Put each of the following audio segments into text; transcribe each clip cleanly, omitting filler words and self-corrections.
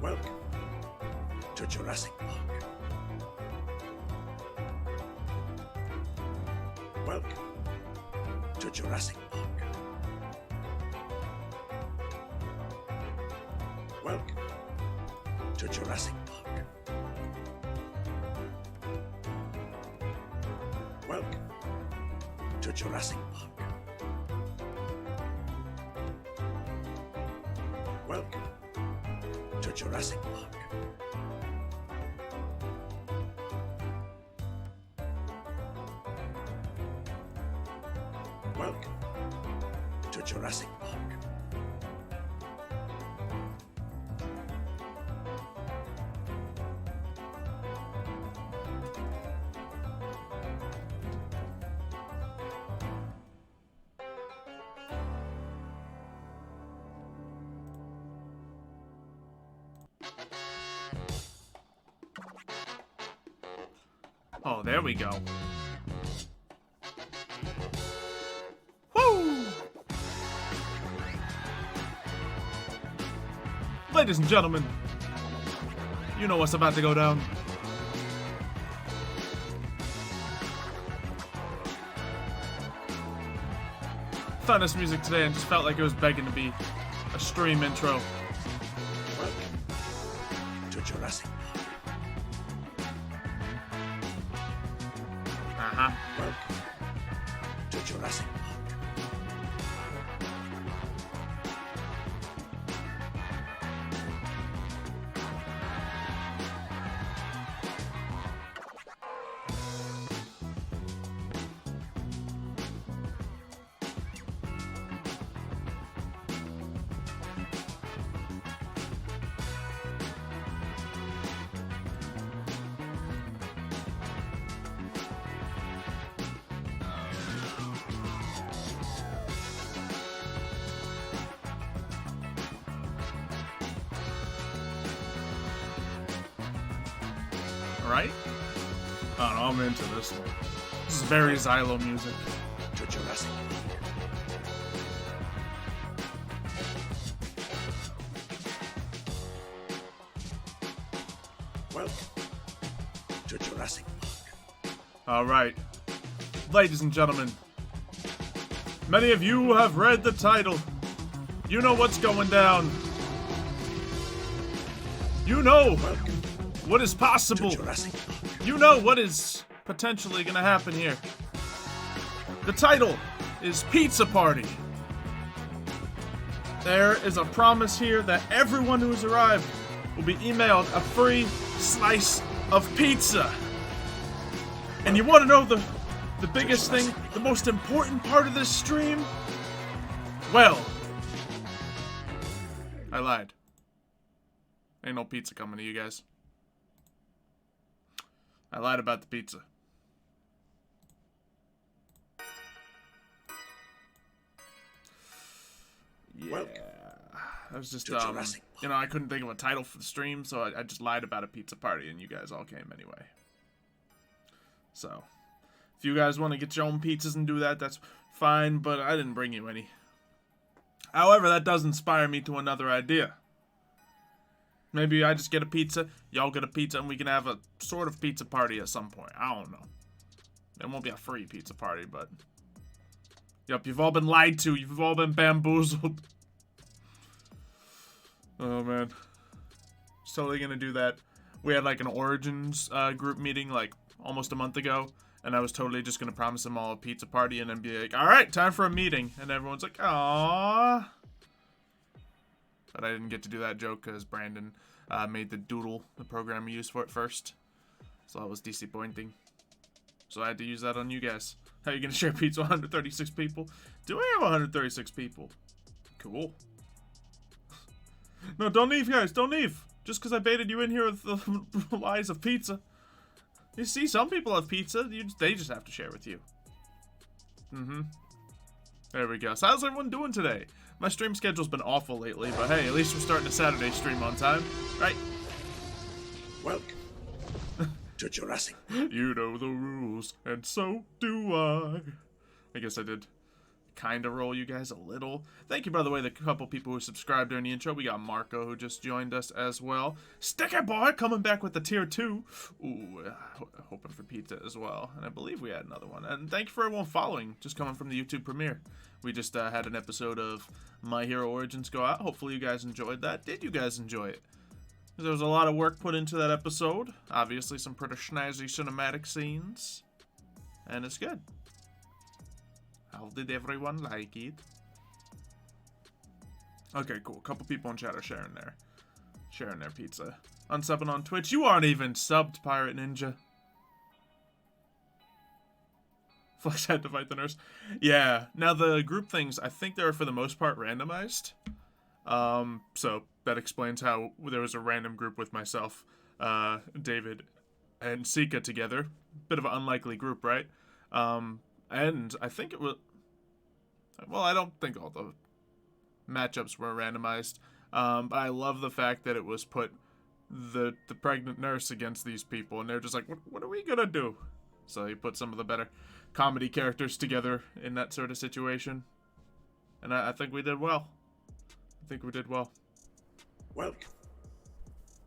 Welcome to Jurassic Park. Welcome to Jurassic Park. Welcome to Jurassic Park. Welcome to Jurassic Park. Welcome to Jurassic Park. Welcome to Jurassic Park. Oh, there we go. Woo! Ladies and gentlemen, you know what's about to go down. Found this music today and just felt like it was begging to be a stream intro. Welcome to Jurassic Park. Welcome to Jurassic Park. Right? I don't know, I'm into this one. This is very Xylo music. To Jurassic Park. Welcome to Jurassic Park. Alright. Ladies and gentlemen, many of you have read the title. You know what's going down. You know what is possible. To Jurassic Park. You know what is potentially gonna happen here. The title is Pizza Party. There is a promise here that everyone who has arrived will be emailed a free slice of pizza. And you want to know the biggest thing, the most important part of this stream? Well, I lied. Ain't no pizza coming to you guys. I lied about the pizza. Yeah. Welcome I was just, to Jurassic Park. you know, I couldn't think of a title for the stream, so I just lied about a pizza party, and you guys all came anyway. So, if you guys want to get your own pizzas and do that, that's fine, but I didn't bring you any. However, that does inspire me to another idea. Maybe I just get a pizza, y'all get a pizza, and we can have a sort of pizza party at some point. I don't know. It won't be a free pizza party, but... Yep, you've all been lied to. You've all been bamboozled. Oh, man. Just totally gonna do that. We had, like, an Origins group meeting, like, almost a month ago, and I was totally just gonna promise them all a pizza party and then be like, alright, time for a meeting. And everyone's like, aww. But I didn't get to do that joke because Brandon made the doodle, the program we used for it first. So that was disappointing. So I had to use that on you guys. How are you going to share pizza with 136 people? Do I have 136 people? Cool. No, don't leave, guys. Don't leave. Just because I baited you in here with the lies of pizza. You see, some people have pizza. They just have to share with you. There we go. So how's everyone doing today? My stream schedule's been awful lately, but hey, at least we're starting a Saturday stream on time, right? Welcome to Jurassic. You know the rules, and so do I. I guess I did kind of roll you guys a little. Thank you, by the way, the couple people who subscribed during the intro. We got Marco, who just joined us as well. Sticker Boy coming back with the tier 2. Ooh, hoping for pizza as well. And I believe we had another one. And thank you for everyone following, just coming from the YouTube premiere. We just had an episode of My Hero Origins go out. Hopefully you guys enjoyed that. Did you guys enjoy it? There was a lot of work put into that episode. Obviously, some pretty snazzy cinematic scenes. And it's good. How did everyone like it? Okay, cool. A couple people in chat are sharing their pizza. Unsubbing on Twitch. You aren't even subbed, Pirate Ninja. Flex had to fight the nurse. Yeah. Now the group things, I think they're for the most part randomized. So that explains how there was a random group with myself, David, and Sika together. Bit of an unlikely group, right? And I think it was... Well, I don't think all the matchups were randomized. But I love the fact that it was put the pregnant nurse against these people. And they're just like, what are we gonna do? So he put some of the better comedy characters together in that sort of situation. And I think we did well. Welcome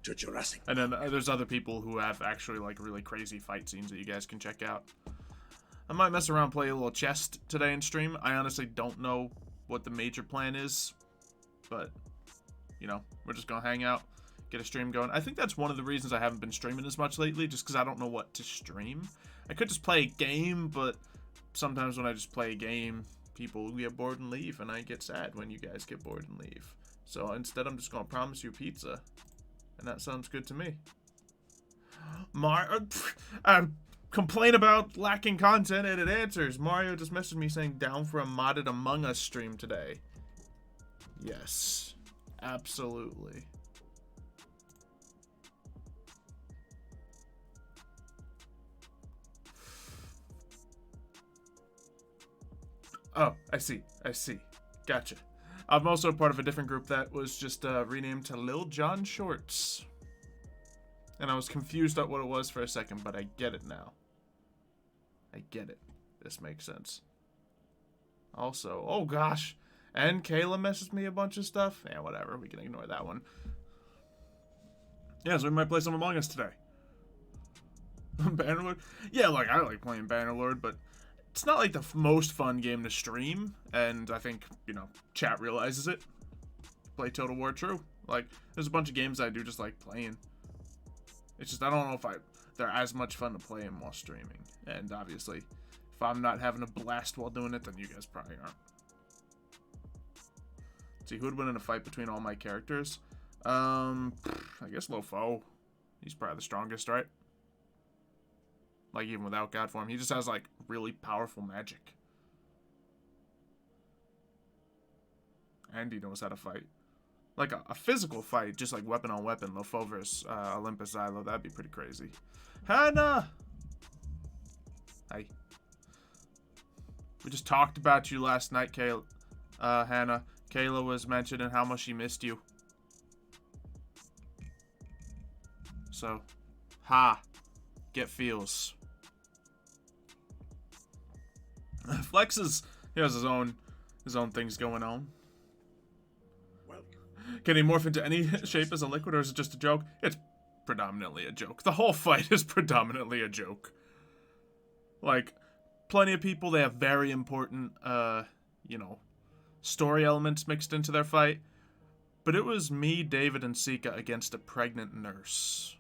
to Jurassic. And then there's other people who have actually like really crazy fight scenes that you guys can check out. I might mess around, play a little chess today in stream. I honestly don't know what the major plan is, but you know, we're just gonna hang out, get a stream going. I think that's one of the reasons I haven't been streaming as much lately, just because I don't know what to stream. I could just play a game, but sometimes when I just play a game, people get bored and leave, and I get sad when you guys get bored and leave. So instead, I'm just gonna promise you pizza, and that sounds good to me. Complain about lacking content, and it answers. Mario just messaged me saying down for a modded Among Us stream today. Yes, absolutely. Oh, I see. Gotcha. I'm also part of a different group that was just renamed to Lil John Shorts. And I was confused at what it was for a second, but I get it now. I get it. This makes sense. Also, oh gosh. And Kayla messaged me a bunch of stuff. Yeah, whatever. We can ignore that one. Yeah, so we might play some Among Us today. Bannerlord? Yeah, like, I like playing Bannerlord, but it's not like the most fun game to stream. And I think, you know, chat realizes it. Play Total War True. Like, there's a bunch of games I do just like playing. It's just, I don't know if they're as much fun to play them while streaming. And obviously, if I'm not having a blast while doing it, then you guys probably aren't. Let's see, who would win in a fight between all my characters? I guess Lofo. He's probably the strongest, right? Like, even without God form. He just has, like, really powerful magic. And he knows how to fight. Like, a physical fight, just like weapon on weapon, Lofo versus Olympus Xylo, that'd be pretty crazy. Hannah! Hi. We just talked about you last night, Hannah. Kayla was mentioning how much she missed you. So, get feels. Flex he has his own things going on. Can he morph into any shape as a liquid, or is it just a joke? It's predominantly a joke. The whole fight is predominantly a joke. Like, plenty of people, they have very important, you know, story elements mixed into their fight. But it was me, David, and Sika against a pregnant nurse.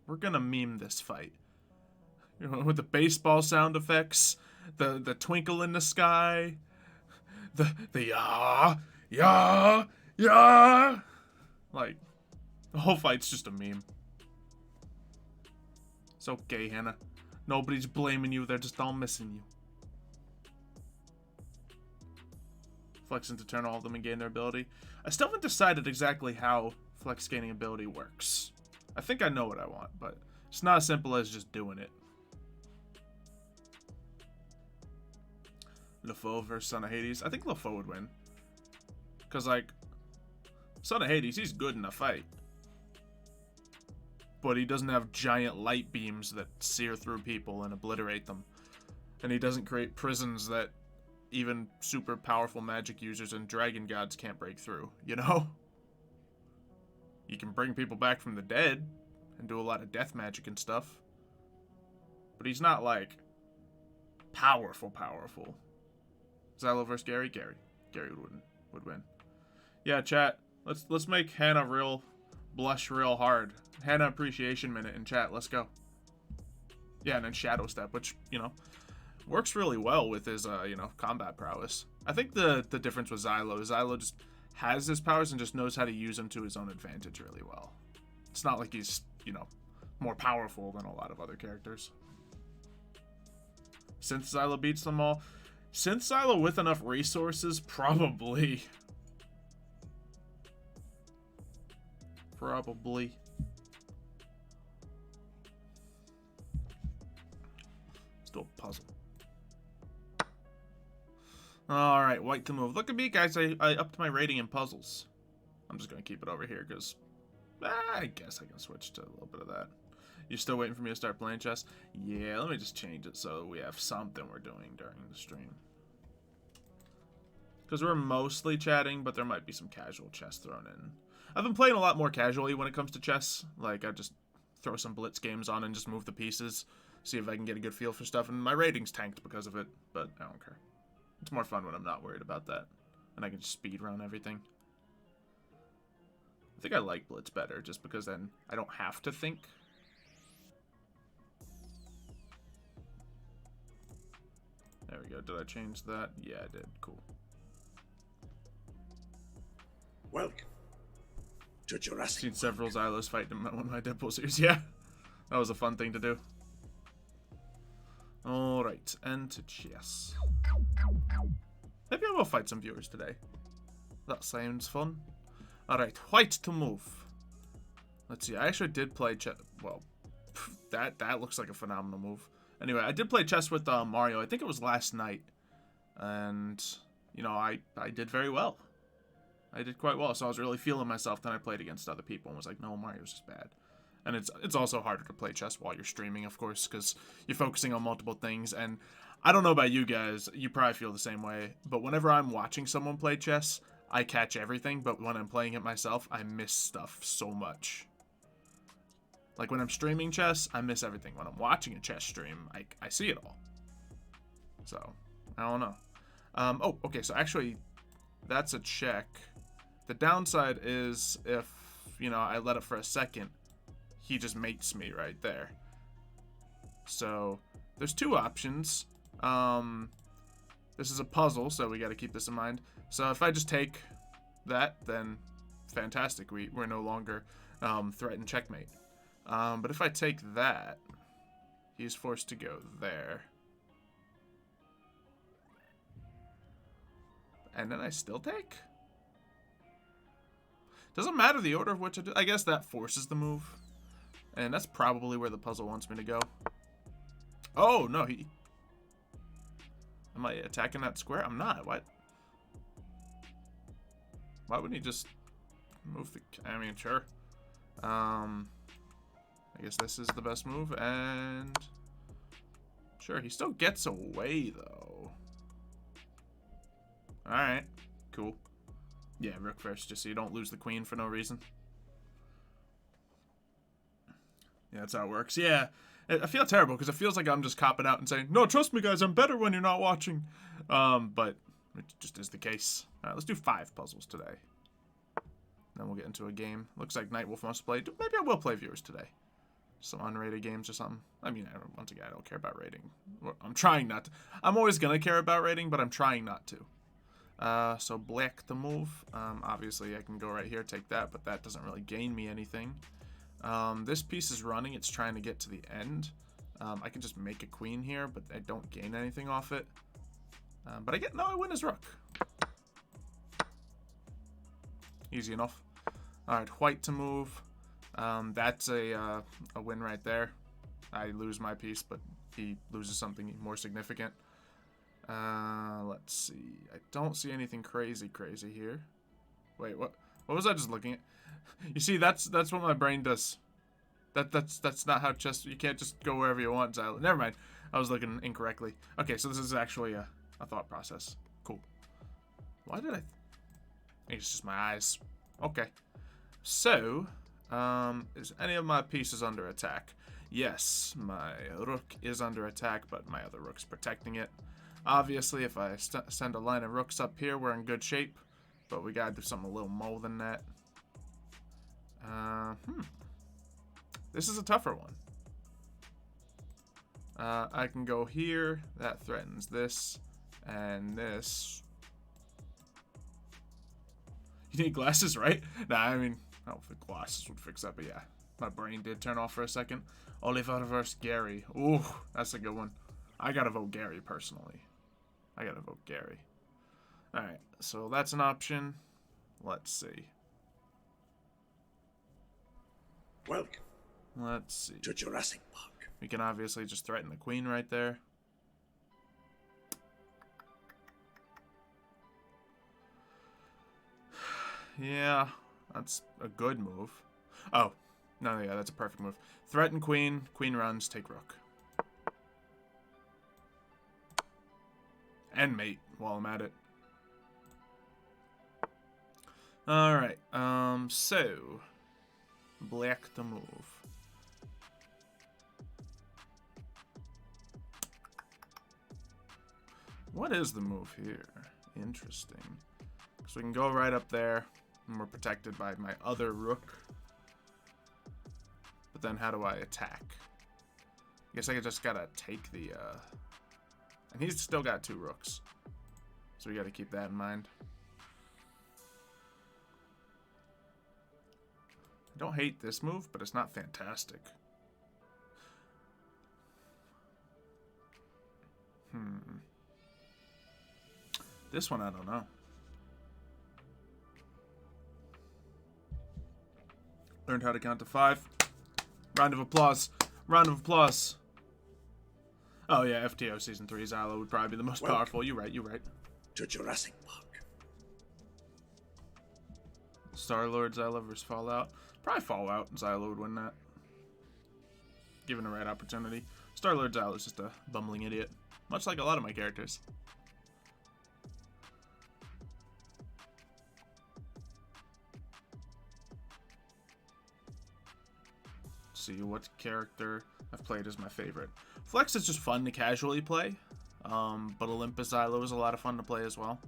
We're gonna meme this fight. You know, with the baseball sound effects, the twinkle in the sky, the yeah! Like, the whole fight's just a meme. It's okay, Hannah. Nobody's blaming you, they're just all missing you. Flexing to turn all of them and gain their ability. I still haven't decided exactly how flex gaining ability works. I think I know what I want, but it's not as simple as just doing it. LeFou versus Son of Hades. I think LeFou would win. Because, like, Son of Hades, he's good in a fight. But he doesn't have giant light beams that sear through people and obliterate them. And he doesn't create prisons that even super powerful magic users and dragon gods can't break through, you know? You can bring people back from the dead and do a lot of death magic and stuff. But he's not, like, powerful. Xylo versus Gary? Gary would win. Yeah, chat. Let's make Hannah blush real hard. Hannah appreciation minute in chat. Let's go. Yeah, and then Shadow Step, which, you know, works really well with his, you know, combat prowess. I think the difference with Xylo just has his powers and just knows how to use them to his own advantage really well. It's not like he's, you know, more powerful than a lot of other characters. Since Xylo beats them all, since Xylo with enough resources, probably. Still a puzzle. Alright, white to move. Look at me, guys. I upped my rating in puzzles. I'm just going to keep it over here because I guess I can switch to a little bit of that. You still waiting for me to start playing chess? Yeah, let me just change it so we have something we're doing during the stream. Because we're mostly chatting, but there might be some casual chess thrown in. I've been playing a lot more casually when it comes to chess. Like, I just throw some blitz games on and just move the pieces. See if I can get a good feel for stuff. And my rating's tanked because of it, but I don't care. It's more fun when I'm not worried about that. And I can just speed run everything. I think I like blitz better, just because then I don't have to think. There we go. Did I change that? Yeah, I did. Cool. Welcome to Jurassic. Seen several Xylos fight in one of my Deadpool series. Yeah, that was a fun thing to do. All right, and to chess. Maybe I will fight some viewers today. That sounds fun. All right, white to move. Let's see. I actually did play chess. Well, that looks like a phenomenal move. Anyway, I did play chess with Mario. I think it was last night, and you know, I did very well. I did quite well, so I was really feeling myself. Then I played against other people and was like, no, Mario's just bad. And it's also harder to play chess while you're streaming, of course, because you're focusing on multiple things. And I don't know about you guys, you probably feel the same way, but whenever I'm watching someone play chess, I catch everything, but when I'm playing it myself, I miss stuff so much. Like when I'm streaming chess, I miss everything. When I'm watching a chess stream, I see it all. So, I don't know. Oh, okay, so actually, that's a check. The downside is if, you know, I let it for a second, he just mates me right there. So, there's two options. This is a puzzle, so we got to keep this in mind. So if I just take that, then fantastic. We're no longer threatened checkmate. But if I take that, he's forced to go there. And then I still take? Doesn't matter the order of which I do. I guess that forces the move. And that's probably where the puzzle wants me to go. Oh, no, am I attacking that square? I'm not. What? Why wouldn't he just move the... I mean, sure. I guess this is the best move, and... Sure, he still gets away, though. Alright. Cool. Yeah, rook first, just so you don't lose the queen for no reason. Yeah, that's how it works. Yeah, I feel terrible because it feels like I'm just copping out and saying, no, trust me, guys, I'm better when you're not watching. But it just is the case. All right, let's do 5 puzzles today. Then we'll get into a game. Looks like Nightwolf wants to play. Maybe I will play viewers today. Some unrated games or something. I mean, once again, I don't care about rating. I'm trying not to. I'm always going to care about rating, but I'm trying not to. So black to move. Obviously, I can go right here, take that, but that doesn't really gain me anything. This piece is running. It's trying to get to the end. I can just make a queen here, but I don't gain anything off it. But I win his rook. Easy enough. All right, white to move. That's a win right there. I lose my piece, but he loses something more significant. Let's see. I don't see anything crazy here. Wait, what was I just looking at? You see, that's what my brain does. That's not how chess. You can't just go wherever you want, Xylo. Never mind. I was looking incorrectly. Okay, so this is actually a a thought process. Cool. Why did I... It's just my eyes. Okay. So, is any of my pieces under attack? Yes, my rook is under attack, but my other rook's protecting it. Obviously, if I send a line of rooks up here, we're in good shape. But we gotta do something a little more than that. This is a tougher one. I can go here. That threatens this. And this. You need glasses, right? Nah, I mean, I don't think glasses would fix that, but yeah. My brain did turn off for a second. Oliver versus Gary. Ooh, that's a good one. I gotta vote Gary, personally. I gotta vote Gary. Alright, so that's an option. Let's see. Welcome. Let's see. To Jurassic Park. We can obviously just threaten the queen right there. Yeah, that's a good move. Oh, no, yeah, that's a perfect move. Threaten queen, queen runs, take rook. And mate while I'm at it. Alright, so black to move. What is the move here? Interesting. So we can go right up there, and we're protected by my other rook. But then how do I attack? I guess I just gotta take the, and he's still got 2 rooks. So we gotta keep that in mind. I don't hate this move, but it's not fantastic. This one, I don't know. Learned how to count to 5. Round of applause. Round of applause. Oh yeah, FTO Season 3 Xylo would probably be the most powerful. You're right, you're right. To Jurassic Park. Star-Lord Xylo versus Fallout. Probably Fallout. Xylo would win that. Given the right opportunity. Star-Lord Xylo is just a bumbling idiot. Much like a lot of my characters. See what character I've played as my favorite. Flex is just fun to casually play, but Olympus Xylo is a lot of fun to play as well.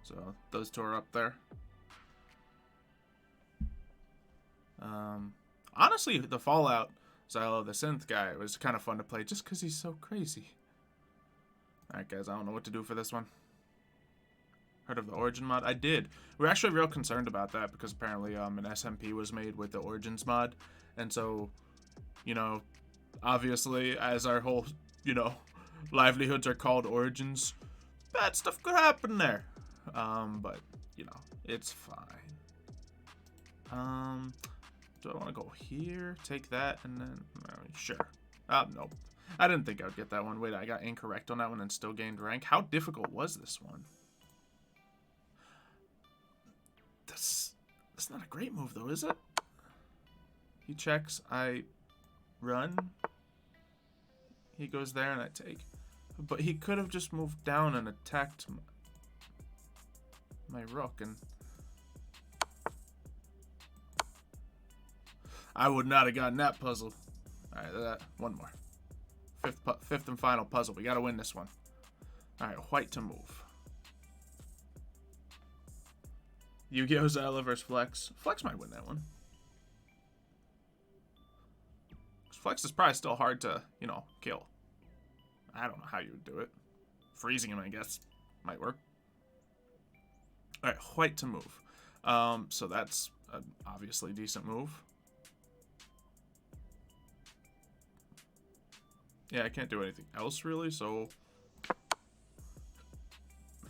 So those 2 are up there. Honestly, the Fallout Xylo, the synth guy, was kind of fun to play just because he's so crazy. Alright guys, I don't know what to do for this one. Heard of the Origin mod? I did. We're actually real concerned about that because apparently an SMP was made with the Origins mod. And so, you know, obviously as our whole, you know, livelihoods are called Origins, bad stuff could happen there. But, you know, it's fine. Do I want to go here? Take that and then, sure. Nope. I didn't think I would get that one. Wait, I got incorrect on that one and still gained rank. How difficult was this one? That's not a great move, though, is it? He checks, I run. He goes there and I take. But he could have just moved down and attacked my rook, and I would not have gotten that puzzle. Alright, one more. Fifth and final puzzle. We gotta win this one. Alright, white to move. Yu-Gi-Oh! Xylo versus Flex. Flex might win that one. Flex is probably still hard to, you know, kill. I don't know how you would do it. Freezing him, I guess, might work. Alright, white to move. So that's an obviously decent move. Yeah, I can't do anything else, really, so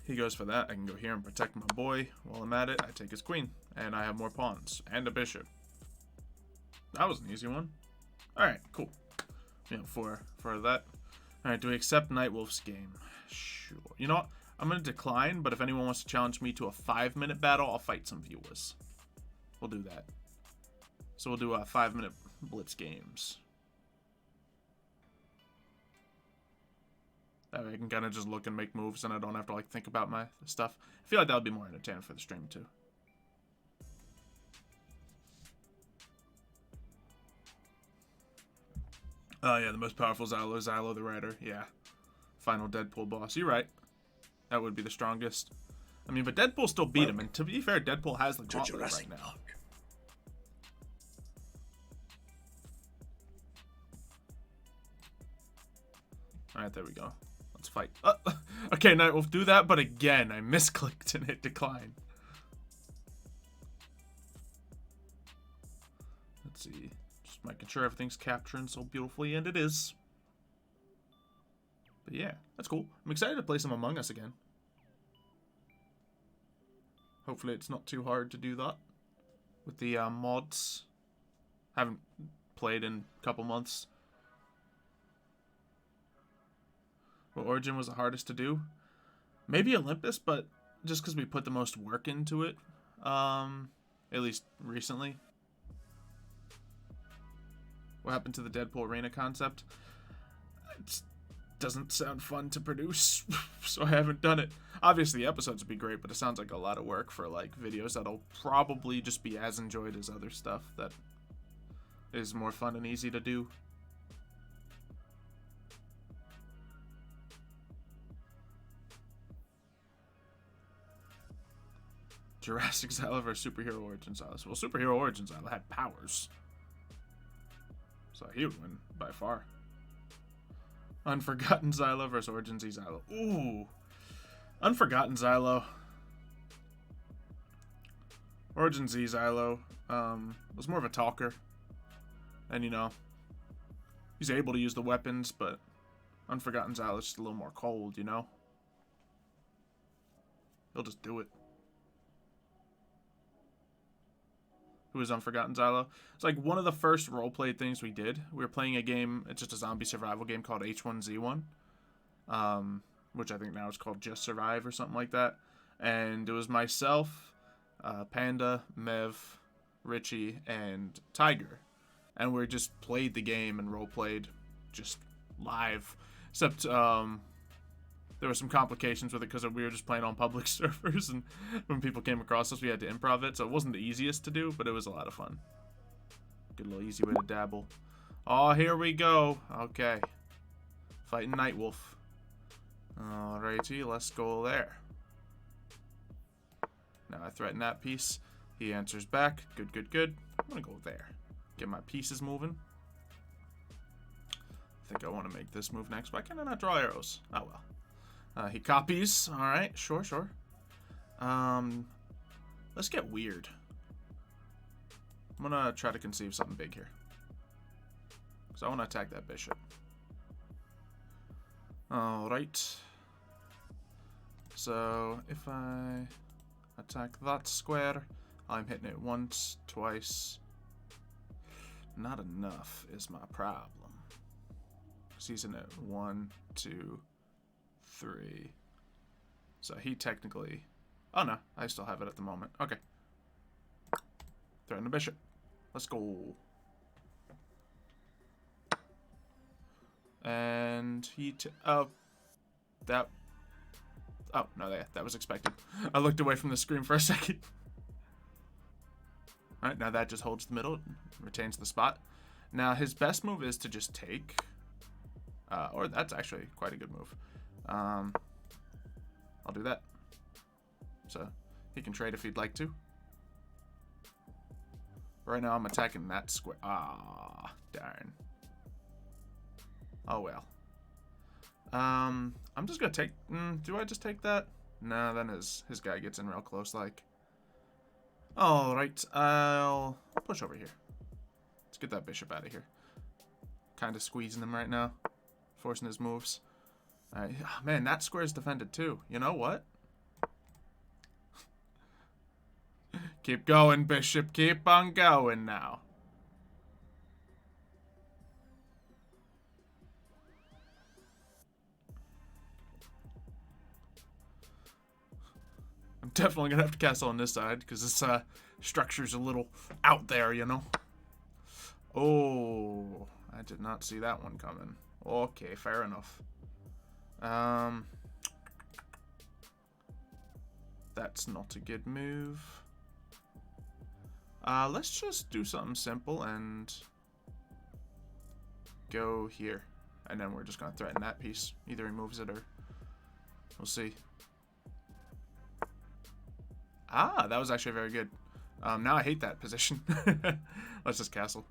he goes for that. I can go here and protect my boy. While I'm at it, I take his queen. And I have more pawns. And a bishop. That was an easy one. Alright, cool. You know, for that. Alright, do we accept Nightwolf's game? Sure. You know what? I'm going to decline, but if anyone wants to challenge me to a 5-minute battle, I'll fight some viewers. We'll do that. So we'll do 5-minute blitz games. That way I can kind of just look and make moves, and I don't have to like think about my stuff. I feel like that would be more entertaining for the stream too. Oh yeah, the most powerful Xylo is Xylo the Writer. Yeah, final Deadpool boss. You're right. That would be the strongest. I mean, but Deadpool still beat him, and to be fair, Deadpool has the gauntlet right now. Park. Alright, there we go. Let's fight. Okay, now we'll do that, but again, I misclicked and hit decline. Let's see. Just making sure everything's capturing so beautifully, and it is. But yeah, that's cool. I'm excited to play some Among Us again. Hopefully it's not too hard to do that with the mods. Haven't played in a couple months. What Origin was the hardest to do? Maybe Olympus, but just because we put the most work into it. At least recently. What happened to the Deadpool Arena concept? It doesn't sound fun to produce, so I haven't done it. Obviously, the episodes would be great, but it sounds like a lot of work for like videos that'll probably just be as enjoyed as other stuff that is more fun and easy to do. Jurassic Xylo versus Superhero Origin Xylo. Well, Superhero Origin Xylo had powers, so he would win by far. Unforgotten Xylo versus Origin Z Xylo. Ooh. Unforgotten Xylo. Origin Z Xylo was more of a talker. And, you know, he's able to use the weapons, but Unforgotten Xylo is just a little more cold, you know? He'll just do it. Who is Unforgotten Xylo? It's like one of the first roleplay things we did. We were playing a game, it's just a zombie survival game called H1Z1. Which I think now it's called Just Survive or something like that. And it was myself, Panda, Mev, Richie, and Tiger. And we just played the game and roleplayed just live. Except, there were some complications with it because we were just playing on public servers, and when people came across us, we had to improv it, so it wasn't the easiest to do, but it was a lot of fun. Good little easy way to dabble. Oh, here we go. Okay. Fighting Nightwolf. Alrighty, let's go there. Now I threaten that piece. He answers back. Good, good, good. I'm gonna go there. Get my pieces moving. I think I want to make this move next. Why can't I not draw arrows? Oh well. He copies. Alright, sure, sure. Let's get weird. I'm gonna try to conceive something big here. Because I want to attack that bishop. Alright. So, if I attack that square, I'm hitting it once, twice. Not enough is my problem. Because he's in it 1, 2, 3. So he technically... Oh no, I still have it at the moment. Okay. Threaten the bishop. Let's go. And he... Oh. That... Oh, no, that was expected. I looked away from the screen for a second. Alright, now that just holds the middle. Retains the spot. Now, his best move is to just take... or that's actually quite a good move. I'll do that. So, he can trade if he'd like to. Right now, I'm attacking that square. Ah, darn. Oh, well. I'm just gonna take... do I just take that? No, then his guy gets in real close, like. Alright, I'll push over here. Let's get that bishop out of here. Kind of squeezing him right now. Forcing his moves. Alright, oh, man, that square's defended too. You know what? Keep going, bishop. Keep on going now. I'm definitely going to have to castle on this side because this structure's a little out there, you know? Oh, I did not see that one coming. Okay, fair enough. That's not a good move. Let's just do something simple and go here. And then we're just going to threaten that piece. Either he moves it or we'll see. Ah, that was actually very good. Now I hate that position. Let's just castle.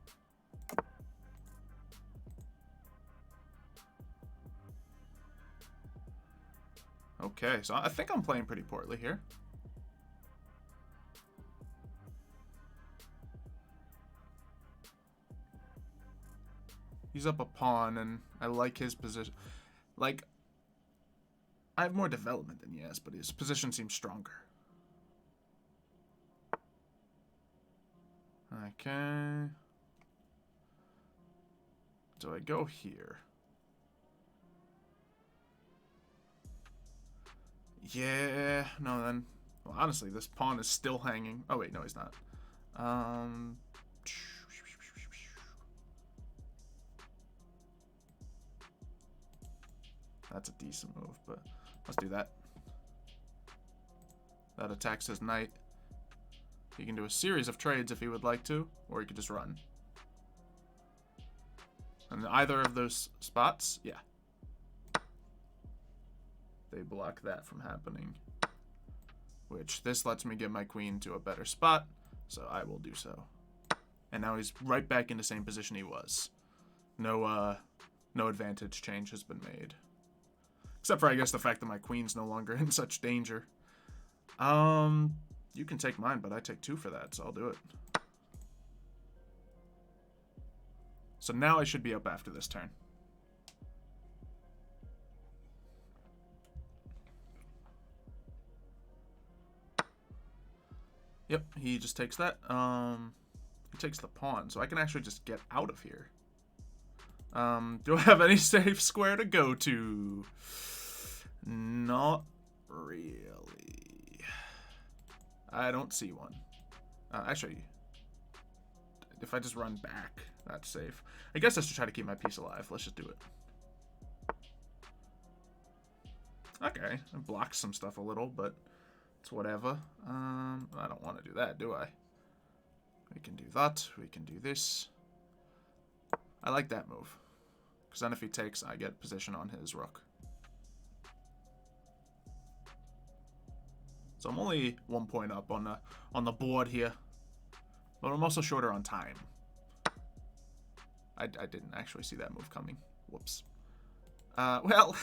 Okay, so I think I'm playing pretty poorly here. He's up a pawn, and I like his position. Like, I have more development than he has, but his position seems stronger. Okay. Do I go here? Yeah. No, then. Well, honestly, this pawn is still hanging. Oh, wait. No, he's not. That's a decent move, but let's do that. That attacks his knight. He can do a series of trades if he would like to, or he could just run. And either of those spots, yeah. They block that from happening. Which, this lets me get my queen to a better spot, so I will do so. And now he's right back in the same position he was. No advantage change has been made. Except for, I guess, the fact that my queen's no longer in such danger. You can take mine, but I take 2 for that, so I'll do it. So now I should be up after this turn. Yep, he just takes that. He takes the pawn, so I can actually just get out of here. Do I have any safe square to go to? Not really. I don't see one. Actually, if I just run back, that's safe. I guess I should try to keep my piece alive. Let's just do it. Okay, it blocks some stuff a little, but it's whatever. I don't want to do that, do I? We can do that. We can do this. I like that move. Because then if he takes, I get position on his rook. So I'm only 1 point up on the board here. But I'm also shorter on time. I didn't actually see that move coming. Whoops. Well,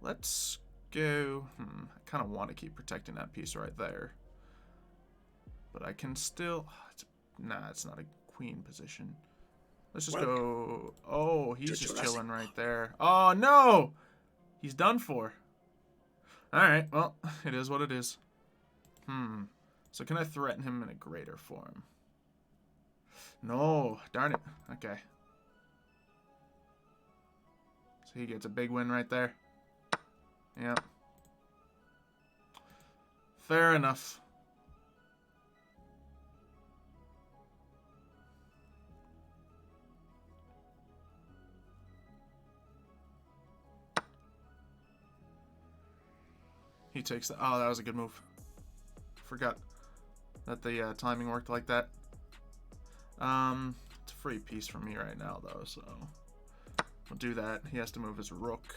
let's go. I kind of want to keep protecting that piece right there. But I can still... Nah, it's not a queen position. Let's just go... Oh, he's just chilling right there. Oh, no! He's done for. Alright, well, it is what it is. So can I threaten him in a greater form? No, darn it. Okay. So he gets a big win right there. Yep. Fair enough. He takes the... Oh, that was a good move. Forgot that the timing worked like that. It's a free piece for me right now, though, so... We'll do that. He has to move his rook.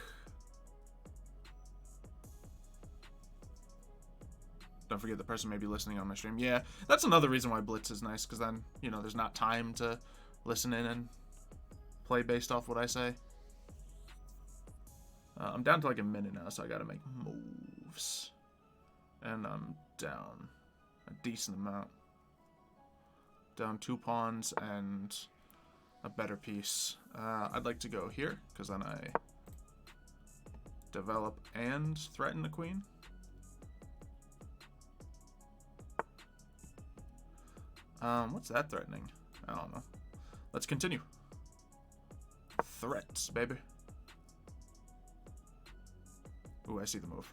Don't forget the person may be listening on my stream. Yeah, that's another reason why Blitz is nice, because then, you know, there's not time to listen in and play based off what I say. I'm down to like a minute now, so I gotta make moves. And I'm down a decent amount. Down 2 pawns and a better piece. I'd like to go here, because then I develop and threaten the queen. What's that threatening? I don't know. Let's continue. Threats, baby. Ooh, I see the move.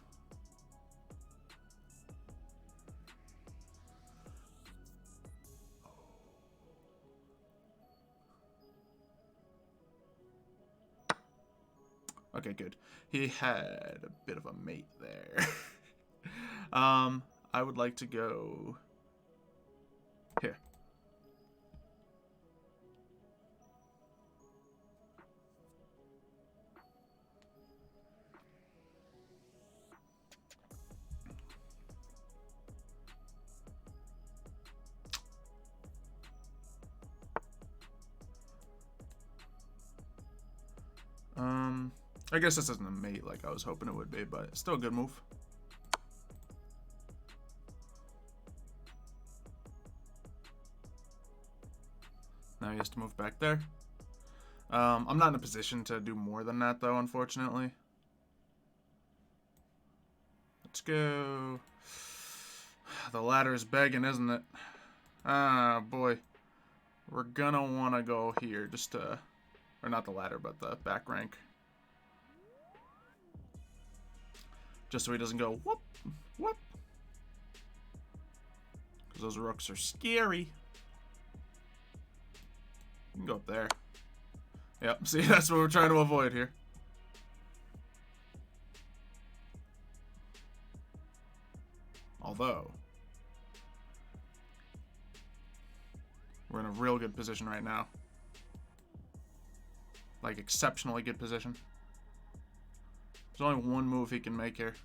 Okay, good. He had a bit of a mate there. I would like to go here. I guess this isn't a mate like I was hoping it would be, but still a good move. Now he has to move back there. I'm not in a position to do more than that, though, unfortunately. Let's go. The ladder is begging, isn't it? Ah, boy. We're gonna want to go here just to... Or not the ladder, but the back rank. Just so he doesn't go, whoop, whoop. Because those rooks are scary. You can go up there. Yep, see, that's what we're trying to avoid here. Although, we're in a real good position right now. Like, exceptionally good position. There's only one move he can make here.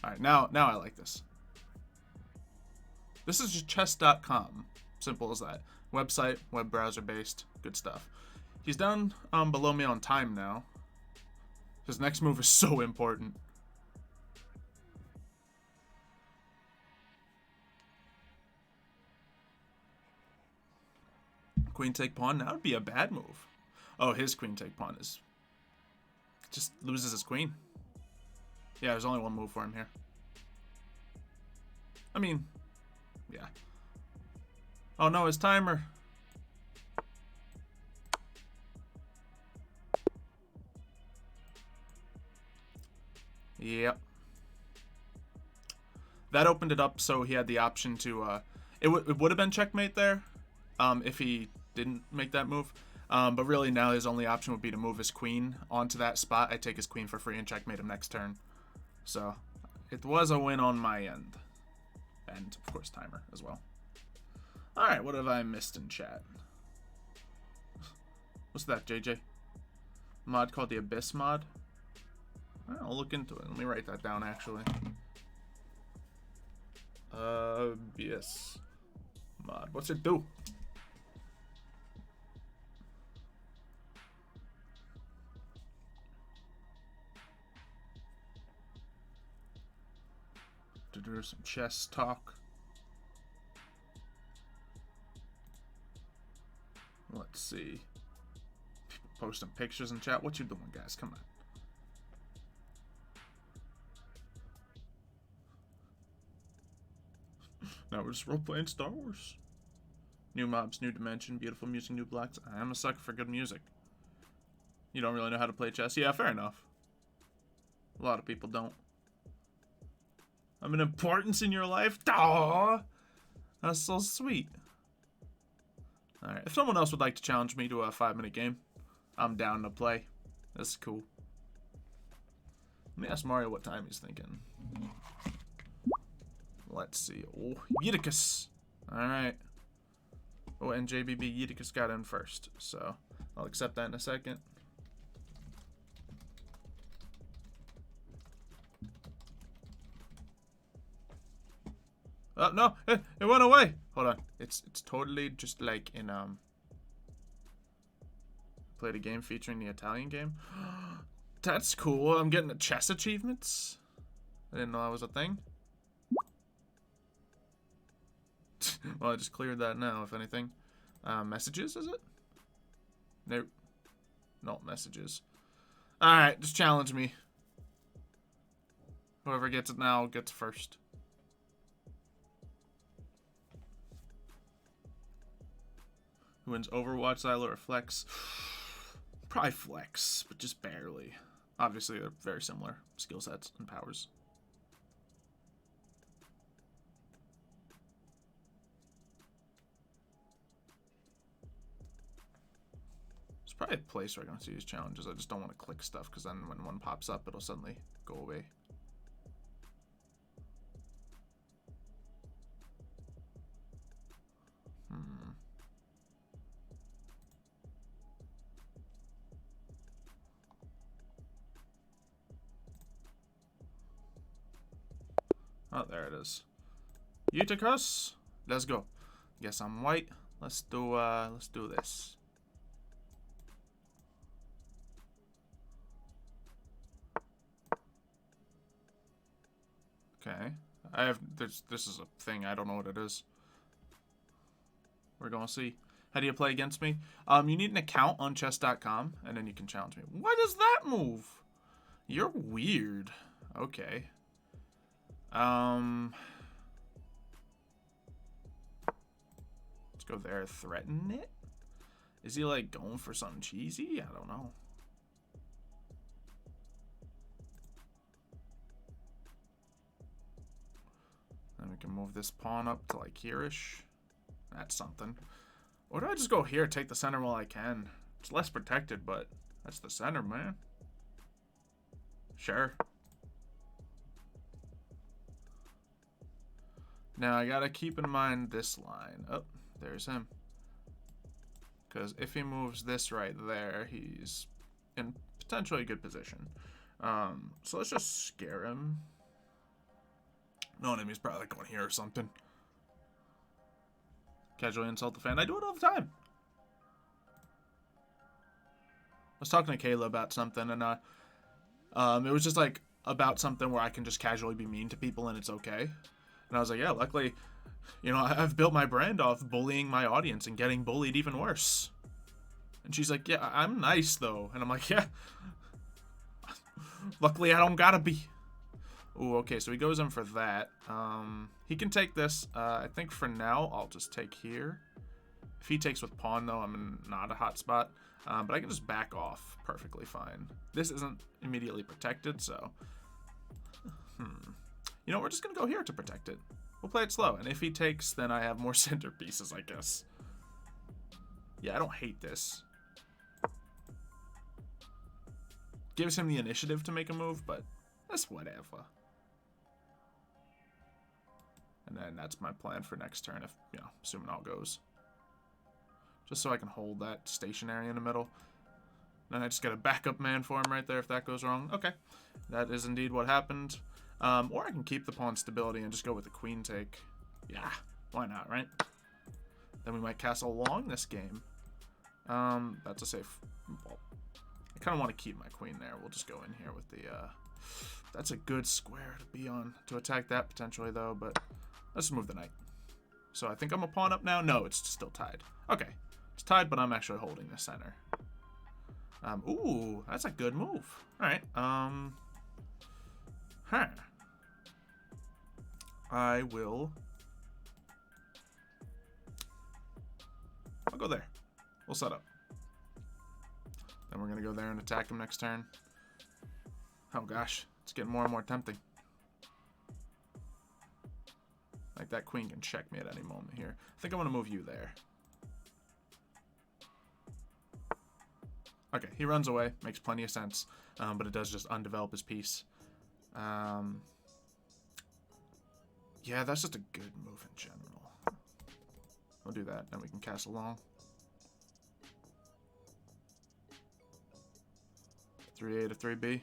Alright, now I like this. This is just chess.com. Simple as that. Website, web browser based, good stuff. He's down below me on time now. His next move is so important. Queen take pawn, that would be a bad move. Oh, his queen take pawn is... just loses his queen. Yeah, there's only one move for him here. I mean, yeah. Oh no, his timer. Yep. That opened it up so he had the option to, it would have been checkmate there, if he didn't make that move. But really now his only option would be to move his queen onto that spot. I take his queen for free and checkmate him next turn. So, it was a win on my end. And, of course, timer as well. Alright, what have I missed in chat? What's that, JJ? Mod called the Abyss mod? I'll look into it. Let me write that down, actually. Abyss mod. What's it do? To do some chess talk. Let's see. People posting pictures in chat. What you doing, guys? Come on. Now we're just role-playing Star Wars. New mobs, new dimension, beautiful music, new blocks. I'm a sucker for good music. You don't really know how to play chess? Yeah, fair enough. A lot of people don't. I'm an importance in your life? Aww! That's so sweet. Alright, if someone else would like to challenge me to a 5-minute game, I'm down to play. That's cool. Let me ask Mario what time he's thinking. Let's see. Oh, Eutychus. Alright. Oh, and JBB Eutychus got in first, so I'll accept that in a second. Oh, no, it went away. Hold on. It's totally just like in, played a game featuring the Italian game. That's cool. I'm getting the chess achievements. I didn't know that was a thing. Well, I just cleared that now, if anything. Messages, is it? Nope. Not messages. Alright, just challenge me. Whoever gets it now gets first. Who wins Overwatch, Xylo, or Flex? Probably Flex, but just barely. Obviously, they're very similar skill sets and powers. probably a place where I can see these challenges. I just don't want to click stuff because then when one pops up, it'll suddenly go away. Oh, there it is. Uticus, let's go. Guess I'm white. Let's do this. Okay. This is a thing. I don't know what it is. We're gonna see. How do you play against me? You need an account on chess.com and then you can challenge me. What is that move? You're weird. Okay. Let's go there. Threaten it? Is he like going for something cheesy? I don't know. Then we can move this pawn up to like here-ish. That's something. Or do I just go here, take the center while I can? It's less protected, but that's the center, man. Sure. Now, I gotta keep in mind this line. Oh, there's him. Because if he moves this right there, he's in potentially a good position. So let's just scare him. No, enemy's probably going here or something. Casually insult the fan. I do it all the time. I was talking to Kayla about something, and it was just like about something where I can just casually be mean to people and it's okay. And I was like, yeah, luckily, you know, I've built my brand off bullying my audience and getting bullied even worse. And she's like, yeah, I'm nice though. And I'm like, yeah, luckily I don't gotta be. Ooh, okay, so he goes in for that. He can take this. I think for now, I'll just take here. If he takes with pawn, though, I'm in not a hot spot. But I can just back off perfectly fine. This isn't immediately protected, so... You know, we're just going to go here to protect it. We'll play it slow, and if he takes, then I have more centerpieces, I guess. Yeah, I don't hate this. Gives him the initiative to make a move, but that's whatever. And then that's my plan for next turn, if, you know, assuming all goes. Just so I can hold that stationary in the middle. Then I just get a backup man for him right there if that goes wrong. Okay, that is indeed what happened. Or I can keep the pawn stability and just go with the queen take. Yeah, why not, right? Then we might castle long this game. That's a safe... Well, I kind of want to keep my queen there. We'll just go in here with the... That's a good square to be on. To attack that potentially, though, but... Let's move the knight. So I think I'm a pawn up now. No, it's still tied. Okay. It's tied, but I'm actually holding the center. Ooh, that's a good move. All right. I will... I'll go there. We'll set up. Then we're going to go there and attack him next turn. Oh, gosh. It's getting more and more tempting. Like, that queen can check me at any moment here. I think I'm going to move you there. Okay, he runs away. Makes plenty of sense. But it does just undevelop his piece. Yeah, that's just a good move in general. We'll do that. Then we can castle long. 3A to 3B.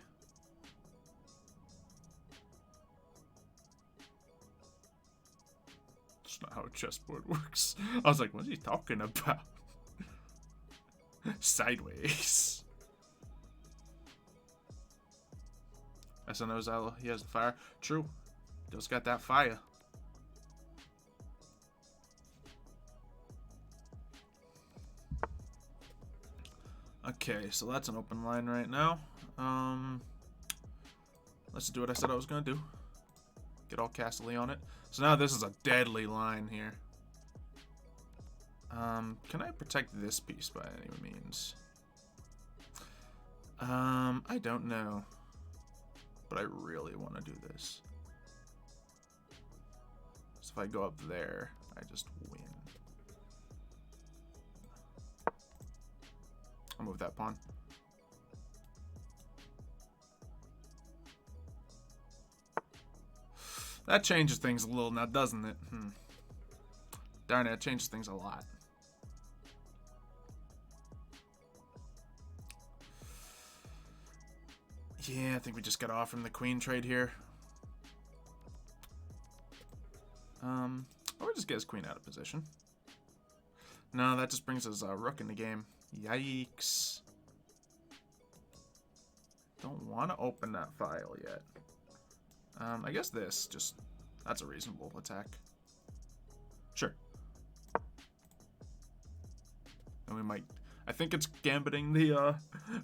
That's not how a chessboard works. I was like, what's he talking about? Sideways. SNO Xylo, he has the fire. True. Just got that fire. Okay, so that's an open line right now. Let's do what I said I was gonna do. Get all castle-y on it. So now this is a deadly line here. Can I protect this piece by any means? I don't know. But I really want to do this. So if I go up there, I just win. I'll move that pawn. That changes things a little now, doesn't it? Darn it, it changes things a lot. Yeah, I think we just got off from the queen trade here. Or just get his queen out of position. No, that just brings his rook in the game. Yikes. Don't want to open that file yet. I guess this, just, that's a reasonable attack. Sure. And we might, I think it's gambiting the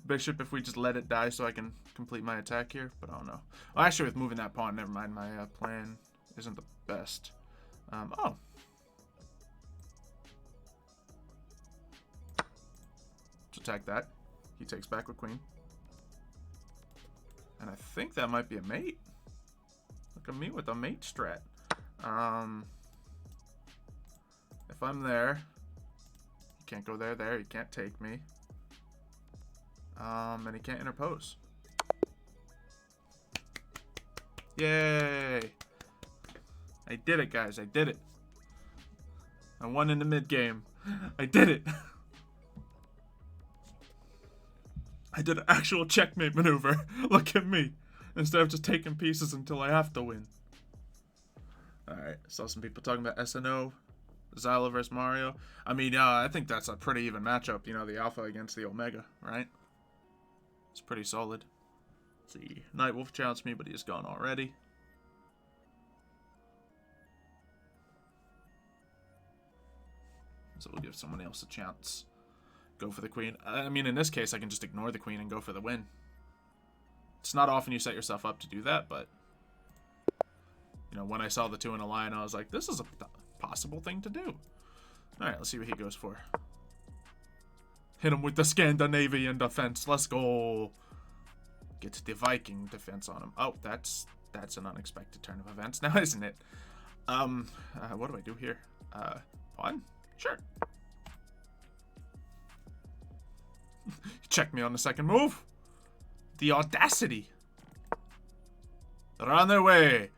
bishop if we just let it die so I can complete my attack here, but I don't know. Well, actually, with moving that pawn, never mind, my plan isn't the best. Oh. Let's attack that. He takes back with queen. And I think that might be a mate. Look at me with a mate strat. If I'm there, he can't go there, he can't take me. And he can't interpose. Yay! I did it, guys, I did it. I won in the mid game. I did it. I did an actual checkmate maneuver. Look at me. Instead of just taking pieces until I have to win. Alright, saw some people talking about SNO. Xylo versus Mario. I mean, I think that's a pretty even matchup. You know, the Alpha against the Omega, right? It's pretty solid. Let's see. Nightwolf challenged me, but he's gone already. So we'll give someone else a chance. Go for the queen. I mean, in this case, I can just ignore the queen and go for the win. It's not often you set yourself up to do that, but... You know, when I saw the two in a line, I was like, this is a possible thing to do. Alright, let's see what he goes for. Hit him with the Scandinavian defense. Let's go. Get the Viking defense on him. Oh, that's an unexpected turn of events now, isn't it? What do I do here? Pawn? Sure. Check me on the second move. The audacity. They're on their way.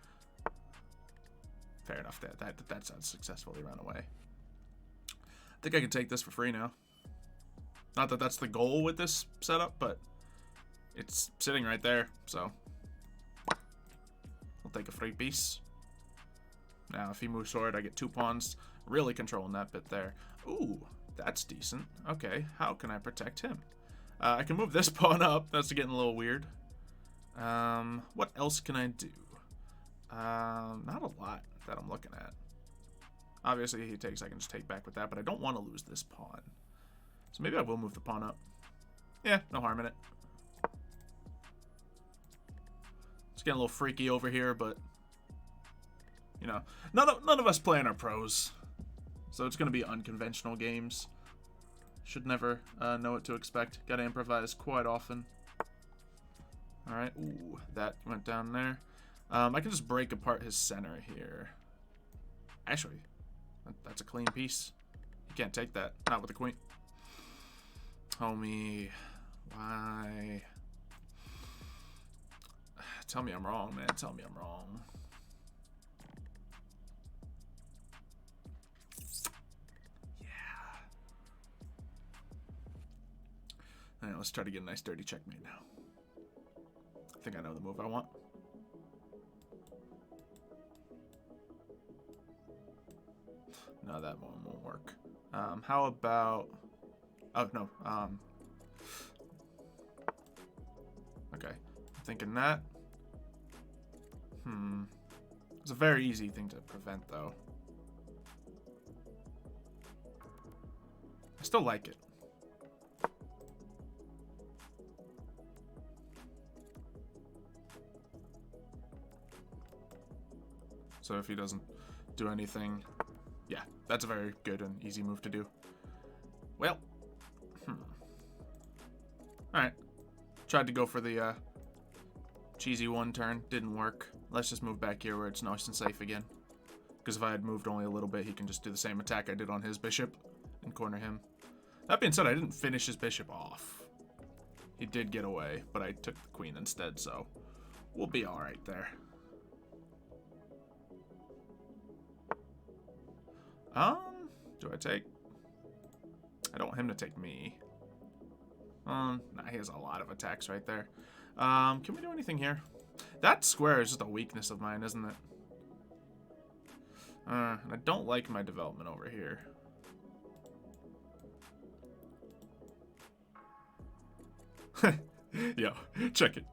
Fair enough. That sounds successfully run away. I think I can take this for free now. Not that that's the goal with this setup, but it's sitting right there, so I'll take a free piece. Now, if he moves forward, I get 2 pawns. Really controlling that bit there. Ooh, that's decent. Okay, how can I protect him? I can move this pawn up. That's getting a little weird. What else can I do? Not a lot that I'm looking at. Obviously, he takes, I can just take back with that, but I don't want to lose this pawn. So maybe I will move the pawn up. Yeah, no harm in it. It's getting a little freaky over here, but you know, none of us playing are pros, so it's gonna be unconventional games. Should never know what to expect. Gotta improvise quite often. All right, ooh, that went down there. I can just break apart his center here. Actually, that's a clean piece. You can't take that. Not with the queen. Homie, why? Tell me I'm wrong, man. Tell me I'm wrong. Yeah. Alright, let's try to get a nice dirty checkmate now. I think I know the move I want. No, that one won't work. How about... Oh, no. Okay. I'm thinking that. It's a very easy thing to prevent, though. I still like it. So if he doesn't do anything... Yeah, that's a very good and easy move to do. Well. Alright. Tried to go for the cheesy one turn. Didn't work. Let's just move back here where it's nice and safe again. Because if I had moved only a little bit, he can just do the same attack I did on his bishop and corner him. That being said, I didn't finish his bishop off. He did get away, but I took the queen instead, so we'll be alright there. Do I take... I don't want him to take me. Nah, he has a lot of attacks right there. Can we do anything here? That square is just a weakness of mine, isn't it? And I don't like my development over here. Yo, check it.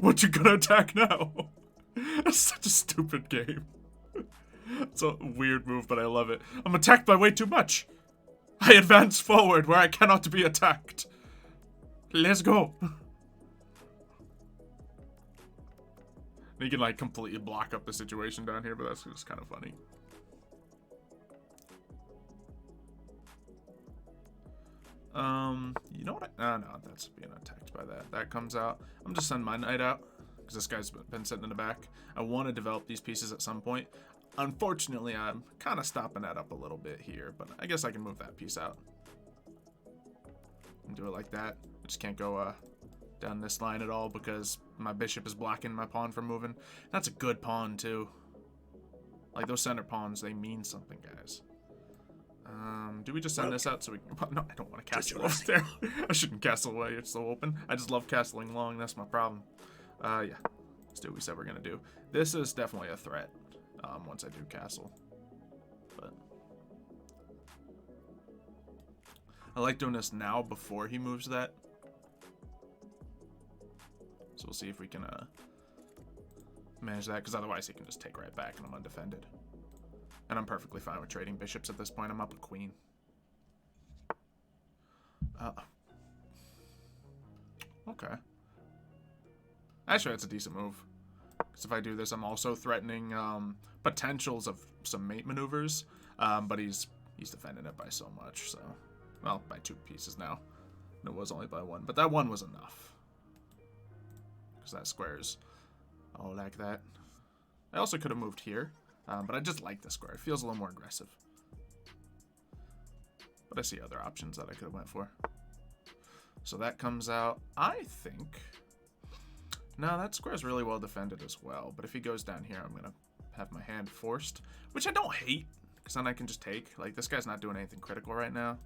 What you gonna attack now? That's such a stupid game. It's a weird move, but I love it. I'm attacked by way too much. I advance forward where I cannot be attacked. Let's go. You can like completely block up the situation down here, but that's just kind of funny. You know what? No, that's being attacked by that. That comes out. I'm just sending my knight out because this guy's been sitting in the back. I want to develop these pieces at some point. Unfortunately, I'm kind of stopping that up a little bit here, but I guess I can move that piece out and do it like that. I just can't go down this line at all because my bishop is blocking my pawn from moving. That's a good pawn too. Like those center pawns, they mean something, guys. Do we just send this out so we can... No, I don't want to castle up there. I shouldn't castle away. It's so open. I just love castling long. That's my problem. Yeah. Let's do what we said we're going to do. This is definitely a threat once I do castle. But I like doing this now before he moves that. So we'll see if we can manage that, because otherwise he can just take right back and I'm undefended. And I'm perfectly fine with trading bishops at this point. I'm up a queen. Okay. Actually, that's a decent move. Because if I do this, I'm also threatening potentials of some mate maneuvers. But he's defending it by so much. So, well, by 2 pieces now. And it was only by 1. But that 1 was enough. Because that square's all like that. I also could have moved here. But I just like the square. It feels a little more aggressive. But I see other options that I could have went for. So that comes out. I think... No, that square is really well defended as well. But if he goes down here, I'm going to have my hand forced. Which I don't hate. Because then I can just take. Like, this guy's not doing anything critical right now.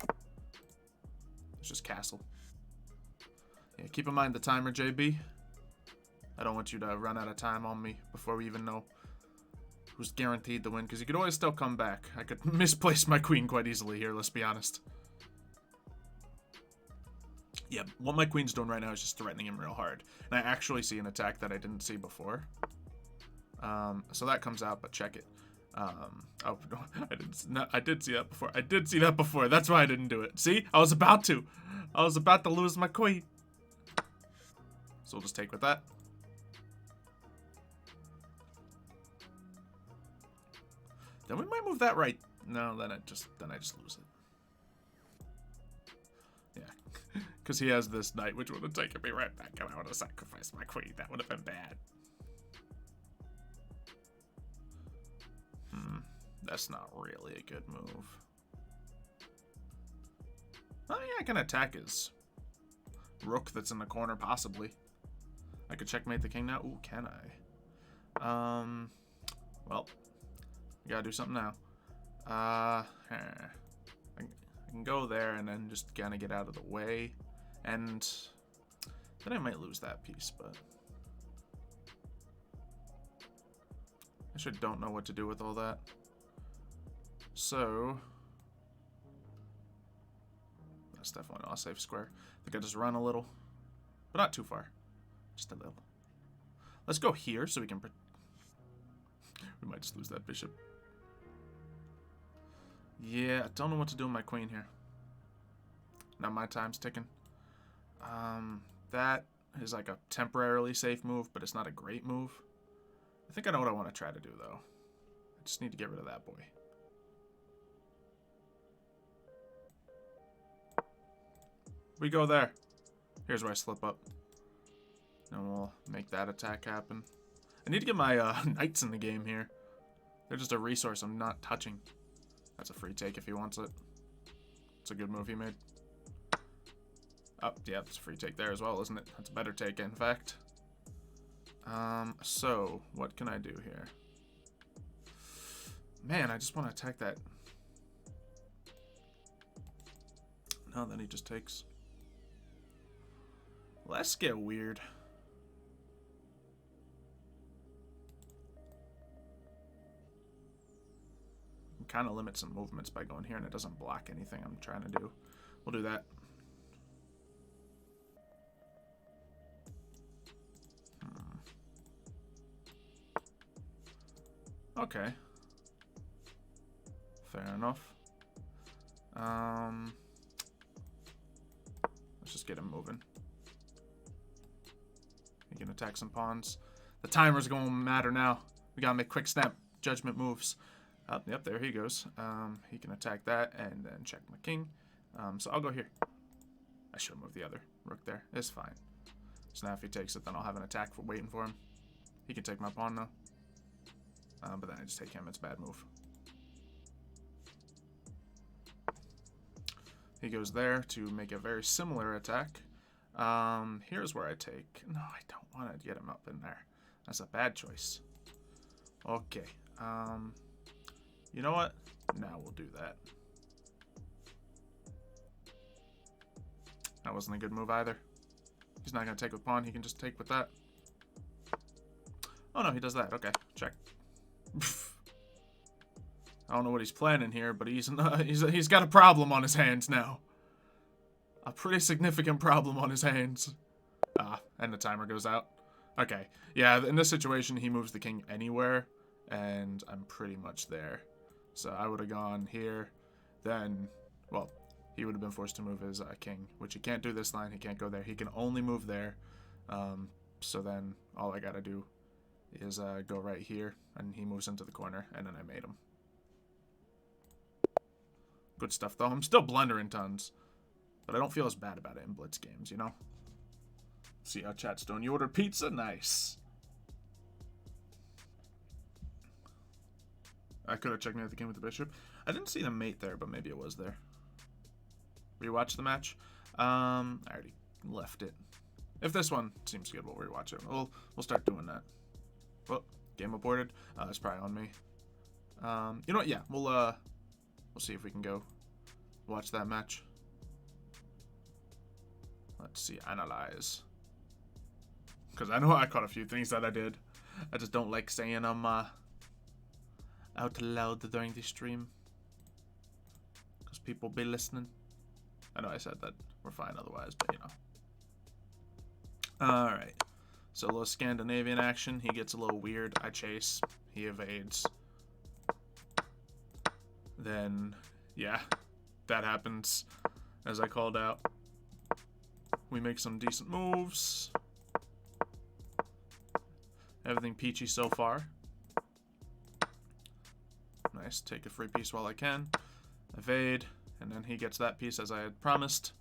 It's just castle. Yeah, keep in mind the timer, JB. I don't want you to run out of time on me before we even know who's guaranteed to win, because you could always still come back. I could misplace my queen quite easily here, let's be honest. Yeah, what my queen's doing right now is just threatening him real hard. And I actually see an attack that I didn't see before. So that comes out, but check it. Oh, no, I did see that before. I did see that before. That's why I didn't do it. See? I was about to. I was about to lose my queen. So we'll just take with that. Then we might move that right. No, then I just lose it. Yeah, because he has this knight, which would have taken me right back, and I would have sacrificed my queen. That would have been bad. That's not really a good move. I mean, I can attack his rook that's in the corner, possibly. I could checkmate the king now. Ooh, can I? Well, I gotta do something now. I can go there and then just kind of get out of the way. And then I might lose that piece, but I actually don't know what to do with all that. So that's definitely not a safe square. I think I just run a little, but not too far. Just a little. Let's go here so we can... We might just lose that bishop. Yeah, I don't know what to do with my queen here. Now my time's ticking. That is like a temporarily safe move, but it's not a great move. I think I know what I want to try to do, though. I just need to get rid of that boy. We go there. Here's where I slip up. And we'll make that attack happen. I need to get my knights in the game here. They're just a resource I'm not touching. That's a free take if he wants it. It's a good move he made. Oh, yeah, that's a free take there as well, isn't it? That's a better take, in fact. So, what can I do here? Man, I just want to attack that. No, then he just takes. Let's get weird. Kind of limit some movements by going here, and it doesn't block anything I'm trying to do. We'll do that. Okay. Fair enough. Let's just get him moving. He can attack some pawns. The timer's going to matter now. We gotta make quick snap judgment moves. Yep, there he goes. He can attack that and then check my king. So I'll go here. I should have moved the other rook there. It's fine. So now if he takes it, then I'll have an attack for waiting for him. He can take my pawn though. But then I just take him. It's a bad move. He goes there to make a very similar attack. Here's where I take. No, I don't want to get him up in there. That's a bad choice. Okay. You know what? Now we'll do that. That wasn't a good move either. He's not going to take with pawn. He can just take with that. Oh, no, he does that. Okay, check. I don't know what he's planning here, but he's got a problem on his hands now. A pretty significant problem on his hands. And the timer goes out. Okay, yeah, in this situation, he moves the king anywhere, and I'm pretty much there. So I would have gone here, then, well, he would have been forced to move his king, which he can't do this line. He can't go there. He can only move there. So then all I got to do is go right here, and he moves into the corner, and then I made him. Good stuff, though. I'm still blundering tons, but I don't feel as bad about it in blitz games, you know? See how chat's doing. You ordered pizza? Nice. I could have checked me out the game with the bishop. I didn't see the mate there, but maybe it was there. Rewatch the match. I already left it. If this one seems good, we'll rewatch it. We'll start doing that. Well, game aborted. It's probably on me. You know what? Yeah, we'll see if we can go watch that match. Let's see, analyze. Because I know I caught a few things that I did. I just don't like saying them out loud during the stream. Because people be listening. I know I said that we're fine otherwise, but you know. Alright. So a little Scandinavian action. He gets a little weird. I chase. He evades. Then, yeah, that happens as I called out. We make some decent moves. Everything peachy so far. Nice, take a free piece while I can. Evade, and then he gets that piece as I had promised.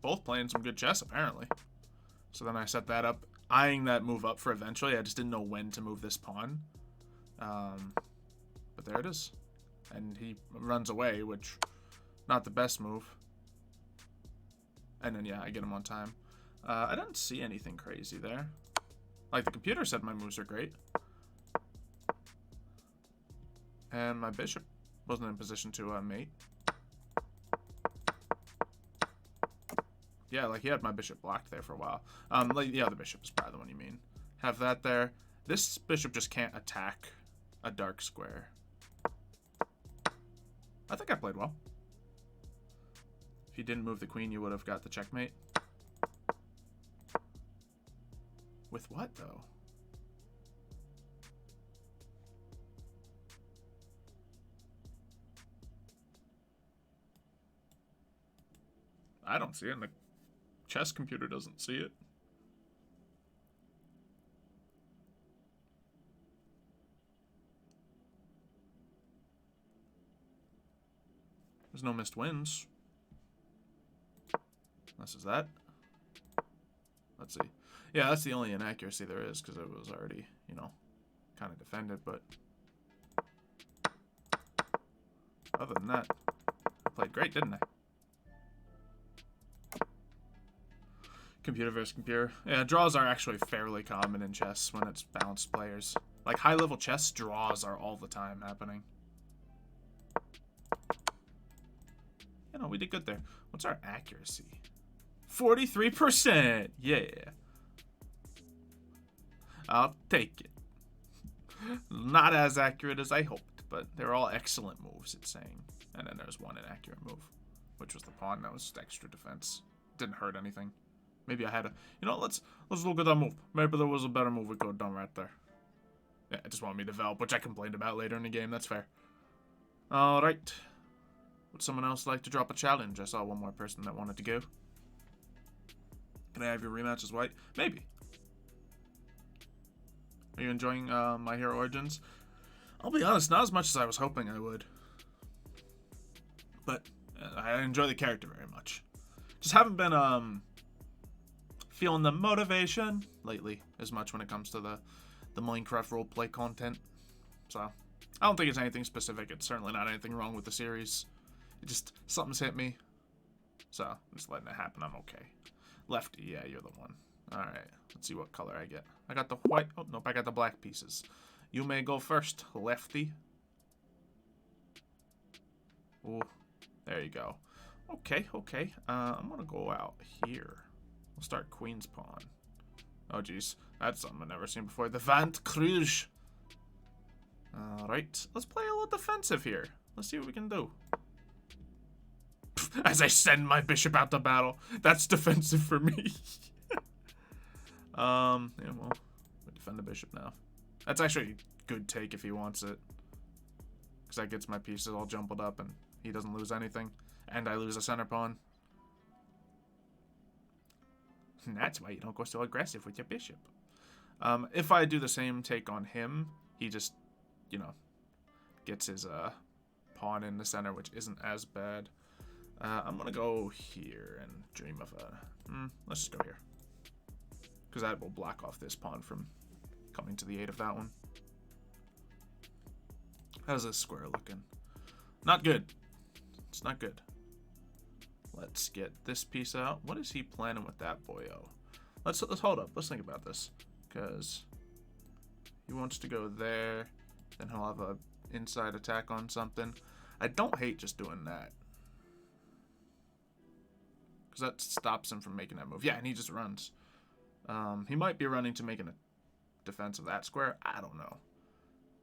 Both playing some good chess, apparently. So then I set that up, eyeing that move up for eventually. I just didn't know when to move this pawn. But there it is. And he runs away, which, not the best move. And then, yeah, I get him on time. I didn't see anything crazy there. Like, the computer said my moves are great. And my bishop wasn't in position to mate. Yeah, like, he had my bishop blocked there for a while. Like, the other bishop is probably the one you mean. Have that there. This bishop just can't attack a dark square. I think I played well. If you didn't move the queen, you would have got the checkmate. With what, though? I don't see it, and the chess computer doesn't see it. There's no missed wins. This is that. Let's see. Yeah, that's the only inaccuracy there is, because it was already, you know, kind of defended, but Other than that, I played great, didn't I? Computer versus computer. Yeah, draws are actually fairly common in chess when it's balanced players. Like, high-level chess, draws are all the time happening. You know, we did good there. What's our accuracy? 43%! Yeah. I'll take it. Not as accurate as I hoped, but they're all excellent moves, it's saying. And then there's one inaccurate move, which was the pawn. That was extra defense. Didn't hurt anything. Maybe I had a... You know, let's look at that move. Maybe there was a better move we could have done right there. Yeah, it just wanted me to develop, which I complained about later in the game. That's fair. Alright. Would someone else like to drop a challenge? I saw one more person that wanted to go. Can I have your rematch as white? Maybe. Are you enjoying My Hero Origins? I'll be honest, not as much as I was hoping I would. But I enjoy the character very much. Just haven't been feeling the motivation lately as much when it comes to the Minecraft roleplay content. So, I don't think it's anything specific. It's certainly not anything wrong with the series. It just, something's hit me. So, I'm just letting it happen. I'm okay. Lefty, yeah, you're the one. Alright, let's see what color I get. I got the white. Oh, nope, I got the black pieces. You may go first, Lefty. Ooh, there you go. Okay, okay. I'm gonna go out here. We'll start Queen's Pawn. Oh, jeez. That's something I've never seen before. The Vant Cruge. Alright, let's play a little defensive here. Let's see what we can do. As I send my bishop out to battle. That's defensive for me. Yeah, well, we defend the bishop now. That's actually a good take if he wants it. Because that gets my pieces all jumbled up and he doesn't lose anything. And I lose a center pawn. And that's why you don't go so aggressive with your bishop. If I do the same take on him, he just, you know, gets his pawn in the center, which isn't as bad. I'm going to go here and dream of a... let's just go here. Because that will block off this pawn from coming to the aid of that one. How's this square looking? Not good. It's not good. Let's get this piece out. What is he planning with that boyo? Let's hold up. Let's think about this. Because he wants to go there. Then he'll have a inside attack on something. I don't hate just doing that. Because that stops him from making that move. Yeah, and he just runs. He might be running to making a defense of that square. I don't know.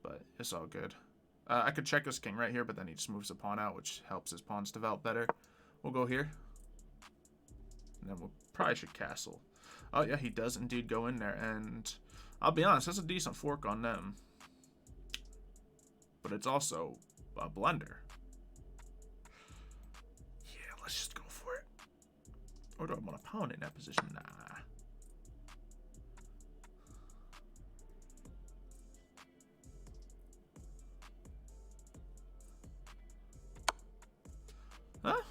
But it's all good. I could check his king right here, but then he just moves the pawn out, which helps his pawns develop better. We'll go here. And then we'll probably should castle. Oh, yeah, he does indeed go in there. And I'll be honest, that's a decent fork on them. But it's also a blunder. Yeah, let's just go for it. Or do I want a pawn in that position? Nah.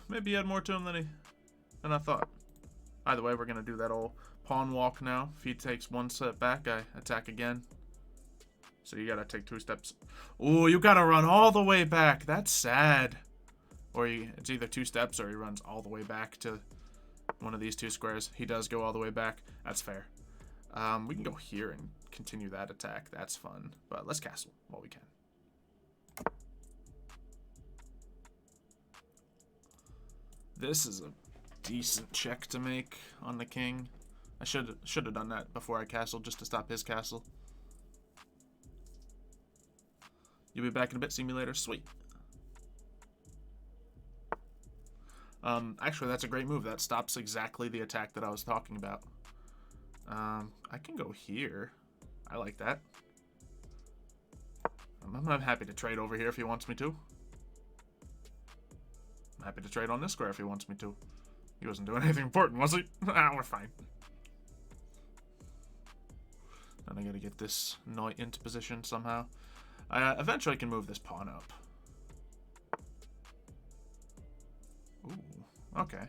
Maybe he had more to him than I thought. Either way, we're going to do that old pawn walk now. If he takes one step back, I attack again. So you got to take 2 steps. Ooh, you got to run all the way back. That's sad. Or it's either 2 steps or he runs all the way back to one of these 2 squares. He does go all the way back. That's fair. We can go here and continue that attack. That's fun. But let's castle while we can. This is a decent check to make on the king. I should have done that before I castled just to stop his castle. You'll be back in a bit, simulator. Sweet. Actually, that's a great move. That stops exactly the attack that I was talking about. I can go here. I like that. I'm happy to trade over here if he wants me to. I'm happy to trade on this square if he wants me to. He wasn't doing anything important, was he? Ah, we're fine. Then I gotta get this knight into position somehow. I eventually can move this pawn up. Ooh, okay.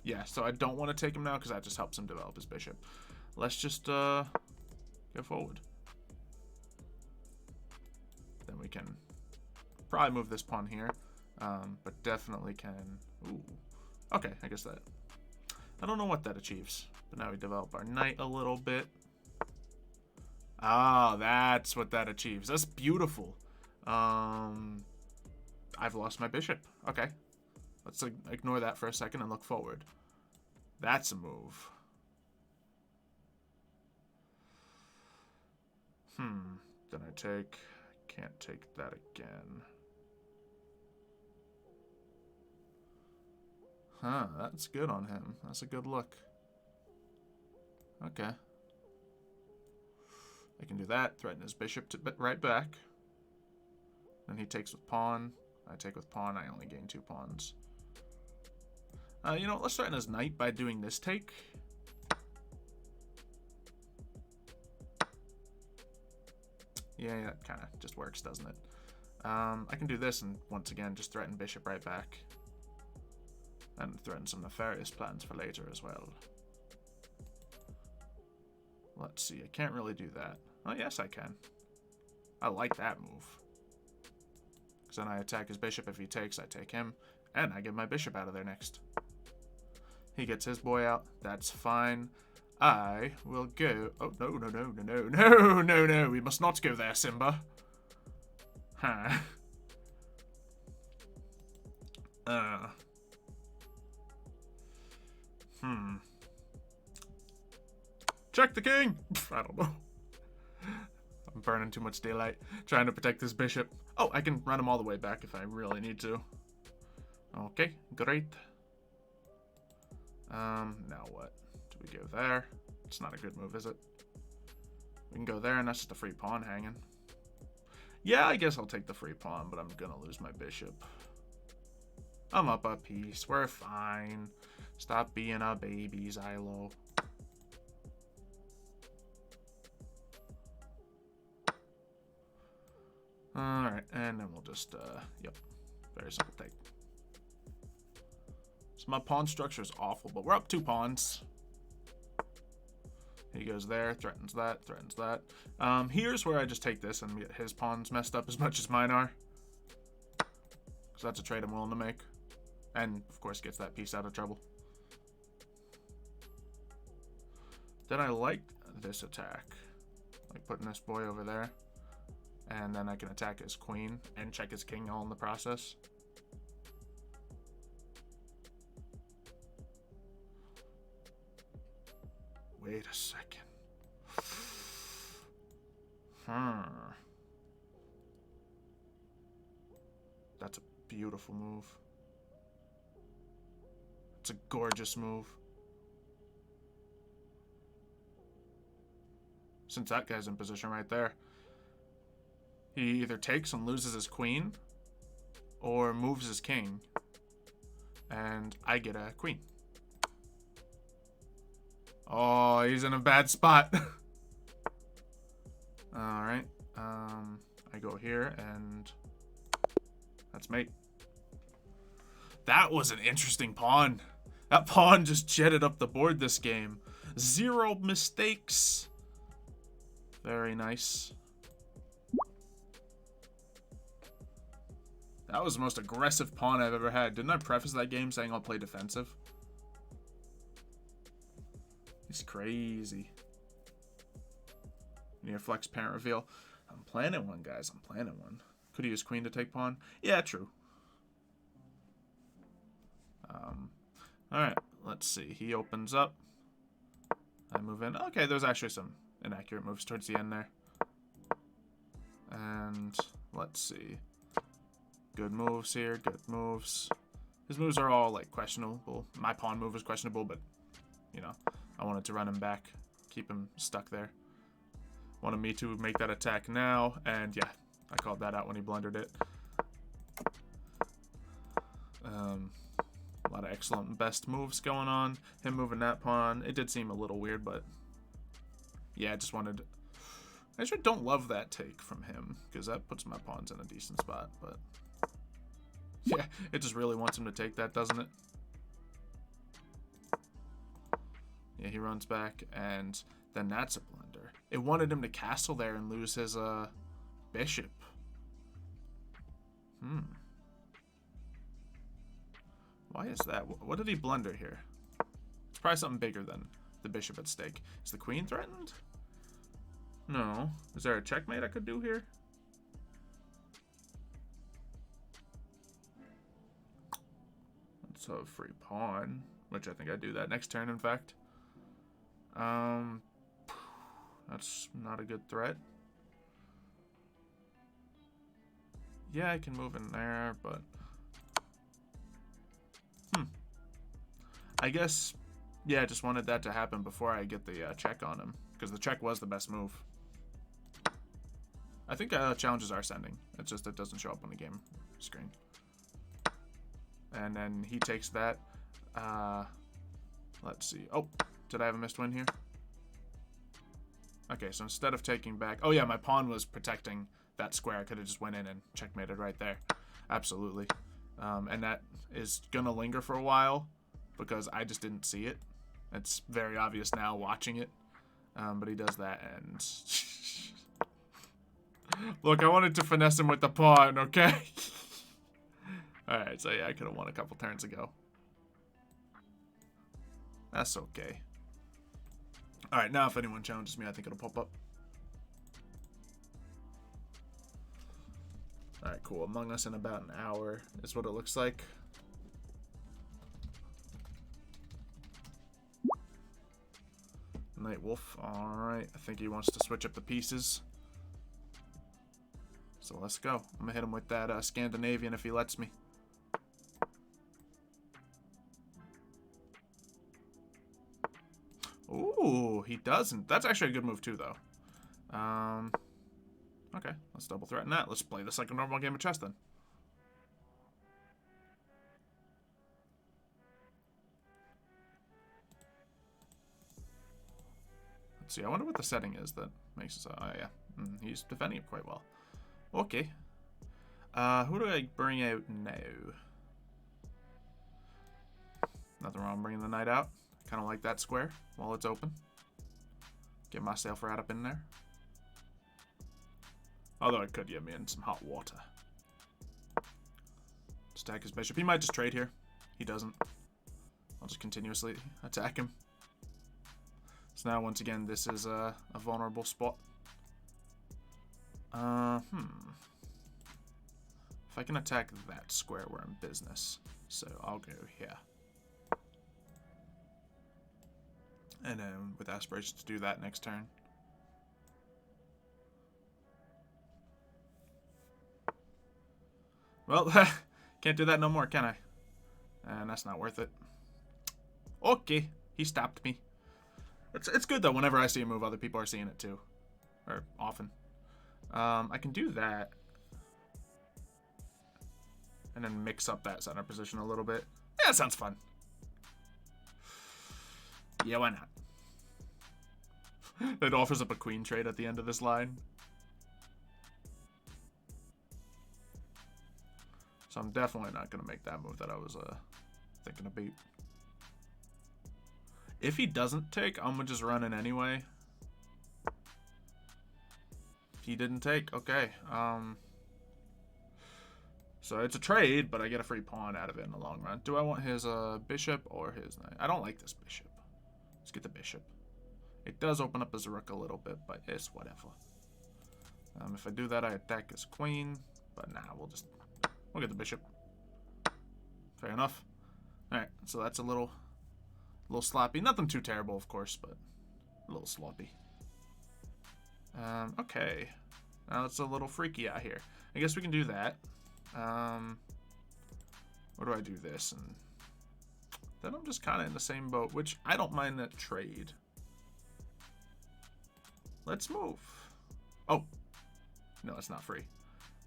Yeah, so I don't want to take him now because that just helps him develop his bishop. Let's just go forward. Then we can probably move this pawn here, but definitely can. Ooh, okay, I guess that. I don't know what that achieves, but now we develop our knight a little bit. Ah, that's what that achieves. That's beautiful. I've lost my bishop. Okay. Let's ignore that for a second and look forward. That's a move. Then I take... Can't take that again. Huh, that's good on him. That's a good look. Okay. I can do that. Threaten his bishop to right back. Then he takes with pawn. I take with pawn. I only gain 2 pawns. You know what? Let's threaten his knight by doing this take. Yeah, that kind of just works, doesn't it? I can do this and once again just threaten bishop right back. And threaten some nefarious plans for later as well. Let's see. I can't really do that. Oh, yes, I can. I like that move. Because then I attack his bishop. If he takes, I take him. And I get my bishop out of there next. He gets his boy out. That's fine. I will go... Oh, no, no, no, no, no, no, no, no. We must not go there, Simba. Huh. Check the king! I don't know. I'm burning too much daylight trying to protect this bishop. Oh, I can run him all the way back if I really need to. Okay, great. Now what? Do we go there? It's not a good move, is it? We can go there, and that's just a free pawn hanging. Yeah, I guess I'll take the free pawn, but I'm gonna lose my bishop. I'm up a piece. We're fine. Stop being a baby, Xylo. Alright, and then we'll just, yep. Very simple take. So my pawn structure is awful, but we're up 2 pawns. He goes there, threatens that, threatens that. Here's where I just take this and get his pawns messed up as much as mine are. Because that's a trade I'm willing to make. And, of course, gets that piece out of trouble. Then I like this attack. Like putting this boy over there. And then I can attack his queen and check his king all in the process. Wait a second. That's a beautiful move. It's a gorgeous move. Since that guy's in position right there. He either takes and loses his queen, or moves his king, and I get a queen. Oh, he's in a bad spot. Alright, I go here, and that's mate. That was an interesting pawn. That pawn just jetted up the board this game. 0 mistakes. Very nice. That was the most aggressive pawn I've ever had. Didn't I preface that game saying I'll play defensive? He's crazy. Near flex parent reveal. I'm planning one, guys. I'm planning one. Could he use queen to take pawn? Yeah, true. Alright, let's see. He opens up. I move in. Okay, there's actually some inaccurate moves towards the end there. And let's see. Good moves here, good moves. His moves are all, like, questionable. My pawn move is questionable, but, you know, I wanted to run him back, keep him stuck there. Wanted me to make that attack now, and yeah, I called that out when he blundered it. A lot of excellent best moves going on. Him moving that pawn, it did seem a little weird, but yeah, I just wanted... I actually don't love that take from him, because that puts my pawns in a decent spot, but... Yeah, it just really wants him to take that, doesn't it? Yeah, he runs back, and then that's a blunder. It wanted him to castle there and lose his, bishop. Why is that? What did he blunder here? It's probably something bigger than the bishop at stake. Is the queen threatened? No. Is there a checkmate I could do here? Let's have a free pawn, which I think I do that next turn, in fact. That's not a good threat. Yeah, I can move in there, but... I guess, yeah, I just wanted that to happen before I get the check on him, because the check was the best move. I think challenges are sending. It's just it doesn't show up on the game screen. And then he takes that. Let's see. Oh, did I have a missed win here? Okay, so instead of taking back... Oh, yeah, my pawn was protecting that square. I could have just went in and checkmated right there. Absolutely. And that is going to linger for a while because I just didn't see it. It's very obvious now watching it. But he does that and... Look, I wanted to finesse him with the pawn, okay? Alright, so yeah, I could have won a couple turns ago. That's okay. Alright, now if anyone challenges me, I think it'll pop up. Alright, cool. Among Us in about an hour is what it looks like. Night Wolf. Alright, I think he wants to switch up the pieces. So let's go. I'm gonna hit him with that Scandinavian if he lets me. Ooh, he doesn't. That's actually a good move too, though. Okay, let's double threaten that. Let's play this like a normal game of chess then. Let's see. I wonder what the setting is that makes it so. Oh yeah, he's defending it quite well. Okay. Who do I bring out now? Nothing wrong bringing the knight out. Kind of like that square while it's open. Get myself right up in there. Although it could get me in some hot water. Stack his bishop. He might just trade here. He doesn't. I'll just continuously attack him. So now, once again, this is a vulnerable spot. If I can attack that square, we're in business. So I'll go here. And then with aspirations to do that next turn. Well, can't do that no more, can I? And that's not worth it. Okay, he stopped me. It's good though. Whenever I see a move, other people are seeing it too, or often. I can do that, and then mix up that center position a little bit. Yeah, that sounds fun. Yeah, why not? It offers up a queen trade at the end of this line. So I'm definitely not going to make that move that I was thinking to beat. If he doesn't take, I'm going to just run in anyway. He didn't take. Okay. So it's a trade, but I get a free pawn out of it in the long run. Do I want his bishop or his knight? I don't like this bishop. Let's get the bishop. It does open up his rook a little bit, but it's whatever. If I do that, I attack his queen. But nah, we'll get the bishop. Fair enough. Alright, so that's a little sloppy. Nothing too terrible, of course, but a little sloppy. Okay. Now it's a little freaky out here. I guess we can do that. What do I do this? And then I'm just kind of in the same boat, which I don't mind that trade. Let's move. Oh. No, it's not free.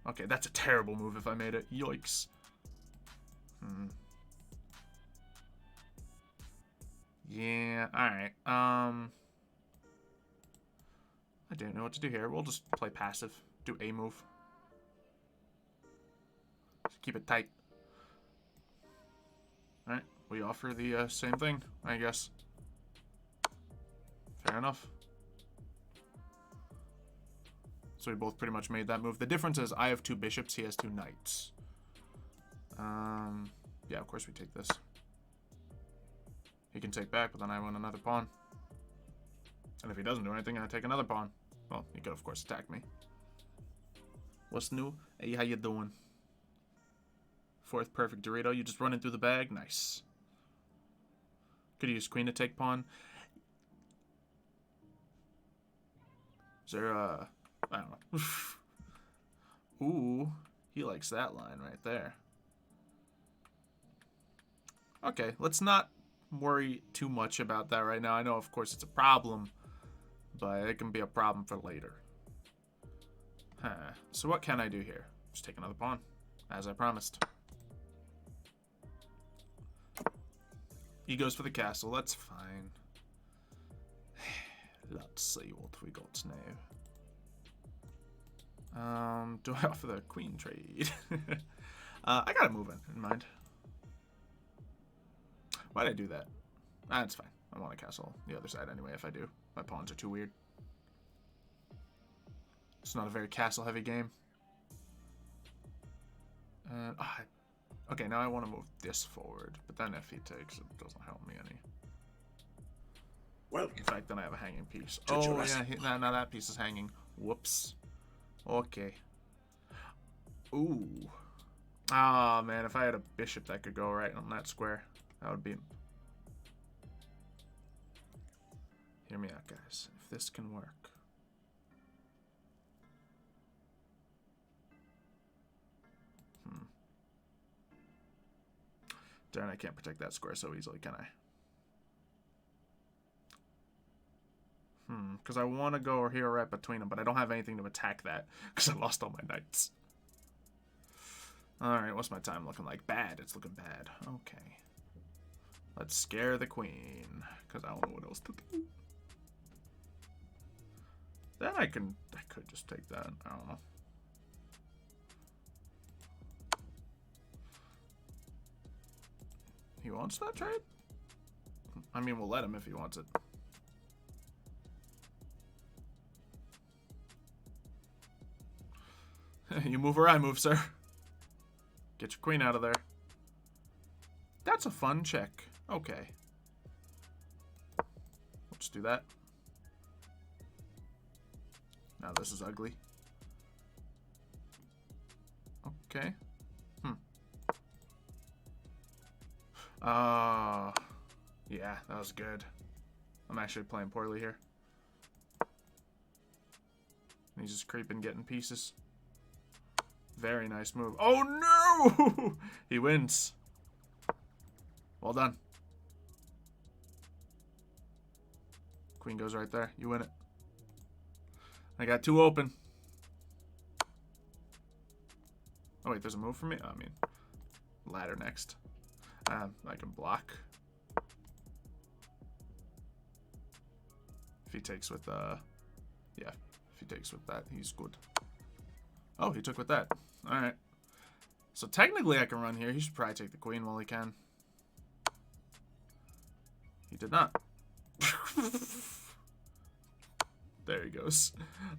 Okay, that's a terrible move if I made it. Yikes. Yeah, alright. I don't know what to do here. We'll just play passive. Do a move. Just keep it tight. Alright, we offer the same thing, I guess. Fair enough. So we both pretty much made that move. The difference is I have 2 bishops, he has 2 knights. Yeah, of course we take this. He can take back, but then I win another pawn. And if he doesn't do anything, I take another pawn. Well, he could, of course, attack me. What's new? Hey, how you doing? Fourth perfect Dorito. You just running through the bag? Nice. Could use queen to take pawn. Is there a... I don't know. Ooh, he likes that line right there. Okay, let's not worry too much about that right now. I know, of course, it's a problem, but it can be a problem for later. Huh. So what can I do here? Just take another pawn, as I promised. He goes for the castle. That's fine. Let's see what we got now. Do I offer the queen trade? I got a move in mind. Why'd I do that? That's fine. I want a castle the other side anyway if I do. My pawns are too weird. It's not a very castle-heavy game. Okay, now I want to move this forward. But then if he takes, it doesn't help me any. Welcome. In fact, then I have a hanging piece. To Oh, Jurassic yeah, now that piece is hanging. Whoops. Okay. Ooh. Ah, oh, man, if I had a bishop that could go right on that square, that would be... Hear me out, guys. If this can work. Darn, I can't protect that square so easily, can I? Because I want to go here right between them, but I don't have anything to attack that because I lost all my knights. Alright, what's my time looking like? Bad. It's looking bad. Okay. Let's scare the queen because I don't know what else to do. Then I could just take that. I don't know. He wants that trade? I mean, we'll let him if he wants it. You move or I move, sir. Get your queen out of there. That's a fun check. Okay. Let's do that. Now this is ugly. Okay. Yeah, that was good. I'm actually playing poorly here. He's just creeping, getting pieces. Very nice move. Oh no! He wins. Well done. Queen goes right there. You win it. I got two open. Oh wait, there's a move for me? I mean, ladder next. I can block. If he takes with, yeah, if he takes with that, he's good. Oh, he took with that. Alright. So technically I can run here. He should probably take the queen while he can. He did not. There he goes.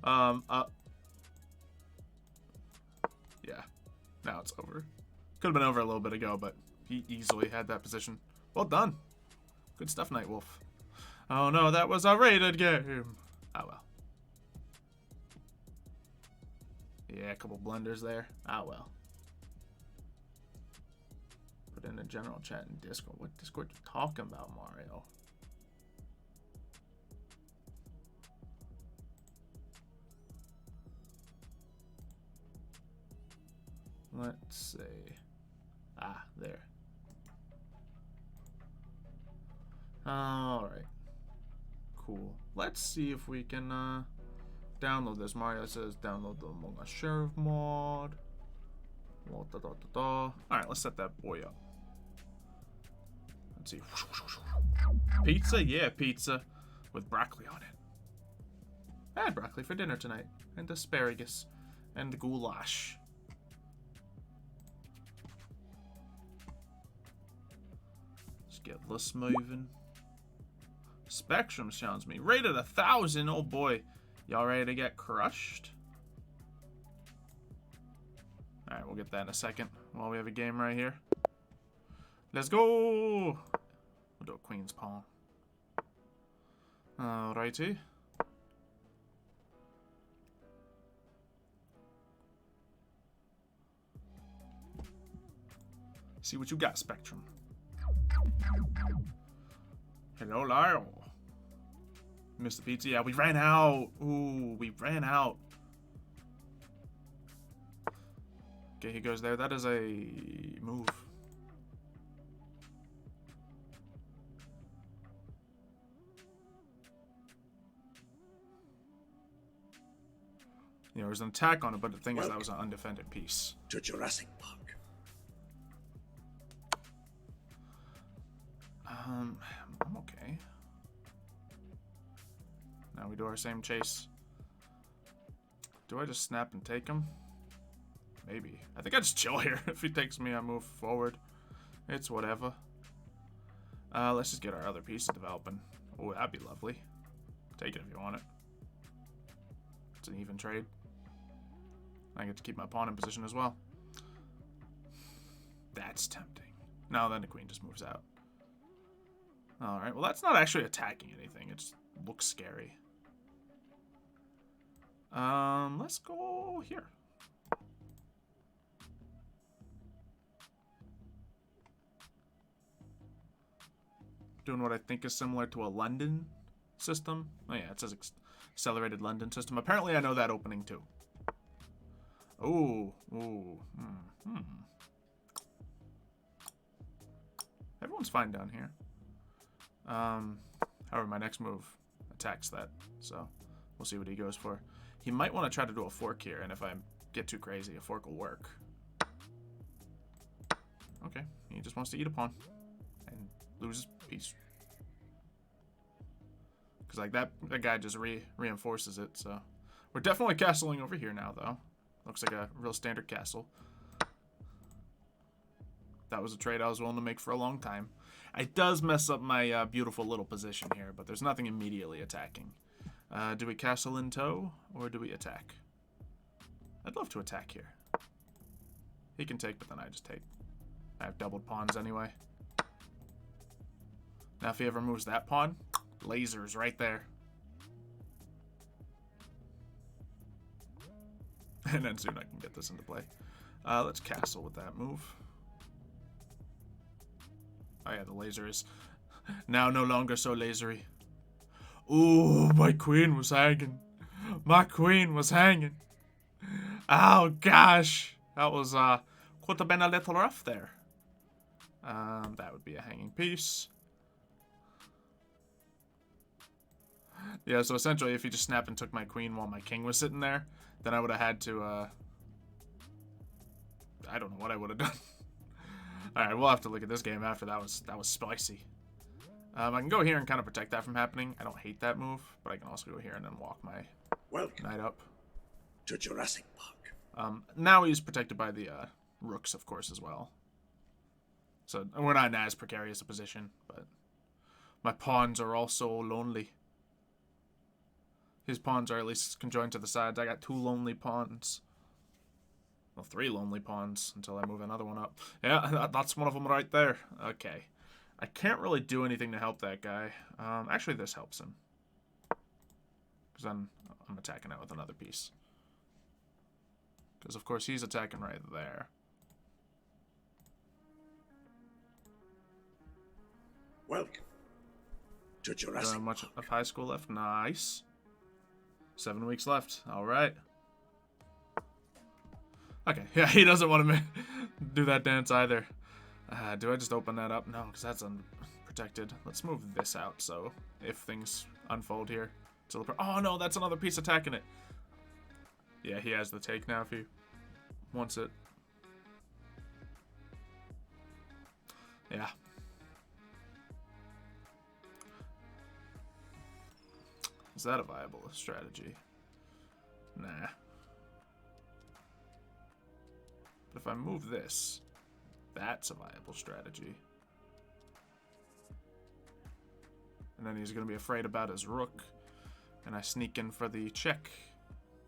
Yeah. Now it's over. Could have been over a little bit ago, but he easily had that position. Well done. Good stuff, Nightwolf. Oh no, that was a rated game. Oh well. Yeah, a couple blunders there. Ah well. Put in the general chat in Discord. What Discord you talking about, Mario? Let's see. Ah, there. Alright. Cool. Let's see if we can download this. Mario says download the Among Us Sheriff mod. Alright, let's set that boy up. Let's see. Pizza? Yeah, pizza. With broccoli on it. I had broccoli for dinner tonight. And asparagus. And goulash. Let's get this moving. Spectrum sounds me. Rated 1,000. Oh boy. Y'all ready to get crushed? Alright, we'll get that in a second while we have a game right here. Let's go. We'll do a queen's pawn. Alrighty. See what you got, Spectrum. Hello, Lyle. Mr. Pizza. Yeah, we ran out. Ooh, we ran out. Okay, he goes there. That is a move. You know, there's an attack on it, but the thing is that was an undefended piece. To Jurassic Park. I'm okay. Now we do our same chase. Do I just snap and take him? Maybe. I think I just chill here. If he takes me, I move forward. It's whatever. Let's just get our other piece developing. Oh, that'd be lovely. Take it if you want it. It's an even trade. I get to keep my pawn in position as well. That's tempting. No, then the queen just moves out. Alright, well that's not actually attacking anything. It just looks scary. Let's go here. Doing what I think is similar to a London system. Oh yeah, it says accelerated London system. Apparently I know that opening too. Ooh, ooh, Everyone's fine down here. However, my next move attacks that, so we'll see what he goes for. He might want to try to do a fork here, and if I get too crazy, a fork will work. Okay, he just wants to eat a pawn and lose his piece. Because like that guy just reinforces it, so we're definitely castling over here now, though. Looks like a real standard castle. That was a trade I was willing to make for a long time. It does mess up my beautiful little position here, but there's nothing immediately attacking. Do we castle in tow, or do we attack? I'd love to attack here. He can take, but then I just take. I have doubled pawns anyway. Now if he ever moves that pawn, lasers right there. And then soon I can get this into play. Let's castle with that move. Oh yeah, the laser is now no longer so lasery. Ooh, my queen was hanging. My queen was hanging. Oh gosh, that was could have been a little rough there. That would be a hanging piece. Yeah, so essentially, if he just snapped and took my queen while my king was sitting there, then I would have had to. I don't know what I would have done. All right, we'll have to look at this game after. That was spicy. I can go here and kind of protect that from happening. I don't hate that move, but I can also go here and then walk my knight up. To Jurassic Park. Now he's protected by the rooks, of course, as well. So we're not in as precarious a position, but my pawns are also lonely. His pawns are at least conjoined to the sides. I got 2 lonely pawns. Well, 3 lonely pawns until I move another one up. Yeah, that's one of them right there. Okay. I can't really do anything to help that guy. Actually, this helps him. Because I'm attacking it with another piece. Because, of course, he's attacking right there. Welcome to Jurassic Much Park. of high school left. Nice. 7 weeks left. All right. Okay. Yeah, he doesn't want to do that dance either. Do I just open that up? No, because that's unprotected. Let's move this out, so if things unfold here. Oh, no, that's another piece attacking it. Yeah, he has the take now if he wants it. Yeah. Is that a viable strategy? Nah. But if I move this, that's a viable strategy. And then he's going to be afraid about his rook. And I sneak in for the check.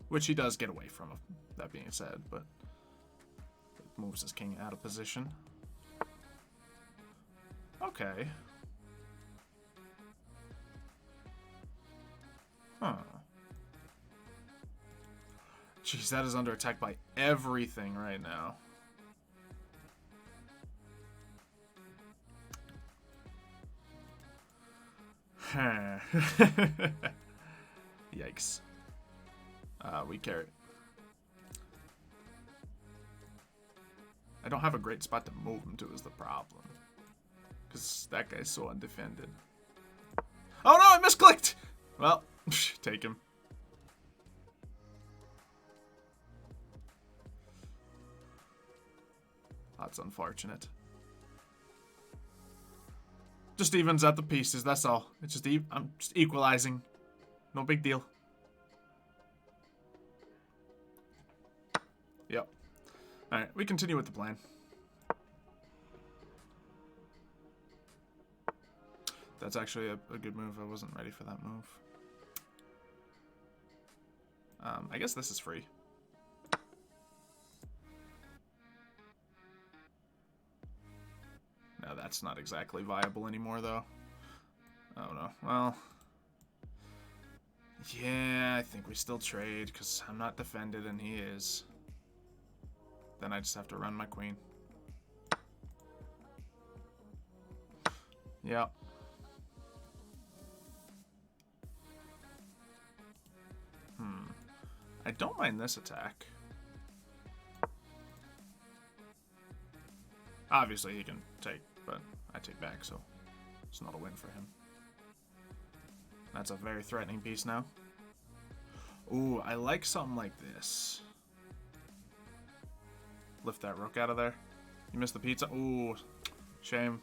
Which he does get away from, that being said. But it moves his king out of position. Okay. Huh. Jeez, that is under attack by everything right now. Yikes. We carry. I don't have a great spot to move him to is the problem. Because that guy's so undefended. Oh no, I misclicked! Well, take him. That's unfortunate. Just evens out the pieces, that's all. It's just I'm just equalizing. No big deal. Yep. Alright, we continue with the plan. That's actually a good move. I wasn't ready for that move. I guess this is free. No, that's not exactly viable anymore, though. Oh, no. Well... yeah, I think we still trade, because I'm not defended and he is. Then I just have to run my queen. Yep. I don't mind this attack. Obviously he can take, but I take back, so it's not a win for him. That's a very threatening piece now. Ooh, I like something like this. Lift that rook out of there. You missed the pizza. Ooh, shame.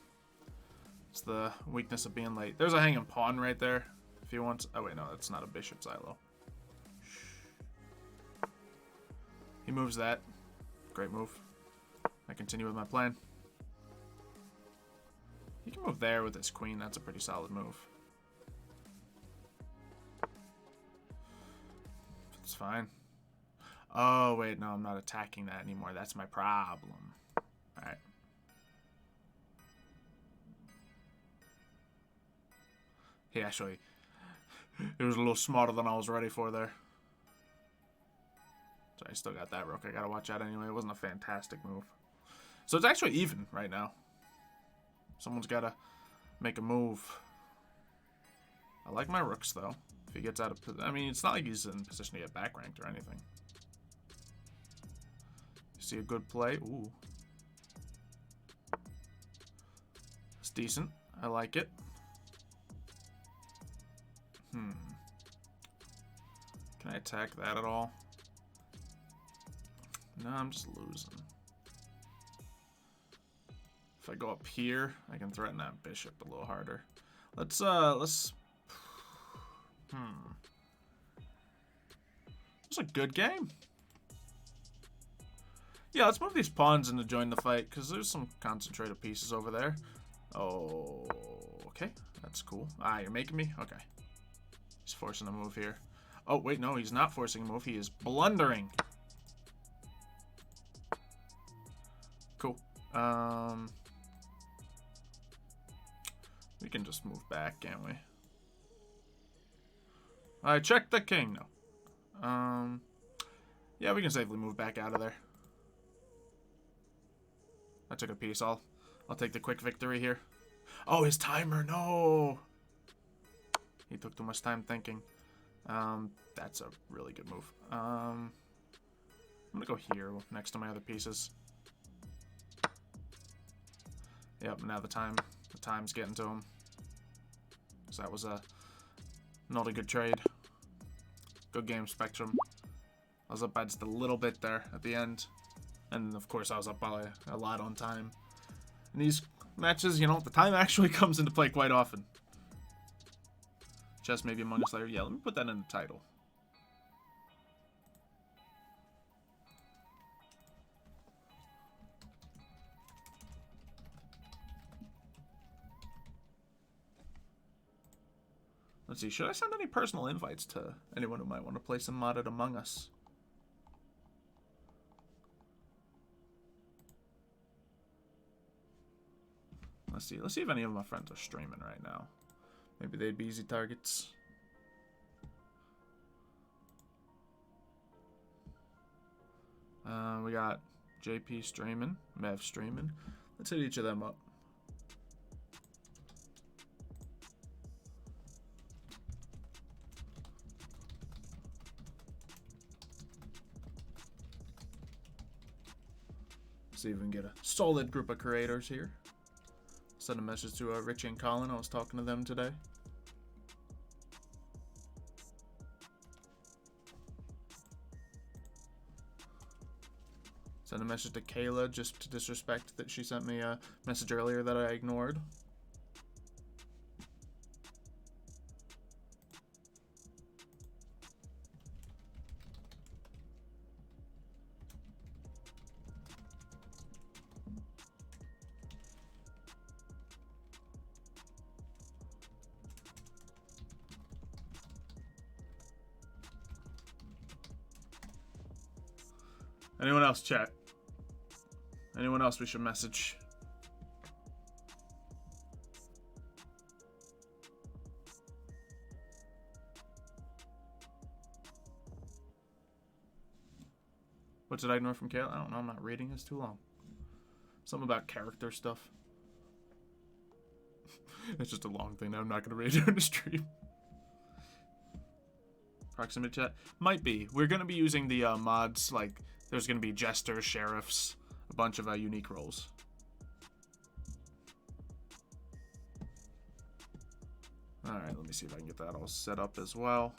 It's the weakness of being late. There's a hanging pawn right there. If he wants... oh, wait, no, that's not a bishop, Xylo. He moves that. Great move. I continue with my plan. He can move there with his queen. That's a pretty solid move. It's fine. Oh, wait, no, I'm not attacking that anymore. That's my problem. Alright. He actually... it was a little smarter than I was ready for there. So I still got that rook. I gotta watch out anyway. It wasn't a fantastic move. So it's actually even right now. Someone's gotta make a move. I like my rooks, though. If he gets out of... I mean, it's not like he's in position to get back ranked or anything. See a good play? Ooh. It's decent. I like it. Can I attack that at all? No, I'm just losing. If I go up here, I can threaten that bishop a little harder. Let's It's a good game. Yeah, let's move these pawns in to join the fight, because there's some concentrated pieces over there. Oh, okay. That's cool. Ah, you're making me? Okay. He's forcing a move here. Oh, wait, no, he's not forcing a move. He is blundering. Cool. We can just move back, can't we? I checked the king. No. Yeah, we can safely move back out of there. I took a piece. I'll take the quick victory here. Oh, his timer. No. He took too much time thinking. That's a really good move. I'm gonna go here next to my other pieces. Yep, now the time's getting to him. So that was not a good trade. Good game, Spectrum. I was up by just a little bit there at the end. And of course I was up by a lot on time. In these matches, you know, the time actually comes into play quite often. Chess maybe Among Us later. Yeah, let me put that in the title. Let's see, should I send any personal invites to anyone who might want to play some modded Among Us? Let's see if any of my friends are streaming right now. Maybe they'd be easy targets. We got JP streaming, Mev streaming. Let's hit each of them up. See if we can get a solid group of creators here. Send a message to Richie and Colin. I was talking to them today. Send a message to Kayla just to disrespect that she sent me a message earlier that I ignored. Anyone else, chat? Anyone else we should message? What did I ignore from Kayla? I don't know. I'm not reading. It's too long. Something about character stuff. It's just a long thing that I'm not going to read during the stream. Proximity chat? Might be. We're going to be using the mods, like, there's going to be jesters, sheriffs, a bunch of unique roles. Alright, let me see if I can get that all set up as well.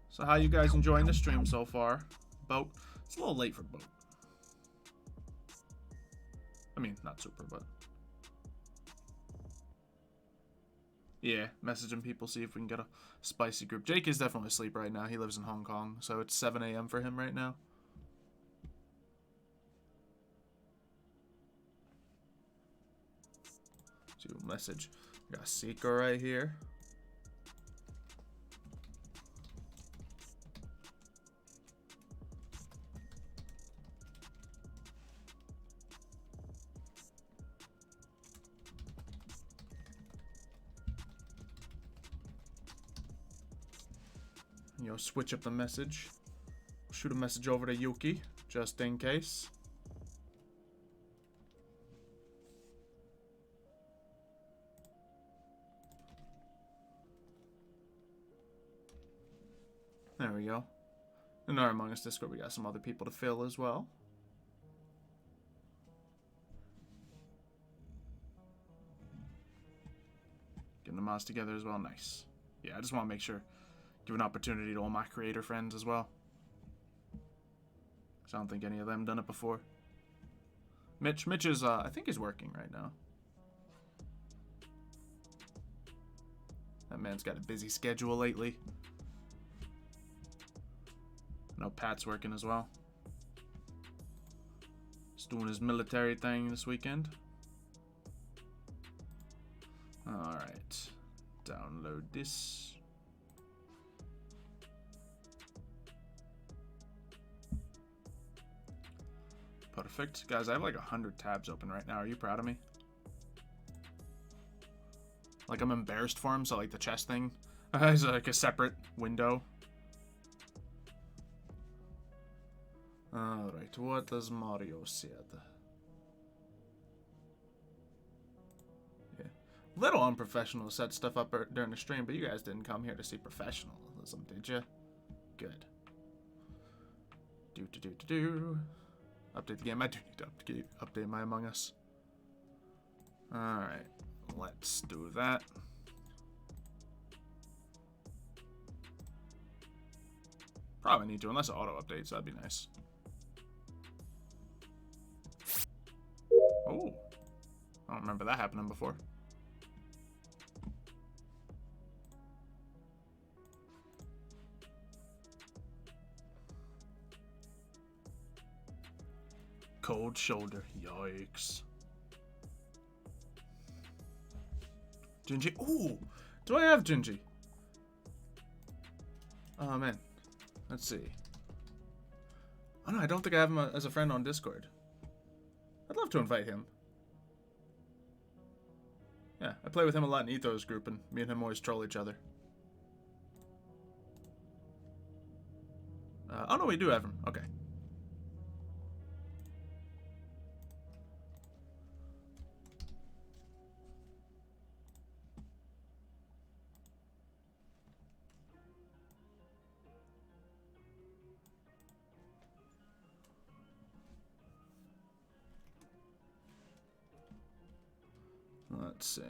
So how you guys enjoying the stream so far? Boat? It's a little late for Boat. I mean, not super, but... yeah, messaging people, see if we can get a spicy group. Jake is definitely asleep right now. He lives in Hong Kong, so it's 7 a.m. for him right now. So message. We got Seeker right here. You know, switch up the message. Shoot a message over to Yuki, just in case. There we go. In our Among Us Discord, we got some other people to fill as well. Getting the mods together as well. Nice. Yeah, I just want to make sure. Give an opportunity to all my creator friends as well. Because I don't think any of them done it before. Mitch is, I think he's working right now. That man's got a busy schedule lately. I know Pat's working as well. He's doing his military thing this weekend. Alright. Download this. Perfect. Guys, I have like 100 tabs open right now. Are you proud of me? Like, I'm embarrassed for him, so like the chest thing is like a separate window. Alright, what does Mario said? Yeah. Little unprofessional to set stuff up during the stream, but you guys didn't come here to see professionalism, did you? Good. Update the game. I do need to update my Among Us. Alright, let's do that. Probably need to, unless it auto updates. That'd be nice. Oh, I don't remember that happening before. Cold shoulder. Yikes. Gingy. Ooh, do I have Gingy? Oh man, let's see. Oh no, I don't think I have him as a friend on Discord. I'd love to invite him. Yeah, I play with him a lot in Ethos group, and me and him always troll each other. Oh no, we do have him. Okay. Let's see.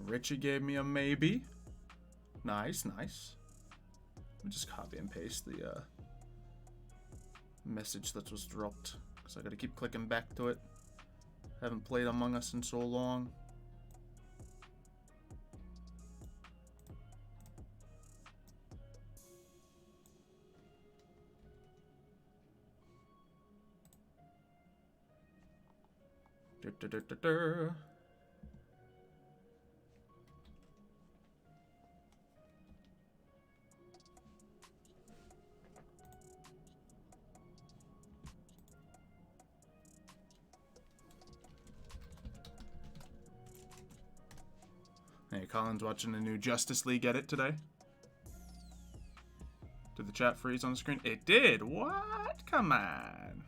Richie gave me a maybe. Nice, nice. Let me just copy and paste the message that was dropped, because I gotta keep clicking back to it. Haven't played Among Us in so long. Hey, Colin's watching the new Justice League edit today. Did the chat freeze on the screen? It did! What? Come on.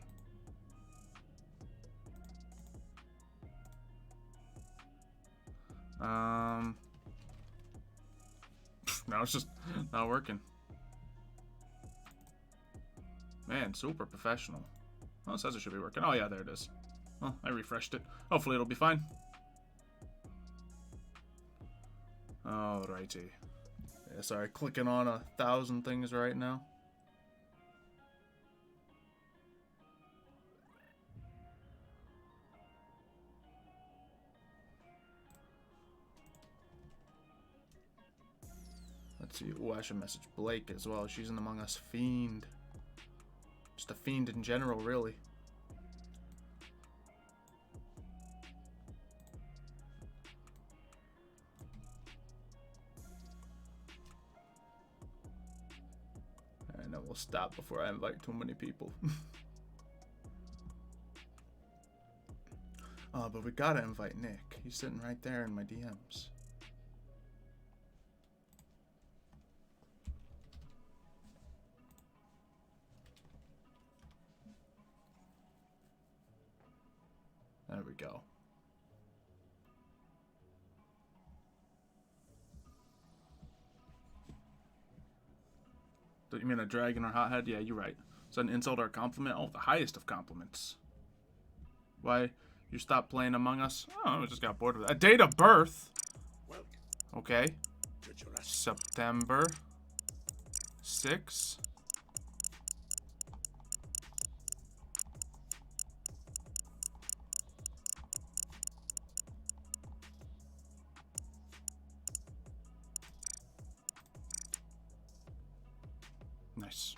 Now it's just not working. Man, super professional. Well, it says it should be working. Oh yeah, there it is. Well, I refreshed it. Hopefully it'll be fine. Alrighty. Yeah, sorry, clicking on 1,000 things right now. Let's see. Ooh, I should message Blake as well. She's an Among Us fiend. Just a fiend in general, really. And then we'll stop before I invite too many people. But we gotta invite Nick. He's sitting right there in my DMs. There we go. You mean a dragon or hothead? Yeah, you're right. Is that an insult or a compliment? Oh, the highest of compliments. Why you stopped playing Among Us? Oh, I just got bored of it. A date of birth. Okay. September 6. Nice.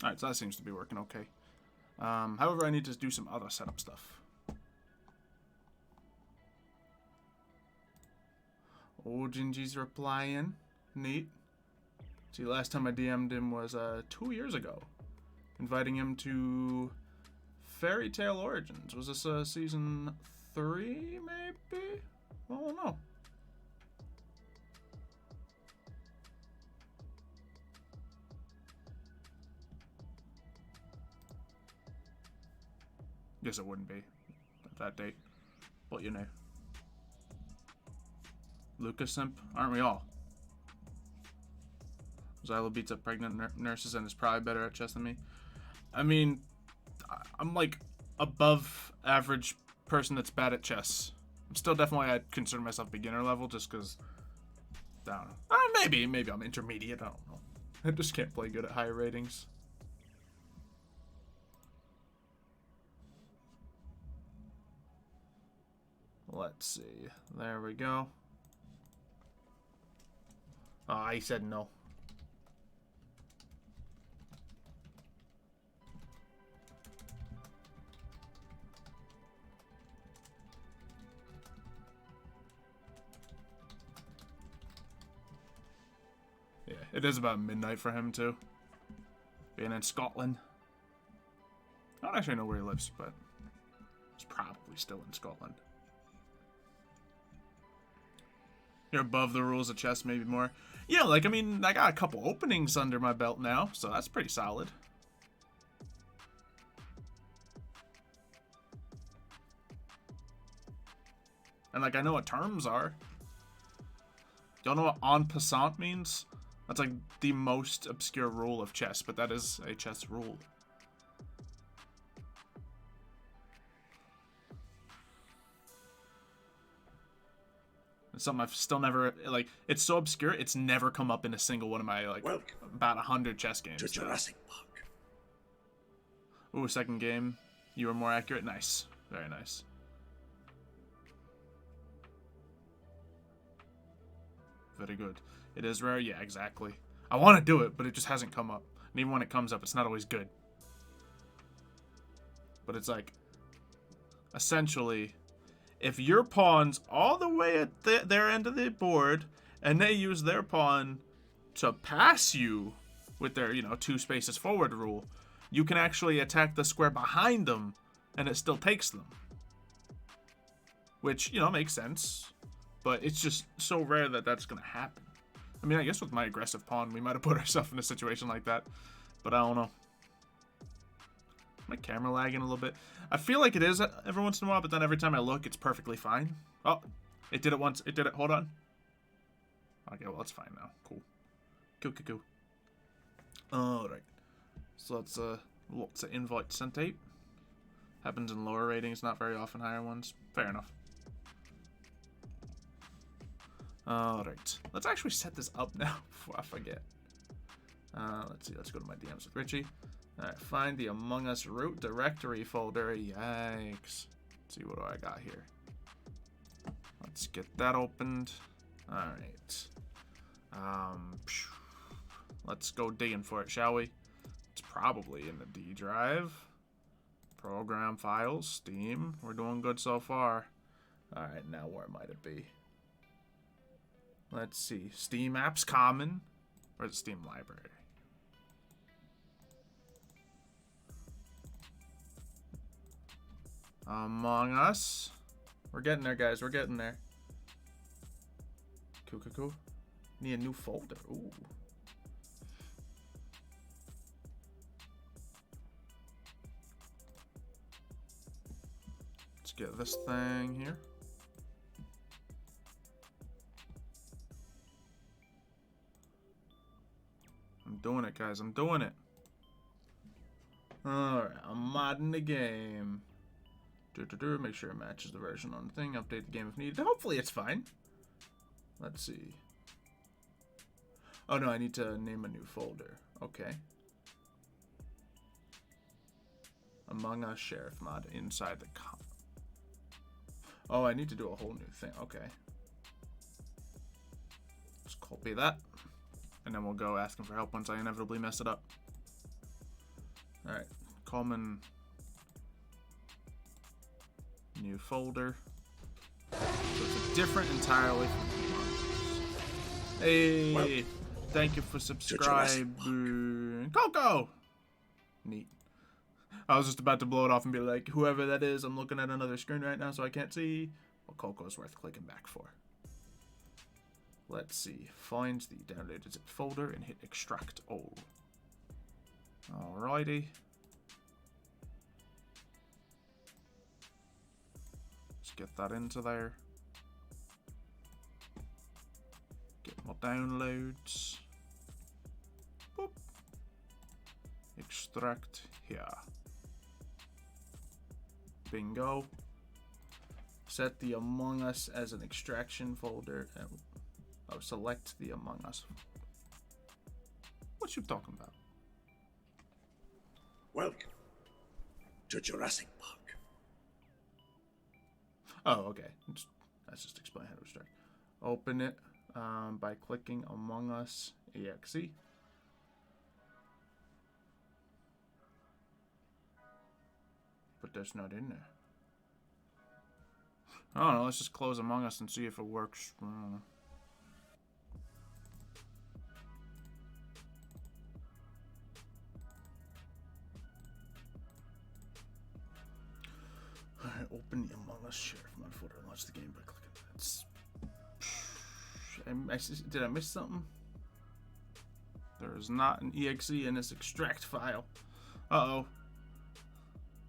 Alright, so that seems to be working okay. However, I need to do some other setup stuff. Oh, Gingy's replying. Neat. See, last time I DM'd him was 2 years ago. Inviting him to Fairy Tale Origins. Was this season 3, maybe? I don't know. Guess it wouldn't be at that date. But you know. Lucas Simp? Aren't we all? Xylo beats up pregnant nurses and is probably better at chess than me. I mean, I'm like above average person that's bad at chess. I'm still definitely, I'd consider myself beginner level just because, I don't know. Maybe I'm intermediate, I don't know. I just can't play good at higher ratings. Let's see. There we go. Oh, he said no. it is about midnight for him, too. Being in Scotland. I don't actually know where he lives, but he's probably still in Scotland. You're above the rules of chess, maybe more. Yeah, like, I mean, I got a couple openings under my belt now, so that's pretty solid. And, like, I know what terms are. Y'all know what en passant means? That's, like, the most obscure rule of chess, but that is a chess rule. It's something I've still never, like, it's so obscure, it's never come up in a single one of my, like, about 100 chess games. To Jurassic Park. Ooh, second game. You were more accurate. Nice. Very nice. Very good. It is rare? Yeah, exactly. I want to do it, but it just hasn't come up. And even when it comes up, it's not always good. But it's like, essentially, if your pawn's all the way at their end of the board, and they use their pawn to pass you with their, 2 spaces forward rule, you can actually attack the square behind them, and it still takes them. Which, makes sense. But it's just so rare that that's going to happen. I mean, I guess with my aggressive pawn, we might have put ourselves in a situation like that. But I don't know. My camera lagging a little bit. I feel like it is every once in a while, but then every time I look, it's perfectly fine. Oh, it did it once. It did it. Hold on. Okay, well, it's fine now. Cool. Cool. Alright. So let's lots of invite sent out. Happens in lower ratings, not very often higher ones. Fair enough. Alright. Let's actually set this up now before I forget. Let's see. Let's go to my DMs with Richie. Alright, find the Among Us root directory folder. Yikes. Let's see, what do I got here? Let's get that opened. Alright. Let's go digging for it, shall we? It's probably in the D drive. Program files, Steam. We're doing good so far. Alright, now where might it be? Let's see. Steam apps common. Or is it Steam library? Among Us. We're getting there, guys. We're getting there. Cool. Need a new folder. Ooh. Let's get this thing here. I'm doing it, guys. I'm doing it. Alright, I'm modding the game. Make sure it matches the version on the thing. Update the game if needed. Hopefully it's fine. Let's see. Oh no, I need to name a new folder. Okay. Among Us Sheriff mod inside the Oh, I need to do a whole new thing. Okay. Let's copy that. And then we'll go asking for help once I inevitably mess it up. Alright. Common new folder. So it's different entirely from Hey, well, thank you for subscribing. Coco! Neat. I was just about to blow it off and be like, whoever that is, I'm looking at another screen right now so I can't see. Well, Coco's worth clicking back for. Let's see. Find the downloaded zip folder and hit extract all. Alrighty. Let's get that into there. Get more downloads. Boop. Extract here. Bingo. Set the Among Us as an extraction folder. Select the Among Us. What you talking about? Welcome to Jurassic Park. Oh, okay. Let's just explain how to extract. Open it by clicking Among Us exe. But that's not in there. I don't know. Let's just close Among Us and see if it works. open the Among Us Sheriff mod folder and launch the game by clicking that. Did I miss something? There is not an exe in this extract file. Uh-oh.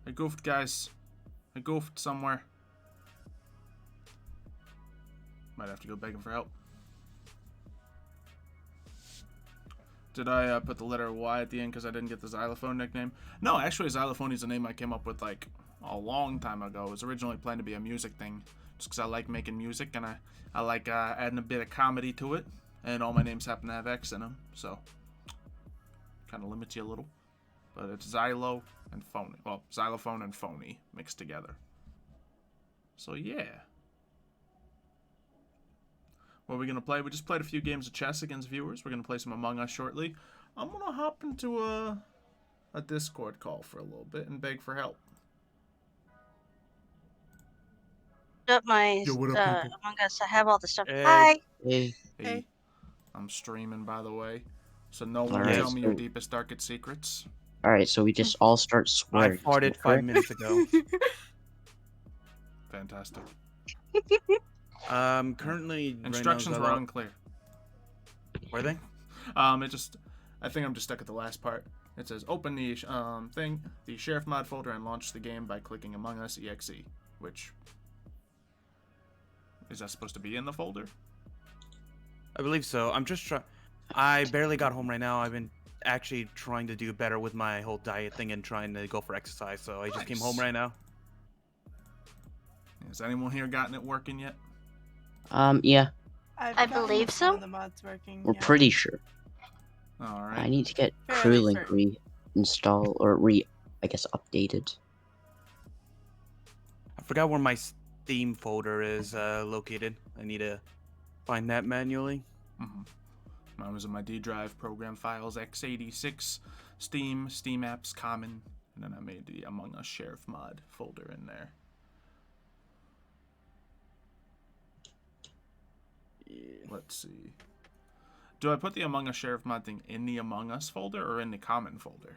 I goofed, guys. I goofed somewhere. Might have to go begging for help. Did I put the letter Y at the end because I didn't get the Xylophone nickname? No, actually, Xylophoney is a name I came up with like a long time ago. It was originally planned to be a music thing, just because I like making music and I like adding a bit of comedy to it. And all my names happen to have X in them, so kind of limits you a little. But it's Xylo and Phony. Well, Xylophone and Phony mixed together. So yeah. What are we going to play? We just played a few games of chess against viewers. We're going to play some Among Us shortly. I'm going to hop into a Discord call for a little bit and beg for help. Up my Yo, what up, people? Among Us. I have all the stuff. Hey. Hi. Hey. I'm streaming, by the way. So no one Alright, tell me your so- deepest, darkest secrets. Alright, so we just all start I swearing. farted 5 minutes ago. Fantastic. Currently, Instructions right were now, unclear. were they? I think I'm just stuck at the last part. It says open the the Sheriff mod folder and launch the game by clicking Among Us exe, which is that supposed to be in the folder? I believe so. I'm just trying. I barely got home right now. I've been actually trying to do better with my whole diet thing and trying to go for exercise. So I just came home Nice. right now. Has anyone here gotten it working yet? Yeah, I believe so. The mod's working. we're yeah. pretty sure. All I right. need to get Fairly Crew Link certain. reinstall or I guess updated. I forgot where my Steam folder is located. I need to find that manually. Mine was in my D drive, program files, x86, Steam, Steam apps, common, and then I made the Among Us Sheriff mod folder in there. Let's see. Do I put the Among Us Sheriff mod thing in the Among Us folder or in the common folder?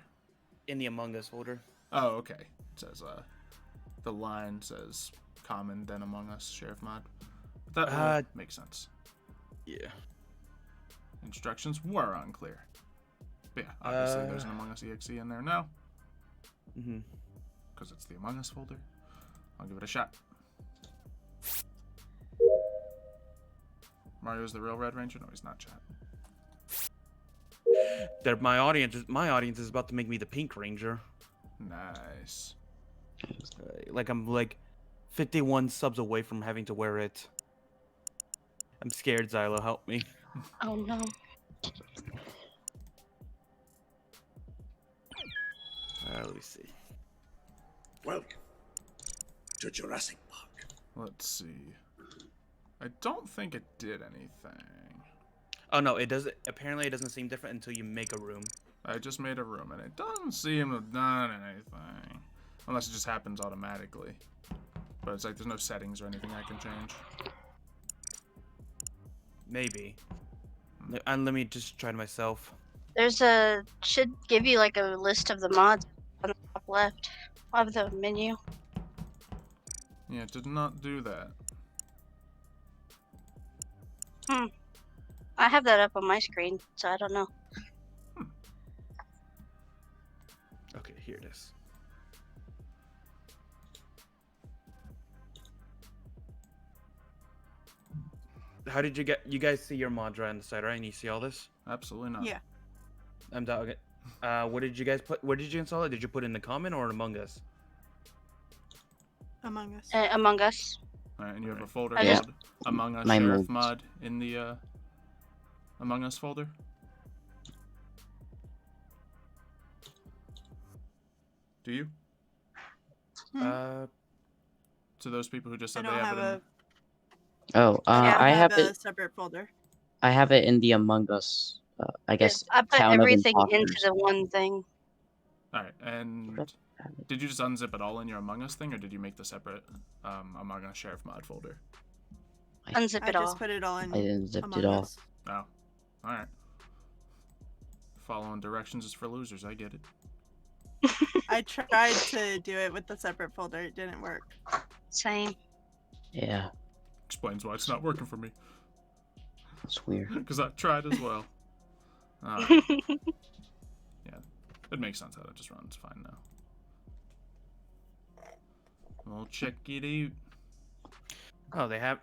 In the Among Us folder. Oh, okay. It says, the line says common, then Among Us Sheriff mod. That makes sense. Yeah. Instructions were unclear. But yeah, obviously there's an Among Us exe in there now. Because it's the Among Us folder. I'll give it a shot. Mario's the real Red Ranger? No, he's not, chat. My audience is about to make me the Pink Ranger. Nice. Like I'm like 51 subs away from having to wear it. I'm scared, Xylo. Help me. Oh no. Let me see. Welcome to Jurassic Park. Let's see. I don't think it did anything. Oh no, it doesn't. Apparently, it doesn't seem different until you make a room. I just made a room and it doesn't seem to have done anything. Unless it just happens automatically. But it's like there's no settings or anything I can change. Maybe. And let me just try it myself. Should give you like a list of the mods on the top left of the menu. Yeah, it did not do that. I have that up on my screen, so I don't know. Okay, here it is. How did you guys see your mods right on the side, right? And you see all this? Absolutely not. Yeah. I'm done. Okay. What did you guys put? Where did you install it? Did you put it in the comment or Among Us? Among Us. Among Us. Alright, and you have a folder I just- called Among Us My Sheriff mods. mod in the Among Us folder? Do you? Uh, To those people who just I said don't they have have it in... a. Oh, Yeah, I have a it. separate folder. I have it in the Among Us. I guess I put town of everything into imposters. the one thing. Alright, and did you just unzip it all in your Among Us thing, or did you make the separate Among Us Sheriff mod folder? Unzip I it all. just put it all in. I didn't zip Among it all. Us. Oh, alright. Following directions is for losers, I get it. I tried to do it with the separate folder. It didn't work. Same. Yeah, Explains why it's not working for me. it's weird. Because I tried as well. Alright. Yeah, it makes sense how that just runs fine now. We'll check it out. Oh, they have.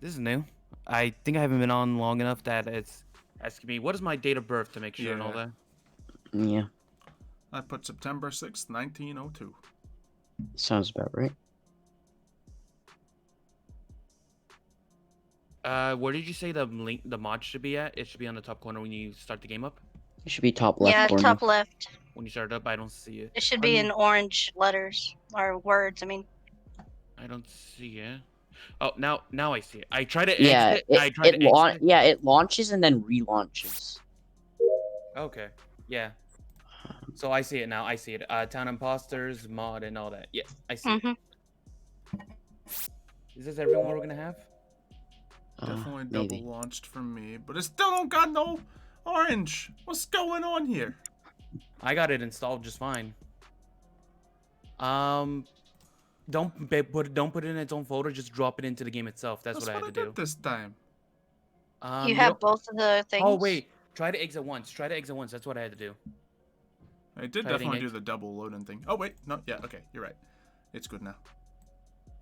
This is new. I think I haven't been on long enough that it's asking me what is my date of birth to make sure and all Yeah. that. Yeah, I put September 6th, 1902. sounds about right. Where did you say the link, the mod should be at? It should be on the top corner when you start the game up. It should be top left Yeah, corner. top left. When you start it up, I don't see it. It should be in orange letters or words. I mean, I don't see it. Oh, now I see it. I try to Yeah, exit. I it, tried it, to laun- exit. yeah, it launches and then relaunches. Okay. Yeah. So I see it now. I see it. Town imposters, mod, and all that. Yeah, I see it. mhm. Is this everyone we're gonna have? Definitely Maybe. double launched for me, but it still don't got no orange. What's going on here? I got it installed just fine. Don't put it in its own folder. Just drop it into the game itself. That's what I had to did do. this time. You have don't- both of the things. Oh wait, try to exit once. Try to exit once. That's what I had to do. I did Try hitting definitely do X. the double loading thing. Oh wait, no, yeah, okay, you're right. It's good now.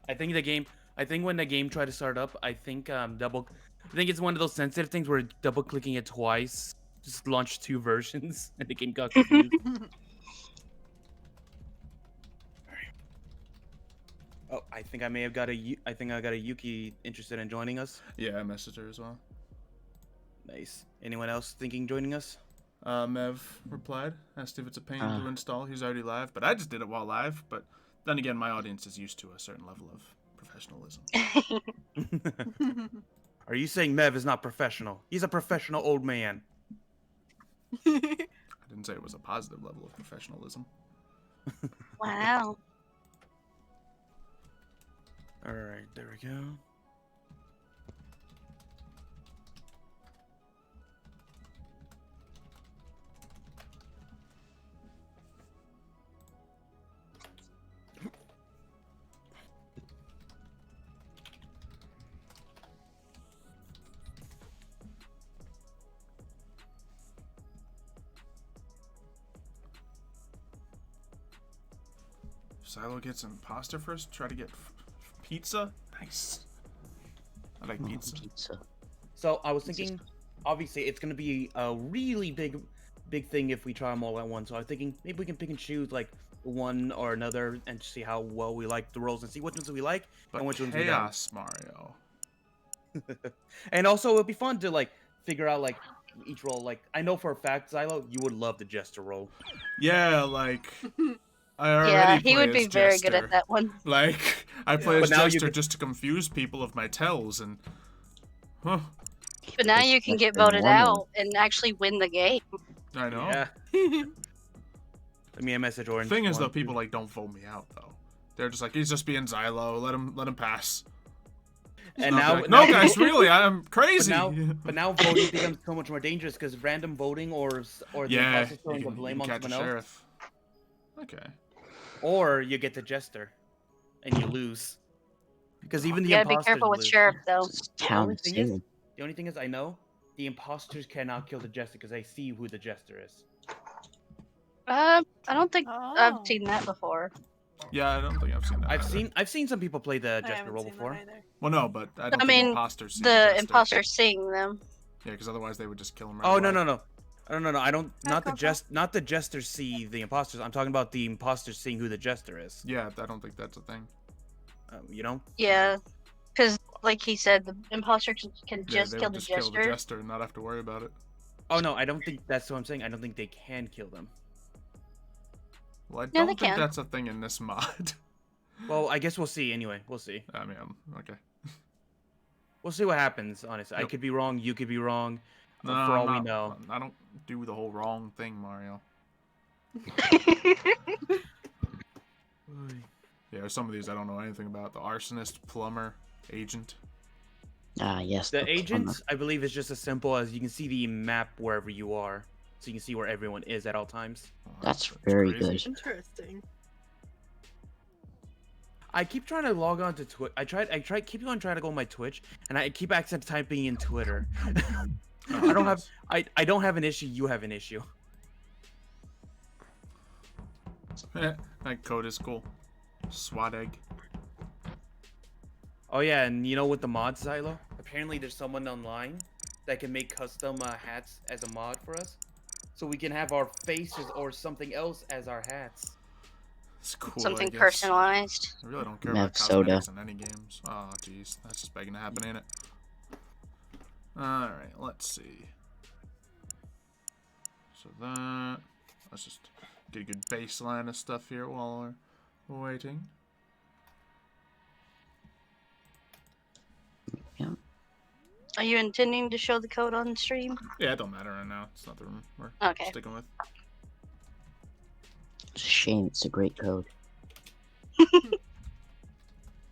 I think when the game tried to start up, I think it's one of those sensitive things where double clicking it twice just launched two versions and the game got confused. Oh, I think I may have got I think I got a Yuki interested in joining us. Yeah, I messaged her as well. Nice. Anyone else thinking joining us? Mev replied, asked if it's a pain to install. He's already live, but I just did it while live. But then again, my audience is used to a certain level of professionalism. Are you saying Mev is not professional? He's a professional old man. I didn't say it was a positive level of professionalism. Wow. All right, there we go. Silo gets imposter first. Try to get pizza. Nice. I like pizza. Pizza. So I was thinking, obviously, it's gonna be a really big thing if we try them all at once. So I was thinking maybe we can pick and choose like one or another and see how well we like the roles and see which ones we like But and which ones we don't. Chaos Mario. And also, it'd be fun to like figure out like each role. Like I know for a fact, Xylo, you would love the Jester role. Yeah, like I already Yeah, he play would be as very good Jester. at that one. Like I play But as now you Jester can- just to confuse people of my tells and. Huh. But now It's you can just get the voted normal. out and actually win the game. I know. Yeah. Let me a message, Orange. Thing is, though, One, people like don't vote me out though. They're just like, he's just being Xylo. Let him pass. And I'll now, be like, no, guys, really, I'm But crazy. now voting becomes so much more dangerous because random voting or the yeah, imposter throwing the blame on catch a someone else, sheriff. Okay. or you get the Jester, and you lose. Because even the You gotta be imposters careful with lose. Sheriff, though. It's town thing is- sale. The only thing is, I know the imposters cannot kill the Jester because they see who the Jester is. I don't think Oh. I've seen that before. Yeah, I don't think I've seen that. either. I've seen some people play the I Jester haven't role seen that before. either. Well, no, but I don't I think mean, imposters see The Jester. imposter seeing them. Yeah, because otherwise they would just kill him. Right Oh away. no. I don't. Not the Coco. not the Jester see the imposters. I'm talking about the imposters seeing who the Jester is. Yeah, I don't think that's a thing. You know. Yeah. Because, like he said, the imposter can Yeah, just they kill would the just kill the Jester. Jester and not have to worry about it. Oh no, I don't think that's what I'm saying. I don't think they can kill them. Well, I Yeah, don't they think can. that's a thing in this mod. Well, I guess we'll see. Anyway, we'll see. I mean, okay. We'll see what happens. Honestly, I Yep. could be wrong. You could be wrong. No, for all I'm we not- know. I don't do the whole wrong thing, Mario. Yeah, some of these I don't know anything about. The arsonist, plumber, agent. Ah, yes. The plumber. agents, I believe, is just as simple as you can see the map wherever you are, so you can see where everyone is at all times. Oh, That's very crazy. good. Interesting. I keep trying to log on to Twitch. Keep on trying to go on my Twitch, and I keep accidentally typing in Twitter. Oh, I don't have an issue. You have an issue. That code is cool. SWAT egg. Oh yeah, and you know what the mod, Xylo? Apparently there's someone online that can make custom hats as a mod for us, so we can have our faces or something else as our hats. It's cool. Something I guess. personalized. I really don't care Nev about soda. cosmetics in any games. Oh, jeez. That's just begging to happen, ain't it? Alright, let's see. So that... Let's just get a good baseline of stuff here while we're waiting. Yeah. Are you intending to show the code on stream? Yeah, it don't matter right now. It's not the room we're Okay. sticking with. It's a shame. It's a great code.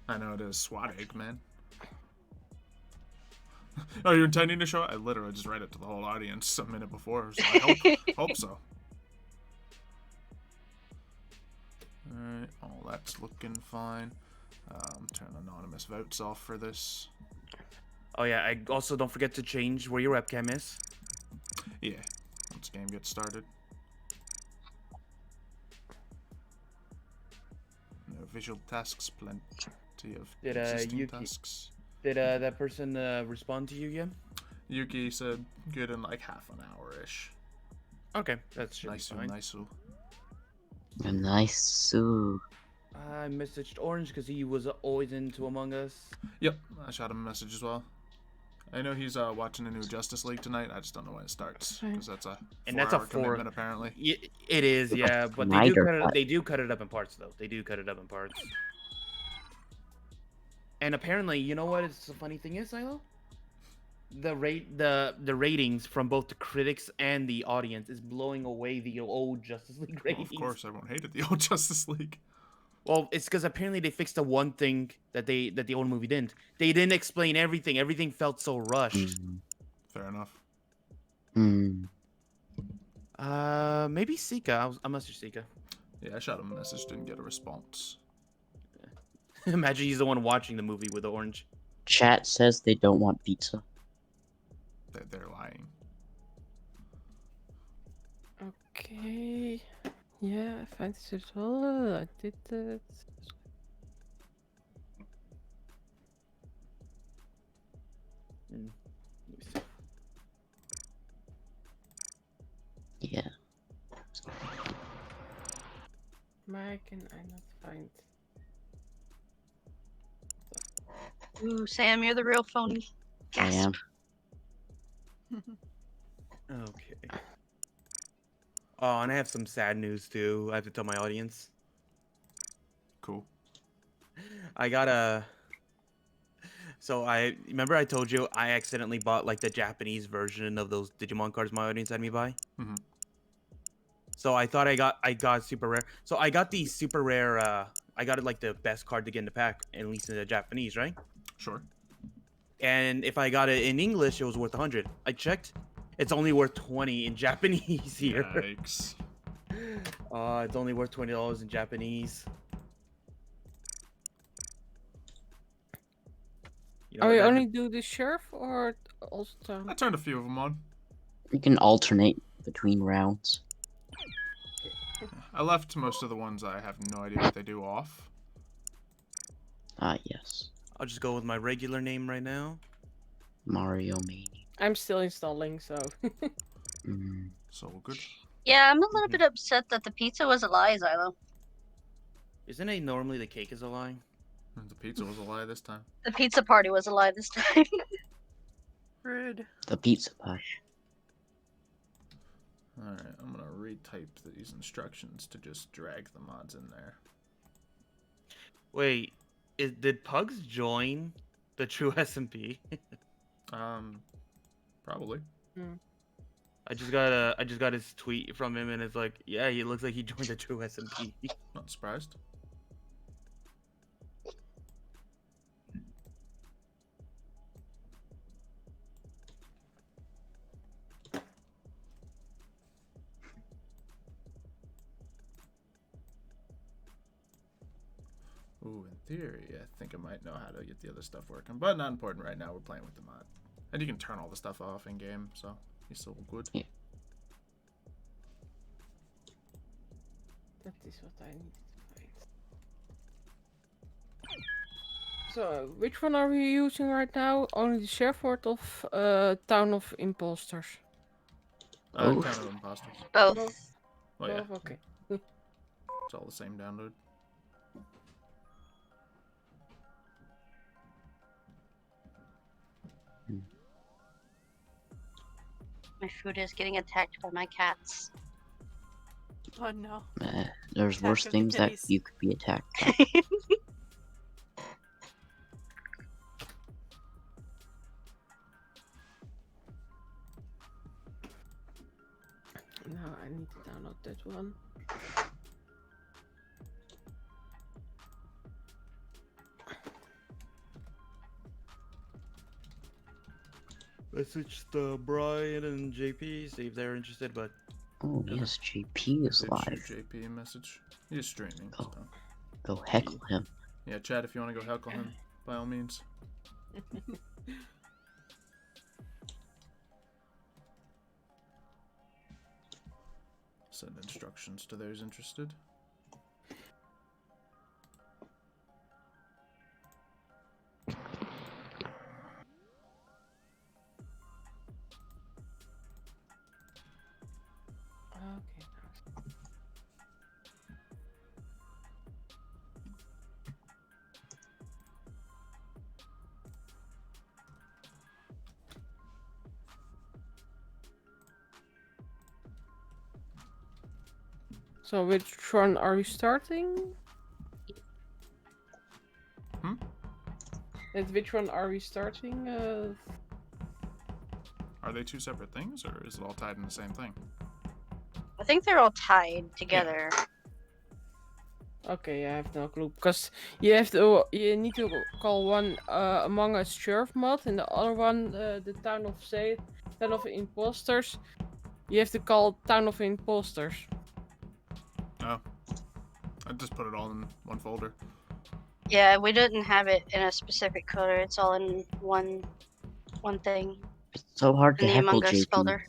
I know it is. SWAT egg, man. Oh, you're intending to show it? I literally just read it to the whole audience a minute before, so I hope so. Alright, all that's looking fine. Turn anonymous votes off for this. Oh yeah, I also don't forget to change where your webcam is. Yeah, once game gets started. No visual tasks, plenty of Did, existing Yuki- tasks. Did that person respond to you yet? Yuki said good in like half an hour-ish. Okay, that should Nice, be fine. nice. A nice Sue. I messaged Orange because he was always into Among Us. Yep, I shot him a message as well. I know he's watching a new Justice League tonight. I just don't know when it starts because that's a And that's a 4-hour commitment apparently. It is, yeah, but Snyder cut. they do cut it up in parts though. They do cut it up in parts. And apparently, you know what? The funny thing is, Silo. The ratings from both the critics and the audience is blowing away the old Justice League Well, ratings. of course, everyone hated the old Justice League. Well, it's because apparently they fixed the one thing that the old movie didn't. They didn't explain everything. Everything felt so rushed. Fair enough. Maybe Sika. I messaged Sika. Yeah, I shot him a message, didn't get a response. Imagine he's the one watching the movie with the orange. Chat says they don't want pizza. They're lying. Okay. Yeah, I find it all. I did that. Let me see. Yeah. Why can I not find? Ooh, Sam, you're the real phony. I am. Okay. Oh, and I have some sad news too. I have to tell my audience. Cool. I got a. So I remember I told you I accidentally bought like the Japanese version of those Digimon cards my audience had me buy. Mhm. So I thought I got super rare. So I got the super rare. I got it like the best card to get in the pack, at least in the Japanese, right? Sure. And if I got it in English, it was worth 100. I checked. It's only worth 20 in Japanese here. Yikes. It's only worth $20 in Japanese. You know Are what, we that- only do the sheriff or also? I turned a few of them on. You can alternate between rounds. I left most of the ones I have no idea what they do off. Ah, yes. I'll just go with my regular name right now. Mario Mania. I'm still installing, so. So good. Yeah, I'm a little bit upset that the pizza was a lie, Xylo. Isn't it normally the cake is a lie? The pizza was a lie this time. The pizza party was a lie this time. Rude. The pizza pie. Alright, I'm gonna retype these instructions to just drag the mods in there. Wait, did Pugs join the True SMP? Probably. I just got his tweet from him, and it's like, yeah, he looks like he joined the True SMP. Not surprised. Ooh, and theory, I think I might know how to get the other stuff working, but not important right now. We're playing with the mod. And you can turn all the stuff off in game, so he's still good. Yeah. That is what I need to find. So, which one are we using right now? Only the sheriff ward of Town of Imposters. Oh. Town of Imposters. Both. Oh yeah, Both? Okay. it's all the same download. My food is getting attacked by my cats. Oh no. There's Attack worse of the things that kitties. you could be attacked by. Now I need to download that one. Message to Brian and JP, see if they're interested, but Oh, yes, JP is Did live. shoot JP a message. He's streaming. Oh. So. Go heckle him. Yeah, Chad, if you want to go heckle him, by all means. Send instructions to those interested. Okay. So which one are we starting? Hmm? And which one are we starting? Are they two separate things, or is it all tied in the same thing? I think they're all tied together. Okay, I have no clue because you need to call one Among Us Sheriff mod and the other one the Town of Imposters. You have to call Town of Imposters. Oh. I just put it all in one folder. Yeah, we didn't have it in a specific folder. It's all in one thing It's so hard to in the heckle Among Us JP. folder.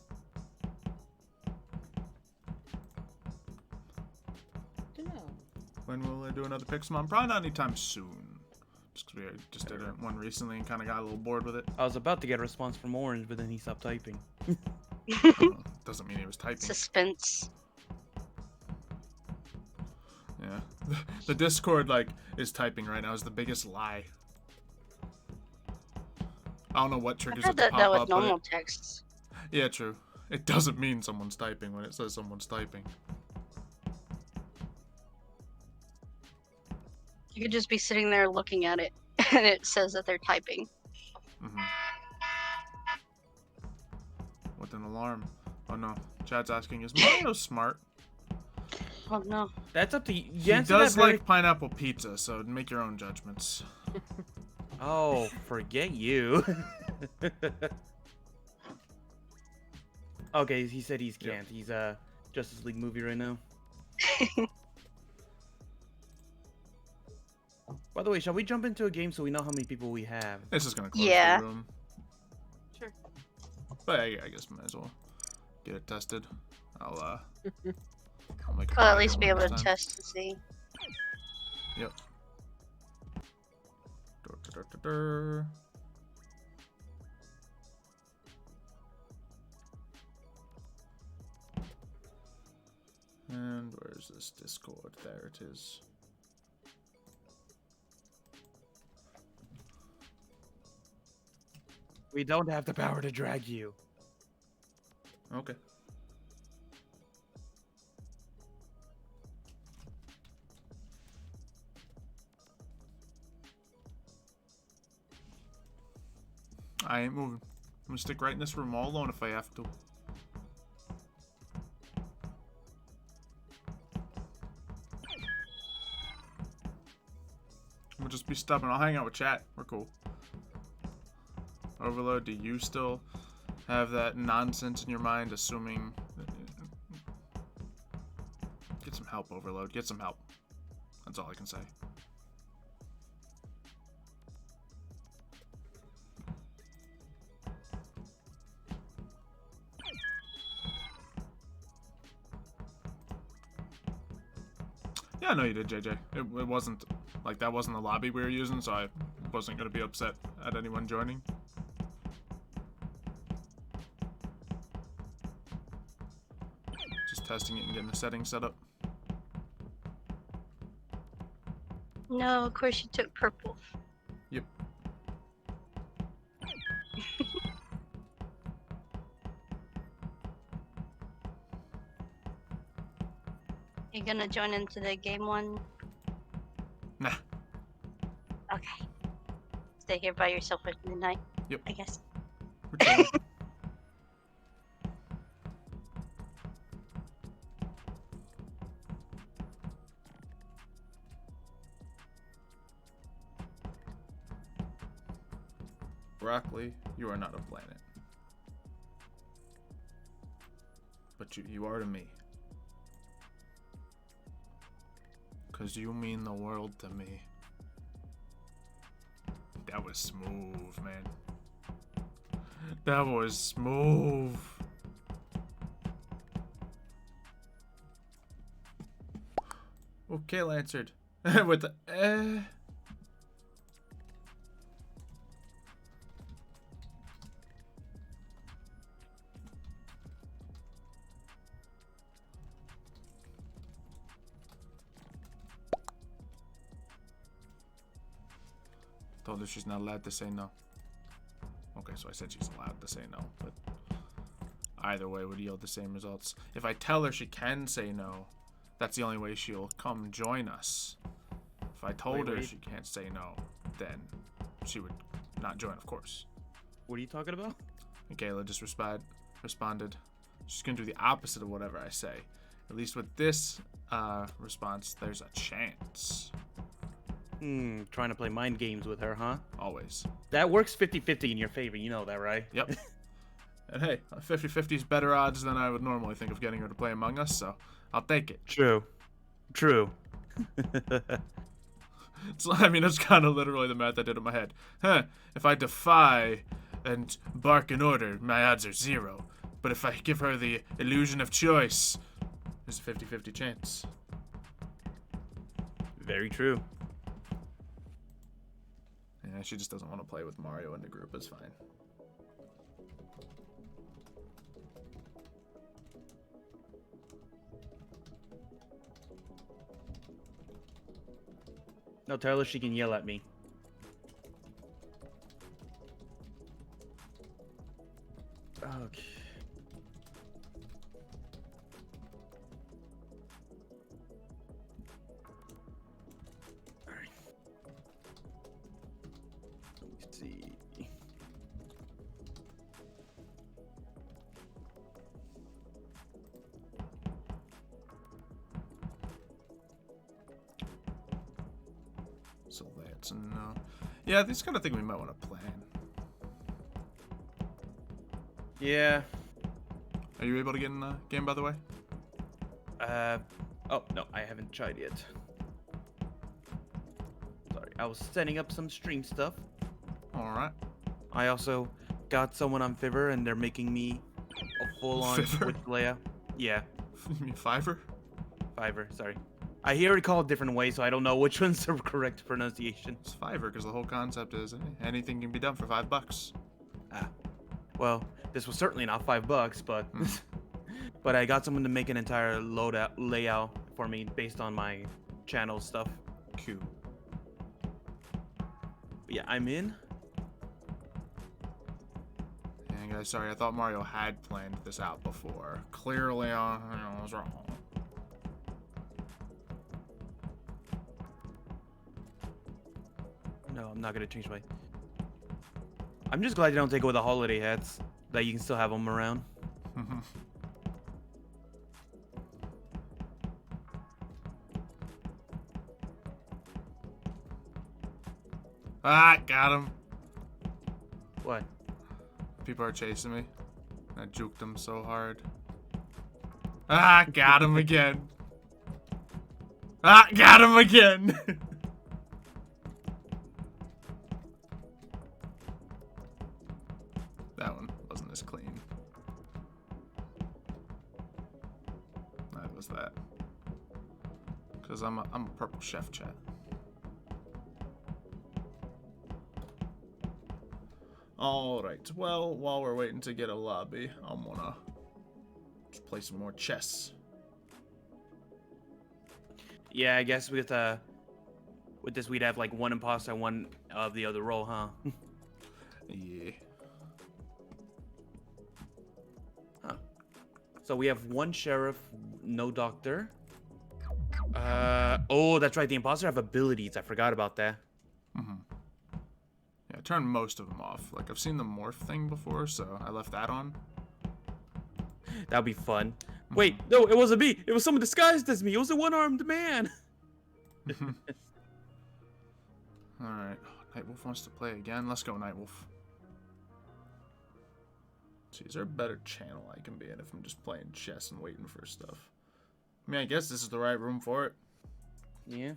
When will I do another Pixelmon? Probably not anytime soon. Just 'cause we just did one recently and kind of got a little bored with it. I was about to get a response from Orange, but then he stopped typing. Doesn't mean he was typing. Suspense. Yeah. The Discord, like, is typing right now is the biggest lie. I don't know what I've triggers had it to that pop with up, but normal texts. yeah, true. It doesn't mean someone's typing when it says someone's typing. You could just be sitting there looking at it, and it says that they're typing. Mm-hmm. With an alarm. Oh no. Chad's asking, is Mario smart? Oh no. That's up to you. He does like pineapple pizza, so make your own judgments. Oh, forget you. Okay, he said he's can't. He's Justice League movie right now. By the way, shall we jump into a game so we know how many people we have? It's just gonna close Yeah. the room. Sure. But I guess might as well get it tested. I'll make a I'll at private least be one able this to time. test and see. Yep. Dur. And where's this Discord? There it is. We don't have the power to drag you. Okay. I ain't moving. I'm gonna stick right in this room all alone if I have to. We'll just be stubborn. I'll hang out with chat. We're cool. Overload, do you still have that nonsense in your mind, assuming... Get some help, Overload. Get some help. That's all I can say. Yeah, no, you did, JJ. It wasn't, like, that wasn't the lobby we were using, so I wasn't going to be upset at anyone joining. Just testing it and getting the settings set up. No, of course you took purple. Yep. You gonna join into the game one? Nah. Okay. Stay here by yourself at midnight. Yep. I guess. We're chilling. Broccoli, you are not a planet. But you are to me. 'Cause you mean the world to me. That was smooth, man. That was smooth. Oh, Kale answered. With the Told her she's not allowed to say no. Okay, so I said she's allowed to say no, but either way would yield the same results. If I tell her she can say no, that's the only way she'll come join us. If I told her she can't say no, then she would not join, of course. What are you talking about? And Kayla just responded, she's gonna do the opposite of whatever I say. At least with this response, there's a chance. Trying to play mind games with her, huh? Always. That works 50-50 in your favor, you know that, right? Yep. And hey, 50-50 is better odds than I would normally think of getting her to play Among Us, so I'll take it. True. So, I mean, it's kind of literally the math I did in my head. If I defy and bark an order, my odds are 0. But if I give her the illusion of choice, there's a 50-50 chance. Very true. Yeah, she just doesn't want to play with Mario in the group. It's fine. No, tell her she can yell at me. Okay. Alright. Let me see. So that's no. Yeah, this kind of thing we might want to plan. Yeah. Are you able to get in the game, by the way? Oh, no, I haven't tried yet. Sorry, I was setting up some stream stuff. Alright. I also got someone on Fiverr, and they're making me a full-on Fiverr? Twitch layout. Yeah, You mean Fiverr? Fiverr, sorry. I hear it called different ways, so I don't know which one's the correct pronunciation. It's Fiverr, because the whole concept is anything can be done for $5. Ah. Well, this was certainly not $5, but... Mm. But I got someone to make an entire layout for me based on my channel stuff. Cute. But yeah, I'm in. And guys, sorry, I thought Mario had planned this out before. Clearly, I was wrong. No, I'm not gonna change my... I'm just glad you don't take away the holiday hats. That you can still have them around. Ah, got him. What? People are chasing me. I juked them so hard. Ah, got him again. Ah, got him again. That one wasn't as clean. That was that. Because I'm a purple chef, chat. Alright, well, while we're waiting to get a lobby, I'm gonna just play some more chess. Yeah, I guess with this we'd have like one imposter, one of the other role, huh? Yeah. Huh. So we have one sheriff, no doctor. Oh, that's right. The imposter have abilities. I forgot about that. Yeah, I turned most of them off. Like, I've seen the morph thing before, so I left that on. That'd be fun. Wait, no, it wasn't me. It was someone disguised as me. It was a one-armed man. Alright. Nightwolf wants to play again. Let's go, Nightwolf. See, is there a better channel I can be in if I'm just playing chess and waiting for stuff? I mean, I guess this is the right room for it. Yeah.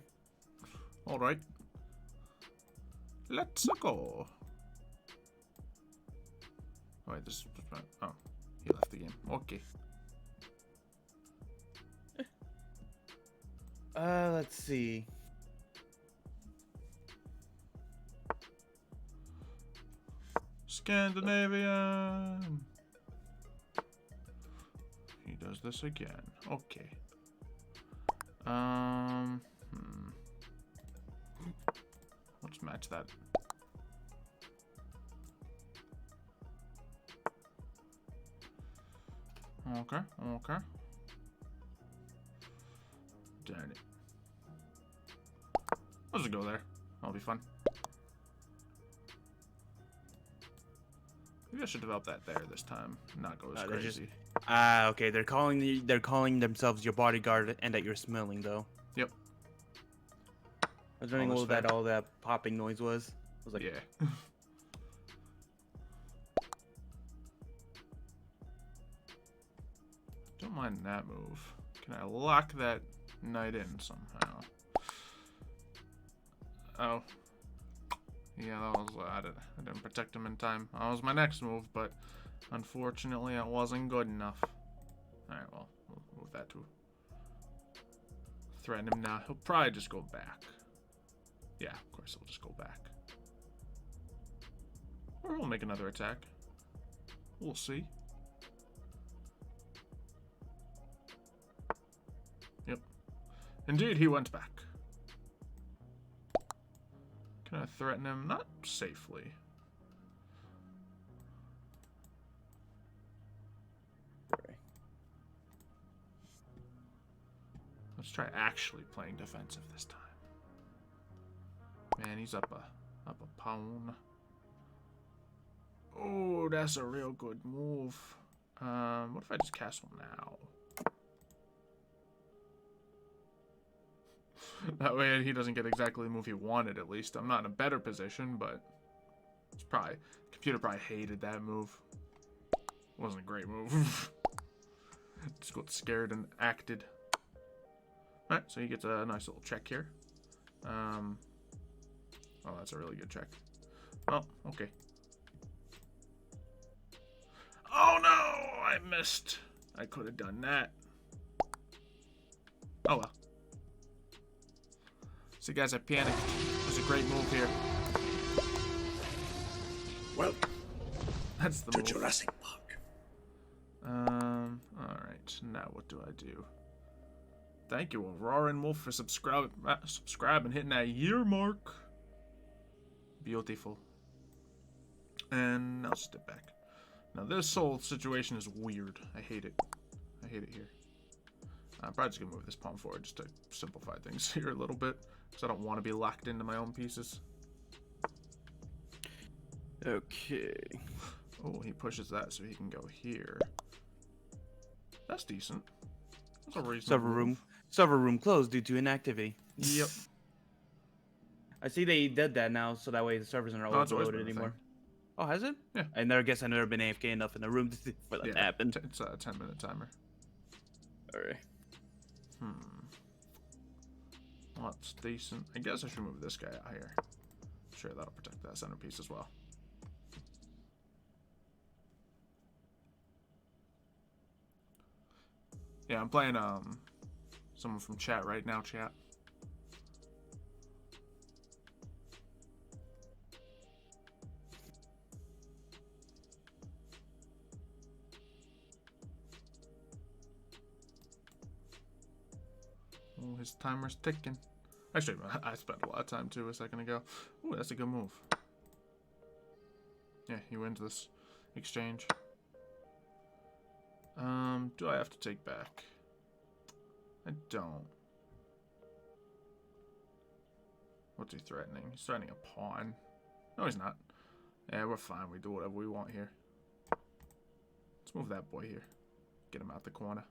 Alright. Let's go. Oh, wait, this is... Oh, he left the game. Okay. Let's see. Scandinavian. He does this again. Okay. Let's match that. Okay, okay. Darn it. Let's just go there. That'll be fun. Maybe I should develop that there this time. Not go as crazy. Okay. They're calling themselves your bodyguard, and that you're smelling though. Yep. I was wondering Almost what fair. all that popping noise was. I was like, Yeah. Don't mind that move. Can I lock that knight in somehow? Oh. Yeah, that was... I didn't protect him in time. That was my next move, but unfortunately it wasn't good enough. Alright, well, we'll move that too. Threaten him now. He'll probably just go back. Yeah, of course he'll just go back. Or we'll make another attack. We'll see. Yep. Indeed, he went back. Can I threaten him? Not safely. Let's try actually playing defensive this time. Man, he's up a pawn. Oh, that's a real good move. What if I just castle now? That way he doesn't get exactly the move he wanted, at least. I'm not in a better position, but it's probably... Computer probably hated that move. Wasn't a great move. Just got scared and acted. Alright, so he gets a nice little check here. Oh, that's a really good check. Well, okay. Oh no! I missed. I could have done that. Oh well. See, guys, I panicked. There's a great move here. Welcome That's the to move. Jurassic Park. Alright. Now what do I do? Thank you, Roaring Wolf, for subscribe and hitting that year mark. Beautiful. And I'll step back. Now this whole situation is weird. I hate it. I hate it here. I'm probably just gonna move this pawn forward just to simplify things here a little bit, because I don't want to be locked into my own pieces. okay. Oh, he pushes that so he can go here. That's decent. That's a reasonable move. Server room closed due to inactivity. Yep. I see they did that now, so that way the servers aren't Oh, it's always overloaded been a anymore. thing. Oh, has it? Yeah. I guess I've never been AFK enough in the room for that to happen. It's a 10-minute timer. Alright. Well, that's decent. I guess I should move this guy out here. Sure, that'll protect that centerpiece as well. Yeah, I'm playing someone from chat right now, chat. Oh, his timer's ticking. Actually, I spent a lot of time too a second ago. Ooh, that's a good move. Yeah, he wins this exchange. Do I have to take back? I don't. What's he threatening? He's threatening a pawn. No, he's not. Yeah, we're fine. We do whatever we want here. Let's move that boy here. Get him out the corner.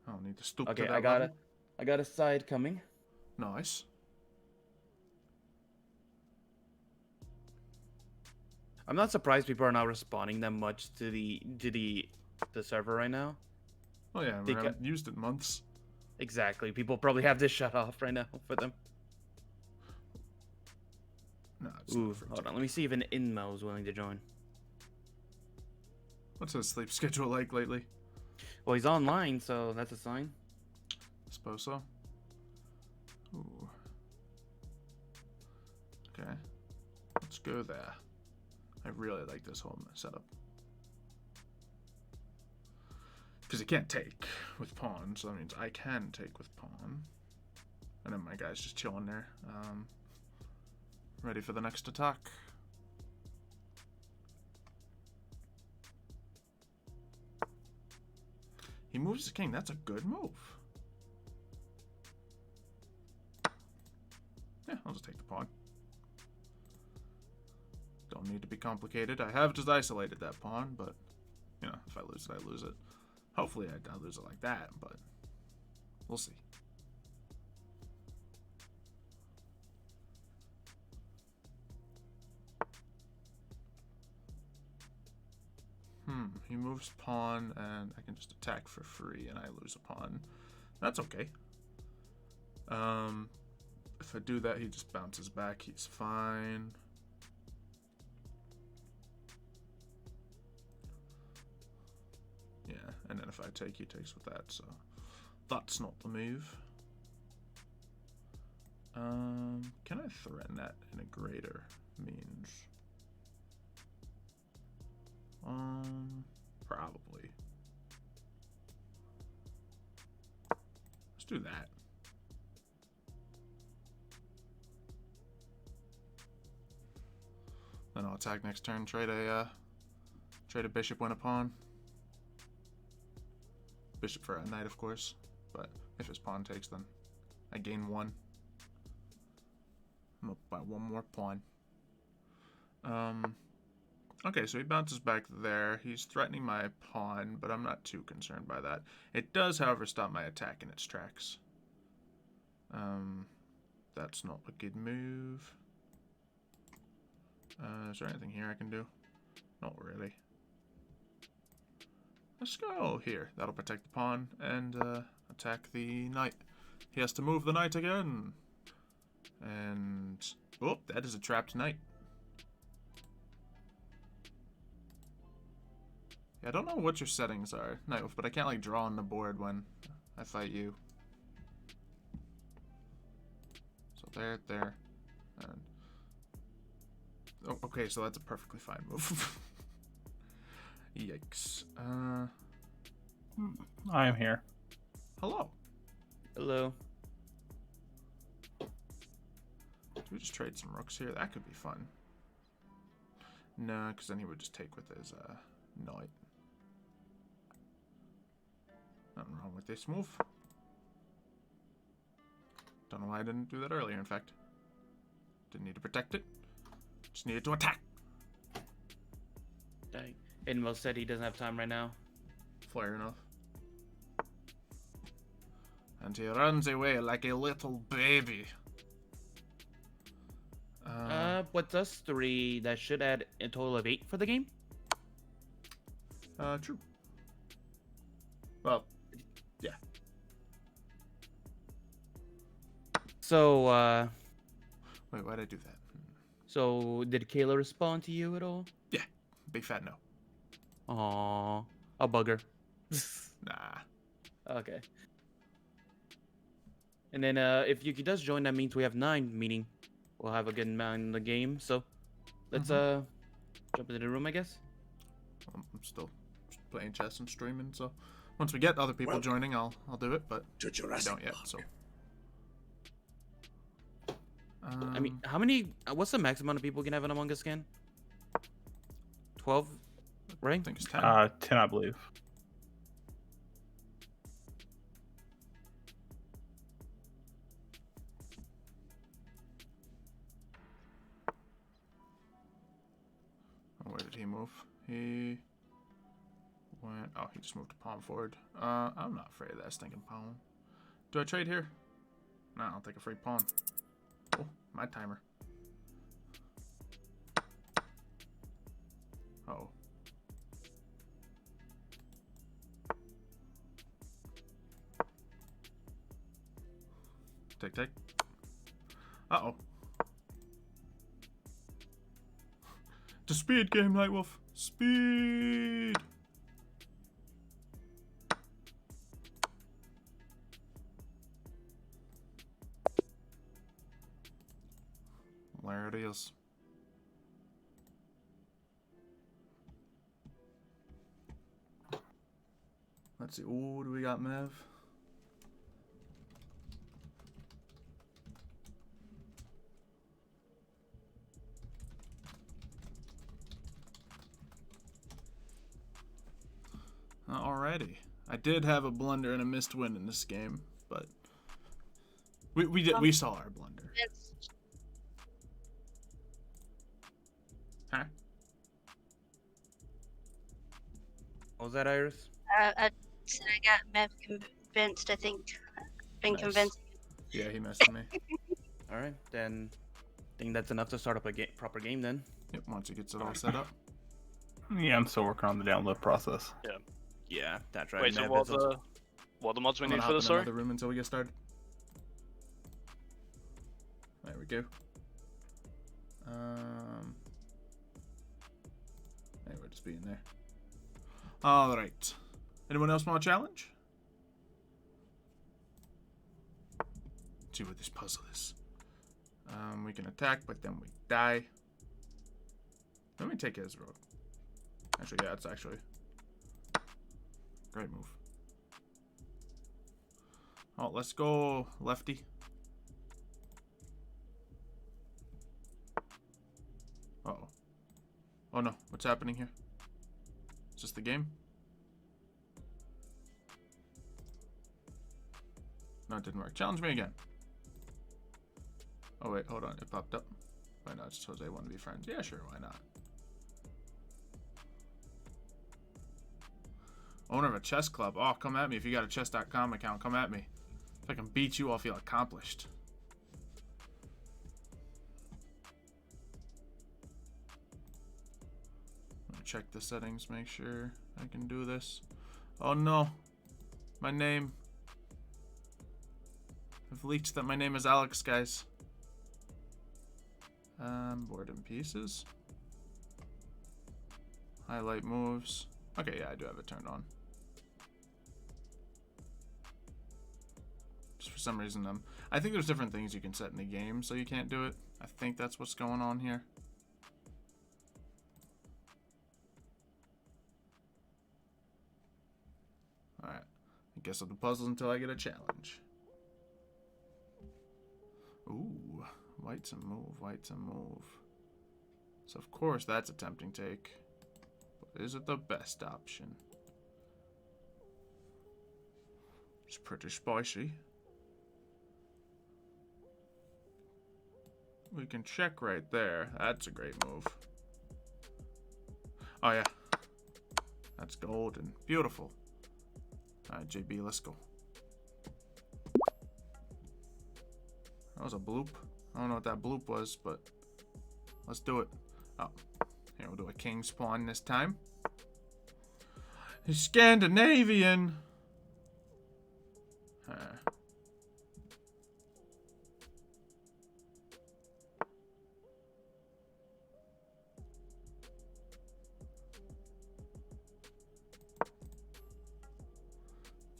I don't need to stoop to Okay, that I got level. I got a side coming. Nice. I'm not surprised people are not responding that much to the server right now. Oh yeah, we haven't used it in months. Exactly. People probably have this shut off right now for them. No, it's Ooh, not free hold to- on. Let me see if an Inmo is willing to join. What's his sleep schedule like lately? Well, he's online, so that's a sign. I suppose so. Ooh. Okay. Let's go there. I really like this whole setup. Because he can't take with pawn, so that means I can take with pawn. And then my guy's just chilling there. Ready for the next attack. He moves the king. That's a good move. Yeah, I'll just take the pawn. Don't need to be complicated. I have just isolated that pawn, but, you know, if I lose it, I lose it. Hopefully I don't lose it like that, but we'll see. He moves pawn, and I can just attack for free, and I lose a pawn. That's okay. If I do that, he just bounces back. He's fine. Yeah, and then if I take, he takes with that, so that's not the move. Can I threaten that in a greater means? Probably. Let's do that. Then I'll attack next turn, trade a bishop, win a pawn. Bishop for a knight, of course, but if his pawn takes, then I gain one. I'm up by one more pawn. Okay, so he bounces back there. He's threatening my pawn, but I'm not too concerned by that. It does, however, stop my attack in its tracks. That's not a good move. Is there anything here I can do? Not really. Let's go here. That'll protect the pawn and attack the knight. He has to move the knight again. And... oh, that is a trapped knight. Yeah, I don't know what your settings are, no, but I can't like draw on the board when I fight you. So there, and oh, okay, so that's a perfectly fine move. Yikes. I am here. Hello. Hello. Do we just trade some rooks here? That could be fun. No, because then he would just take with his knight. Nothing wrong with this move. Don't know why I didn't do that earlier, in fact. Didn't need to protect it. Just needed to attack. Dang. Inmo said he doesn't have time right now. Fair enough. And he runs away like a little baby. What's us 3? That should add a total of 8 for the game. True. Well, yeah. So, Wait, why'd I do that? so did Kayla respond to you at all? Yeah, big fat no. Aww, a bugger. Nah. Okay. And then, if Yuki does join, that means we have 9, meaning we'll have a good amount in the game. So, let's jump into the room, I guess. I'm still playing chess and streaming, so Once we get other people Welcome joining, I'll do it, but to I Jurassic don't yet. Park. So. I mean, how many? What's the maximum amount of people we can have in Among Us again? 12, right? I think it's 10. 10, I believe. Oh, where did he move? He went. Oh, he just moved to pawn forward. I'm not afraid of that stinking pawn. Do I trade here? No, I'll take a free pawn. Oh, my timer. Oh. Take. Uh-oh. To speed game, Nightwolf. Speed! There it is. Let's see. Ooh, what do we got, Mev? Alrighty. I did have a blunder and a missed win in this game, but we saw our blunder. Huh? What was that, Iris? I said I got Mev convinced. I think been Nice. convinced. Yeah, he messed me. All right, then. I think that's enough to start up a proper game then. Yep, once he gets it all set up. Yeah, I'm still working on the download process. Yeah, that's right. Wait, so Mav, what that's also- are the mods we I'm need gonna for hop this, in sorry? another room until we get started. There we go. Hey, we're just being there. All right. Anyone else want a challenge? Let's see what this puzzle is. We can attack, but then we die. Let me take his road. Actually, yeah, it's actually great move. Oh, let's go lefty. Uh-oh. Oh no, what's happening here? Is this the game? No, it didn't work. Challenge me again. Oh wait, hold on, it popped up. Why not? Just Jose want to be friends. Yeah, sure, why not? Owner of a chess club. Oh, come at me. If you got a chess.com account, come at me. If I can beat you, I'll feel accomplished. Let me check the settings, make sure I can do this. Oh no. My name. I've leaked that my name is Alex, guys. Board in pieces. Highlight moves. Okay, yeah, I do have it turned on. Just for some reason, I think there's different things you can set in the game, so you can't do it. I think that's what's going on here. Alright. I guess I'll do puzzles until I get a challenge. Ooh. White's a move. White's a move. So, of course, that's a tempting take. But is it the best option? It's pretty spicy. We can check right there. That's a great move. Oh, yeah. That's golden. Beautiful. Alright, JB, let's go. That was a bloop. I don't know what that bloop was, but let's do it. Oh, here we'll do a king's pawn this time. He's Scandinavian.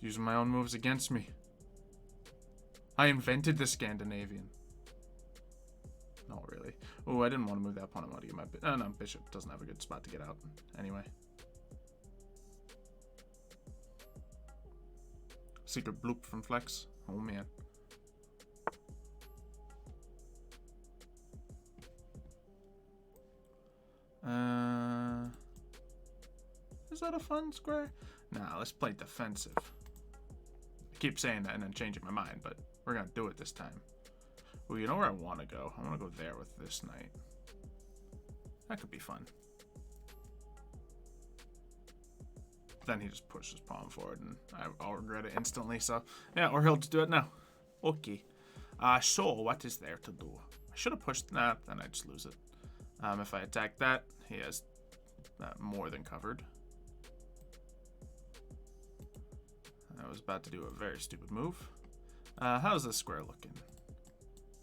Using my own moves against me. I invented the Scandinavian. Not really. Oh, I didn't want to move that pawn. I want to get my... Oh, no, bishop doesn't have a good spot to get out. Anyway. Secret bloop from Flex. Oh man. Is that a fun square? Nah, let's play defensive. I keep saying that and then changing my mind, but we're gonna do it this time. Well, you know where I want to go? I want to go there with this knight. That could be fun. Then he just pushes his pawn forward, and I'll regret it instantly. So, yeah, or he'll just do it now. Okay. So, what is there to do? I should have pushed that, then I just lose it. If I attack that, he has that more than covered. I was about to do a very stupid move. How's this square looking?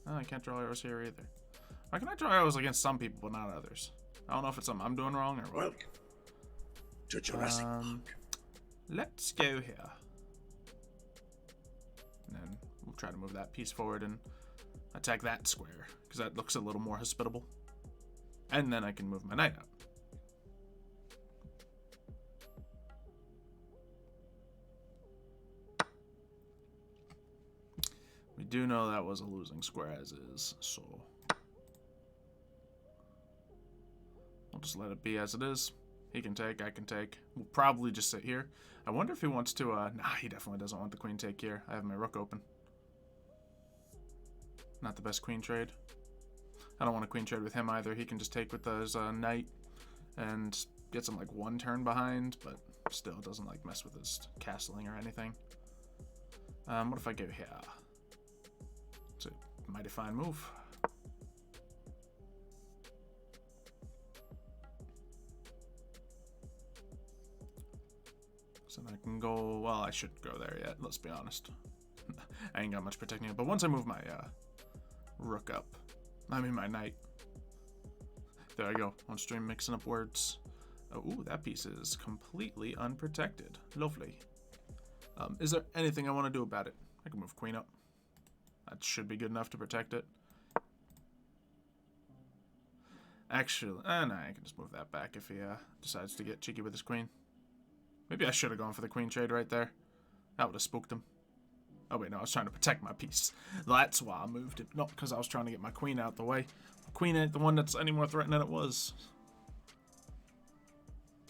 Oh, I can't draw arrows here either. Why can I draw arrows against some people but not others? I don't know if it's something I'm doing wrong or what. Welcome to Jurassic Park. Let's go here. And then we'll try to move that piece forward and attack that square, because that looks a little more hospitable. And then I can move my knight out. We do know that was a losing square as is, so we'll just let it be as it is. He can take, I can take. We'll probably just sit here. I wonder if he wants to, nah, he definitely doesn't want the queen take here. I have my rook open. Not the best queen trade. I don't want a queen trade with him either. He can just take with his knight and gets him like one turn behind, but still doesn't like mess with his castling or anything. What if I go here? It's a mighty fine move. So I can go, well, I shouldn't go there yet, let's be honest. I ain't got much protecting it, but once I move my rook up, I mean my knight. There I go, on stream mixing up words. Oh, ooh, that piece is completely unprotected. Lovely. Is there anything I want to do about it? I can move queen up. That should be good enough to protect it. Actually, no, I can just move that back if he decides to get cheeky with his queen. Maybe I should have gone for the queen trade right there. That would have spooked him. Oh wait, no, I was trying to protect my piece. That's why I moved it. Not because I was trying to get my queen out the way. The queen ain't the one that's any more threatening than it was.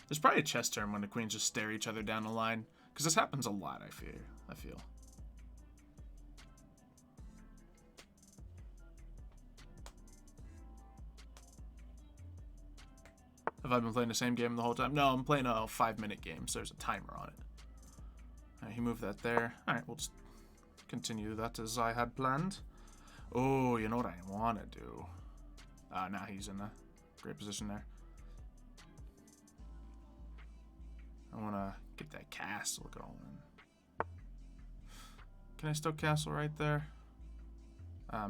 There's probably a chess turn when the queens just stare each other down the line. Because this happens a lot, I feel. Have I been playing the same game the whole time? No, I'm playing a 5-minute game, so there's a timer on it. Alright, he moved that there. Alright, we'll just continue that as I had planned. Oh, you know what I want to do? Now he's in a great position there. I want to get that castle going. Can I still castle right there?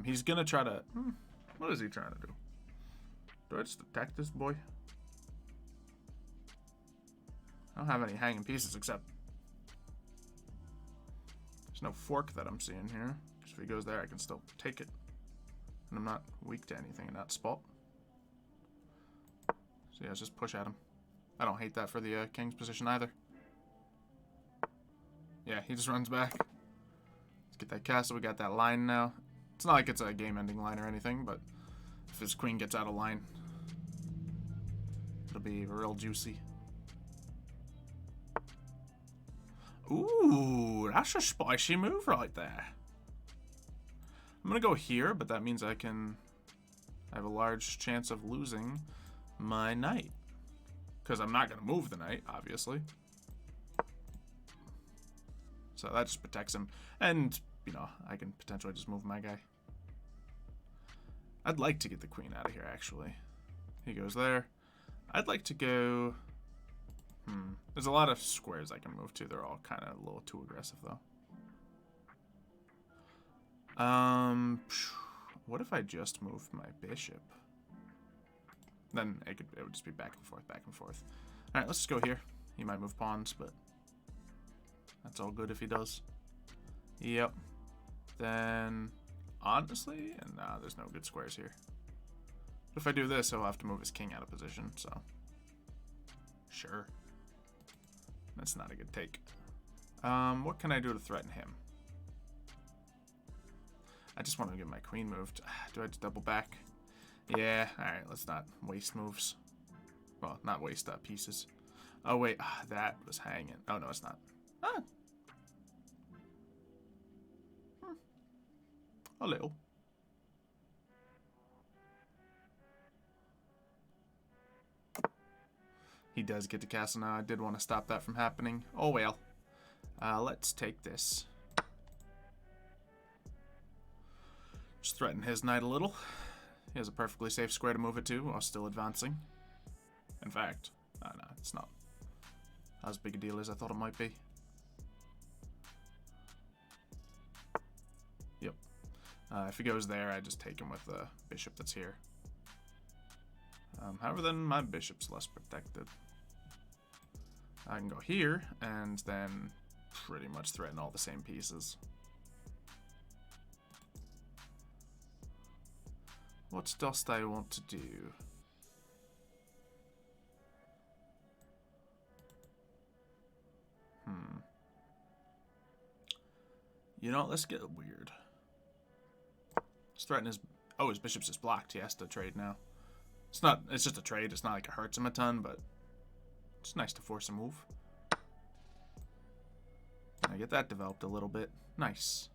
He's going to try to... what is he trying to do? Do I just attack this boy? I don't have any hanging pieces except... There's no fork that I'm seeing here. If he goes there, I can still take it. And I'm not weak to anything in that spot. So yeah, let's just push at him. I don't hate that for the king's position either. Yeah, he just runs back. Let's get that castle. We got that line now. It's not like it's a game-ending line or anything, but if his queen gets out of line, it'll be real juicy. Ooh, that's a spicy move right there. I'm gonna go here, but that means I have a large chance of losing my knight. Because I'm not gonna move the knight, obviously. So that just protects him. And, you know, I can potentially just move my guy. I'd like to get the queen out of here, actually. He goes there. I'd like to go... There's a lot of squares I can move to. They're all kind of a little too aggressive, though. What if I just moved my bishop? Then it would just be back and forth, back and forth. All right, let's just go here. He might move pawns, but that's all good if he does. Yep. Then, honestly, and nah, there's no good squares here. But if I do this, he'll have to move his king out of position, so. Sure. That's not a good take. What can I do to threaten him? I just want to get my queen moved. Do I just double back? Yeah, alright, let's not waste moves. Well, not waste pieces. Oh, wait, that was hanging. Oh, no, it's not. Ah. A little. He does get to castle now. I did want to stop that from happening. Oh, well. Let's take this. Just threaten his knight a little. He has a perfectly safe square to move it to while still advancing. In fact, no, it's not as big a deal as I thought it might be. Yep. If he goes there, I just take him with the bishop that's here. However, then my bishop's less protected. I can go here and then pretty much threaten all the same pieces. What dost I want to do? You know, let's get weird. Let's threaten his... Oh, his bishop's just blocked. He has to trade now. It's not... It's just a trade. It's not like it hurts him a ton, but... It's nice to force a move. I get that developed a little bit. Nice.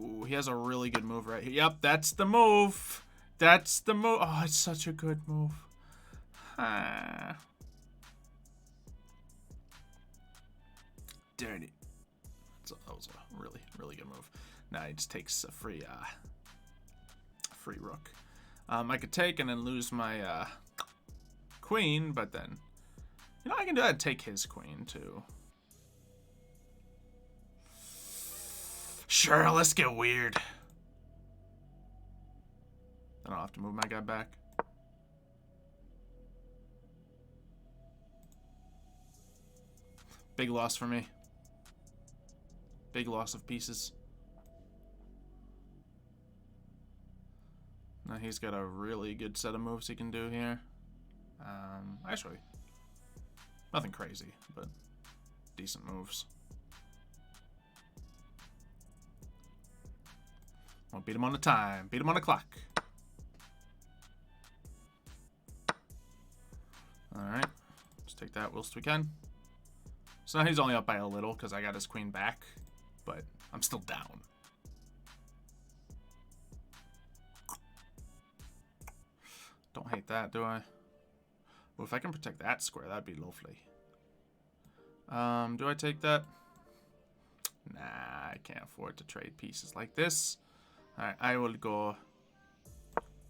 Ooh, he has a really good move right here. Yep, that's the move. That's the move. Oh, it's such a good move. Ah. Dirty. That was a really, really good move. Now he just takes a free rook. I could take and then lose my queen, but then, you know, I can do that and take his queen too. Sure, let's get weird. Then I'll have to move my guy back. Big loss for me. Big loss of pieces. Now he's got a really good set of moves he can do here. Actually, nothing crazy, but decent moves. Won't beat him on the time. Beat him on the clock. Alright. Let's take that whilst we can. So now he's only up by a little because I got his queen back. But I'm still down. Don't hate that, do I? Well, if I can protect that square, that'd be lovely. Do I take that? Nah, I can't afford to trade pieces like this. Alright, I will go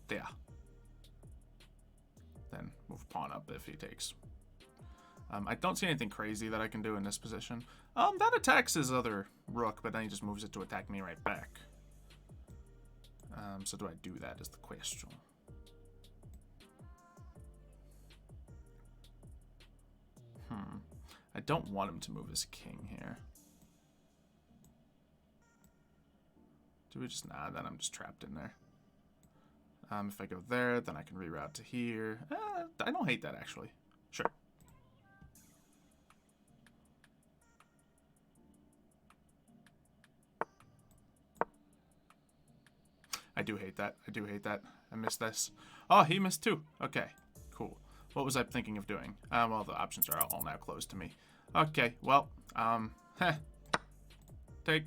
there. Then move pawn up if he takes. I don't see anything crazy that I can do in this position. That attacks his other rook, but then he just moves it to attack me right back. So do I do that is the question. I don't want him to move his king here. Do we just... Nah, then I'm just trapped in there. If I go there, then I can reroute to here. I don't hate that, actually. Sure. I do hate that. I do hate that. I missed this. Oh, he missed too. Okay, cool. What was I thinking of doing? Well, the options are all now closed to me. Okay, well, take.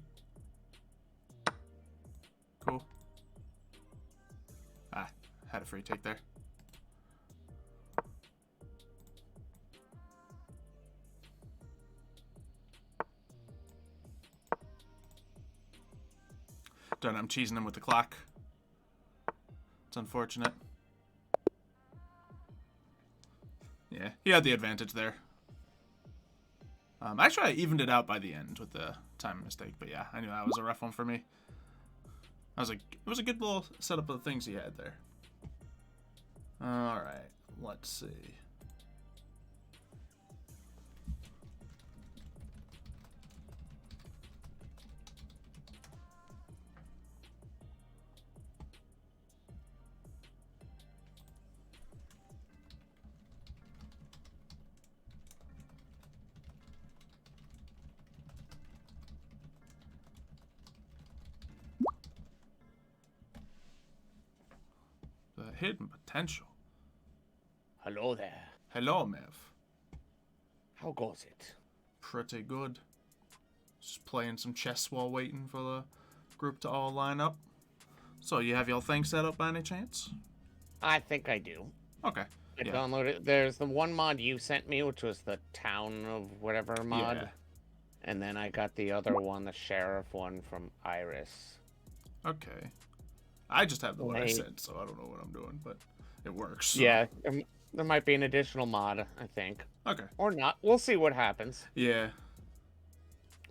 Cool. Had a free take there. Done, I'm cheesing him with the clock. It's unfortunate. Yeah, he had the advantage there. Actually, I evened it out by the end with the time mistake, but yeah, I knew that was a rough one for me. It was a good little setup of the things he had there. Alright, let's see. hidden potential. Hello there. Hello, Mev. How goes it? Pretty good. Just playing some chess while waiting for the group to all line up. So, you have your thing set up by any chance? I think I do. Okay. I Yeah. downloaded. There's the one mod you sent me, which was the town of whatever mod. Yeah. And then I got the other one, the sheriff one from Iris. Okay. I just have the one I Wait. said, so I don't know what I'm doing, but it works. So. Yeah, there might be an additional mod, I think. Okay. Or not. We'll see what happens. Yeah.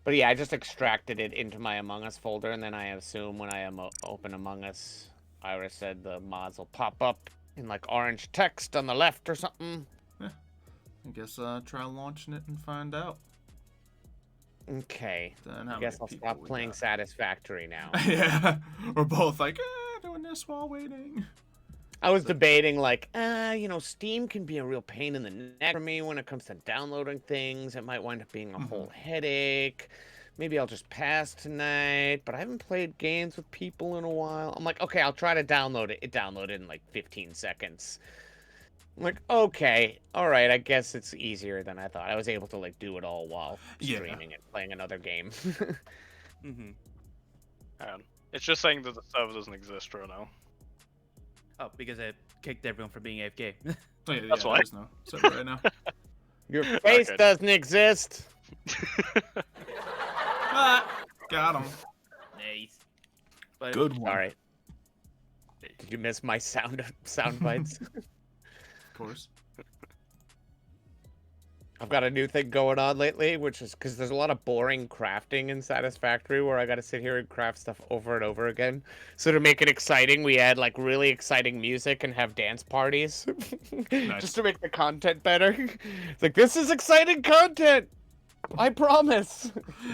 But yeah, I just extracted it into my Among Us folder, and then I assume when I open Among Us, Iris said the mods will pop up in like orange text on the left or something. I guess try launching it and find out. Okay. Then I how guess many I'll people stop we playing got? Satisfactory now. Yeah. We're both like, doing this while waiting. I was debating like, Steam can be a real pain in the neck for me when it comes to downloading things. It might wind up being a whole headache. Maybe I'll just pass tonight, but I haven't played games with people in a while. I'm like, okay, I'll try to download it. It downloaded in like 15 seconds. I'm like, okay, all right, I guess it's easier than I thought. I was able to like do it all while streaming and playing another game. It's just saying that the server doesn't exist right now. Oh, because I kicked everyone for being AFK. Oh, yeah, That's why. there's no server right now. Your face doesn't exist. Got him. Nice. But Good one. Sorry. Did you miss my sound bites? Of course. I've got a new thing going on lately, which is because there's a lot of boring crafting in Satisfactory where I got to sit here and craft stuff over and over again. So to make it exciting, we add like really exciting music and have dance parties just to make the content better. It's like, this is exciting content. I promise.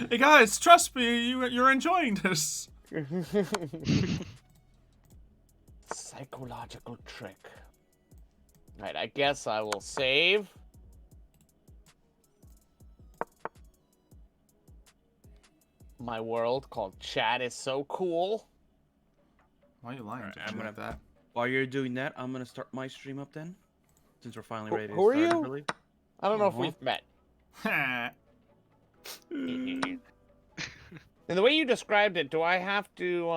Hey guys, trust me, you're enjoying this. Psychological trick. Right, I guess I will save. My world called Chat is so cool. Why are you lying? Alright, I'm I'm gonna gonna- that. while you're doing that, I'm gonna start my stream up then. Since we're finally ready to Who are start, you? really. I don't know if we've met. Mm. And the way you described it, do I have to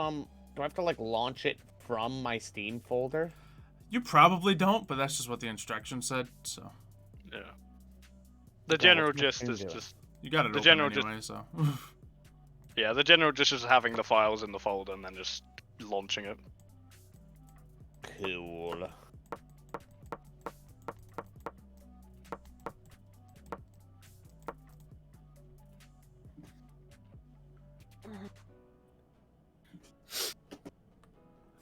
like launch it from my Steam folder? You probably don't, but that's just what the instructions said. So Yeah. The general gist is do it. just you got it The open general anyway. So yeah, the general gist is having the files in the folder and then just launching it. Cool. I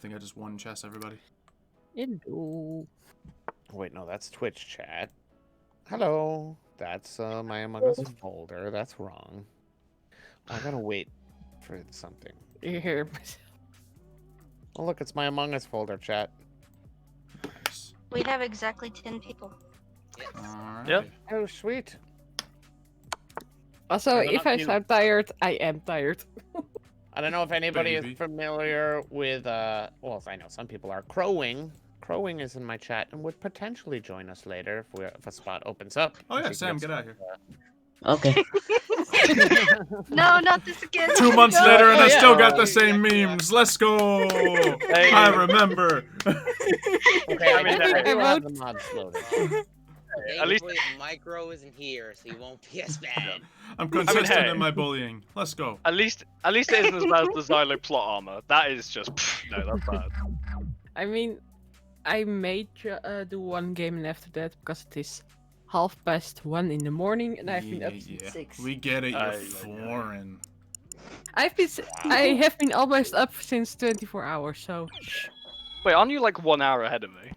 think I just won chess, everybody. Hello. Wait, no, that's Twitch chat. Hello. That's my Among Us folder. That's wrong. I gotta wait for something. Here. Oh, look, it's my Among Us folder, chat. Nice. We have exactly 10 people. Alright. Yep. Oh, sweet. Also, I'm if not I you. sound tired, I am tired. I don't know if anybody Baby. is familiar with, well, I know some people are. Crowing. Crowing is in my chat and would potentially join us later if a spot opens up. Oh yeah, She Sam, gets- get out here. Okay. No, not this again. 2 months No. later, and Oh, I yeah. still got the same memes. Let's go. Hey. I remember. Okay, I mean, guess I I do have vote- the mods loaded. At least- Micro isn't here, so you won't be as bad. I'm consistent hey. in my bullying. Let's go. At least it isn't as bad as the Xylo plot armor. That is just no, that's bad. I mean, I may do one game and after that because it is 1:30 in the morning and I've been up since 6. We get it. You're Aye, aye, aye. foreign. I have been almost up since 24 hours, so Wait, aren't you like 1 hour ahead of me?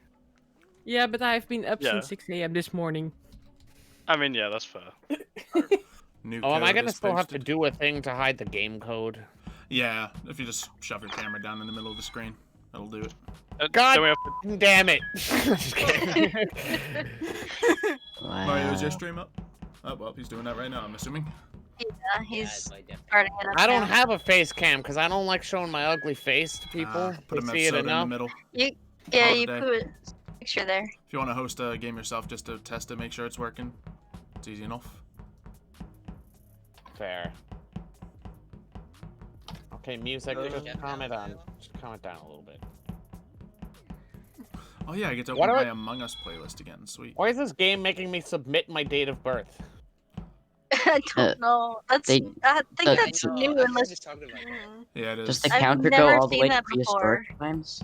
yeah, but I've been up Yeah. since 6 a.m. this morning. I mean, yeah, that's fair. New Oh, am I code gonna is still have to posted. do a thing to hide the game code? Yeah, if you just shove your camera down in the middle of the screen, that'll do it. God Then we have to- damn it! Just kidding. Mario, is your Wow. stream up? Oh well, he's doing that right now. I'm assuming. Yeah, he's Yeah, by definition. starting it up I don't now. have a face cam because I don't like showing my ugly face to people. Put They a see it soda in the enough. middle. Yeah, Call it a you day. put a picture there. If you want to host a game yourself just to test it, make sure it's working. It's easy enough. Fair. Okay, music. Just calm it down. Just calm it down a little bit. Oh yeah, I get to What open are- my Among Us playlist again. Sweet. Why is this game making me submit my date of birth? I don't know. I think that's new unless. Yeah, it is. Does the I've counter go never all the seen way to that prehistoric times?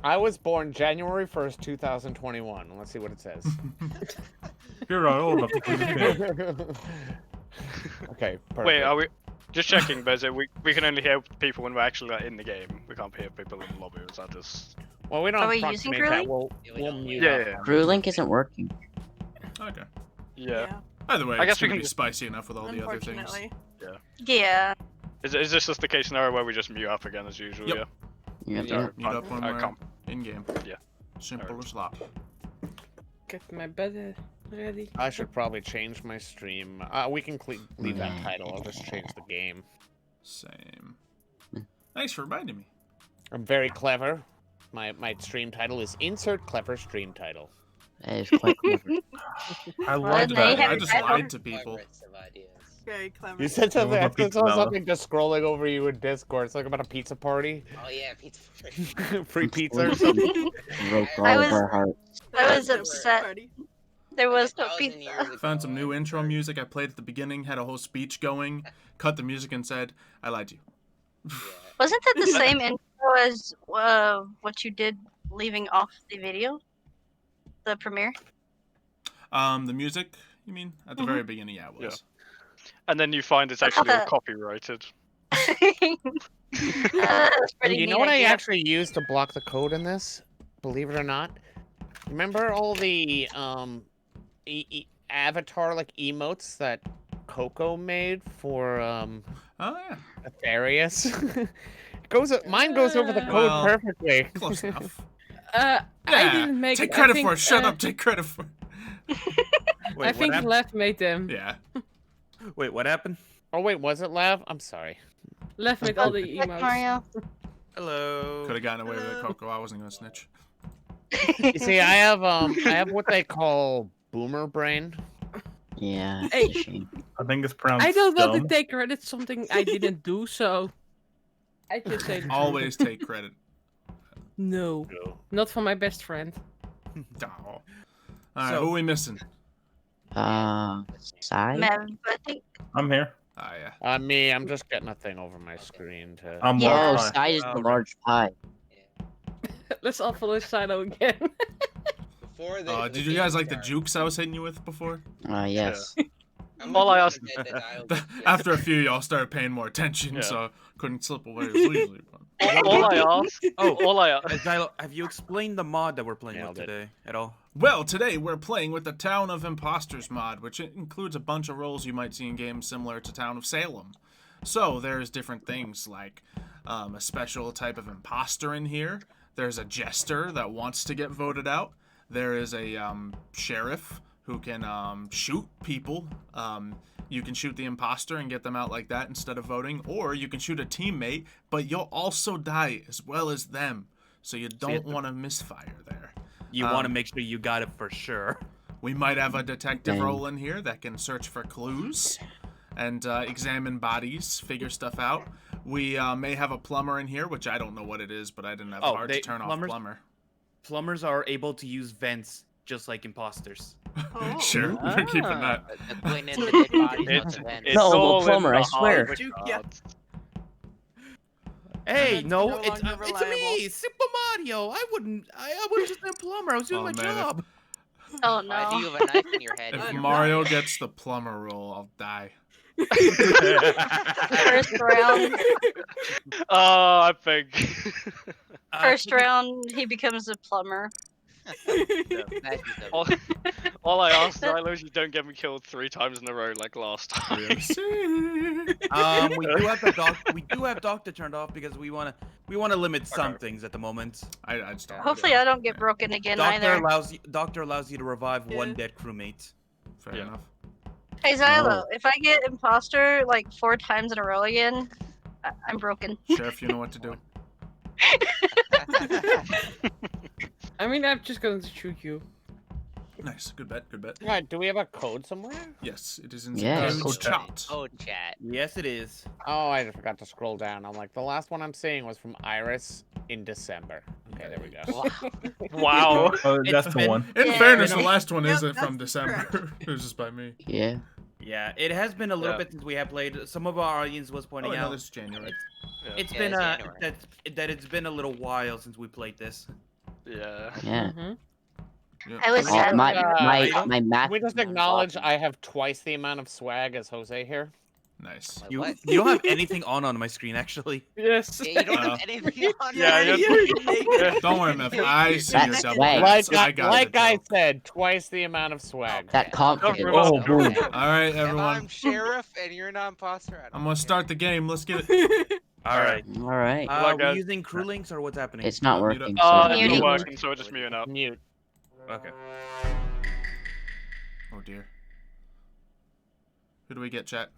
I was born January 1st, 2021. Let's see what it says. You're not old enough to play this game. Okay, perfect. Wait, are we just checking? But we can only hear people when we're actually like, in the game. We can't hear people in the lobby. Is that just? Well, we don't Are we using approximate that. Crewlink? We'll mute Yeah, up. yeah. Crew link isn't working. Okay. Yeah. Either way, I it's guess we gonna can be just- spicy enough with all the other things. Unfortunately. Yeah. Is this just the case scenario where we just mute up again as usual? Yep. Yeah. Yeah. Meet up when I we're can't. in game. Yeah. Simple as that. Get my bed ready. I should probably change my stream. We can leave that title. I'll just change the game. Same. Thanks for reminding me. I'm very clever. My stream title is insert clever stream title. That is quite clever. I Well, love they that. have I just title. lied to people. Very clever. You said something. Over I pizza saw now. something just scrolling over you in Discord. It's like about a pizza party. Oh yeah, pizza party. Free pizza or something. Broke all I of was- our hearts. I was Pizza upset. party. There was no 1,000 pizza. years ago, Found some new that's intro right. music. I played at the beginning, had a whole speech going, cut the music, and said, "I lied to you." Yeah. Wasn't that the same intro as what you did leaving off the video? The premiere? The music, you mean? At the Mhm. very beginning, yeah, it was. And then you find it's I thought actually all that- copyrighted. That's pretty You know neat what I idea. actually used to block the code in this? Believe it or not. Remember all the avatar like emotes that Coco made for Oh yeah, Nefarious? Mine goes over the code Well, perfectly. close enough. I Yeah, didn't make. take I credit think, for it. Shut up. Take credit for it. Wait, I think what happened? Lev made them. Yeah. Wait, what happened? Oh wait, was it Lav? I'm sorry. Lev made all the Like emotes. Mario. Hello. Could have gotten away with it, Coco. I wasn't gonna snitch. You see, I have what they call boomer brain. Yeah, Hey. it's a shame. I think it's pronounced I don't want to dumb. take credit something I didn't do, so I just say the truth. Always take credit. No, not for my best friend. Oh. All right, So- who are we missing? Sai? Mev, I think. I'm here. Ah, yeah. Me, I'm just getting a thing over my screen to. I'm Yeah. Oh, Wi-Fi. Sai is the large pie. Let's all follow Silo again. Before the Did you game guys like the started, jukes I was hitting you with before? Yes. I'm All I gonna asked- admit that I was- After a few, y'all started paying more attention, Yeah. so couldn't slip away as easily. All I asked. Oh, All I. Xylo, have you explained the mod that we're playing Nailed with it. today at all? Well, today we're playing with the Town of Imposters mod, which includes a bunch of roles you might see in games similar to Town of Salem. So there's different things like a special type of imposter in here. There's a jester that wants to get voted out. There is a sheriff who can shoot people. You can shoot the imposter and get them out like that instead of voting, or you can shoot a teammate, but you'll also die as well as them. So you don't want to misfire there. You want to make sure you got it for sure. We might have a detective Dang. role in here that can search for clues and examine bodies, figure stuff out. We may have a plumber in here, which I don't know what it is, but I didn't have the heart to turn off plumber. Plumbers are able to use vents just like imposters. Oh. Sure, we're keeping that. The putting in the dead bodies It's- on the vent. It's No, well, all in plumber, the I swear. hardware Yeah. cards. Hey, That's no, no it's longer it's me, reliable. Super Mario. I was just a plumber. I was doing Oh, my man, job. Oh Why do no. you have a knife in your head? If no. Mario gets the plumber role, I'll die. First round. Oh, I think. First round, he becomes a plumber. That's all, all I ask, Xylo, is you don't get me killed 3 times in a row like last time. We'll see. We do have Doctor turned off because we wanna limit some things at the moment. I just don't. Hopefully, I don't get broken again either. Doctor allows you to revive one Yeah. dead crewmate. Fair Yeah. enough. Hey Xylo, if I get imposter like 4 times in a row again, I'm broken. Sheriff, you know what to do. I mean, I'm just going to shoot you. Nice. Good bet. Good bet. Alright, do we have a code somewhere? Yes, it is in Yeah. the Code chat. Oh, chat. Yes, it is. Oh, I forgot to scroll down. I'm like, the last one I'm seeing was from Iris in December. Okay, there we go. Wow. Oh, that's It's the been- one. In Yeah. fairness, the last one Yep, isn't from that's December. It was just by me. Yeah. Yeah, it has been a little Yeah. bit since we have played. Some of our audience was Oh, pointing wait, no, out this is January. it's Yeah, been it's January. that it's been a little while since we played this. Yeah. Yeah. Yeah. I was Oh, sad. my when my Can my math. we just is acknowledge awesome. I have twice the amount of swag as Jose here? Nice. Like, You what? you don't have anything on my screen actually. Yes. Yeah, you don't Uh, have anything on Yeah, there. yeah. Don't worry, Meth. I see That's your double swag. hats. Like, I got like the I joke. said, twice the amount of swag. That confidence. Oh, boom. All right, If everyone. I'm sheriff and you're not imposter, I don't I'm gonna care. start the game. Let's get it. All right. All right. luck, Are guys. we using crew links or what's happening? It's not mute up. working. Oh, So It's Muting. not mute. working, so we're just muting up. Mute. Okay. Oh dear. Who do we get, chat?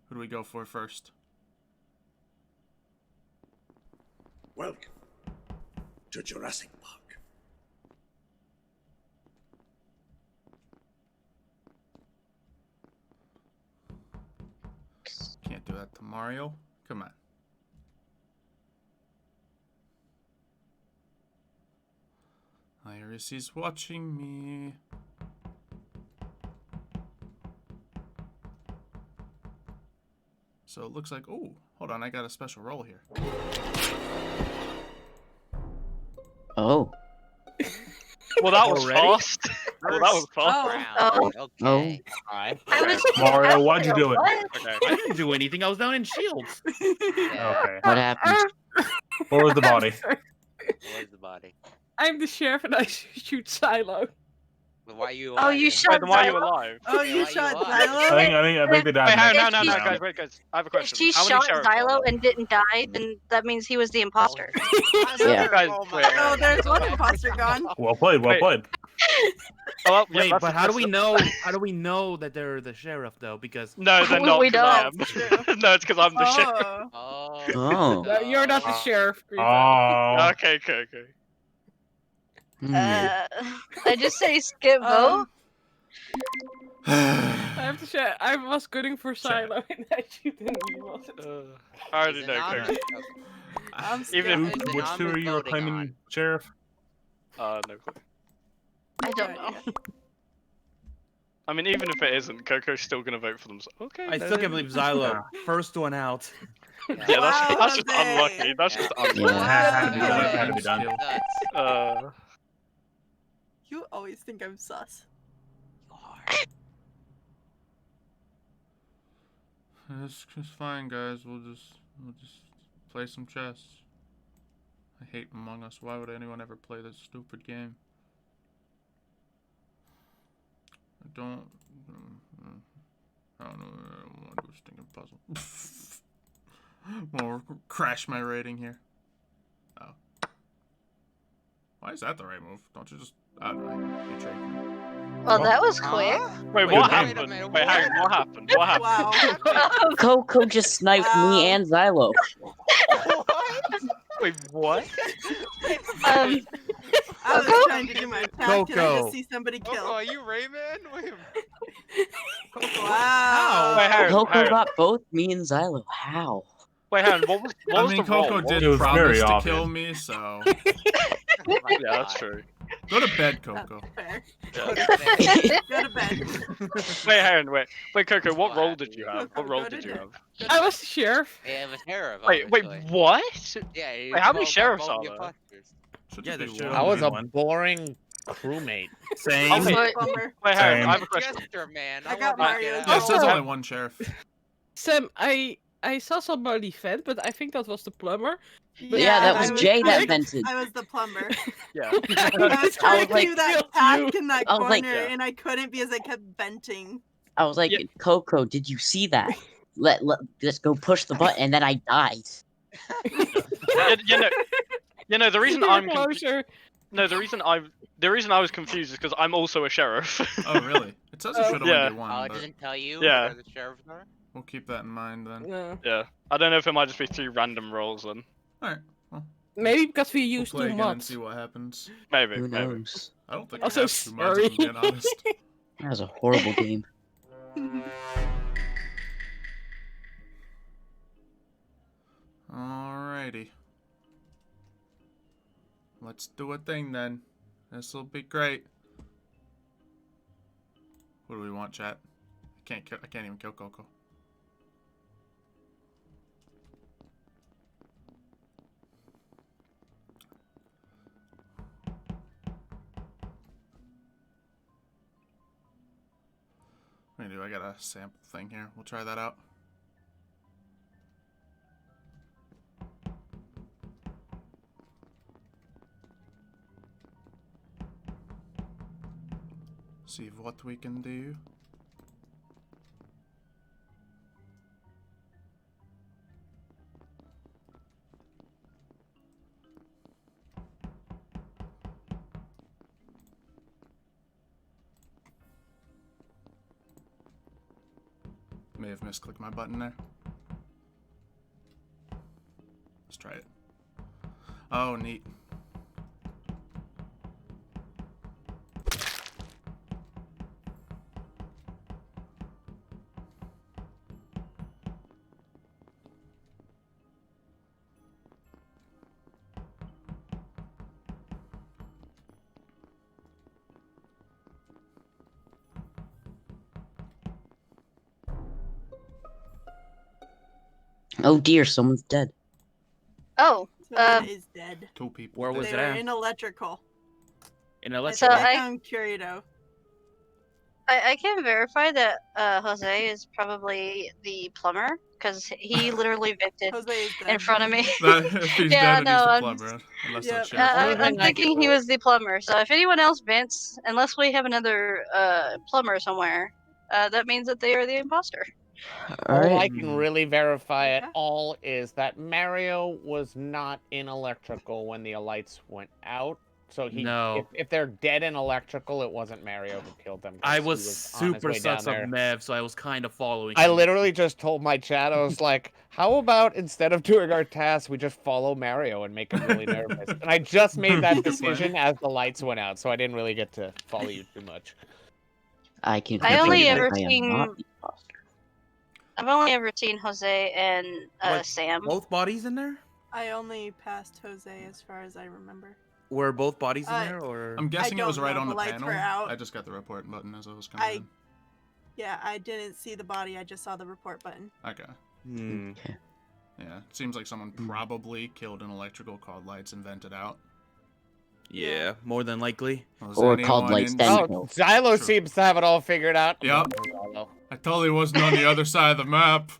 Who do we go for first? Welcome to Jurassic Park. Can't do that to Mario. Come on. Iris is watching me. So it looks like, oh, hold on, I got a special role here. Oh. Well, that was Already? fast. Well, that was fast. Round. Okay. Alright. I was Mario, why'd you do it? Okay. I didn't do anything. I was down in shields. Yeah. Okay. What happened? Where was the body? Where's the body? I'm the sheriff and I shoot Silo. But why you? Oh, you alive? shot Wait, then why are you Xylo? alive? Oh, Yeah, you why shot you alive? I Xylo? think they died. Wait, hang next on, no, If no, she- guys, I have a If question. she How many shot sheriffs are Xylo there? and didn't die, then that means he was the imposter. Yeah. Guys, Oh my wait. God. Oh, there's one imposter gone. Well played, well Wait. played. Oh, well, yeah, Wait, that's- but how do we that's- know? How do we know that they're the sheriff though? Because No, they're We- not. we 'Cause I am. don't. No, it's because I'm the sheriff. Oh. Oh. Oh. No, you're not the sheriff. Greta. Oh. Okay. Hmm. I just say skip vote. I'm the sheriff. I was gunning for Silo and I shoot him. He wasn't. I already Is it know. not? Coco. Okay. I'm Even Is it Which on two the are you voting claiming, on? Sheriff? No clue. I don't know. I mean, even if it isn't, Coco's still gonna vote for them. Okay. I still can't believe Xylo, first one out. Yeah, Wow, that's just Jose. unlucky. That's just Yeah. unlucky. Yeah. Had to be done. Had to be done. Nuts. You always think I'm sus. You are. It's just fine, guys. We'll just play some chess. I hate Among Us. Why would anyone ever play this stupid game? I don't know. I want to do a stinking puzzle. Well, crash my rating here. Oh. Why is that the right move? Don't you just... I don't know. Betray me. Well, that was quick. Wait, Wait, what wait a happened? minute, Wait, hang on, what happened? What happened? Wow. Coco just sniped Wow. me and Xylo. Wait, what? Um, I was trying to do my task and I Coco. just see somebody Oh, kill. are you Rayman? Wait. Wow. Wait, hang on, Coco hang on. got both me and Xylo. How? Wait, hang on. What was I the mean, Coco role? did It was promise very to obvious. kill me, so... Oh my Yeah, that's God. true. Go to bed, Coco. Fair. Yeah. Go to bed. Wait, hang on, wait, Coco, what What role happened? did you have? What Coco, role go to did you bed. have? I was the sheriff. Yeah, it was sheriff. Wait, obviously. what? Yeah. you Wait, how many both got sheriffs both are the there? imposters. Should Yeah, just be there one. I was a one. boring crewmate. Same. Okay. but- Plumber. Wait, hang on, Same. I have a question. Jester, man. I got wanna get Mario's out. Yeah, it says Oh. only one sheriff. Sam, I saw somebody vent, but I think that was the plumber. But Yeah, that I was was- Jay that I- vented. I was the plumber. Yeah. I was trying to like, do that killed task you. in that I was like- corner and I couldn't because I kept venting. I was like, Yeah. Coco, did you see that? Let's go push the button, and then I died. You know, the reason You were I'm confused. closer. No, the reason I was confused is because I'm also a sheriff. Oh, really? It says it should only Yeah. be one, Oh, it but doesn't tell you Yeah. where the sheriffs are? we'll keep that in mind then. No. Yeah. I don't know if it might just be 3 random rolls then. Alright, well, Maybe because we we'll used play two again and mods. see what happens. Maybe. Who Maybe. knows? I don't think I'm I so have two mods, if I'm being honest. That was a horrible game. Alrighty. Let's do a thing then. This'll be great. What do we want, chat? I can't even kill Coco. What do I do? I got a sample thing here. We'll try that out. See what we can do. May have misclicked my button there. Let's try it. Oh, neat. Oh dear, someone's dead. Oh, Someone is dead. 2 people. Where dead. was They it were at? in electrical. In I electrical. So think I- I'm Curito. I can verify that Jose is probably the plumber because he literally vented Jose is in dead. front of me. That, if he's Yeah, dead, and no, he's the I'm plumber. Unless Yep. that's Sheriff. Only I'm thing I thinking can he do- was the plumber. So if anyone else vents, unless we have another plumber somewhere, that means that they are the imposter. All I Alright. can really verify at Okay. all is that Mario was not in electrical when the lights went out. So No. if they're dead in electrical, it wasn't Mario who killed them. 'cause I he was on his super way down sus there. of Mev, so I was kind of following. I him. literally just told my chat, I was like, how about instead of doing our tasks, we just follow Mario and make him really nervous? And I just made that Good plan. decision as the lights went out, so I didn't really get to follow you too much. I can I only confirm ever that I am seen- not the imposter. I've only ever seen Jose and What, Sam. Both bodies in there? I only passed Jose as far as I remember. Were both bodies in Uh, there, or? I'm guessing it was don't right know, on the the lights panel. were out. I just got the report button as I was coming in. Yeah, I didn't see the body. I just saw the report button. Okay. Hmm. Okay. Yeah, it seems like someone probably killed an electrical, called lights, and vented out. Yeah, more than likely. Was Or called anyone lights, in- then- Oh, Xylo True. seems to have it all figured out. Yep. Xylo. I totally wasn't on the other side of the map.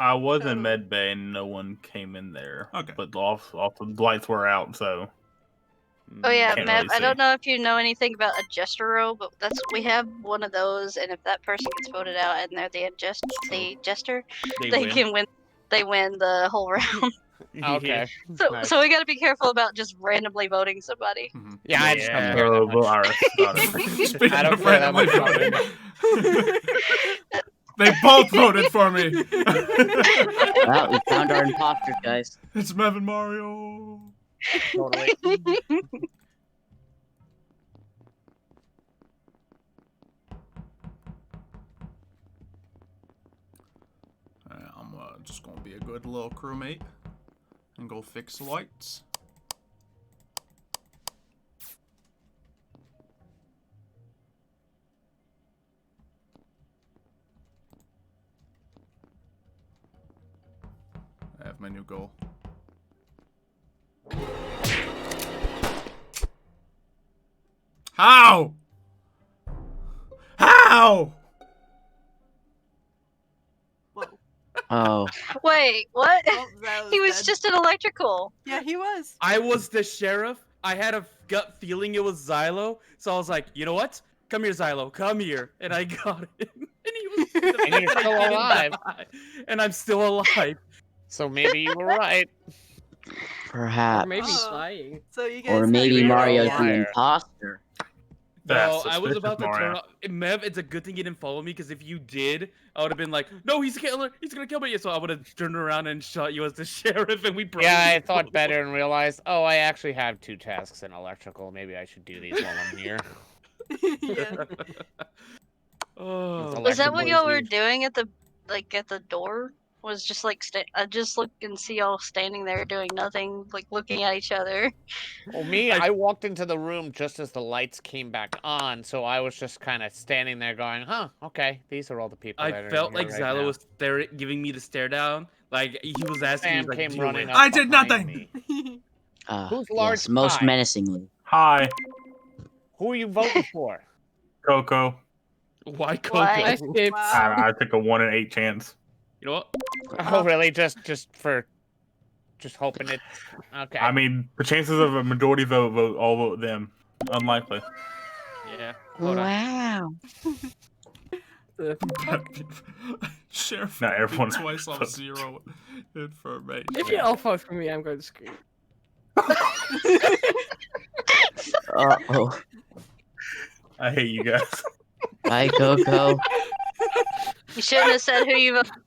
I was in med bay and no one came in there. Okay. But off the lights were out, so. Oh yeah, Can't Matt. really I don't see. know if you know anything about a jester row, but we have one of those, and if that person gets voted out and they're the jester, They they win. can win. They win the whole round. Okay. So Nice. so we got to be careful about just randomly voting somebody. Yeah, I just don't Yeah. care that Oh, much. Iris got it. Speaking I don't of care that randomly much about voting, they both voted for me. Well, we found our imposters, guys. It's Mev and Mario. Totally. Alright, I'm just gonna be a good little crewmate and go fix the lights. I have my new goal. How? How? Whoa. Oh. Wait, what? Oh, that He was dead. just an electrical. Yeah, he was. I was the sheriff. I had a gut feeling it was Xylo, so I was like, you know what? Come here, Xylo. Come here. And I got him. And he was. And you're I still didn't alive. die. And I'm still alive. So maybe you were right. Or Perhaps. maybe he's Oh. lying. So you guys. Or had maybe your Mario Mario's idea. the liar. imposter. Bro, That's I was suspicious, about to turn Mario. off. Mev, it's a good thing you didn't follow me, because if you did, I would have been like, no, he's a killer. He's gonna kill me. So I would have turned around and shot you as the sheriff, and we probably. Yeah, I thought better and realized, oh, I actually have 2 tasks in electrical. Maybe I should do these while I'm here. Yeah. Oh, Was that what Electrical y'all is were used. doing at the door? Was just like I just look and see y'all standing there doing nothing, like looking at each other. Well, me, I walked into the room just as the lights came back on, so I was just kind of standing there going, huh, okay, these are all the people that I are felt in here like right Xylo now. was giving me the stare down. Like he was asking me, Sam like, came "Do running it." up I did behind nothing! me. Who's large Yes, most pie? menacingly. Hi, Who are you voting for? Coco. Why Coco? Why? I skipped. Wow. I took a 1 in 8 chance. You know what? Oh, really? Just hoping it. Okay. I mean, the chances of a majority vote them. Unlikely. Yeah. Hold on. Wow. The fuck? Sheriff Not everyone twice off votes. 0 information. If you all vote for me, I'm going to scream. Uh-oh. I hate you guys. Bye, Coco. You shouldn't have said who you voted for.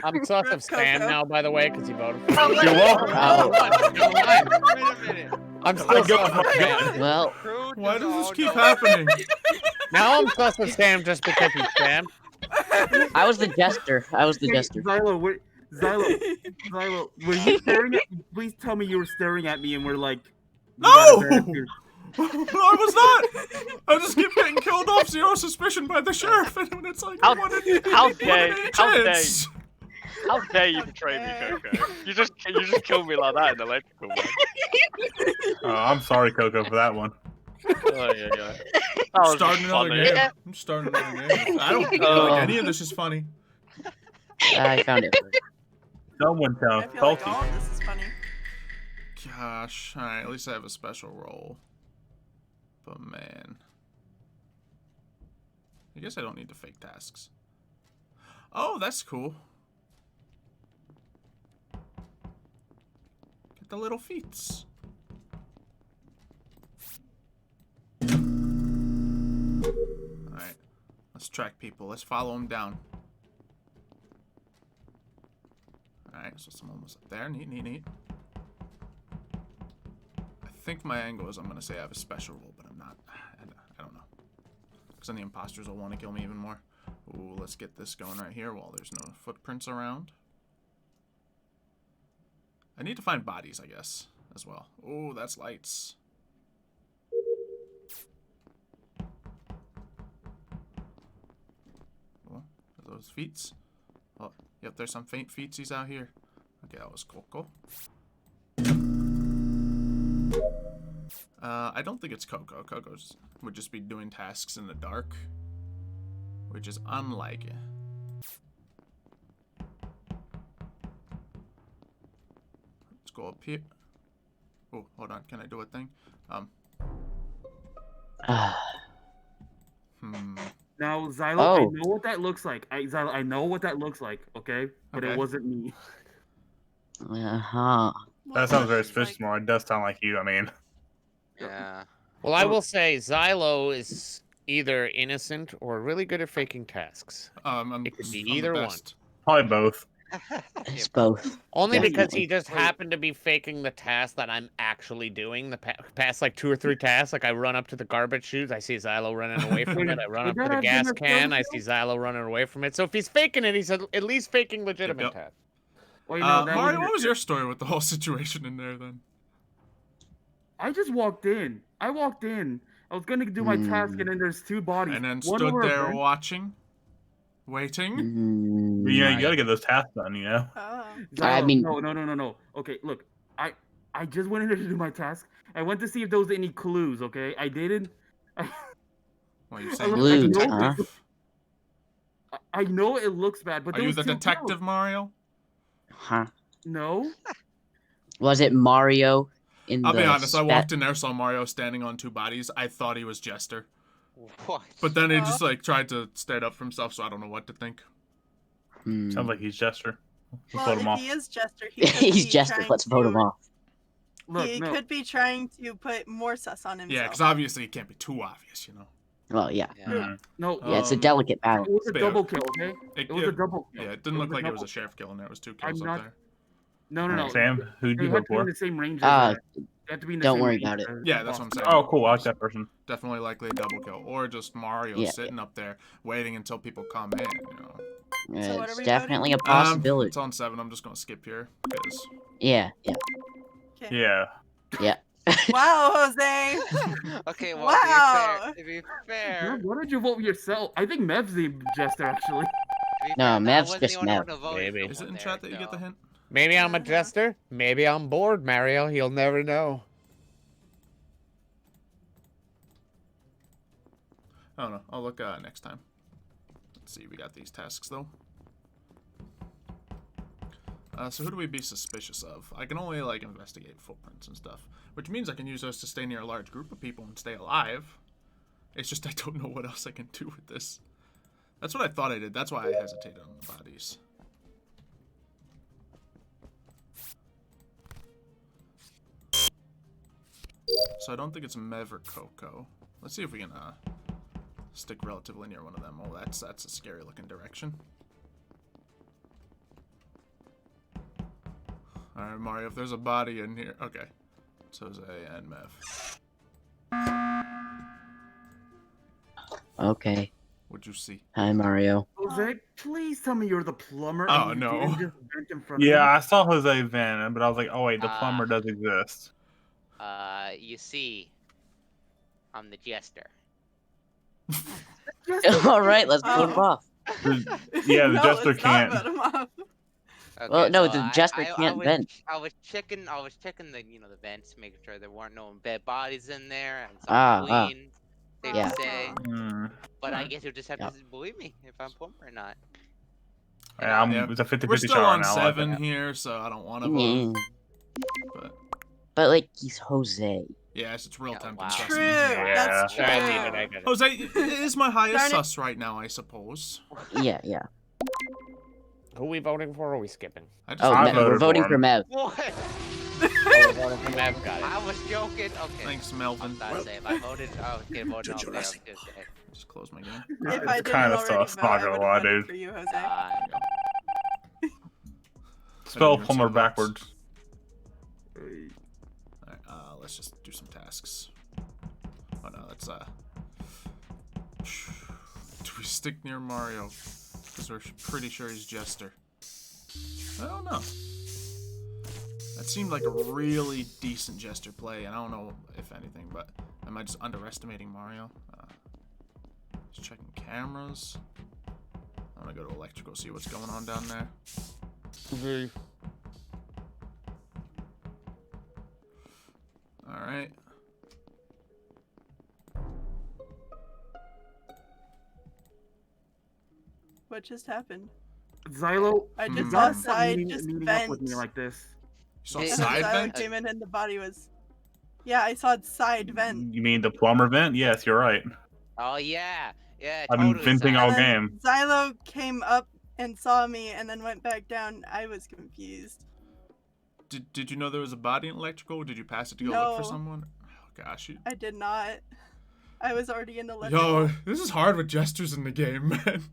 I'm sus of Sam Coco. now, by the way, because he voted for Oh, me. You're welcome. Oh, Never mind. Wait a minute. I'm still go sus with of my Sam. well, Crew Why does this all keep know- happening? Now I'm sus of Sam just because he's Sam. I was the jester. I was the jester. Xylo, Xylo, were you staring at? Please tell me you were staring at me and were like, No! No, I was not! I just keep getting killed off 0 suspicion by the sheriff, and it's like, How- what an how dare- how dare chance! How dare you betray me, Coco? You just killed me like that in the electrical one. Oh, I'm sorry, Coco, for that one. Oh, yeah. That was Starting another funny. game. I'm starting another game. I don't feel like any of this is funny. I found it. Someone I sounds feel like salty. all of this is funny. Gosh, alright, at least I have a special role. But man. I guess I don't need to fake tasks. Oh, that's cool. Get the little feats. Alright, let's track people. Let's follow them down. Alright, so someone was up there. Neat. I think my angle is I'm going to say I have a special role, but I'm not. I don't know. Because then the imposters will want to kill me even more. Ooh, let's get this going right here while there's no footprints around. I need to find bodies, I guess, as well. Ooh, that's lights. Oh, are those feats? Oh, yep, there's some faint feetsies out here. Okay, that was cool. I don't think it's Coco. Coco would just be doing tasks in the dark, which is unlike it. Let's go up here. Oh, hold on. Can I do a thing? Now, Xylo, I Oh. know what that looks like. Xylo, I know what that looks like. Okay, but Okay. it wasn't me. Uh-huh. That sounds very suspicious, more. It does sound like you, I mean. Yeah. Well, I will say Xylo is either innocent or really good at faking tasks. It could be I'm the either one. best. Probably both. It's both. Only because Definitely. he just happened to be faking the task that I'm actually doing. The past like 2 or 3 tasks, like I run up to the garbage chute, I see Xylo running away from it. I run up to the gas can, I see Xylo running away from it. So if he's faking it, he's at least faking legitimate Yep. tasks. Well, you know, that Mario, was- what was your story with the whole situation in there then? I just walked in. I was gonna do my task, and then there's 2 bodies. And then One stood over a there vent. watching, waiting. But, you Right. gotta get those tasks done, you know? Oh. I Xylo, mean- no. Okay, look, I just went in there to do my task. I went to see if there was any clues. Okay, I didn't. Well, you're I saying look- Clues, I know- huh? I know it looks bad, but Are there you was the 2 detective, kills. Mario? Huh? No. Was it Mario in I'll the be honest, I spe- walked in there, saw Mario standing on 2 bodies. I thought he was Jester. What? But then he just like tried to stand up for himself, so I don't know what to think. Hmm. Sounds like he's Jester. Let's Well, vote him if off. he is Jester, he could He's be Jester. trying Let's vote him to off. Look, he no. could be trying to put more sus on himself. Yeah, because obviously it can't be too obvious, you know. Well, yeah. No. Yeah, it's a delicate It balance. was a But yeah, double kill, okay? It was a double kill. Yeah, it didn't look like it was a double sheriff kill in there. It was 2 I'm kills up not- there. No. Sam, who'd They you had vote to be in for? the same range as they had to be in the Don't same worry range about it. as Yeah, that's what I'm boss. saying. Oh, cool. I like that person. Definitely likely a double kill. Or just Mario Yeah, sitting up there waiting until people come in, you know. So what are It's we definitely a voting? possibility. It's on 7. I'm just going to skip here. Because... Yeah. Yeah. Wow, Jose. Okay, well, Wow. to be fair, What did you vote yourself? I think Mev's the jester, actually. No, I Mev's wasn't just the only Mev. one who voted Maybe. for Is it one in there, chat that you get the so- hint? Maybe I'm a jester. Maybe I'm bored, Mario. You'll never know. I don't know. I'll look next time. Let's see. We got these tasks, though. So who do we be suspicious of? I can only, like, investigate footprints and stuff. Which means I can use those to stay near a large group of people and stay alive. It's just I don't know what else I can do with this. That's what I thought I did. That's why I hesitated on the bodies. So I don't think it's Mev or Coco. Let's see if we can, stick relatively near one of them. Oh, that's a scary looking direction. Alright, Mario, if there's a body in here... Okay. It's Jose and Mev. Okay. What'd you see? Hi, Mario. Jose, please tell me you're the plumber. Oh, and you no. didn't just vent in front of Yeah, him. I saw Jose Van, but I was like, oh wait, the plumber does exist. You see, I'm the jester. All right, let's vote him off. Yeah, the No, jester let's not can't. vote him off. Okay, Well, no, so the jester can't vent. I was checking the the vents, making sure there weren't no dead bodies in there and Ah, something clean. Safe yeah. to say. Mm. But I guess you'll just have Yep. to believe me if I'm plumber or not. Yeah, it's a 50-50 We're still shot on right now. 7 here, so I don't want to vote. Mm. But like, he's Jose. Yes, it's real Yeah, tempting. wow. trust True. me. That's true. I mean, I get it. Jose is my highest Darn it. sus right now, I suppose. Yeah. Who are we voting for or are we skipping? I just Oh, I Mev, voted we're voting for for him. Mev. What? Oh, we're voting for Mev. Got it. I was joking. Okay. Thanks, I'm Melvin. not saying if I voted. Oh, okay, voted on there. Jurassic Okay, okay. Just close my game. If I It's didn't kind of already sus, vote, not I gonna would've lie, voted dude. for you, Jose. Spell even see plumber the notes. backwards. Alright, let's just do some tasks. Oh no, let's do we stick near Mario? Because we're pretty sure he's Jester. I don't know. That seemed like a really decent Jester play, and I don't know if anything, but am I just underestimating Mario? Just checking cameras. I'm gonna go to electrical, see what's going on down there. Alright. What just happened? Xylo, I just Hmm. saw stop side meeting, just meeting vent. up with me like this. You saw And And then side Xylo vent? came in and the body was. Yeah, I saw side vent. You mean the plumber vent? Yes, you're right. Oh yeah, yeah. I've been totally, venting Zach. all And then game. Xylo came up and saw me and then went back down. I was confused. Did you know there was a body in electrical? Did you pass it to go look for No. someone? Oh gosh, I did not. I was already in the left. yo, this is hard with jesters in the game, man.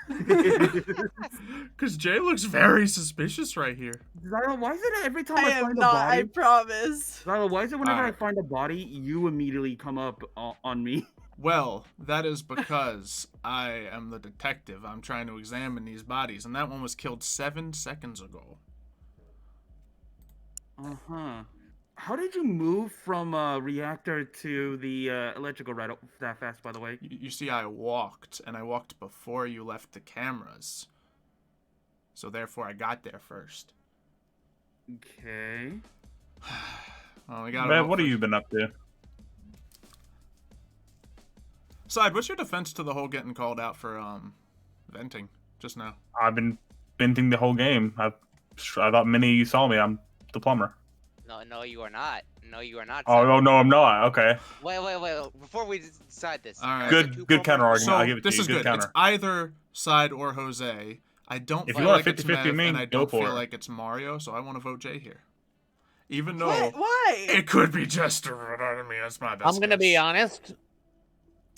Because Jay looks very suspicious right here. Xylo, why is it every time I I, am find a not, body? I promise. Xylo, why is it whenever Alright. I find a body, you immediately come up on me? Well, that is because I am the detective. I'm trying to examine these bodies, and that one was killed 7 seconds ago. Uh-huh. How did you move from reactor to the electrical right that fast, by the way? You see, I walked, and I walked before you left the cameras. So therefore, I got there first. Okay. Well, we got. Bev, what have you been up to? Side, what's your defense to the whole getting called out for venting just now? I've been venting the whole game. I thought many of you saw me. I'm the plumber. No, you are not. No, you are not. Oh, sir. no, I'm not. Okay. Wait. Before we decide this. All right. Good counter argument. So I'll give it this to you. is Good good. counter. It's either Side or Jose. I don't If feel you want like it's 50-50 Mev, me, and I go don't for feel it. like it's Mario, so I want to vote Jay here. Even though What? Why? it could be Jester, but I mean, that's my best I'm gonna be guess. honest.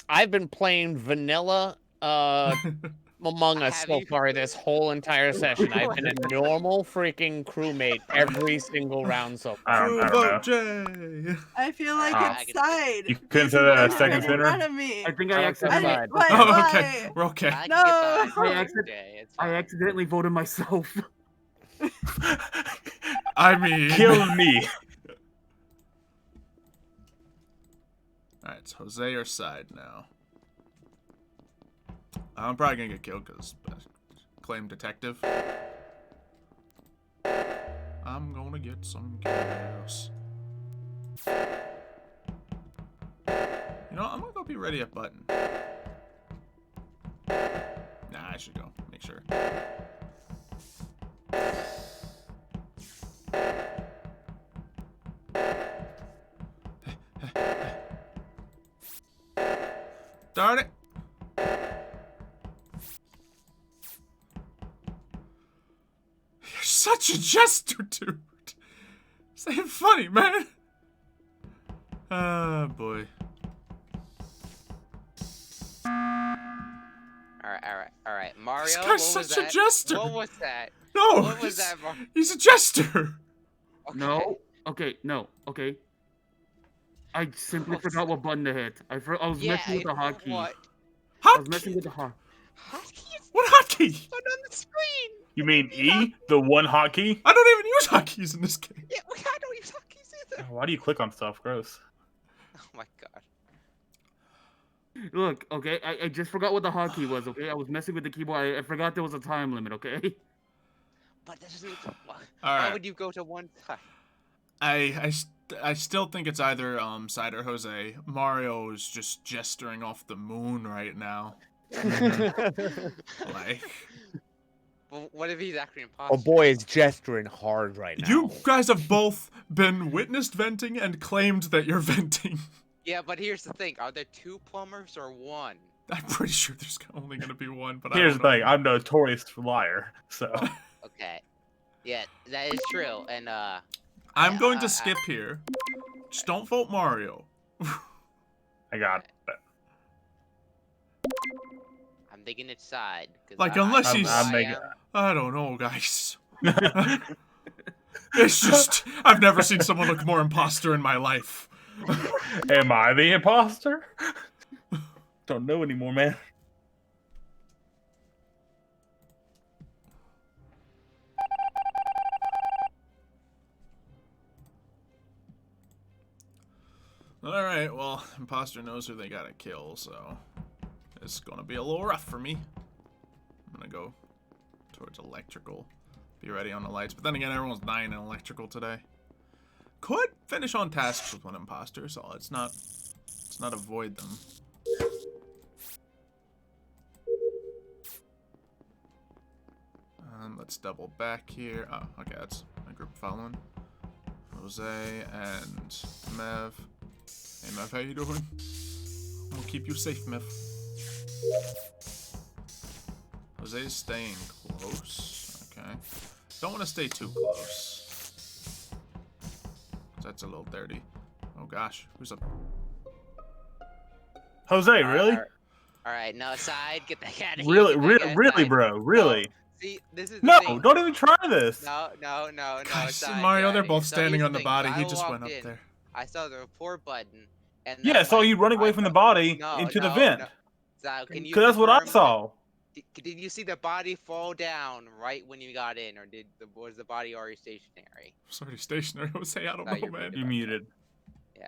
I've been playing vanilla Among Us Have so you- far this whole entire session. I've been a normal freaking crewmate every single round so far. Crew I don't know. vote Jay. I feel like Ah. it's side. You couldn't These say people that have as second been in center? front of me. I think I I like accidentally. that side. Why? Oh, okay. Why? We're okay. I can No. get behind I you, accident- Jay. It's I fine. accidentally voted myself. I mean... Kill me. Alright, it's Jose or side now. I'm probably gonna get killed because claim detective. I'm gonna get some kills. You know, I'm gonna go be ready at button. Nah, I should go. Make sure. Darn it! You're such a jester, dude. This ain't funny, man. Ah, boy. Alright. Mario, This what guy's was such a that? jester. What was that? No, What was that, he's a jester. Okay. No. Okay. No. Okay. I simply forgot what button to hit. I was messing with the hotkey. What? I was messing with the hotkey. Hotkey is What hotkey? on the screen. You mean E, the one hotkey? I don't even use hotkeys in this game. Yeah, I don't use hotkeys either. Why do you click on stuff? Gross. Oh my god. Look, okay, I just forgot what the hotkey was, okay? I was messing with the keyboard. I forgot there was a time limit, okay? But this isn't. Why Alright. would you go to one side? I still think it's either Side or Jose. Mario is just gesturing off the moon right now. Like, Well, what if he's actually Oh impossible? boy, is gesturing hard right now. you guys have both been witnessed venting and claimed that you're venting. Yeah, but here's the thing: are there two plumbers or one? I'm pretty sure there's only gonna be one, but Here's I the don't thing. know. I'm notorious liar. So Okay. Yeah, that is true. And I'm going to skip here. Just don't vote Mario. I got it. I'm thinking it's side. 'cause Like, I unless know he's- who I I'm making- am. I don't know, guys. It's just, I've never seen someone look more imposter in my life. Am I the imposter? Don't know anymore, man. Alright, well, imposter knows who they gotta kill, so it's gonna be a little rough for me. I'm gonna go towards electrical. Be ready on the lights. But then again, everyone's dying in electrical today. Could finish on tasks with one imposter, so let's not avoid them. Let's double back here. Oh, okay, that's my group following. Jose and Mev. Hey Mev, how you doing? We'll keep you safe, Mev. Jose's staying close. Okay. Don't want to stay too close. That's a little dirty. Oh gosh, who's up? Jose, really? Alright, no, side, get the cat out of Really, here. really, bro, really? See, this is the No, thing. don't even try this. No, Gosh, side, Mario, get they're outta both here. So standing here's on the thing, body. I He just walked went up in, there. I saw the report button, and Yeah, then, saw you running away I from the thought- body No, into the no, vent. no. So, can you Because that's what I confirm saw. Did you see the body fall down right when you got in, or was the body already stationary? It's already stationary. Jose, I don't No, know, you're man. You muted. Yeah.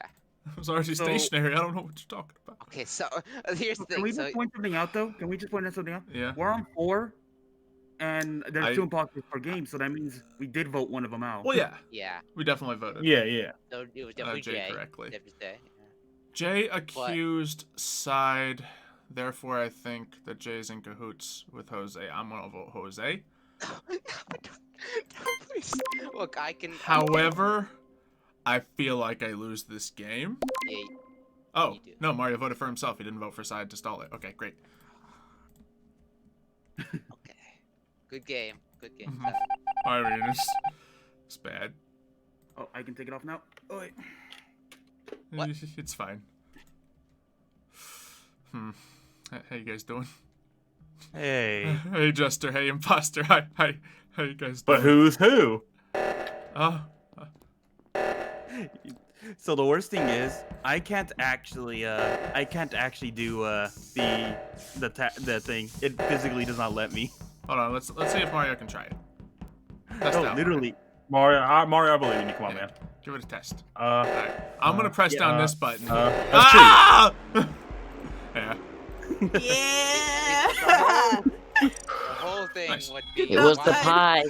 It was already So- stationary. I don't know what you're talking about. Okay, so here's the Can thing. we So just point something out, though? Can we just point out something out? Yeah. We're on 4, and there's I- 2 imposters per game, so that means we did vote one of them out. Well, yeah. yeah, We definitely voted. Yeah, yeah. so it was definitely Jay Jay. correctly. Safe to say. Jay accused side. Therefore, I think that Jay's in cahoots with Jose. I'm gonna vote Jose. No, please. Look, I can. However, I feel like I lose this game. Yeah, Oh, You do. no, Mario voted for himself. He didn't vote for side to stall it. Okay, great. okay. Good game. Good game. Mhm. I mean, it's bad. Oh, I can take it off now. Oh, wait. What? It's fine. How you guys doing? Hey. Hey, Jester. Hey, Imposter. Hi. How you guys doing? But who's who? Oh. So the worst thing is, I can't actually do the thing. It physically does not let me. Hold on. Let's see if Mario can try it. Test No, out, literally. Mario, I believe in you. Come on, man. Give it a test. Alright. I'm gonna press down this button. That's Ah! Yeah. Yeah. The whole thing Nice. would be. It was the why- pie.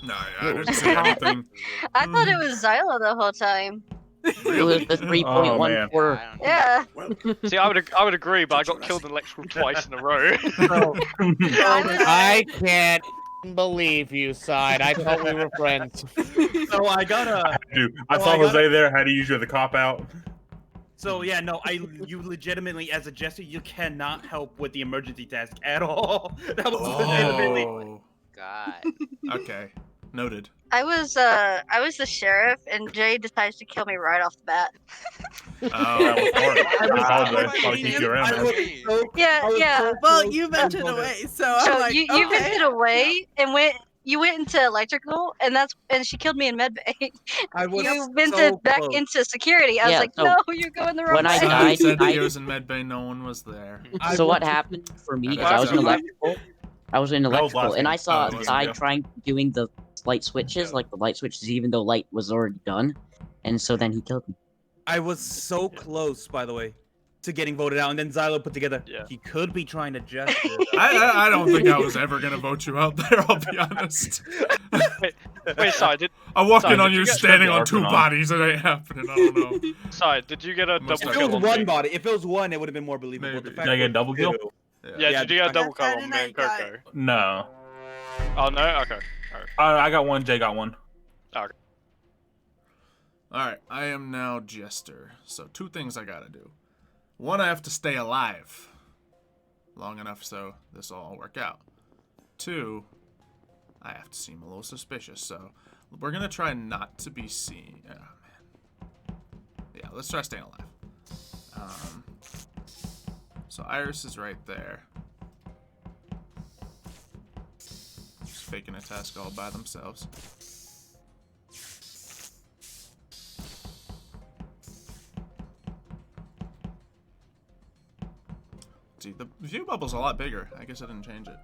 No, I didn't say anything. I thought it was Xylo the whole time. It was the 3.14. I don't know. Yeah. Welcome See, I would agree, but I got killed in electrical twice in a row. I can't believe you, Side. I thought we were friends. So I gotta. Dude, I Oh, saw I got Jose there. Had to use you as a cop out. So yeah, no, you legitimately, as a jester, you cannot help with the emergency task at all. That was legitimately. Oh. God. Okay. Noted. I was the sheriff, and Jay decides to kill me right off the bat. That Oh. was hard. I apologize. I Probably keep you around, I man. was so, Yeah, I was yeah. so Well, close you to vented voting. away, so I'm So like, you okay. vented away and you went into electrical, and she killed me in medbay. I was You vented so back close. into security. I was Yeah, like, so no, you're going the wrong when I way. Simon died, said that he I- was in medbay. No one was there. I So what was- happened for me is What I was in happened? electrical. I was in That was electrical, last and game. I saw it was Sai game. trying doing the light switches, like the light switches, even though light was already done, and so then he killed me. I was so close, by the way, to getting voted out, and then Xylo put together. Yeah. He could be trying to gesture. I don't think I was ever gonna vote you out there. I'll be honest. Wait, Sai, I'm walking Sorry, on did you you get- standing on two Arcanon? bodies. It ain't happening. I don't know. Sai, did you get a Must double have If it kill was on one me? body, if it was one, it would have been more believable. Maybe. The fact Did I get a was double kill? two. Yeah, Yeah, did you get a double kill Saturday on me and night guy. Coco? No. Oh no, okay. I got one. Jay got one. All right, I am now Jester. So 2 things I gotta do. 1, I have to stay alive long enough so this will all work out. 2, I have to seem a little suspicious. So we're gonna try not to be seen. Oh man. Yeah, let's try staying alive. So Iris is right there. Just faking a task all by themselves. See, the view bubble's a lot bigger. I guess I didn't change it.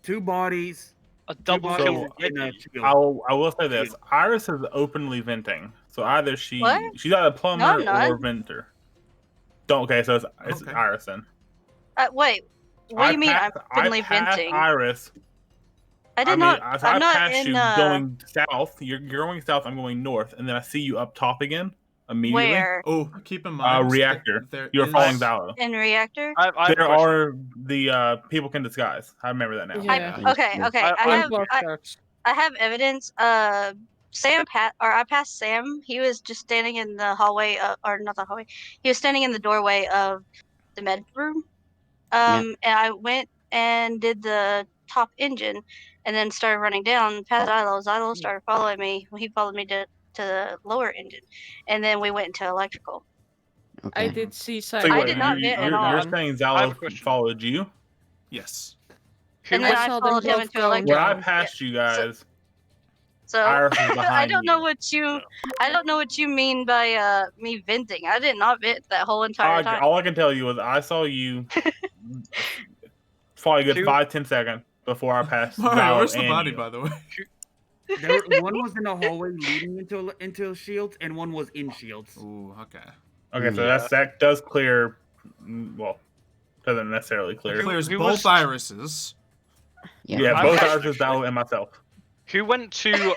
2 bodies. A double bodies kill. and a shield. I will say this. Iris is openly venting. So either she's either a plumber No, I'm not. or a venter. Okay, so it's Okay. Iris then. Wait, what do you mean I'm openly I passed venting? Iris. I did not. So I I'm not passed in. you going south. You're going south. I'm going north, and then I see you up top again immediately. Where? Oh, keep in mind. Reactor. There You're is- following Zalo. In reactor? I have a There question. are the people can disguise. I remember that now. Yeah. Okay. I have evidence. I passed Sam. He was just standing in the hallway, or not the hallway. He was standing in the doorway of the med room. And I went and did the top engine, and then started running down past Xylo. Xylo started following me. He followed me to the lower engine, and then we went into electrical. I did see So Sai. I did not vent at all. You're saying I have a Zalo question. followed you? Yes. Who And then was- I saw them followed him both into go. electrical. When I passed you guys, So Iris was I behind don't know you. what I don't know what you mean by me venting. I did not vent that whole entire time. All I can tell you is I saw you probably a good 5-10 seconds before I passed Mario, Zalo where's the and body, you. by the way? One was in the hallway leading into shields, and one was in shields. Ooh, okay. Okay, so that does clear. Well, doesn't necessarily clear. It clears who both was- irises. Yeah, I both have- Irises, Zalo, and myself. Who went to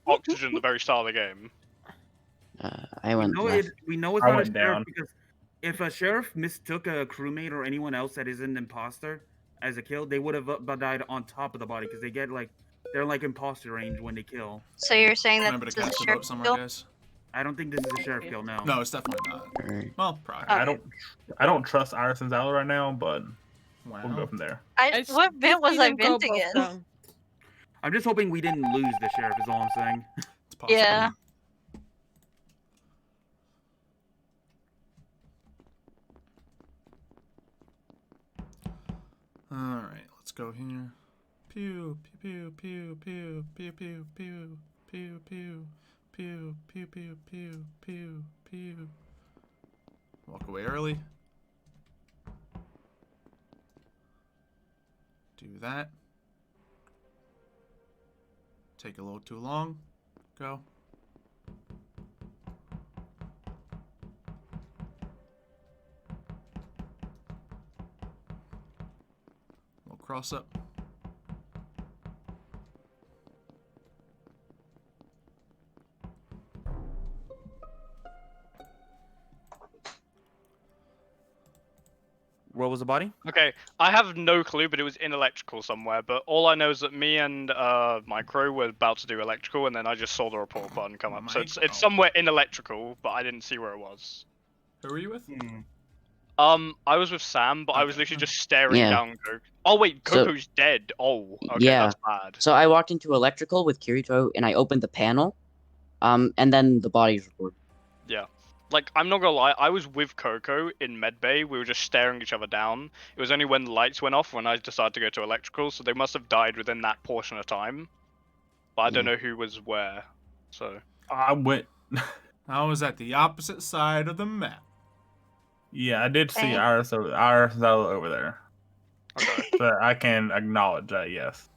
oxygen at the very start of the game? I went left. We know it's I not a went sheriff down. because if a sheriff mistook a crewmate or anyone else that is an imposter as a kill, they would have died on top of the body because they're like imposter range when they kill. So you're saying that Remember to this is cast a the vote sheriff somewhere, kill? guys. I don't think this is a sheriff kill now. No, it's definitely not. Well, probably. I don't trust Iris and Zalo right now, but we'll Wow. go from there. What vent was I venting in? I'm just hoping we didn't lose the sheriff. Is all I'm saying. It's possible. Yeah. All right, let's go here. Pew pew pew pew pew pew pew pew pew pew pew pew pew pew pew. Walk away early. Do that. Take a little too long. Go. Little cross up. Where was the body? Okay, I have no clue, but it was in electrical somewhere. But all I know is that me and Micro were about to do electrical, and then I just saw the report button come up. So it's somewhere in electrical, but I didn't see where it was. Who were you with? I was with Sam, but I was literally just staring Yeah. down Coco. Oh wait, Coco's dead. Oh, okay, yeah. that's bad. So I walked into electrical with Kirito, and I opened the panel, and then the bodies reported. Yeah. Like, I'm not gonna lie, I was with Coco in medbay. We were just staring each other down. It was only when the lights went off when I decided to go to electrical, so they must have died within that portion of time. But I don't know who was where, so... I went... I was at the opposite side of the map. Yeah, I did see Okay. ours over there. Okay. So I can acknowledge that, yes.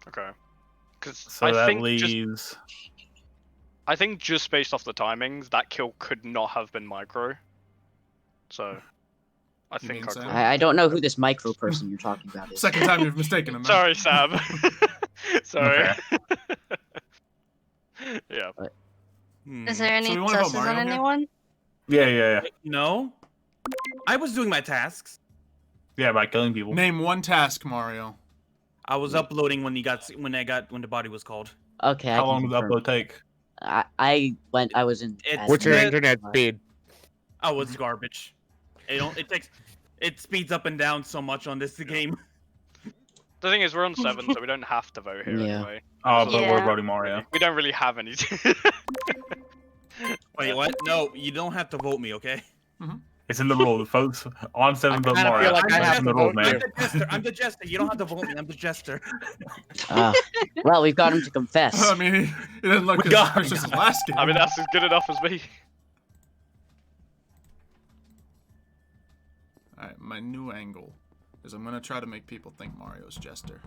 Okay. Because So that leaves... I think just based off the timings, that kill could not have been Micro. So... I You think mean Sam? I don't know who this micro person you're talking about is. Second time you've mistaken him. Sorry, Sam. Sorry. Yeah. Is there any So we wanna vote sussers on Mario here? anyone? Yeah. No. I was doing my tasks. Yeah, by killing people. Name one task, Mario. I was uploading when the body was called. Okay. How long did the upload take? I was in. What's your internet speed? Oh, it's garbage. It speeds up and down so much on this game. The thing is, we're on 7, so we don't have to vote here Yeah. anyway. Oh, but we're Yeah. voting Mario. We don't really have any. Wait, what? No, you don't have to vote me, okay? It's in the rules, folks. On 7 vote kinda Mario. feel like I It's have in the to rules, vote man. I'm the jester. You don't have to vote me. I'm the jester. Well, we've got him to confess. I mean, he didn't look We as got suspicious as last game. I mean, that's as good enough as me. Alright, my new angle is I'm gonna try to make people think Mario's Jester.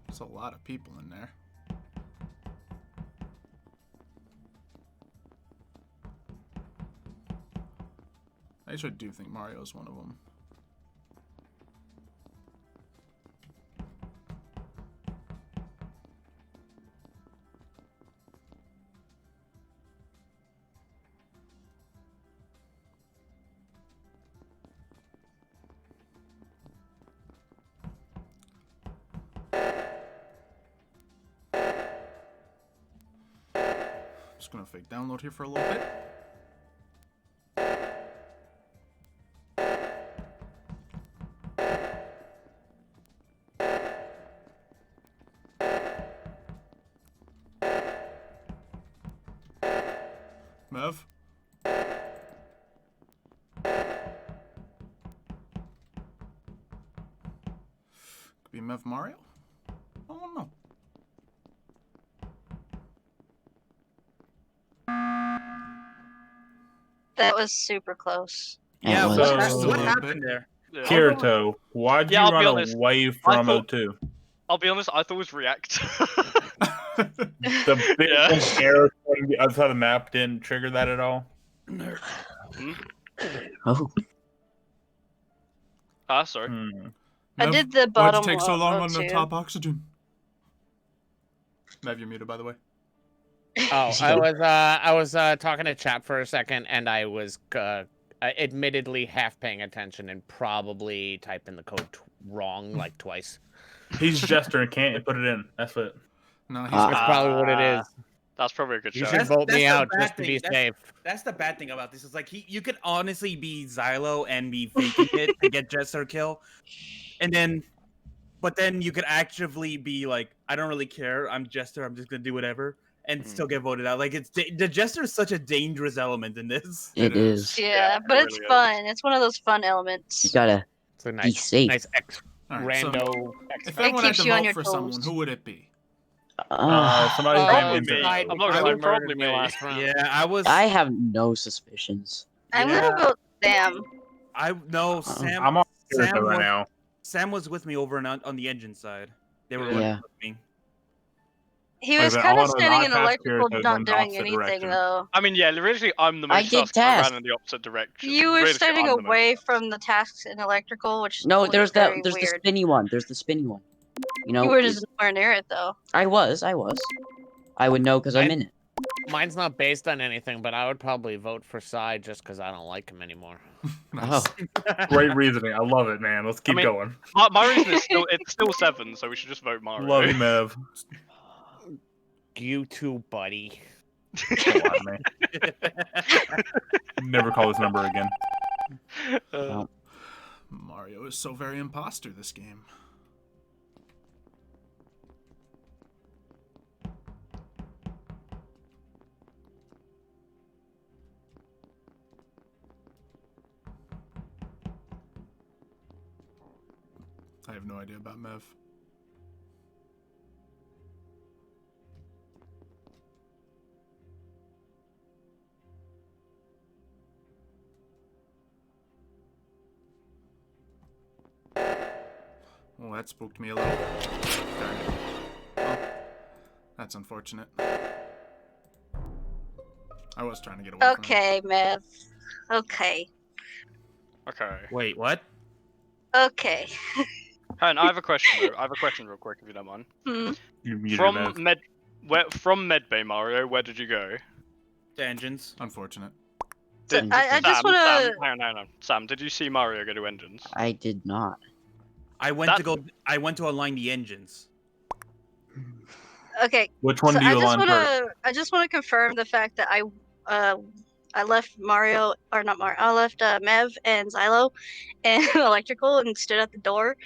There's a lot of people in there. I actually do think Mario's one of them. Just gonna fake download here for a little bit. Mev? Could be Mev Mario? I don't know. That was super close. Yeah, was. what So- happened there? Yeah. Kirito, why'd you Yeah, I'll be run honest. away I from thought- O2? I'll be honest, I thought it was React. The big Yeah. arrow on the other side of the map didn't trigger that at all? Oh, Sorry. I Mev, did the why'd bottom you take so long one, on the too. top oxygen? Mev, you're muted, by the way. Oh, I was talking to chat for a second, and I was admittedly half paying attention and probably typing the code wrong like twice. He's Jester and can't put it in. That's what. No, he's That's probably what it is. That's probably a good You shout. should vote me the out bad just to thing. be safe. That's the bad thing about this. Is like you could honestly be Xylo and be faking it to get Jester kill, but then you could actively be like, I don't really care. I'm Jester. I'm just gonna do whatever, and still get voted out. Like the Jester is such a dangerous element in this. It is. Yeah, but it's really is. fun. It's one of those fun elements. You gotta It's a be safe. nice Alright, so rando. if everyone had keeps to you on vote your for toes. someone, who would it be? Somebody's Probably name me. is I'm not I gonna lie, would probably murder me me. last round. Yeah, I was. I have no suspicions. I'm Yeah. gonna vote Sam. Sam. I'm on Sam right was, now. Sam was with me over on the engine side. They were Yeah. with me. He Like was that, kind all of I know is standing I in passed electrical, Kirito not going the doing opposite anything direction. though. I mean, yeah, originally I'm the I most did sus 'cause I task. ran in the opposite direction. You were Really, standing I'm the most away sus. from the tasks in electrical, which No, was there's very the weird. spinny one. There's the spinny one. You know, You were just nowhere near it though. I was. I would know because I'm in it. Mine's not based on anything, but I would probably vote for Psy just because I don't like him anymore. Oh, Great reasoning. I love it, man. Let's keep mean, going. My reason is it's still 7, so we should just vote Mario. Love you, Mev. You too, buddy. Don't lie to me. Never call this number again. well, Mario is so very imposter this game. I have no idea about Mev. Well, that spooked me a little. Darn it. Well, that's unfortunate. I was trying to get away from him. Okay, Mev. Okay. Okay. Wait, what? Okay. Hang on, I have a question though. I have a question real quick, if you don't mind. You muted From Mev. from Medbay, Mario, where did you go? The engines. Unfortunate. I just want to. Hang on. Sam, did you see Mario go to engines? I did not. I went to align the engines. Okay. Which one So do you I just align first? I just want to confirm the fact that I left Mario or not Mario. I left Mev and Xylo and electrical and stood at the door,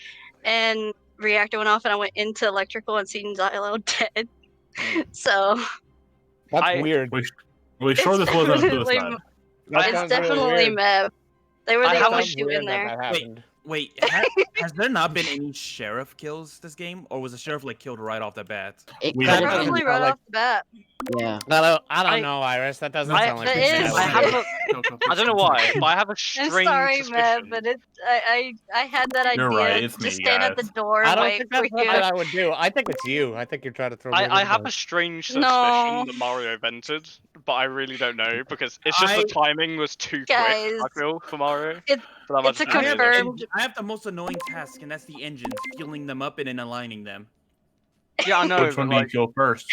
and reactor went off and I went into electrical and seen Xylo dead. So That's weird. We sure this wasn't a definitely- suicide. it's definitely Mev. They were I the have only a- shoe in there. Wait, has there not been any sheriff kills this game, or was the sheriff like killed right off the bat? It We could don't have know. Probably been. right off the bat. Yeah. I don't know, Iris. That doesn't sound like that something is- I I would have do. I don't know why, but I have a I'm strange sorry, suspicion. Mev, but I had that idea You're right, it's to me, stand at the guys. door I and don't wait think for that's you. something I would do. I think it's you. I think you're trying to throw me. I have under a strange No. suspicion that Mario vented, but I really don't know because it's just the timing was too quick. I Guys, feel for Mario. It, So that might it's a just be me, though. confirmed. I have the most annoying task, and that's the engines, fueling them up and then aligning them. Yeah, I know. Which one but, do you like, kill first?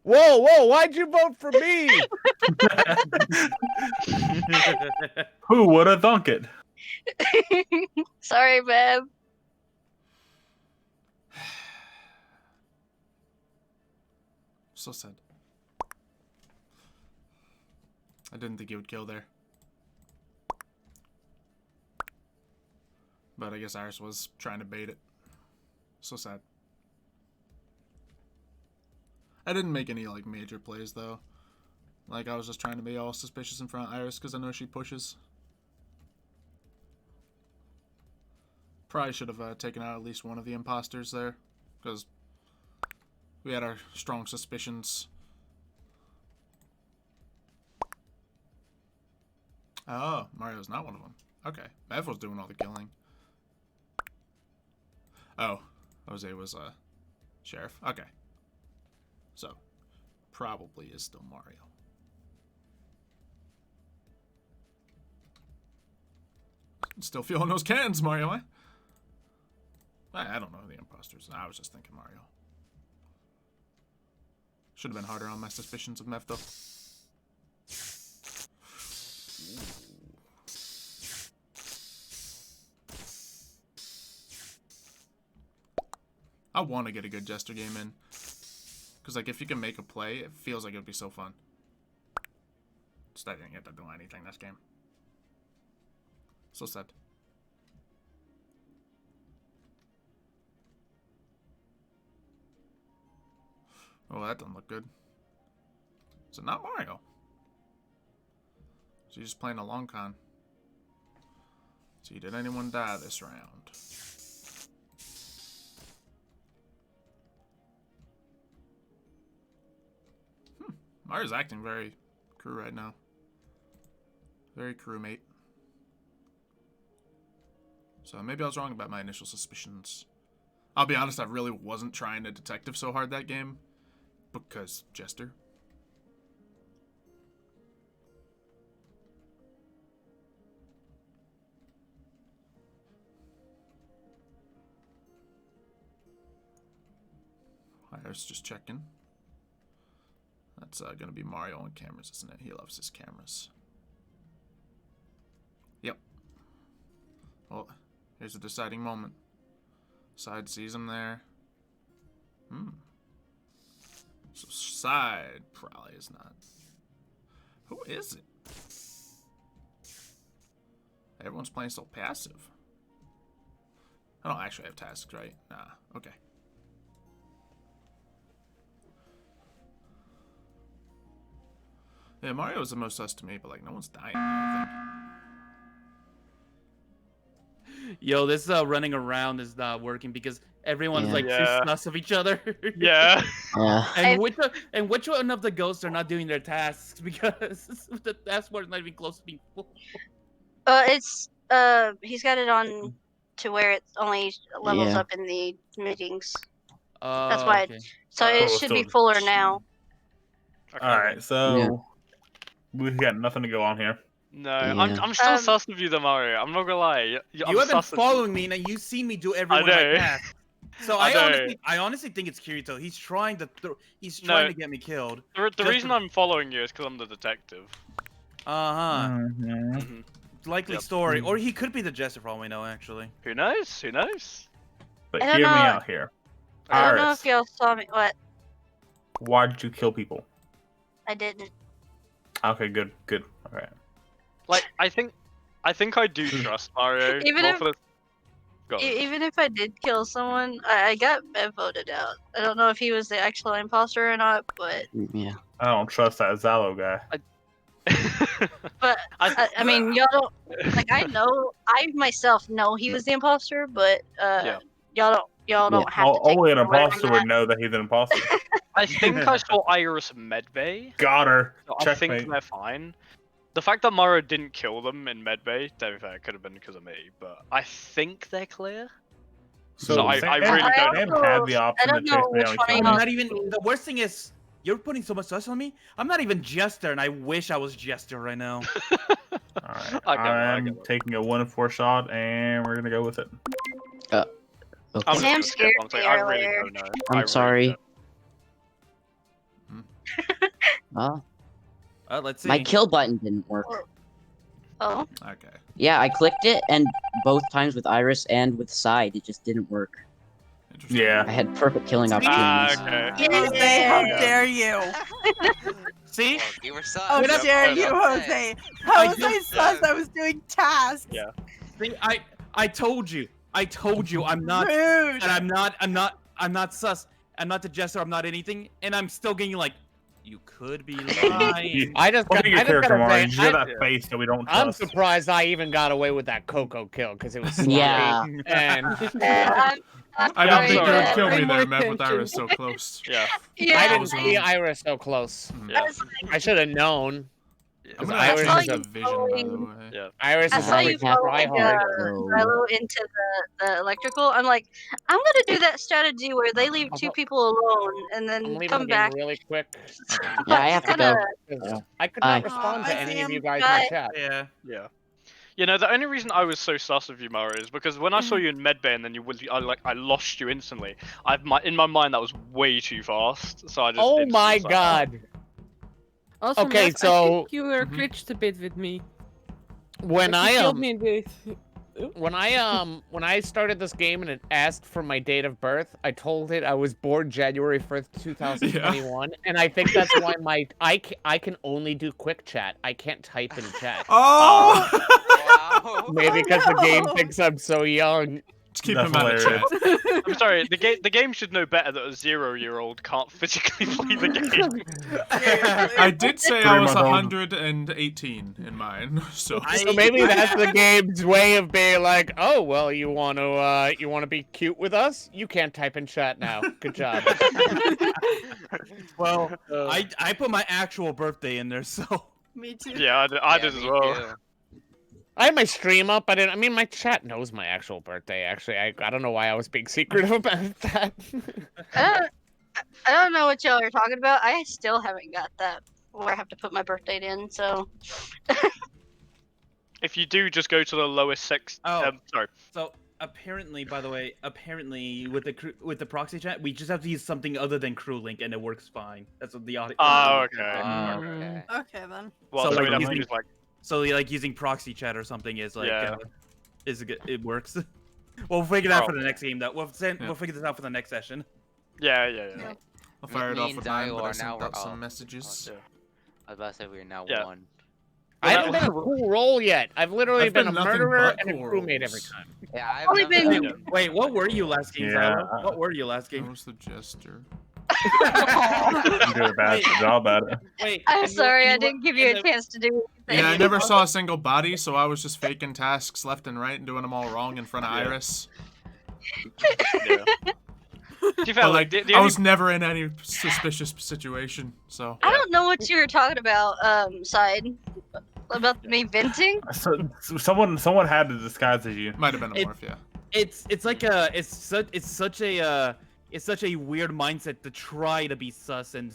Whoa! Why'd you vote for me? Who would have thunk it? Sorry, Mev. So sad. I didn't think he would kill there. But I guess Iris was trying to bait it. So sad. I didn't make any, like, major plays, though. Like, I was just trying to be all suspicious in front of Iris because I know she pushes. Probably should have taken out at least one of the imposters there. Because we had our strong suspicions. Oh, Mario's not one of them. Okay. Mev was doing all the killing. Oh, Jose was sheriff. Okay. So, probably is still Mario. Still feeling those cans, Mario, eh? I don't know the imposters. I was just thinking Mario. Should have been harder on my suspicions of Mev, though. I want to get a good Jester game in. Because, like, if you can make a play, it feels like it would be so fun. Just I didn't get to do anything this game. So sad. Oh, that doesn't look good. Is it not Mario? So you're just playing a long con. See, did anyone die this round? Mario's acting very crew right now. Very crewmate. So maybe I was wrong about my initial suspicions. I'll be honest, I really wasn't trying a detective so hard that game. Because Jester. Iris just checking. That's gonna be Mario on cameras, isn't it? He loves his cameras. Yep. Well, here's the deciding moment. Side sees him there. So Side probably is not. Who is it? Everyone's playing so passive. I don't actually have tasks, right? Nah, okay. Yeah, Mario's the most sus to me, but like no one's dying. I think. Yo, this running around is not working because everyone's like too sus of each other. Yeah. And which one of the ghosts are not doing their tasks because the task bar is not even close to being full. It's he's got it on to where it only levels up in the meetings. That's why. Okay. So it should be fuller now. Okay. All right, so we've got nothing to go on here. No, I'm still sus of you, though, Mario. I'm not gonna lie. You have been following me, and you've seen me do every one of my tasks. So I honestly think it's Kirito. He's trying to to get me killed. The reason I'm following you is because I'm the detective. Likely story, or he could be the Jester for all we know. Actually, who knows? Who knows? But hear me out here. I don't know if y'all saw me. What? Why did you kill people? I didn't. Okay, good. All right. Like, I think I do trust Mario. Even if I did kill someone, I got voted out. I don't know if he was the actual imposter or not, but I don't trust that Xylo guy. But I mean, y'all don't like. I myself know he was the imposter, but y'all don't have to. Only an imposter would know that he's an imposter. I think I saw Iris Medbay. Got her. So I think they're fine. The fact that Mario didn't kill them in Medbay, to be fair, it could have been because of me, but I think they're clear. So I really don't have the option to chase me on I'm not even. The worst thing is you're putting so much stress on me. I'm not even Jester, and I wish I was Jester right now. Alright, I'm taking a 1 in 4 shot, and we're gonna go with it. Okay. Sam scared me earlier. I'm sorry. Let's see. My kill button didn't work. Oh. Okay. Yeah, I clicked it, and both times with Iris and with Side, it just didn't work. Yeah. I had perfect killing opportunities. Jose, how dare you? See? How dare you, Jose? How was I sus? I was doing tasks. Yeah. See, I told you. I'm not. Rude. And I'm not sus. I'm not the Jester. I'm not anything. And I'm still getting like, you could be lying. What are your character, Mario? You have that face that we don't trust. I'm surprised I even got away with that Coco kill because it was sloppy. Yeah. And I don't think you would kill me there, Matt, with Iris so close. Yeah. I didn't see Iris so close. Yeah. I should have known. I'm gonna Iris ask is you a a vision, by the way. Yeah. Iris I is saw a you freaking following Xylo into the electrical. I'm like, I'm gonna do that strategy where they leave 2 people alone and I'm then leaving come the back. game really quick. Yeah, I have to go. I could not respond to any of you guys in the chat. Yeah. Yeah. You know, the only reason I was so sus of you, Mario, is because when I saw you in Medbay and then I lost you instantly. In my mind that was way too fast, so I just. Oh my god. Also, Okay, Matt, so I think you were glitched a bit with me. when Like, I you killed me in the when I started this game and it asked for my date of birth, I told it I was born January 1st, 2021, and I think that's why I can only do quick chat. I can't type in chat. Oh! Wow. Maybe because the game thinks I'm so young. Just keep That's him out of chat. I'm sorry, the game should know better that a 0-year-old can't physically play the game. I did say I was 3-month-old. 118 in mine, so. So maybe that's the game's way of being like, oh well, you want to be cute with us? You can't type in chat now. Good job. Well, I put my actual birthday in there, so. Me too. Yeah, I did as me well. too. I had my stream up. I mean, my chat knows my actual birthday. Actually, I don't know why I was being secretive about that. I don't know what y'all are talking about. I still haven't got that where I have to put my birth date in, so. If you do, just go to the lowest sex. Oh. Sorry. So apparently, by the way, with the proxy chat, we just have to use something other than crew link, and it works fine. That's what the audio. Oh, okay. Okay. Okay then. Well, So, so like, we'd have to using- use like. So like using proxy chat or something is like Yeah. it works. We'll figure that out for Oh. the next game. We'll figure this out for the next session. Yeah. I'll fire it Me off and with mine, Dio but I are sent now- out some oh. messages. Yeah. I was about to say we are now Yeah. one. I haven't been a cool role yet. I've literally I've been been a nothing murderer but and a cool crewmate every roles. time. Yeah, I've Only never been- done- Wait, what were you last game, Yeah. Xylo? What were you last I game? was the jester. You do a bad job at it. Wait, I'm and you- sorry, I and you didn't give you a chance to do anything. Yeah, I never saw a single body, so I was just faking tasks left and right and doing them all wrong in front of Yeah. Iris. Yeah. To be fair, But, like, the I only was never in any suspicious situation, so. I don't know what you were talking about, Side. About me venting? So, someone had to disguise as you. Might have been a It- morph, yeah. It's such a weird mindset to try to be sus and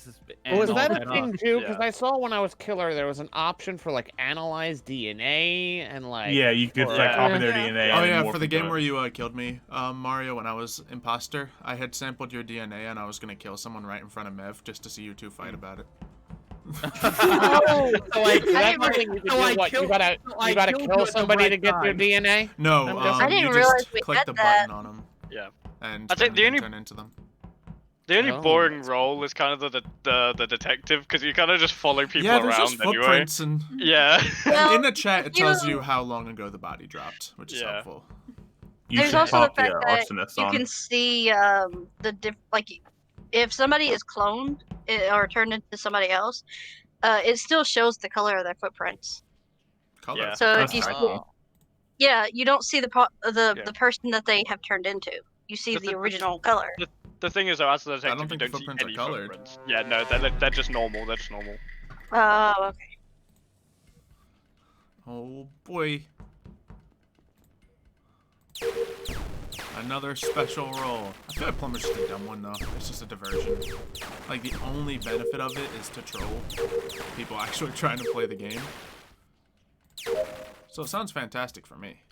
Was all that a that. thing too? Because Yeah. I saw when I was killer, there was an option for like analyze DNA and like. Yeah, you could like Yeah. copy their Yeah. DNA. Oh and yeah, morph for the into game it. where you killed me, Mario, when I was imposter, I had sampled your DNA and I was gonna kill someone right in front of Mev just to see you two fight about it. Oh, so like I that's didn't the thing you can so do. I What killed- you gotta so I kill killed you at the somebody right to get their time. DNA. No, I'm guessing- I didn't you realize just we click had the that. button on them. Yeah. And I think the then you only- can turn into them. The only Oh. boring role is kind of the detective because you kind of just follow people Yeah, there's around just anyway. footprints and Yeah. Well, in the chat it tells you- you how long ago the body dropped, which is Yeah. helpful. You There's should also the pop fact that arsonist you on. can see if somebody is cloned or turned into somebody else, it still shows the color of their footprints. Color. Yeah. So That's if you nice. Oh. yeah, you don't see the Yeah. the person that they have turned into. You see The- the the- original color. The thing is, though, as the detective, don't you think the don't see footprints are any colored. footprints. Yeah, no, they're just normal. They're just normal. Oh, okay. Oh boy. Another special role. I feel like Plumber's just a dumb one though. It's just a diversion. Like the only benefit of it is to troll people actually trying to play the game. So it sounds fantastic for me.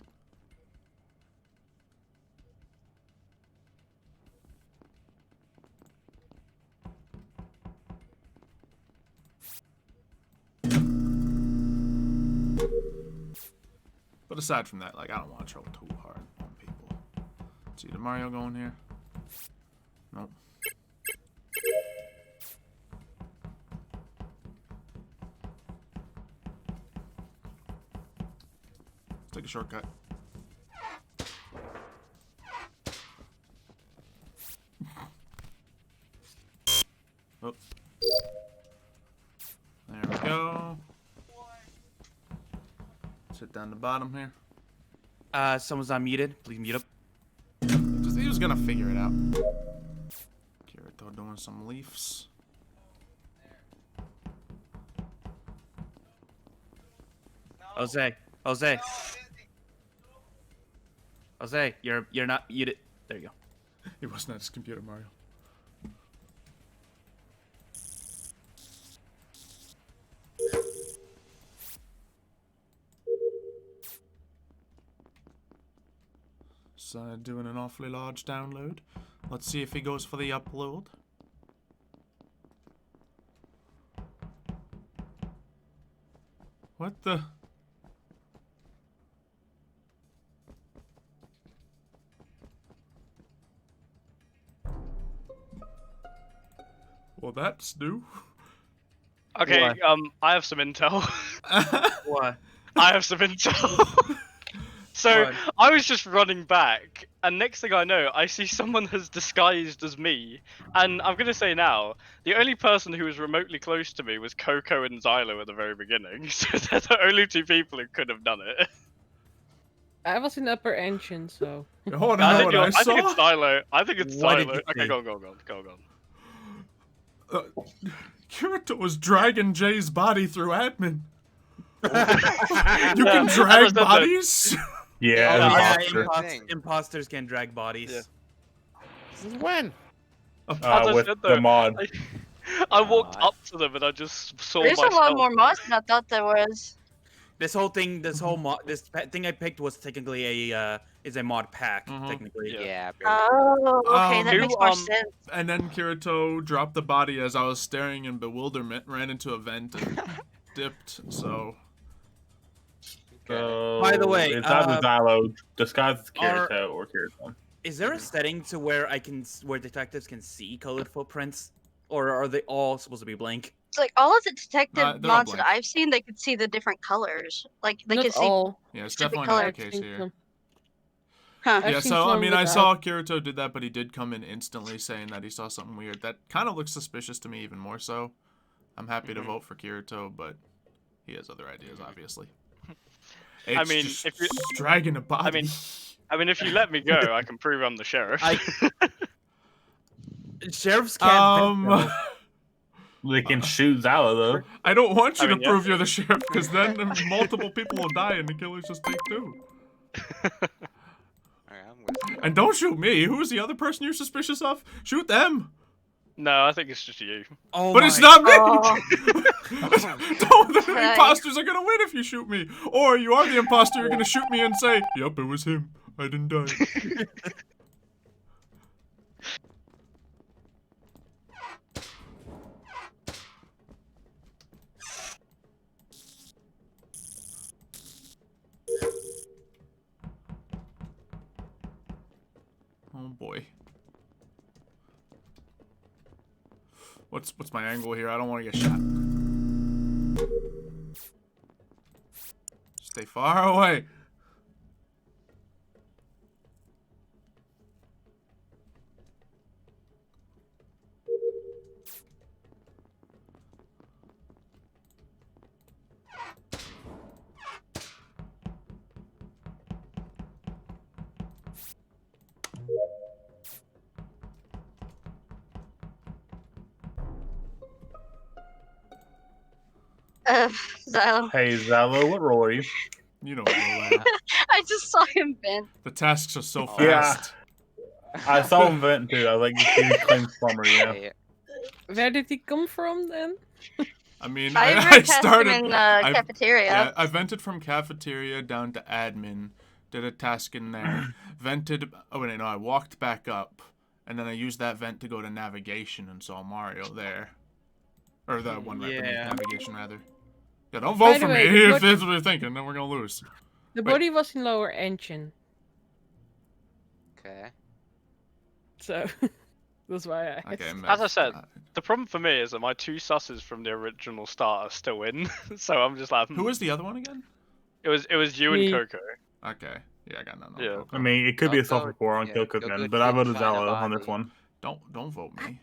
But aside from that, like I don't want to troll too hard on people. See, did Mario go in here? Nope. Let's take a shortcut. Oh. There we go. Sit down the bottom here. Someone's unmuted. Please mute up. He was gonna figure it out. Kirito doing some leaves. Jose, you're not muted. There you go. He wasn't at his computer, Mario. So doing an awfully large download. Let's see if he goes for the upload. What the? Well, that's new. Okay, What? I have some intel. What? I have some intel. So What? I was just running back, and next thing I know, I see someone has disguised as me. And I'm gonna say now, the only person who was remotely close to me was Coco and Xylo at the very beginning. So they're the only two people who could have done it. I was in upper engine, so. Oh, I no, think what I I think it's saw? Xylo. I think it's What did Xylo. you Okay, see? go on. Kirito was dragging Jay's body through admin. You Yeah, can as I drag said, though, bodies? Yeah, Oh, as yeah, an imposter. thing. Imposters can drag bodies. Yeah. Since when? As I With said, the though, mod. I walked up to them and I just saw There's a myself. lot more mods than I thought there was. This whole thing, this thing I picked was technically is a mod pack, technically. Yeah. Oh, okay, that Um, makes more sense. And then Kirito dropped the body as I was staring in bewilderment, ran into a vent, and dipped, so... So, By the way, it's either Xylo disguised as are- Kirito or Kirito. Is there a setting to where where detectives can see colored footprints, or are they all supposed to be blank? It's like all of the detective they're all mods that blank. I've seen, they could see the different colors. Like they Not could see. all. Yeah, it's specific definitely not the colors. case here. Huh. Yeah, I've seen so, I some mean, I without. saw Kirito did that, but he did come in instantly saying that he saw something weird. That kind of looks suspicious to me even more so. I'm happy to vote for Kirito, but he has other ideas, obviously. I It's mean, just if you, dragging a body. I mean, if you let me go, I can prove I'm the sheriff. Sheriffs can't. They can shoot Xylo, though. I don't want you I mean, to prove you're the sheriff, because then multiple people will die and the killers just take two. And don't shoot me. Who's the other person you're suspicious of? Shoot them. No, I think it's just you. Oh But it's not me! Oh. The imposters are gonna win if you shoot me. Or you are the imposter, you're gonna shoot me and say, yep, it was him. I didn't die. Oh boy. What's my angle here? I don't want to get shot. Stay far away. Xylo. Hey, Xylo, what role are you? You know what I am. I just saw him vent. The tasks are so Yeah. fast. I saw him vent, too. I was like, he claims plumber, you know? Where did he come from then? I mean, I I cast started him in I- cafeteria. Yeah, I vented from cafeteria down to admin, did a task in there, vented. Oh wait, no, I walked back up, and then I used that vent to go to navigation and saw Mario there, or the one right beneath navigation rather. Yeah, don't By vote the for way, me the if that's what you're thinking. Then we're gonna lose. The Wait. body was in lower engine, Okay. so that's why I. Okay, As I said, the problem for me is that my two susses from the original start are still in, so I'm just like. Who was the other one again? It was you Me. and Coco. Okay, yeah, I got none. Yeah. I mean, it could be a Don't go- self-report on yeah, Kill go Cooking, good but I kid, voted find a Xylo on this body. one. Don't vote me.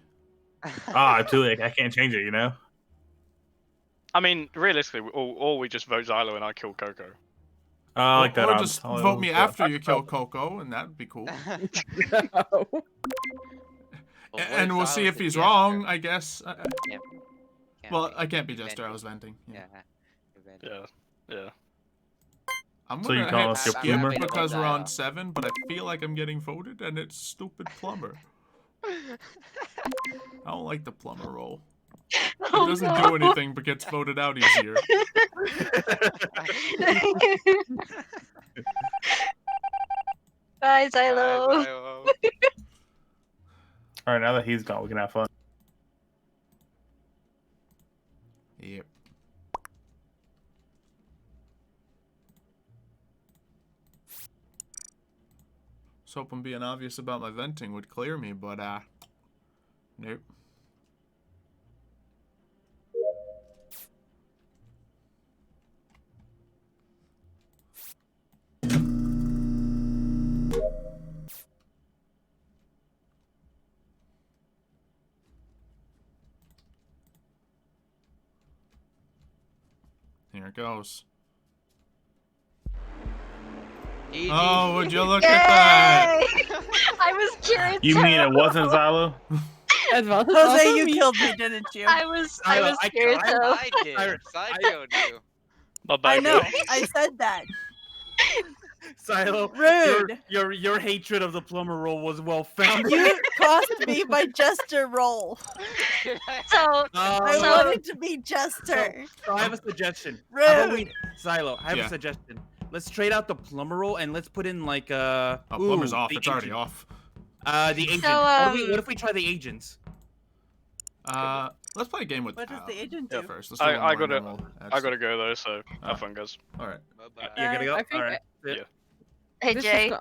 Too late. I can't change it, you know? I mean, realistically, or we just vote Xylo and I kill Coco. I like that or odds. just vote me after you kill Coco, and that'd be cool. No. And we'll see if he's wrong, I guess. Well, I can't be Jester. I was venting. Yeah. Yeah. I'm So you gonna call hit us your skip plumber? because we're on 7, but I feel like I'm getting voted, and it's stupid plumber. I don't like the plumber role. It doesn't do anything but gets voted out easier. Bye, Xylo. Alright, now that he's gone, we can have fun. Yep. Was hoping being obvious about my venting would clear me, but nope. Here it goes. GG. Oh, would you look at that? I was curious. You mean it wasn't Xylo? Het was het Jose, also you me. killed me, didn't you? I was scared. I did. I killed you. Not I that know. good. I said that. Silo, Rude. your hatred of the plumber role was well founded. You cost me my jester role. So, I so wanted to be jester. So I have a suggestion. Rude. How about we, Silo, I have Yeah. a suggestion. Let's trade out the plumber role and let's put in like Oh, plumber's off. the It's already agent. off. The agent. So, what if we try the agents? Let's play a game with What does the agent yeah, do? first. Let's do one I more and gotta then we'll add I gotta stuff. go though, so have fun, guys. All right. Bye-bye. You gotta go. I think All right. Yeah. hey this Jay,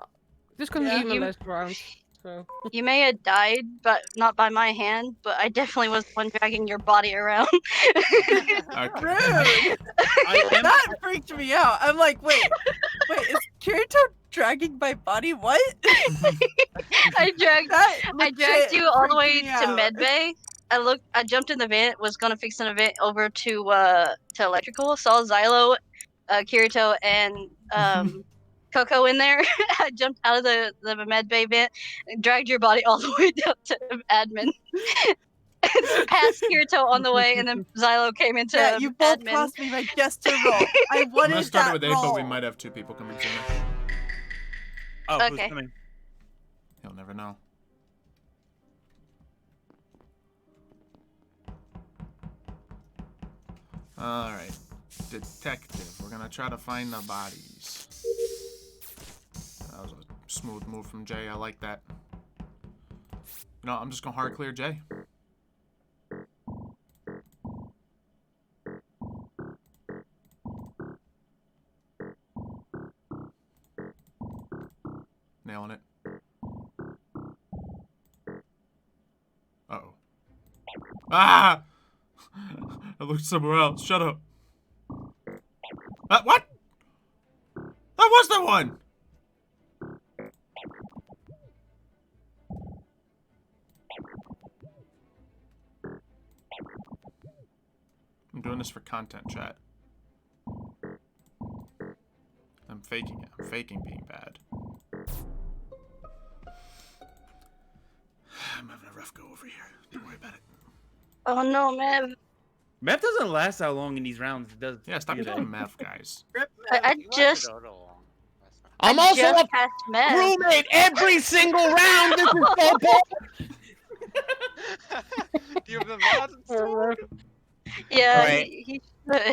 This can Yeah. be my You- last round. So you may have died, but not by my hand. But I definitely was the one dragging your body around. Okay. Rude. I am. That freaked me out. I'm like, wait, is Kirito dragging my body? What? I dragged That I dragged you all the way freaked me to out. medbay. I jumped in the vent, was gonna fix an event over to electrical, saw Xylo, Kirito, and Coco in there. I jumped out of the medbay vent, and dragged your body all the way down to admin. Past Kirito on the way, and then Xylo came into Yeah, you both admin. cost me my jester role. I I'm wanted gonna start that it with 8, role. but we might have 2 people coming soon. Oh, who's Okay. coming? You'll never know. All right, detective. We're gonna try to find the bodies. That was a smooth move from Jay. I like that. You know, I'm just gonna hard clear Jay. Nailing it. Uh-oh. Ah! I looked somewhere else. Shut up. What? That was the one! I'm doing this for content, chat. I'm faking it. I'm faking being bad. I'm having a rough go over here. Don't worry about it. Oh no, man! Meth doesn't last how long in these rounds. It does. Yeah, stop do that. doing math, guys. I just I'm I also just a passed med. crewmate every single round. This is so boring. Do you have the Vods installed? Yeah, Alright. he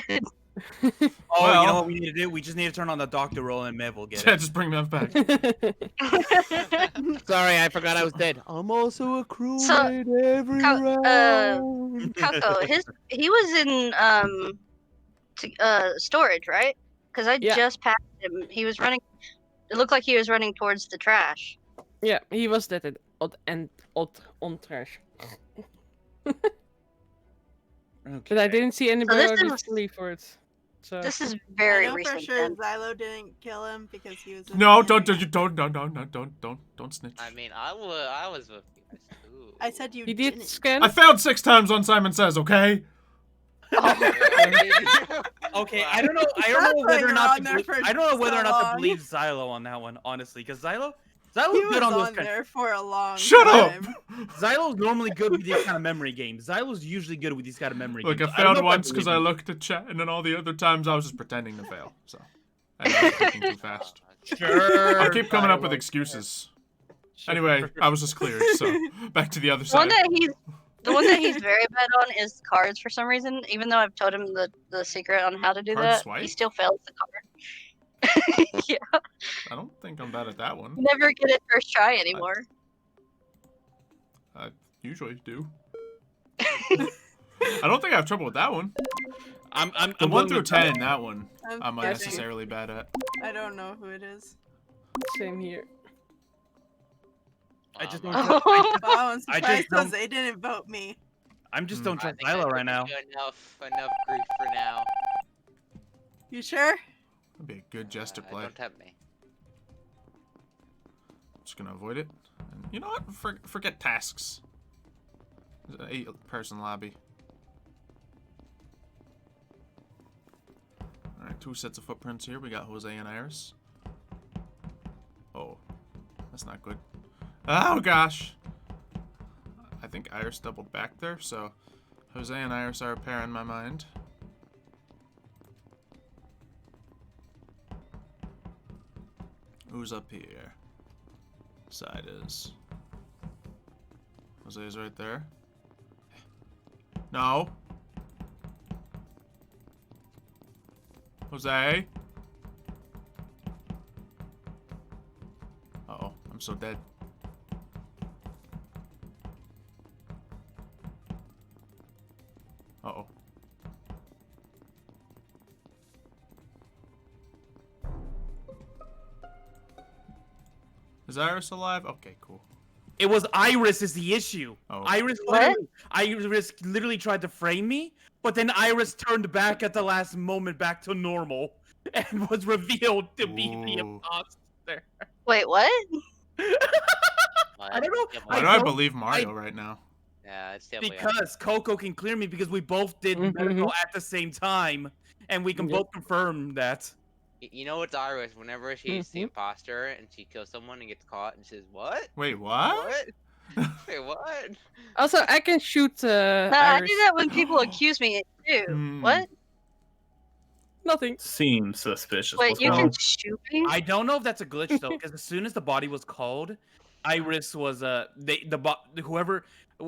should. Oh, Well- you know what we need to do? We just need to turn on the doctor roll and Mev will get Yeah, it. just bring Mev back. Sorry, I forgot I was dead. I'm also a crewmate So, every round. Coco, he was in storage, right? Because I Yeah. just passed him. He was running. It looked like he was running towards the trash. yeah, he was dead at on trash. But I didn't see anybody is- leave for it. So This is I very know for recent. sure then. Xylo didn't kill him because he was. in No, the don't area. snitch. I mean, I was with you. Ooh. I said you he did didn't. scan. I failed 6 times on Simon Says, okay? Okay, I don't know. I don't That's know why whether or you're not on to. there for I don't know whether so or not to long. believe Xylo on that one, honestly, because Xylo's He good was on those on kind. there for a long Shut up! time. Xylo's normally good with these kind of memory games. Xylo's usually good with these kind of memory Look, I games. don't know failed if once because believe I him. looked at chat, and then all the other times I was just pretending to fail. So, I know I'm thinking too fast. Sure. I'll keep coming up with Xylo. excuses. Anyway, I was just cleared, so back to the other The one side. that he's very bad on is cards for some reason. Even though I've told him the secret on how to do Card that, swipe? he still fails the card. Yeah, I don't think I'm bad at that one. you never get it first try anymore. I usually do. I don't think I have trouble with that one. I'm The 1 willing through to- 10, that one, I'm I'm guessing. unnecessarily bad at. I don't know who it is. Same here. I just Um, don't. Trust, I just, Wow, I'm I surprised just don't- they didn't vote me. I'm just don't I trust think I Xylo took right now. Enough grief for now. You sure? That'd be a good jester play. Don't tempt me. Just gonna avoid it. And you know what? Forget tasks. There's an 8-person lobby. Alright, 2 sets of footprints here. We got Jose and Iris. Oh, that's not good. Oh gosh! I think Iris doubled back there, so Jose and Iris are a pair in my mind. Who's up here? Side is. Jose's right there. No. Jose? Uh-oh, I'm so dead. Uh-oh. Is Iris alive? Okay, cool. It was Iris is the issue. Oh. Iris literally tried to frame me, but then Iris turned back at the last moment back to normal and was revealed to be the imposter. Wait, what? I don't know. Why do I believe Mario right now? Yeah, it's definitely Because Coco can clear me because we both did medical at the same time, and we can both confirm that. You know what's Iris? Whenever she's the imposter and she kills someone and gets caught and says, "What? Wait, what? What? Wait, what?" Also, I can shoot. No, I do that when people accuse me too. What? Nothing. Seems suspicious. Wait, What's you going can on? shoot me? I don't know if that's a glitch though, because as soon as the body was called, Iris was whoever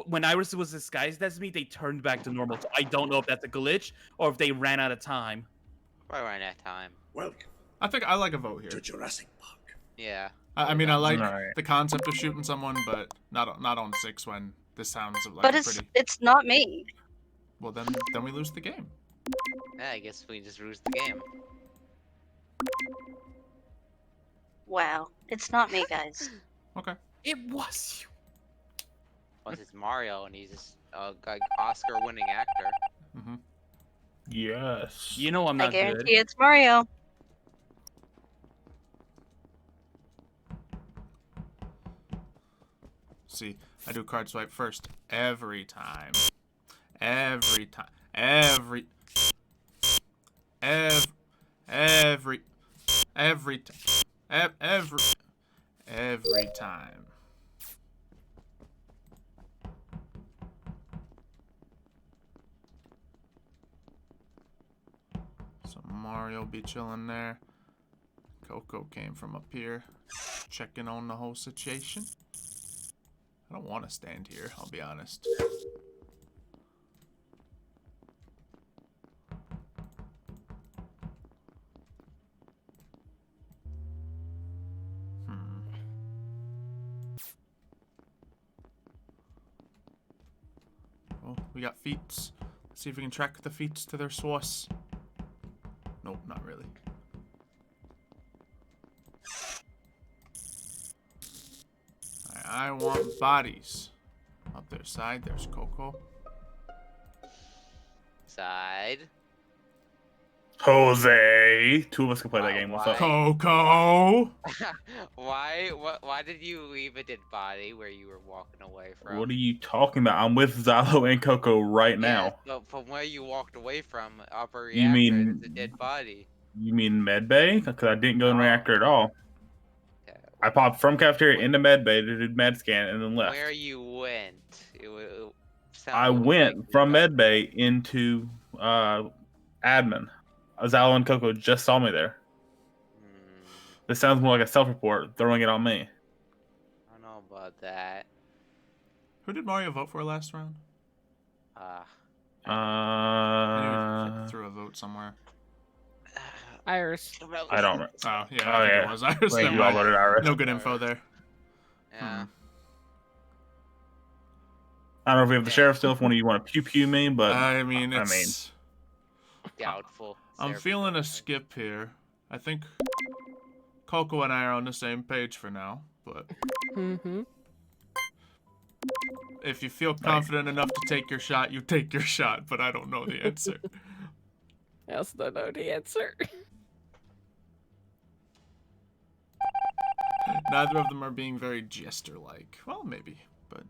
when Iris was disguised as me, they turned back to normal. So I don't know if that's a glitch or if they ran out of time. Probably ran out of time. Welcome I think I like a vote here. to Jurassic Park. Yeah. I mean, I like Alright. the concept of shooting someone, but not on 6 when this sounds like But a it's pretty. it's not me. Well, then we lose the game. Yeah, I guess we just lose the game. Wow, it's not me, guys. Okay. It was you. Plus, it's Mario, and he's just a Oscar-winning actor. Mm-hmm. Yes. You know I'm I not guarantee good. it's Mario. See, I do card swipe first every time. Every time. Every time. Every time. So Mario be chilling there. Coco came from up here, checking on the whole situation. I don't want to stand here, I'll be honest. Oh, we got feats. Let's see if we can track the feats to their source. Nope, not really. I want bodies. Up their side, there's Coco. Side. Jose. 2 of us can play that game. What's up? Coco! Why did you leave a dead body where you were walking away from? What are you talking about? I'm with Xylo and Coco right now. Yeah, but from where you walked away from, upper reactor, You mean- there's a dead body. You mean medbay? Because I didn't go in Oh. reactor at all. Okay. I popped from cafeteria into medbay to do med scan and then left. Where you went? It I sounded went like from you- medbay into admin. Xylo and Coco just saw me there. This sounds more like a self-report, throwing it on me. I don't know about that. Who did Mario vote for last round? I knew he threw a vote somewhere. Iris. I don't remember. Oh, yeah, Oh, I think yeah. it was Iris. Wait, Never you all mind. voted Iris. No good info there. Yeah. I don't know if we have the sheriff still, if one of you want to pew-pew me, but... I mean, it's... Doubtful. I'm Sarah feeling a Paulson. skip here. I think Coco and I are on the same page for now, but if you feel confident enough to take your shot, you take your shot, but I don't know the answer. I also don't know the answer. Neither of them are being very jester-like. Well, maybe, but...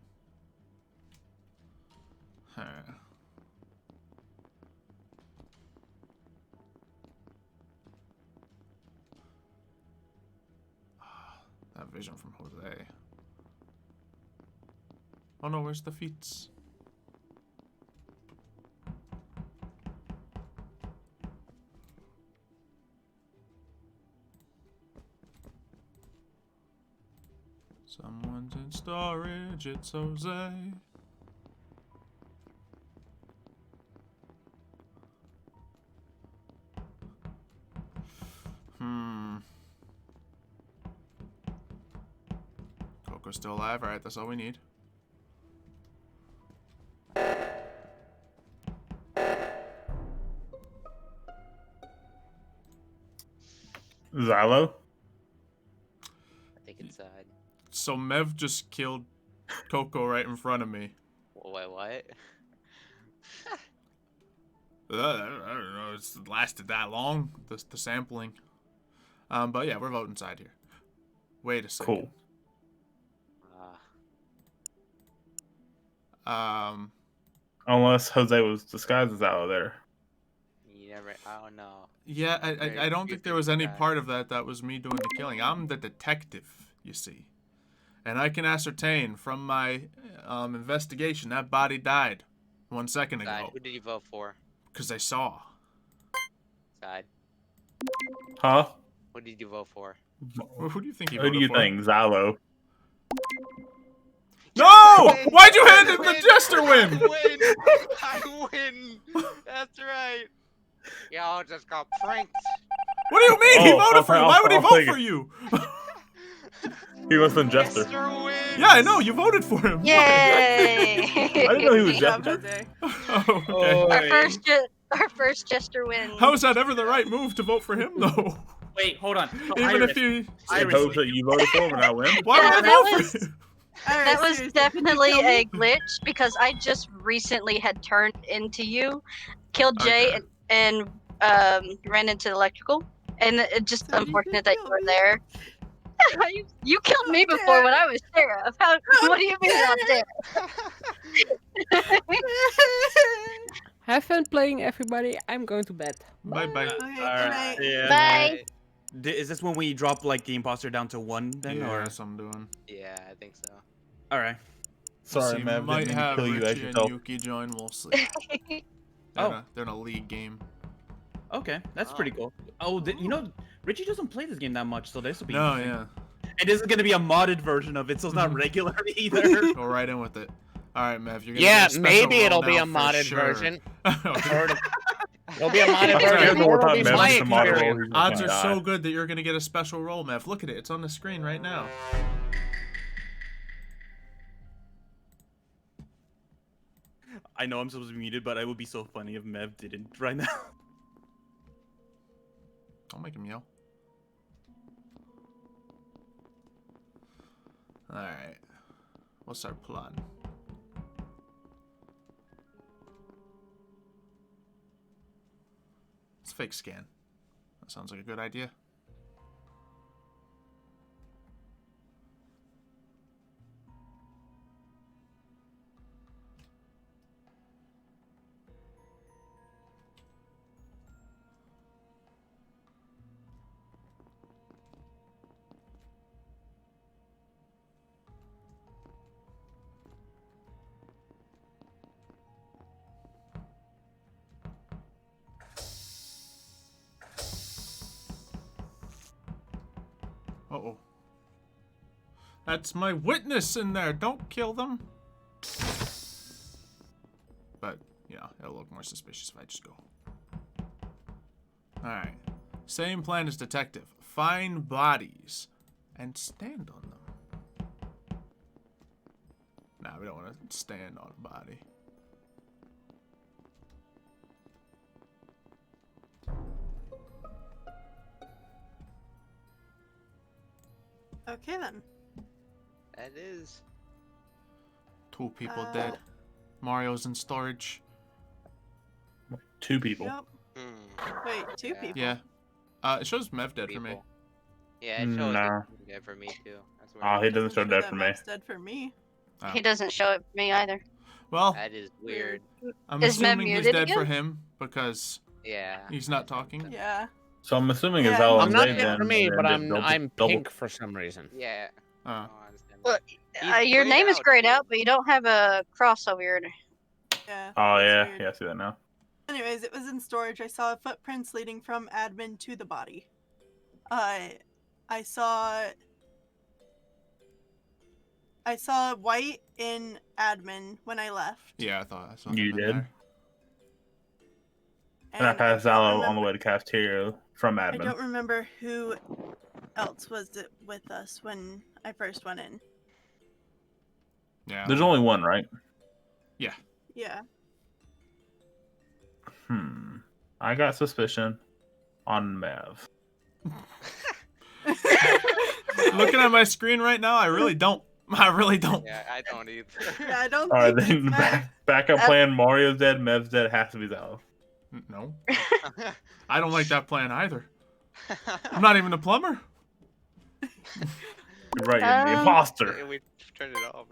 vision from Jose. Oh no, where's the feats? Someone's in storage, it's Jose. Coco's still alive, alright, that's all we need. Xylo? I think inside. So Mev just killed Coco right in front of me. Wait, what? I don't know, it's lasted that long, the sampling. But yeah, we're voting inside here. Wait a second. Cool. Unless Jose was disguised as Xylo there. You never. I don't know. Yeah, I don't think there was any part of that was me doing the killing. I'm the detective, you see. And I can ascertain from my investigation that body died 1 second ago. Side. Who did you vote for? Because I saw. Side. Huh? What did you vote for? Who do you think you Who voted do you for? think? Xylo. No! Why'd you hand him the Jester win? I win! That's right. Y'all just got pranked. What do you mean? He voted for you. Why would he vote for it. you? He was in Jester. Yeah, I know. You voted for him. Yay! I didn't know he was Good job, Jester. Jose. Okay. Our first Jester win. How is that ever the right move to vote for him, though? Wait, hold on. So Even if you... I hope that you voted for him and I win. Why would I vote for him? That was definitely a glitch because I just recently had turned into you, killed Jay, and ran into electrical. And it's just unfortunate that you were there. You killed me before when I was Sheriff. What do you mean I'm there? Have fun playing, everybody. I'm going to bed. Bye bye. Okay, good night. Yeah. Bye. Is this when we drop like the imposter down to 1 then, Yeah, or? that's what I'm doing. Yeah, I think so. All right. Sorry, See, man. might Didn't mean to have kill you as Richie you and told. Yuki join. We'll see. Oh. They're in a league game. Okay, that's pretty cool. Oh, you know, Richie doesn't play this game that much, so this will be. No, interesting. yeah. And this is gonna be a modded version of it, so it's not regular either. Go right in with it. All right, Mev, you're gonna Yeah, get a special maybe roll it'll be now a for modded sure. version. Okay. It'll be a modded Sorry, version. everyone Or it'll thought be Mev my was the model. experience. Odds are so good that you're gonna get a special roll, Mev. Look at it. It's on the screen right now. I know I'm supposed to be muted, but it would be so funny if Mev didn't right now. Don't make him yell. Alright. What's our plan? Let's fake scan. That sounds like a good idea. Uh-oh. That's my witness in there. Don't kill them. But, yeah, it'll look more suspicious if I just go. Alright. Same plan as detective. Find bodies and stand on them. Nah, we don't want to stand on a body. Okay then. That is. 2 people dead. Mario's in storage. 2 people. Yep. Wait, 2 people? Yeah. It shows Mev dead for me. Yeah, it shows Nah. it dead for me too. That's Oh, he doesn't show dead that for me. Mev's dead for me. Oh. He doesn't show it for me either. Well, That is weird. I'm Is Mev assuming he's muted dead for again? him because Yeah. he's not talking. Yeah. So I'm assuming Yeah. it's Xylo I'm and not Dave dead then. for me, and but then I'm double- pink for some reason. Yeah. I don't understand Look, He's your grayed name is out, grayed dude. out, but you don't have a cross over your name. Yeah. Oh that's yeah, weird. yeah, I see that now. Anyways, it was in storage. I saw footprints leading from admin to the body. I saw white in admin when I left. Yeah, I thought I saw You him in did. there. And I passed don't Zalo on the remember- way to cafeteria from I admin. don't remember who else was it with us when I first went in. Yeah. There's only one, right? Yeah. Yeah. I got suspicion on Mav. Looking at my screen right now, I really don't. I really don't. Yeah, I don't either. Yeah, I don't All right, think then it's Mav. backup plan: Mario's dead, Mev's dead, has to be Zalo. No. I don't like that plan either. I'm not even a plumber. You're right, you're the imposter. We turned it off.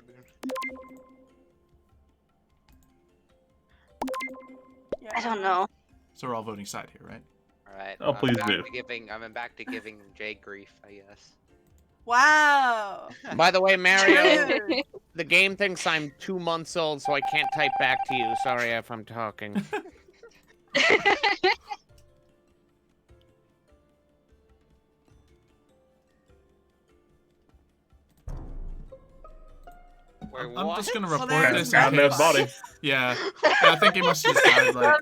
I don't know. So we're all voting side here, right? Alright. Oh, please do. I'm back to giving Jay grief, I guess. Wow. By the way, Mario, Dude. the game thinks I'm 2 months old, so I can't type back to you. Sorry if I'm talking. Wait, I'm just gonna Well, report there's this Found in Mev's case. body. Yeah. I think he must have just died like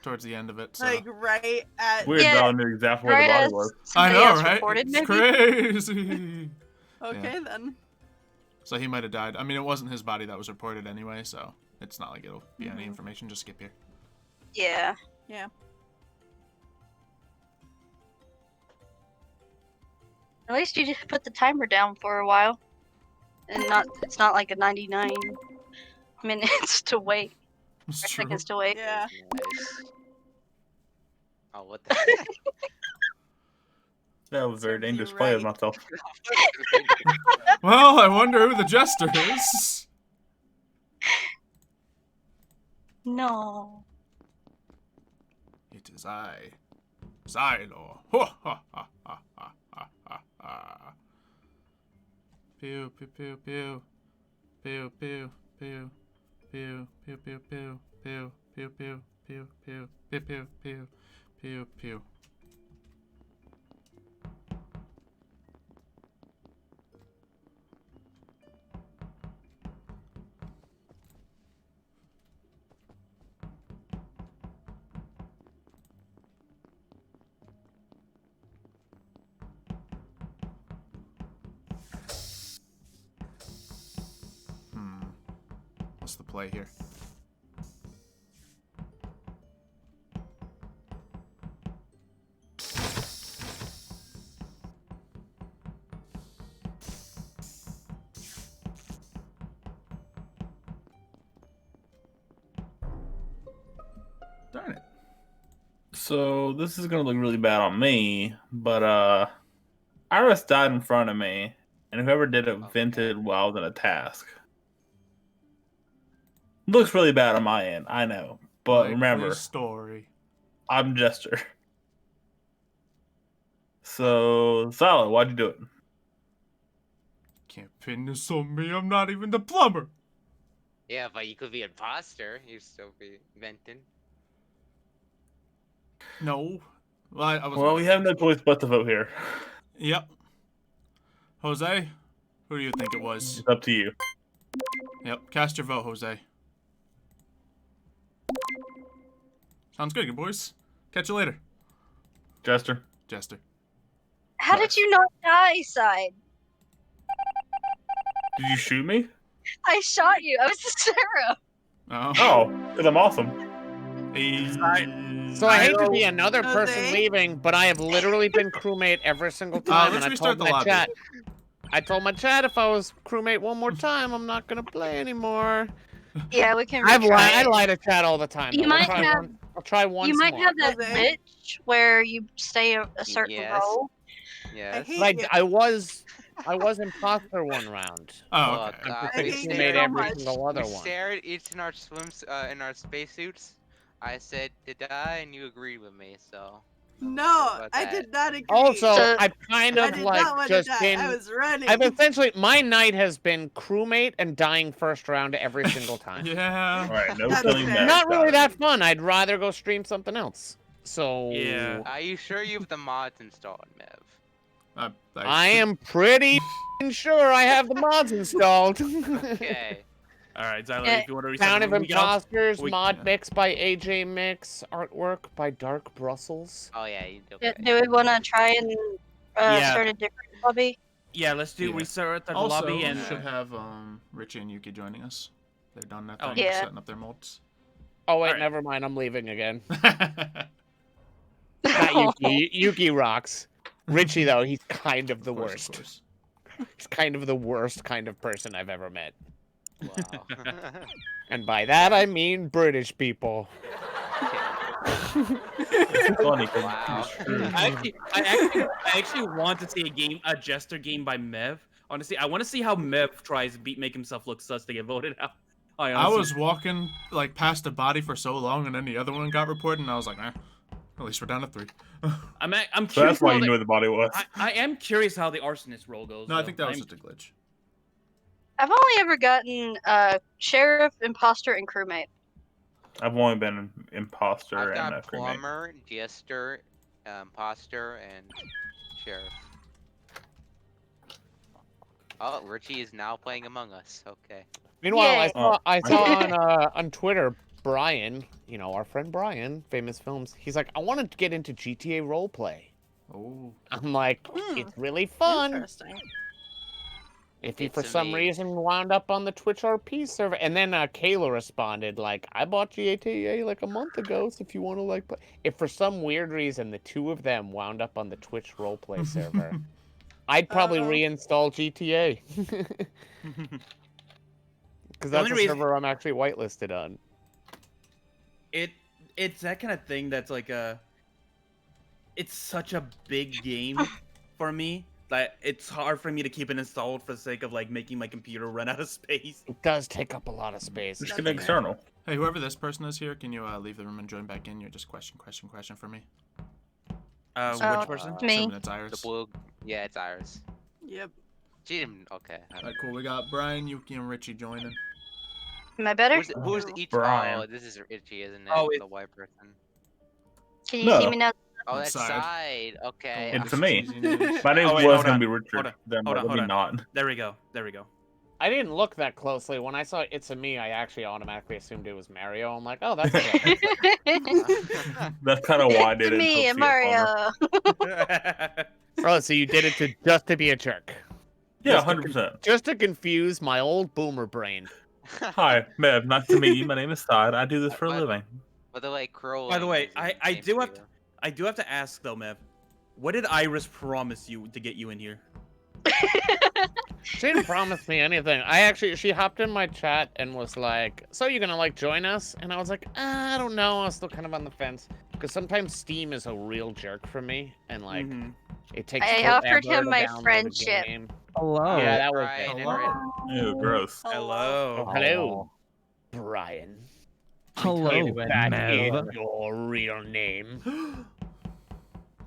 towards the end of it. So. Like right at. Weird, Yeah, Zalo knew exactly where the right body as was. I somebody know, else right? reported, It's maybe? crazy. Okay then. So he might have died. I mean, it wasn't his body that was reported anyway, so it's not like it'll be any information. Just skip here. Yeah. Yeah. At least you just put the timer down for a while, and it's not like a 99 minutes to wait. It's Or true. seconds to wait. Yeah. Nice. Oh, what the heck? That was a very Serves you dangerous play of right. myself. Well, I wonder who the jester is. No. It is I, Xylo. Ha ha ha ha ha ha ha ha. Pew pew pew pew. Pew pew pew. Pew pew pew pew. Pew pew pew pew pew pew pew pew pew pew. What's the play here? Darn it. So this is gonna look really bad on me, but Iris died in front of me, and whoever did it vented while I was in a task. Looks really bad on my end, I know. But Likely remember, story. I'm Jester. So, Xylo, why'd you do it? Can't pin this on me. I'm not even the plumber. Yeah, but you could be imposter. You'd still be venting. No. Well, I was. Well, we have no choice but to vote here. Yep. Jose, who do you think it was? It's up to you. Yep. Cast your vote, Jose. Sounds good, good boys. Catch you later. Jester. Jester. How did you not die, Side? Did you shoot me? I shot you. I was the Sarah. Oh, because I'm awesome. So I hate to be another Jose? person leaving, but I have literally been crewmate every single time, and let's I restart told the my lobby. chat. I told my chat if I was crewmate one more time, I'm not gonna play anymore. Yeah, we can. I retry it. lie to chat all the time. You though. might have. I'll try once You might more. have that Jose? glitch where you stay a certain Yes. role. Yes. Like I was imposter one round. Oh, okay. I'm I just hate a you crewmate so every much. single other We one. stared each in our in our spacesuits. I said to die, and you agreed with me. So No, about I that. did not agree. Also, So- I've kind I of did like not want just to die. been. I was running. I've essentially my night has been crewmate and dying first round every single time. Yeah. All right, no That's killing fair. Mav. Not really Got that it. fun. I'd rather go stream something else. So Yeah. Are you sure you have the mods installed, Mev? I am pretty sure I have the mods installed. Okay. All right, Xylo, Yeah. if you want to reset Town the of room, we get off. Imposters, we- mod yeah. mix by AJ Mix, artwork by Dark Brussels. Oh yeah, you do. Do we want to try and Yeah. start a different lobby? Yeah, let's do Yeah. restart the Also, lobby we and should have Richie and Yuki joining us. They're done that Oh, thing, yeah. setting up their molds. Oh wait, Alright. never mind. I'm leaving again. Of Not Yuki. Yuki rocks. Richie though, he's kind of the course, of worst. course. He's kind of the worst kind of person I've ever met. Wow. And by that I mean British people. It's funny 'cause Wow. it's true. I actually want to see a jester game by Mev. Honestly, I want to see how Mev tries to make himself look sus to get voted out. I honestly- was walking like past a body for so long, and then the other one got reported, and I was like, at least we're down to 3. I'm So curious. that's why how you knew the- where the body was. I am curious how the arsonist roll goes. No, I though. think that was I'm- just a glitch. I've only ever gotten sheriff, imposter, and crewmate. I've only been an imposter I've and got a crewmate. plumber, jester, imposter, and sheriff. Oh, Richie is now playing Among Us. Okay. Meanwhile, Yay. I saw on Twitter Brian, you know, our friend Brian, famous films. He's like, I wanted to get into GTA roleplay. Oh. I'm like, it's really fun. Interesting. If he It's for some amazing. reason wound up on the Twitch RP server, and then Kayla responded like, "I bought GTA like a month ago, so if you want to like, play. If for some weird reason the two of them wound up on the Twitch roleplay server, I'd probably reinstall GTA because that's only a reason- server I'm actually whitelisted on." It's that kind of thing that's like it's such a big game for me that it's hard for me to keep it installed for the sake of like making my computer run out of space. It does take up a lot of space. Just get external. Hey, whoever this person is here, can you leave the room and join back in? You're just question for me. Which person? Me. Assuming it's The Iris. blue. Yeah, it's ours. Yep. She didn't. Okay. Alright, cool. We got Brian, Yuki, and Richie joining. Am I better? Who's each? Brian. Oh, this is Richie, isn't it? Oh, the white person. Can you No. see me now? Oh, that's Side. side. Okay. It's This me. is easy news. My name Oh, wait, was hold gonna on. be Hold Richard. on. Then Hold on, let me hold not. There we go. There we go. I didn't look that closely. When I saw It's a Me, I actually automatically assumed it was Mario. I'm like, oh, that's clever. That's kind of why I did It's it. me and Mario. Oh, so you did it just to be a jerk. Yeah, Just to 100%. Just to confuse my old boomer brain. Hi, Mev. Nice to meet you. My name is Side. I do this for a living. By the way, Crow. By the way, I do have to ask though, Mev. What did Iris promise you to get you in here? She didn't promise me anything. She hopped in my chat and was like, so you're gonna like join us? And I was like, I don't know. I was still kind of on the fence. Because sometimes Steam is a real jerk for me. And like, it takes I offered forever him to my download a friendship. game. Hello. Yeah, that was Right, it. and right. Ew, gross. Hello. Oh, hello, Brian. Hello, That Mev. is your real name.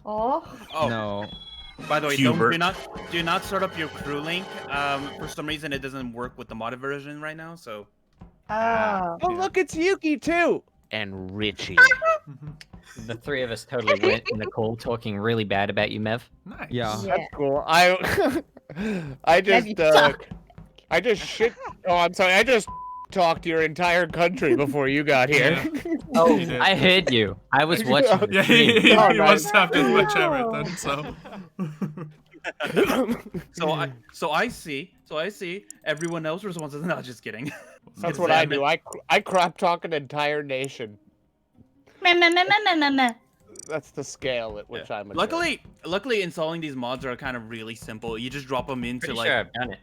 Oh. Oh, No. by the way, Hubert. do not start up your crew link. For some reason it doesn't work with the modded version right now. So Oh. Oh, look, it's Yuki too. And Richie. The three of us totally went in the call talking really bad about you, Mev. Nice. Yeah. That's cool. I just talked your entire country before you got here. Oh, He did. I heard you. I was watching. the Yeah, stream. he Oh, was nice. tapped in my chat right then, so. so I see everyone else responds. No, just kidding. That's what I do. I crap talk an entire nation. That's the scale at which I'm. A jerk. Luckily, installing these mods are kind of really simple. You just drop them into Pretty like. sure I've done it.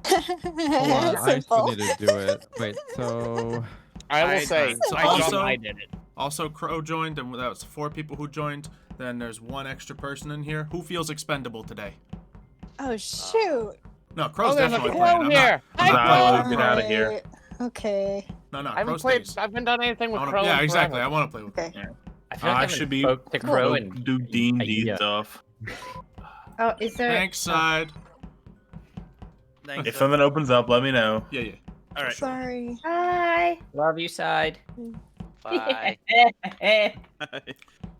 Hold on, I still need to do it. Wait, so I will say, So I also- did it. Also, Crow joined, and that was 4 people who joined. Then there's 1 extra person in here. Who feels expendable today? oh shoot. No, Crow's Oh, there's a definitely crow playing. I'm here. Hi, Hi, Crow. Get out of here. Okay. No, I haven't Crow played. stays. I haven't done anything with I Crow. wanna, yeah, in exactly. forever. I want to play with. Okay. Yeah. I should be spoke to Crow and do D&D stuff. Oh, is there? Thanks, side. Thanks, If something opens up, let me know. Yeah. All right. Sorry. Hi. Love you, side. Bye.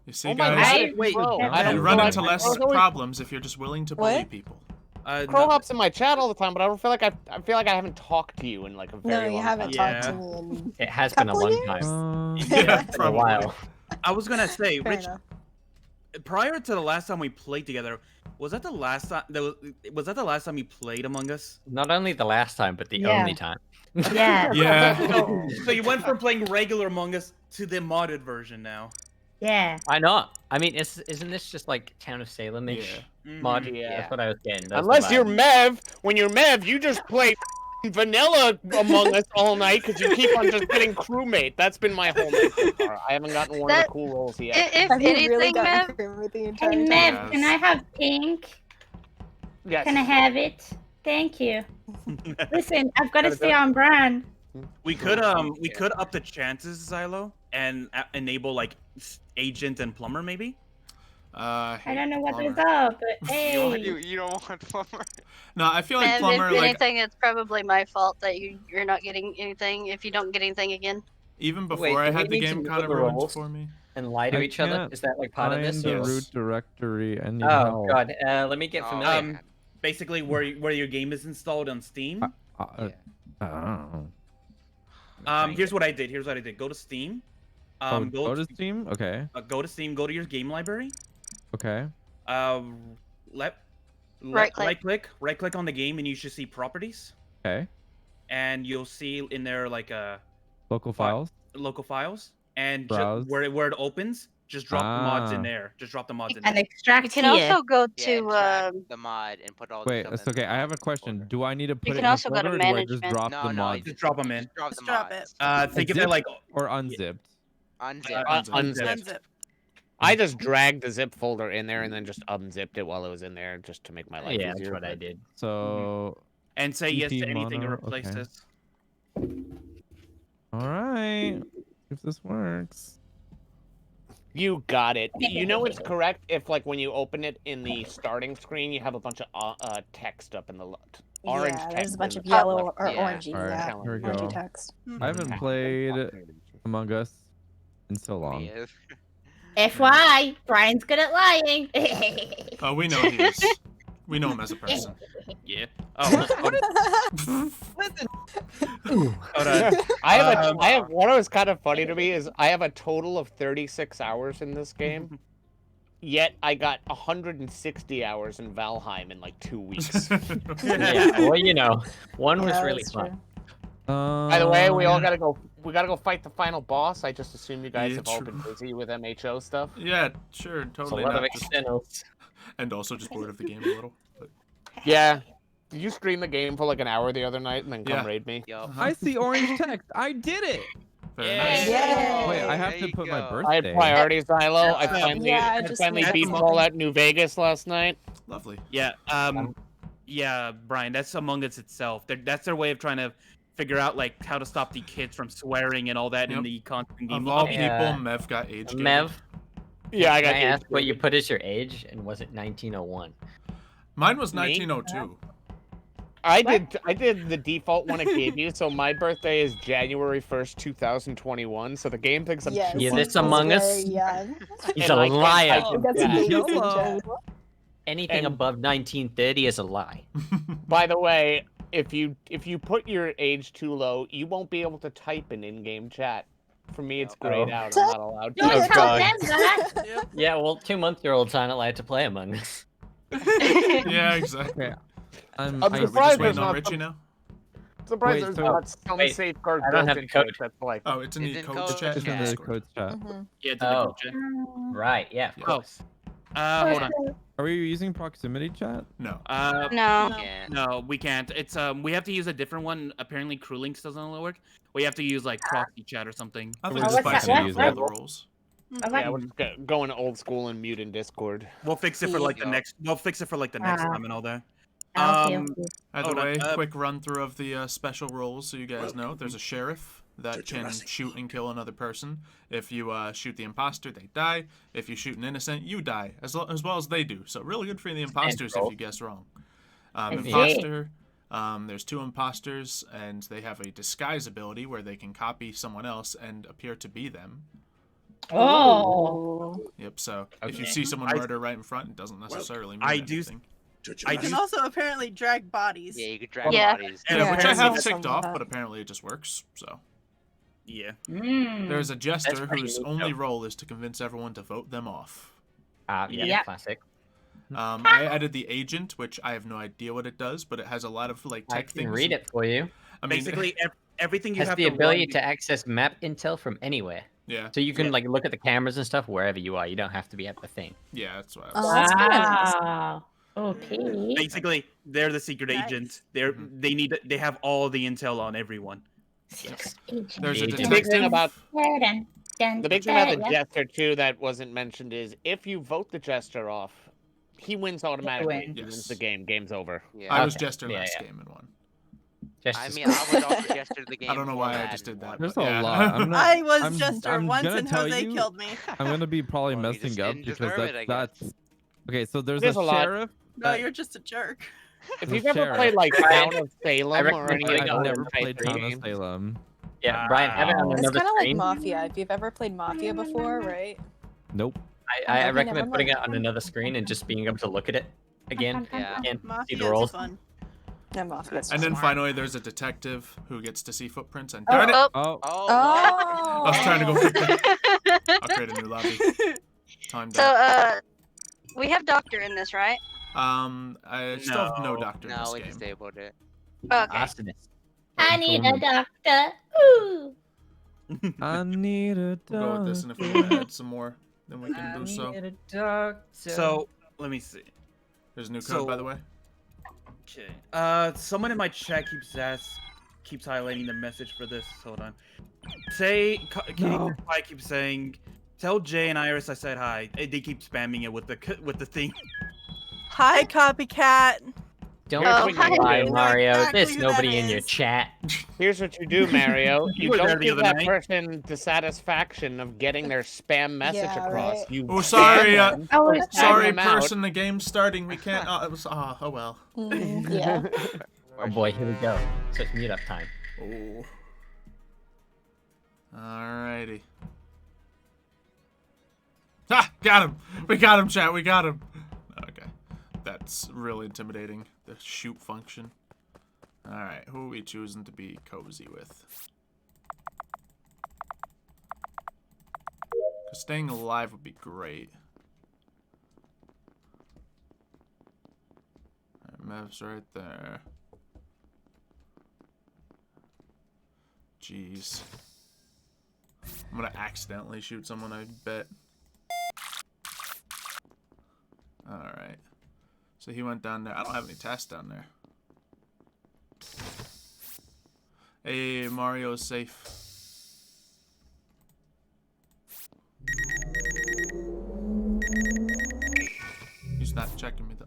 You see, Oh my guys, God, wait, bro, I you don't run feel into like- less Crow's always- problems if you're just willing to bully people. Crow hops in my chat all the time, but I don't feel like I feel like I haven't talked to you in like a very No, long you haven't time. talked to me in It has been a couple long years? time. Yeah, It's been a while. I was gonna say, Fair Rich. enough. Prior to the last time we played together, was that the last time? Was that the last time you played Among Us? Not only the last time, but the Yeah. only time. Yeah. Yeah. So you went from playing regular Among Us to the modded version now. Yeah. Why not? I mean, isn't this just like Town of Salem-ish mod? Yeah. That's what I was getting. That's the Unless vibe. you're Mev, when you're Mev, you just play vanilla Among Us all night because you keep on just getting crewmate. That's been my whole night so far. I haven't gotten one of the cool roles yet. If Have you really anything, gotten Mev, crewmate the Hey, entire Mev, time? can I have pink? Yes. Can I have it? Thank you. Listen, I've got to Gotta stay go. on brand. We could up the chances, Xylo, and enable like agent and plumber maybe. I don't know what plumber. those are, but hey. You don't want plumber. No, I feel like Mev, plumber, if like, anything, it's probably my fault that you're not getting anything. If you don't get anything again. even before Wait, I do had we the need to game look kind at of the ruined roles? for me. And lie to I each other? can't Is that like part of this? Find the or- root directory. I need Oh help. god, let me get Oh, familiar. man. Basically, where your game is installed on Steam. Oh. Here's what I did. Go to Steam. Go to Steam. Okay. Go to Steam. Go to your game library. Okay. Right click. Right click on the game, and you should see properties. Okay. And you'll see in there like Local files. local files, and Browse. where it opens, just drop the mods in Ah. there. Just drop the mods in And there. extract You can here. also go Yeah, to extract the mod and put all the Wait, stuff it's in okay. the I have a mod question. folder. Do I need to put it can in a also go to folder, or do I just management. drop No, the no, mods? Just drop them in. Just drop the Just drop mods. Think of it Zipped like or unzipped. Unzip. Unzip. Unzip. I just dragged the zip folder in there and then just unzipped it while it was in there just to make my life Yeah, easier. that's what I did. So. and say yes to CP anything to mono, replace okay. this. All right. If this works. You got it. You know it's correct if, like, when you open it in the starting screen, you have a bunch of text up in the orange Yeah, text. there's a bunch in of the top yellow left. or Yeah. orangey. All right, Yeah. here we Orangey go. text. I haven't played Among Us in so long. Me is. FYI, Brian's good at lying. Oh, we know he is. We know him as a person. Yeah. Oh. Hold on. I have what was kind of funny to me is I have a total of 36 hours in this game. Yet I got 160 hours in Valheim in like 2 weeks. Yeah, well, you know, one was Yeah, really that's fun. By the way, we gotta go fight the final boss. I just assume you guys Yeah, have all been busy with MHO stuff. Yeah, sure, It's a totally lot of not. Just, externals. and also just bored of the game a little. But, Yeah. Did you stream the game for like an hour the other night and then come Yeah. raid me? Yo. I see orange text. I did it. very nice. Yeah. Wait, I have There to you put my go. birthday. I had priorities, Xylo. I finally, Yeah, I I just finally made beat some- Fallout New Vegas last night. Lovely. Yeah. Yeah, Brian. That's Among Us itself. That's their way of trying to figure out like how to stop the kids from swearing and all that in Yep. the constant game. Of all Hey, people, Mev got age gated. Mev, Yeah, I can got I you. ask what you put as your age, and was it 1901? Mine was Me? 1902. I did the default one it gave you, so my birthday is January 1st, 2021. So the game thinks I'm Yes. too Yeah, old. this Among Very Us. young. He's And a I can't liar. type Oh, in that's a chat. big YOLO. Anything And- above 1930 is a lie. By the way, if you put your age too low, you won't be able to type in in-game chat. For me, it's grayed out. I'm not allowed to. Don't Oh, tell God. them that. Yeah, well, 2-month-old aren't allowed to play Among Us. Yeah, exactly. Okay. I'm Are we just surprised waiting there's on not Richie now? surprised Wait, there's so- not some wait, safeguard I don't built have the into code. it that's like. Oh, it's in the It's in codes code chat. It's Yeah. in the Discord. code chat. Yeah, it's in the Oh. code chat. Right, yeah, of Yeah. course. Hold on. Are we using proximity chat? No. No. Yeah. No, we can't. It's we have to use a different one. Apparently, crew links doesn't work. We have to use like proxy chat or something. I think We're it's just spicy gonna enough use for all it. the rules. Yeah, we're just going old school and mute in Discord. We'll fix it for like the Yeah. next. We'll fix it for like the next Ah. time and all that. Okay, Um, okay. Either Hold on, way, quick run through of the special roles so you guys know. There's a sheriff, that can shoot and kill another person. If you shoot the imposter, they die. If you shoot an innocent, you die, as well as they do. So really good for the imposters if you guess wrong. Imposter, there's 2 imposters, and they have a disguise ability where they can copy someone else and appear to be them. Oh. Yep, so if you see someone murder right in front, it doesn't necessarily mean anything. You can also apparently drag bodies. Yeah, you could drag bodies. Yeah, which I have ticked off, but apparently it just works, so. Yeah. There's a jester pretty whose neat, only though. role is to convince everyone to vote them off. Yeah, classic. I added the agent, which I have no idea what it does, but it has a lot of like I tech can things. read it for you. I mean, Basically, everything you has have the to ability run- to access map intel from anywhere. Yeah. So you can like look at the cameras and stuff wherever you are. You don't have to be at the thing. Yeah, that's what Wow. Okay. Basically, they're the secret agent. They have all the intel on everyone. There's a The big detective. thing about Dun, dun, the big thing about the dun. jester too that wasn't mentioned is if you vote the jester off, he wins automatically. win. He wins the game. Game's over. Yeah. I was jester last yeah. game and won. I mean, I was also Jester the game. I don't know why I before just that did that. and There's but a yeah. lot. I was I'm- Jester I'm once gonna and tell Jose you- killed me. I'm gonna be probably Well, you messing just up didn't because deserve it, I guess. that's okay. So there's There's a a lot. sheriff. No, you're just a jerk. If The you've ever sheriff. played like Town of Salem or recommend any putting of it the on I've never type played 3 Town of games, Salem. Yeah, Brian, have it on It's another kind of like screen. Mafia. If you've ever played Mafia before, right? Nope. I Okay, recommend never putting it mind. on another screen and just being able to look at it again. Yeah. Can't see Mafia the is rolls. fun. Yeah, Mafia's And then smart. finally, there's a detective who gets to see footprints. And darn it! Oh. Oh. Oh. I was trying to go quick. I'll create a new lobby. Timed So, out. we have doctor in this, right? I still have no No. doctor in No, this we game. disabled it. Okay. Arsonist. I need a doctor. Ooh. I need a We'll go with this, and if we want to add some more, then we can do so. So let me see. There's a new code, by the way. Okay. Someone in my chat keeps highlighting the message for this. Hold on. Say, I keep saying, tell Jay and Iris I said hi. They keep spamming it with the thing. Hi, copycat. Don't Oh, put hi. your lie, I know Mario. exactly There's who nobody that in your is. chat. here's what you do, Mario. You You were there don't the give other that night. person the satisfaction of getting their spam message Yeah, across. right. You Oh, sorry. ban them Oh, or it's tag Sorry, them out. person. The game's starting. We can't. Oh, it was. Oh well. Yeah. Oh boy, here we go. So it's mute up time. Oh. Alrighty. Ah, got him. We got him, chat. We got him. Okay, that's really intimidating. The shoot function. All right, who are we choosing to be cozy with? 'Cause staying alive would be great. All right, Mev's right there. Jeez. I'm gonna accidentally shoot someone, I bet. Alright. So he went down there. I don't have any tasks down there. Hey, Mario's safe. He's not checking me though.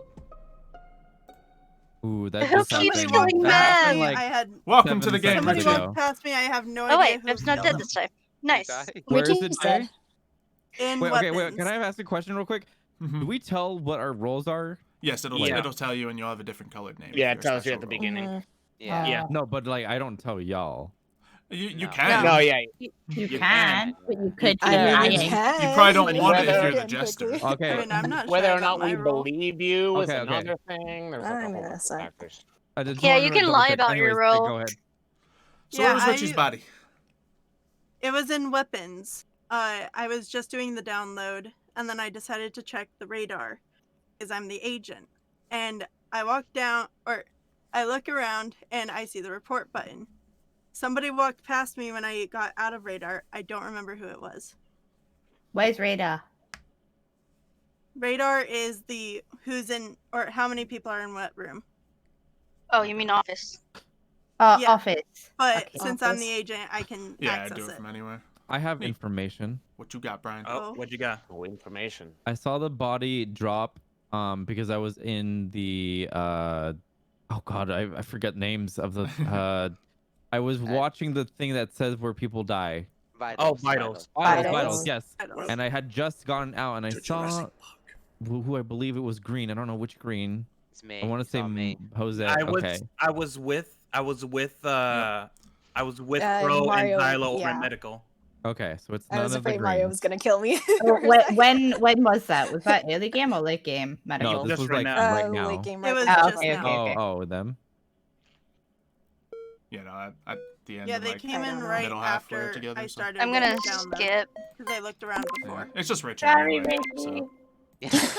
Ooh, that Who just keeps happened. killing That Mav? happened, like, I had Welcome to 7 the game, somebody seconds Richie. walk ago. past me. I have no Oh idea wait, who Bib's not killed dead them. this time. Nice. Where Richie is it said. say? In Wait, weapons. okay, wait. Can I ask a question real quick? Mhm. Do we tell what our roles are? Yes, it'll Yeah. it'll tell you, and you'll have a different colored name. Yeah, for it your tells you special at the role. beginning. Mhm. Yeah. Yeah. No, but like I don't tell y'all. You No. can. No, yeah. You can, but you could I be mean, you lying. can. You probably don't but want it whether- if you're the getting jester. quickly. Okay. I mean, I'm not Whether sure or not about my we role. believe you is Okay, okay. another thing. There's like I a mean, whole that's bunch of fine. factors. I just Yeah, wanted you to can double lie check. about your Anyways, role. Go ahead. So Yeah, where was Richie's body? It was in weapons. I was just doing the download, and then I decided to check the radar, because I'm the agent. And I walk down, or I look around, and I see the report button. Somebody walked past me when I got out of radar. I don't remember who it was. Where's radar? Radar is the who's in, or how many people are in what room. Oh, you mean office? Yeah. Office. But Okay. since I'm Office. the agent, I can Yeah, I access do it it. from anywhere. I have information. What you got, Brian? Oh, what you got? Oh, information. I saw the body drop because I was in the oh god, I forget names of the I was watching the thing that says where people die. Vitals. Oh, vitals. Vitals, yes. Vitals. And I had just gotten out, and I To saw Jurassic who I believe it was Green. I don't know which Green. It's me. I want You to say saw me. Jose. I Okay. was with Bro and Mario, Xylo over yeah. at medical. Okay, so it's I none was of the afraid Mario Greens. was gonna kill me. Oh, when was that? Was that early game or late game? Medical. No, this Just was right like now. right now. Late game It right was before. Oh, just okay, now. okay. Oh, them. You know, at the end Yeah, of they like came in know. right middle halfway after together. I so- started. I'm gonna it down skip. because I looked around Yeah. before. It's just Richie Sorry, anyway. Ricky. So.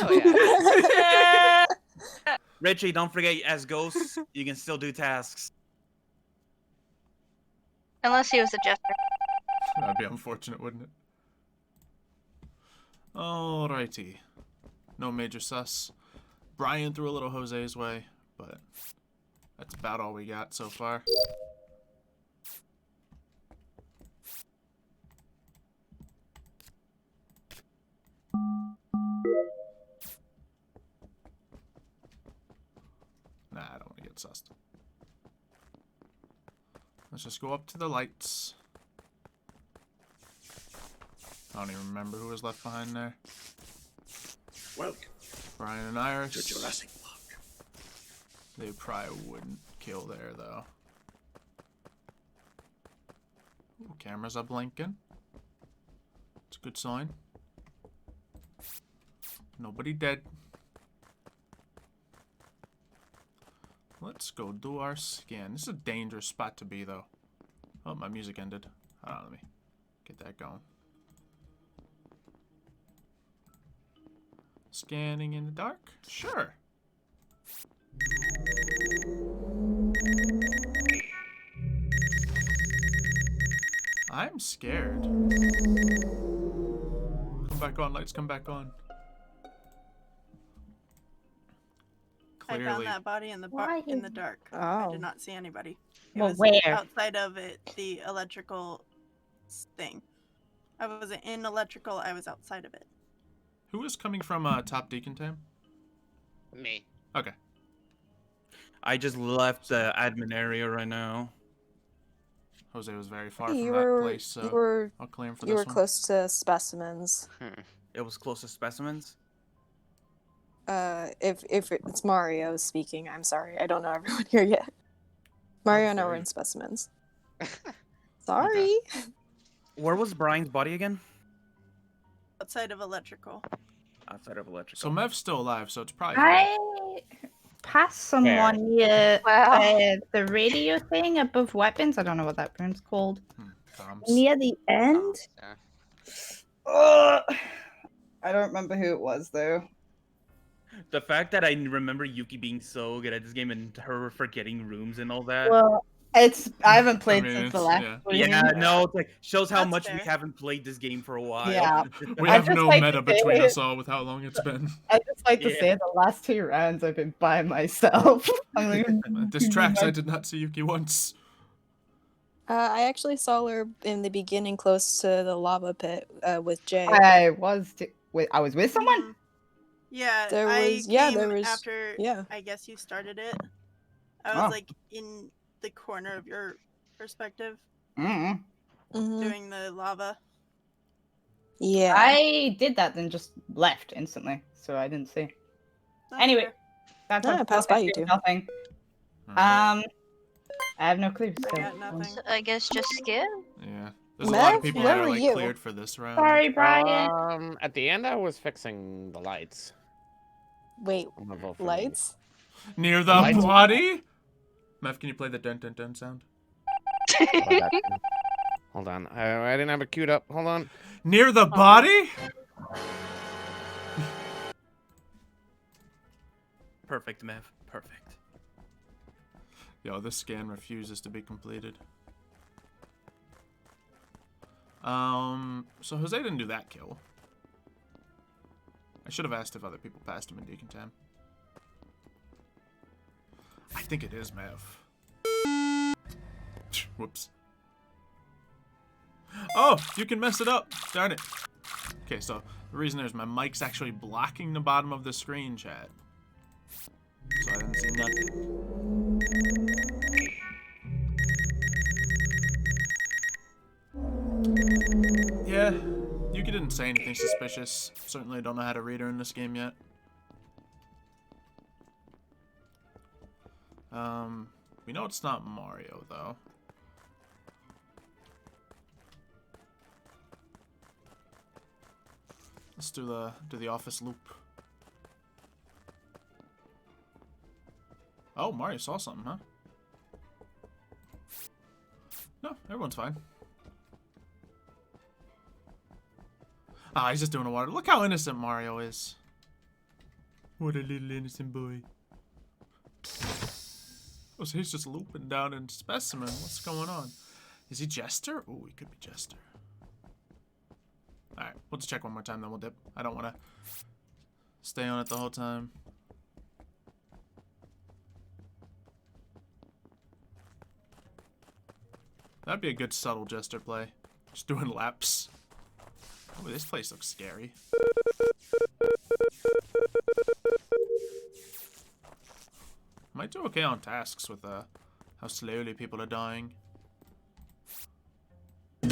Oh, yeah. Richie, don't forget, as ghosts, you can still do tasks. Unless he was a jester. That'd be unfortunate, wouldn't it? Alrighty. No major sus. Brian threw a little Jose's way, but that's about all we got so far. Nah, I don't want to get sussed. Let's just go up to the lights. I don't even remember who was left behind there. Welcome Brian and Iris. to Jurassic Park. They probably wouldn't kill there, though. Ooh, cameras are blinking. It's a good sign. Nobody dead. Let's go do our scan. This is a dangerous spot to be, though. Oh, my music ended. Hold on, let me get that going. Scanning in the dark? Sure. I'm scared. Come back on, lights, come back on. I found Clearly. that body in the in the dark. I Oh. did not see anybody. It Well, was where? outside of it, the electrical thing. I wasn't in electrical. I was outside of it. Who is coming from Top Deacon Tam? Me. Okay. I just left the admin area right now. Jose was very far from You that were, place, so you were, I'll claim for you this were one. close to specimens. It was close to specimens. If it's Mario speaking, I'm sorry, I don't know everyone here yet. Mario and I were Okay. in specimens. Sorry. Where was Brian's body again? Outside of electrical. Outside of electrical. So Mev's still alive, so it's probably. I passed someone near the radio thing above weapons. I don't know what that room's called. Thumbs. Near the end. Yeah. I don't remember who it was though. The fact that I remember Yuki being so good at this game and her forgetting rooms and all that. Well, I haven't played mean, since the it's- last yeah. one. Yeah, no, it's like shows how That's much fair. we haven't played this game for a while. Yeah. We I have just no like meta to between say- us all with how long it's been. I just like to Yeah. say the last 2 rounds I've been by myself. I'm like, This tracks, I did not see Yuki once. I actually saw her in the beginning, close to the lava pit with Jay. I was with someone. Mhm. Yeah, There I was- yeah, came there was- after. yeah. I guess you started it. I was Oh. like in the corner of your perspective, Mm. Mhm. doing the lava. Yeah. I did that, then just left instantly, so I didn't see. That's Anyway, fair. that's No, I passed by you too. too. Nothing. Alright. I have no clue. I So. got nothing. So I guess just skip. Yeah. There's a lot of Mev, people where that are were like you? cleared for this round. Sorry, Brian. At the end, I was fixing the lights. Wait, I'm gonna vote for me. lights? Near the Lights. body? Mev, can you play the dun dun dun sound? Hold on, I didn't have it queued up. Hold on. Near the body? Perfect, Mev. Perfect. Yo, this scan refuses to be completed. So Jose didn't do that kill. I should have asked if other people passed him in Deacon Tam. I think it is Mev. Whoops. Oh, you can mess it up. Darn it. Okay, so the reason is my mic's actually blocking the bottom of the screen, chat. So I didn't see nothing. Yeah, Yuki didn't say anything suspicious. Certainly don't know how to read her in this game yet. We know it's not Mario, though. Let's do the office loop. Oh, Mario saw something, huh? No, everyone's fine. Ah, he's just doing a water. Look how innocent Mario is. What a little innocent boy. Oh, so he's just looping down in Specimen. What's going on? Is he Jester? Oh, he could be Jester. Alright, we'll just check one more time, then we'll dip. I don't want to stay on it the whole time. That'd be a good subtle Jester play. Just doing laps. Oh, this place looks scary. Might do okay on tasks with how slowly people are dying. I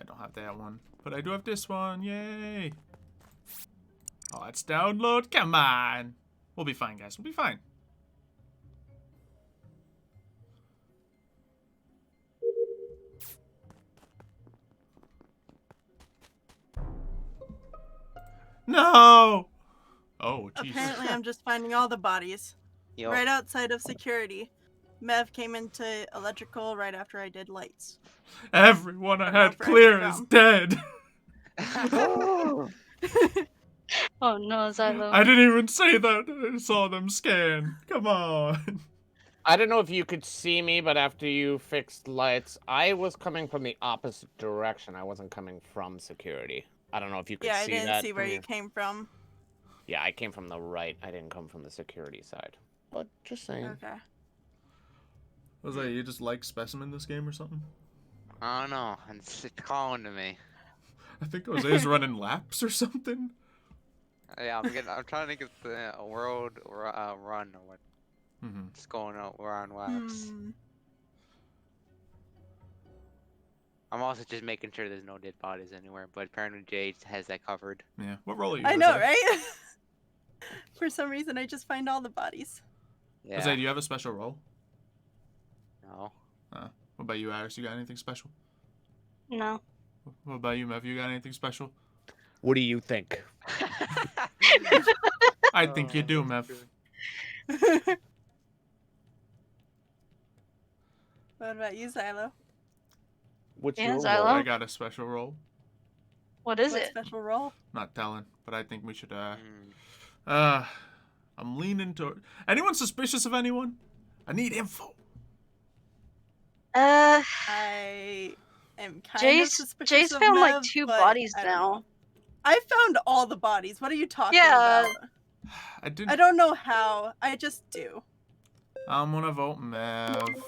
don't have that one, but I do have this one. Yay! Oh, it's download. Come on, we'll be fine, guys. We'll be fine. No! Oh, jeez. Apparently, I'm just finding all the bodies. Yo. Right outside of security. Mev came into electrical right after I did lights. Everyone I had clear is dead. Oh no, Xylo. I didn't even say that. I saw them scan. Come on. I don't know if you could see me, but after you fixed lights, I was coming from the opposite direction. I wasn't coming from security. I don't know if you could Yeah, see I that. didn't see where from you your- came from. Yeah, I came from the right. I didn't come from the security side. But just saying. Okay. Was that you just like Specimen this game or something? I don't know. It's calling to me. I think Jose's running laps or something. Yeah, I'm trying to get the world run or what. It's going out. We're on laps. I'm also just making sure there's no dead bodies anywhere, but apparently Jade has that covered. Yeah. What role are you? I know, right? For some reason, I just find all the bodies. Yeah. Jose, do you have a special role? No. What about you, Iris? You got anything special? No. What about you, Mev? You got anything special? What do you think? I think you do, Mev. What about you, Xylo? What's Yeah, your Xylo? role? I got a special role. What is What it? special role? Not telling, but I think we should, I'm leaning toward... Anyone suspicious of anyone? I need info. I am kind of Jace suspicious of found like Mev, 2 but bodies I don't now. know. I found all the bodies. What are you talking Yeah. about? I didn't... I don't know how. I just do. I'm gonna vote Mev.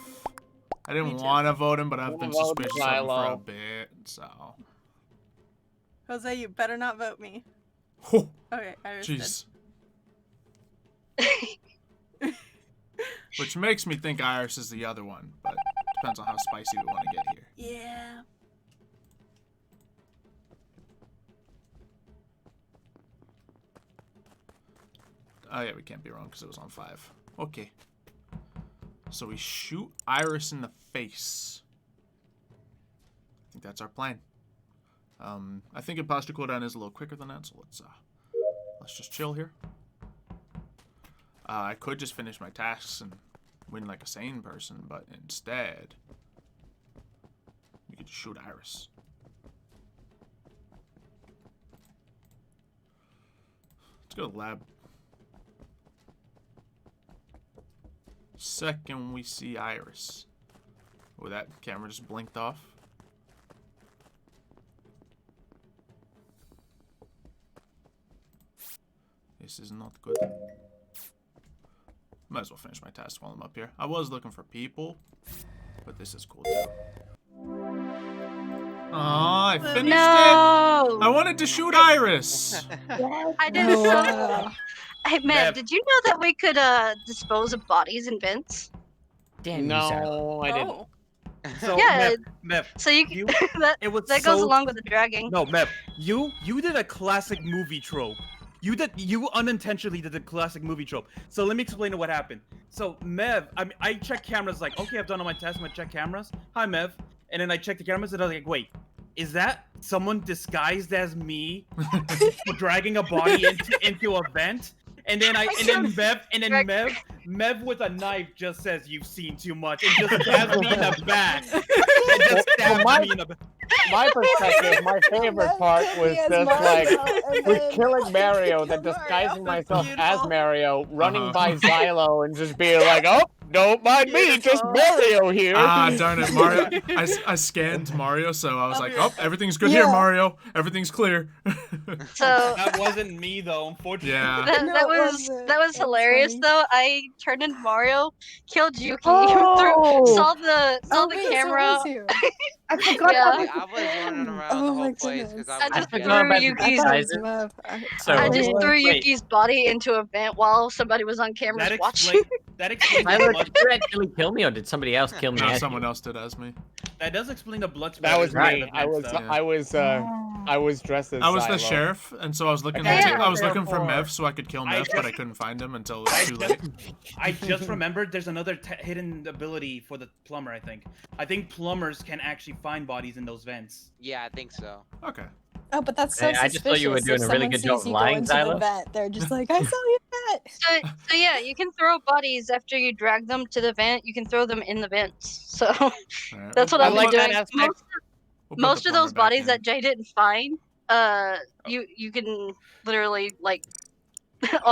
I Me didn't too. want to vote him, but I've been vote suspicious of him for a Xylo. bit, so... Jose, you better not vote me. Oh, Okay, Iris did. jeez. Which makes me think Iris is the other one, but depends on how spicy we want to get here. Yeah. Oh yeah, we can't be wrong because it was on 5. Okay. So we shoot Iris in the face. I think that's our plan. I think imposter cooldown is a little quicker than that, so let's just chill here. I could just finish my tasks and win like a sane person, but instead, we could just shoot Iris. Let's go to the lab. Second we see Iris. Oh, that camera just blinked off. This is not good. Might as well finish my task while I'm up here. I was looking for people, but this is cool too. Aw, I finished it! I wanted to shoot Iris! I didn't know. Hey, man, did you know that we could dispose of bodies in vents? Damn No, I didn't. Oh. So Yeah, Mev, So you that it was that so goes along with the dragging. No, Mev, you did a classic movie trope. You unintentionally did a classic movie trope. So let me explain what happened. So Mev, I check cameras like, okay, I've done all my tests, I'm gonna check cameras. Hi Mev. And then I check the cameras and I was like, wait, is that someone disguised as me dragging a body into a vent? And then Mev with a knife just says, "You've seen too much," and just stabs me in the back. And just stabs me in the back. My perspective, my favorite part was just like with killing Mario, then disguising myself as Mario, running by Xylo, and just being like, "Oh, don't mind me, just Mario here." Ah, darn it, Mario! I scanned Mario, so I was like, "Oh, everything's good here, Mario. Everything's clear." So that wasn't me though, unfortunately. Yeah. That was hilarious funny. though. I turned into Mario, killed Yuki, Oh! saw the wait, so it camera. was you. I forgot Yeah. that I was running around the whole place because I just forgot threw about the Yuki's. disguises. So I just threw wait, Yuki's body into a vent while somebody was on camera watching. That explains Tyler, the blood. did you actually kill me, or did somebody else kill me? No, as someone you? else did as me. That does explain the blood That was splatter. me. I was dressed as I was the Xylo. sheriff, and so I was looking. Okay. I was looking for Therefore, Mev so I could kill Mev, but I couldn't find him until it was too late. I just remembered there's another hidden ability for the plumber. I think plumbers can actually find bodies in those vents. Yeah, I think so. Okay. Oh, but that's so Hey, I just thought you were suspicious. doing If a really someone good job sees of you lying, go into the Xylo. vent, they're just like, I saw you in the vent. So yeah, you can throw bodies after you drag them to the vent. You can throw them in the vents. So Alright, that's what we'll I've put- been doing. aspect. we'll put Most the of those plumber back bodies in. that Jay didn't find, you can literally like,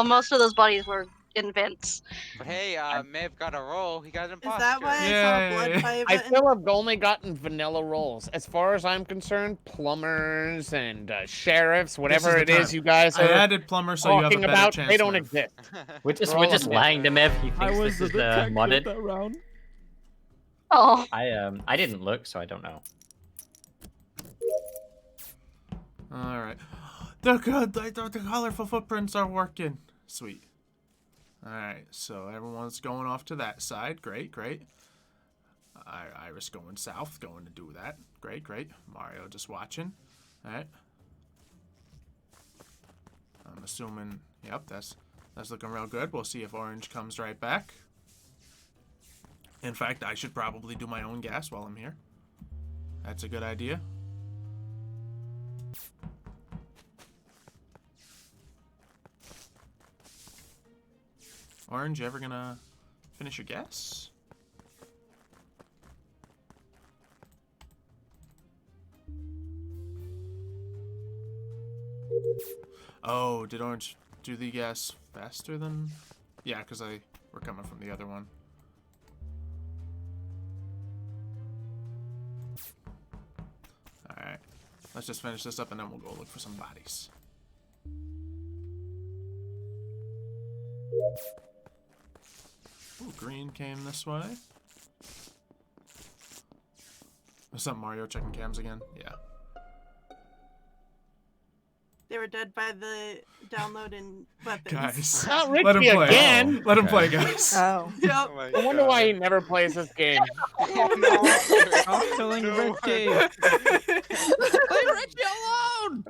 most of those bodies were in vents. But hey, Mav got a roll. He got an Is imposter. that why I saw blood Yay. by a I vent? still have only gotten vanilla rolls. As far as I'm concerned, plumbers and sheriffs, whatever the it is time. you guys I are added plumber so you have a talking better about, chance. they don't Mev. exist. We're just We're all just on lying to Mev. He I thinks was this the is detective modded. that round. Oh, I didn't look, so I don't know. All right. The colorful footprints are working. Sweet. All right, so everyone's going off to that side. Great. Iris going south, going to do that. Great. Mario just watching. All right. I'm assuming. Yep, that's looking real good. We'll see if Orange comes right back. In fact, I should probably do my own gas while I'm here. That's a good idea. Orange, you ever gonna finish your gas? Oh, did Orange do the gas faster than? Yeah, because we're coming from the other one. Alright, let's just finish this up and then we'll go look for some bodies. Ooh, green came this way. What's up, Mario? Checking cams again? Yeah. They were dead by the download and weapons. Guys, Not let him Richie play. again. Let him play, guys. Oh. Yep. my I wonder why he never plays this game. Stop killing Richie. Leave Richie alone.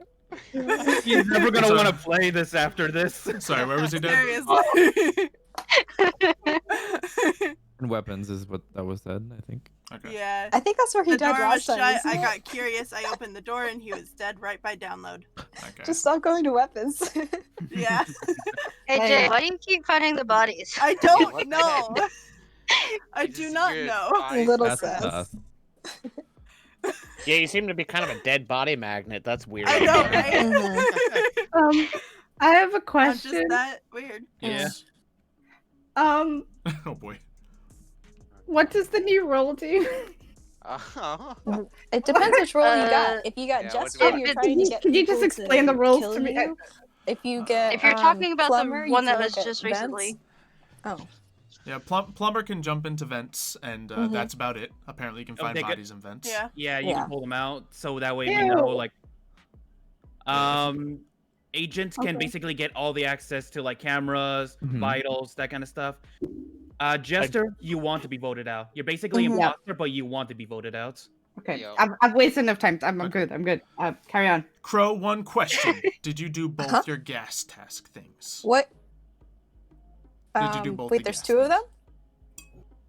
He's never gonna want to play this after this. Sorry, where was he dead? Seriously. And weapons is what that was said, I think. Okay. Yeah. I think that's where he The died door was last time. shut. isn't I it? got curious. I opened the door and he was dead right by download. Okay. Just stop going to weapons. Yeah. Hey Jay, why do you keep finding the bodies? I don't know. I do not weird know. Little That's sus. sus. Yeah, you seem to be kind of a dead body magnet. That's weird. I know, right? I have a I'm question. just that weird. Yeah. Um, Oh boy. what does the new roll do? It depends which roll you got. If you got yeah, Jester, what do you're you- trying to get Can you just people explain to the rules kill to me? you. If you get If you're talking about plumber, the you one that can was look at just vents. recently. Oh. Yeah, plumber can jump into vents, and that's about it. Apparently, you can find Okay, good. bodies in vents. Yeah. Yeah, you Yeah. can pull them out, so that way we know, like, agents can Okay. basically get all the access to like cameras, Mhm. vitals, that kind of stuff. Jester, you want to be voted out. You're basically Mhm. imposter, but you want to be voted out. Okay, I've wasted enough time. I'm good. I'm good. Carry on. Crow, one question. Did you do both your gas task things? What? Did you do both Wait, the there's gas two of them?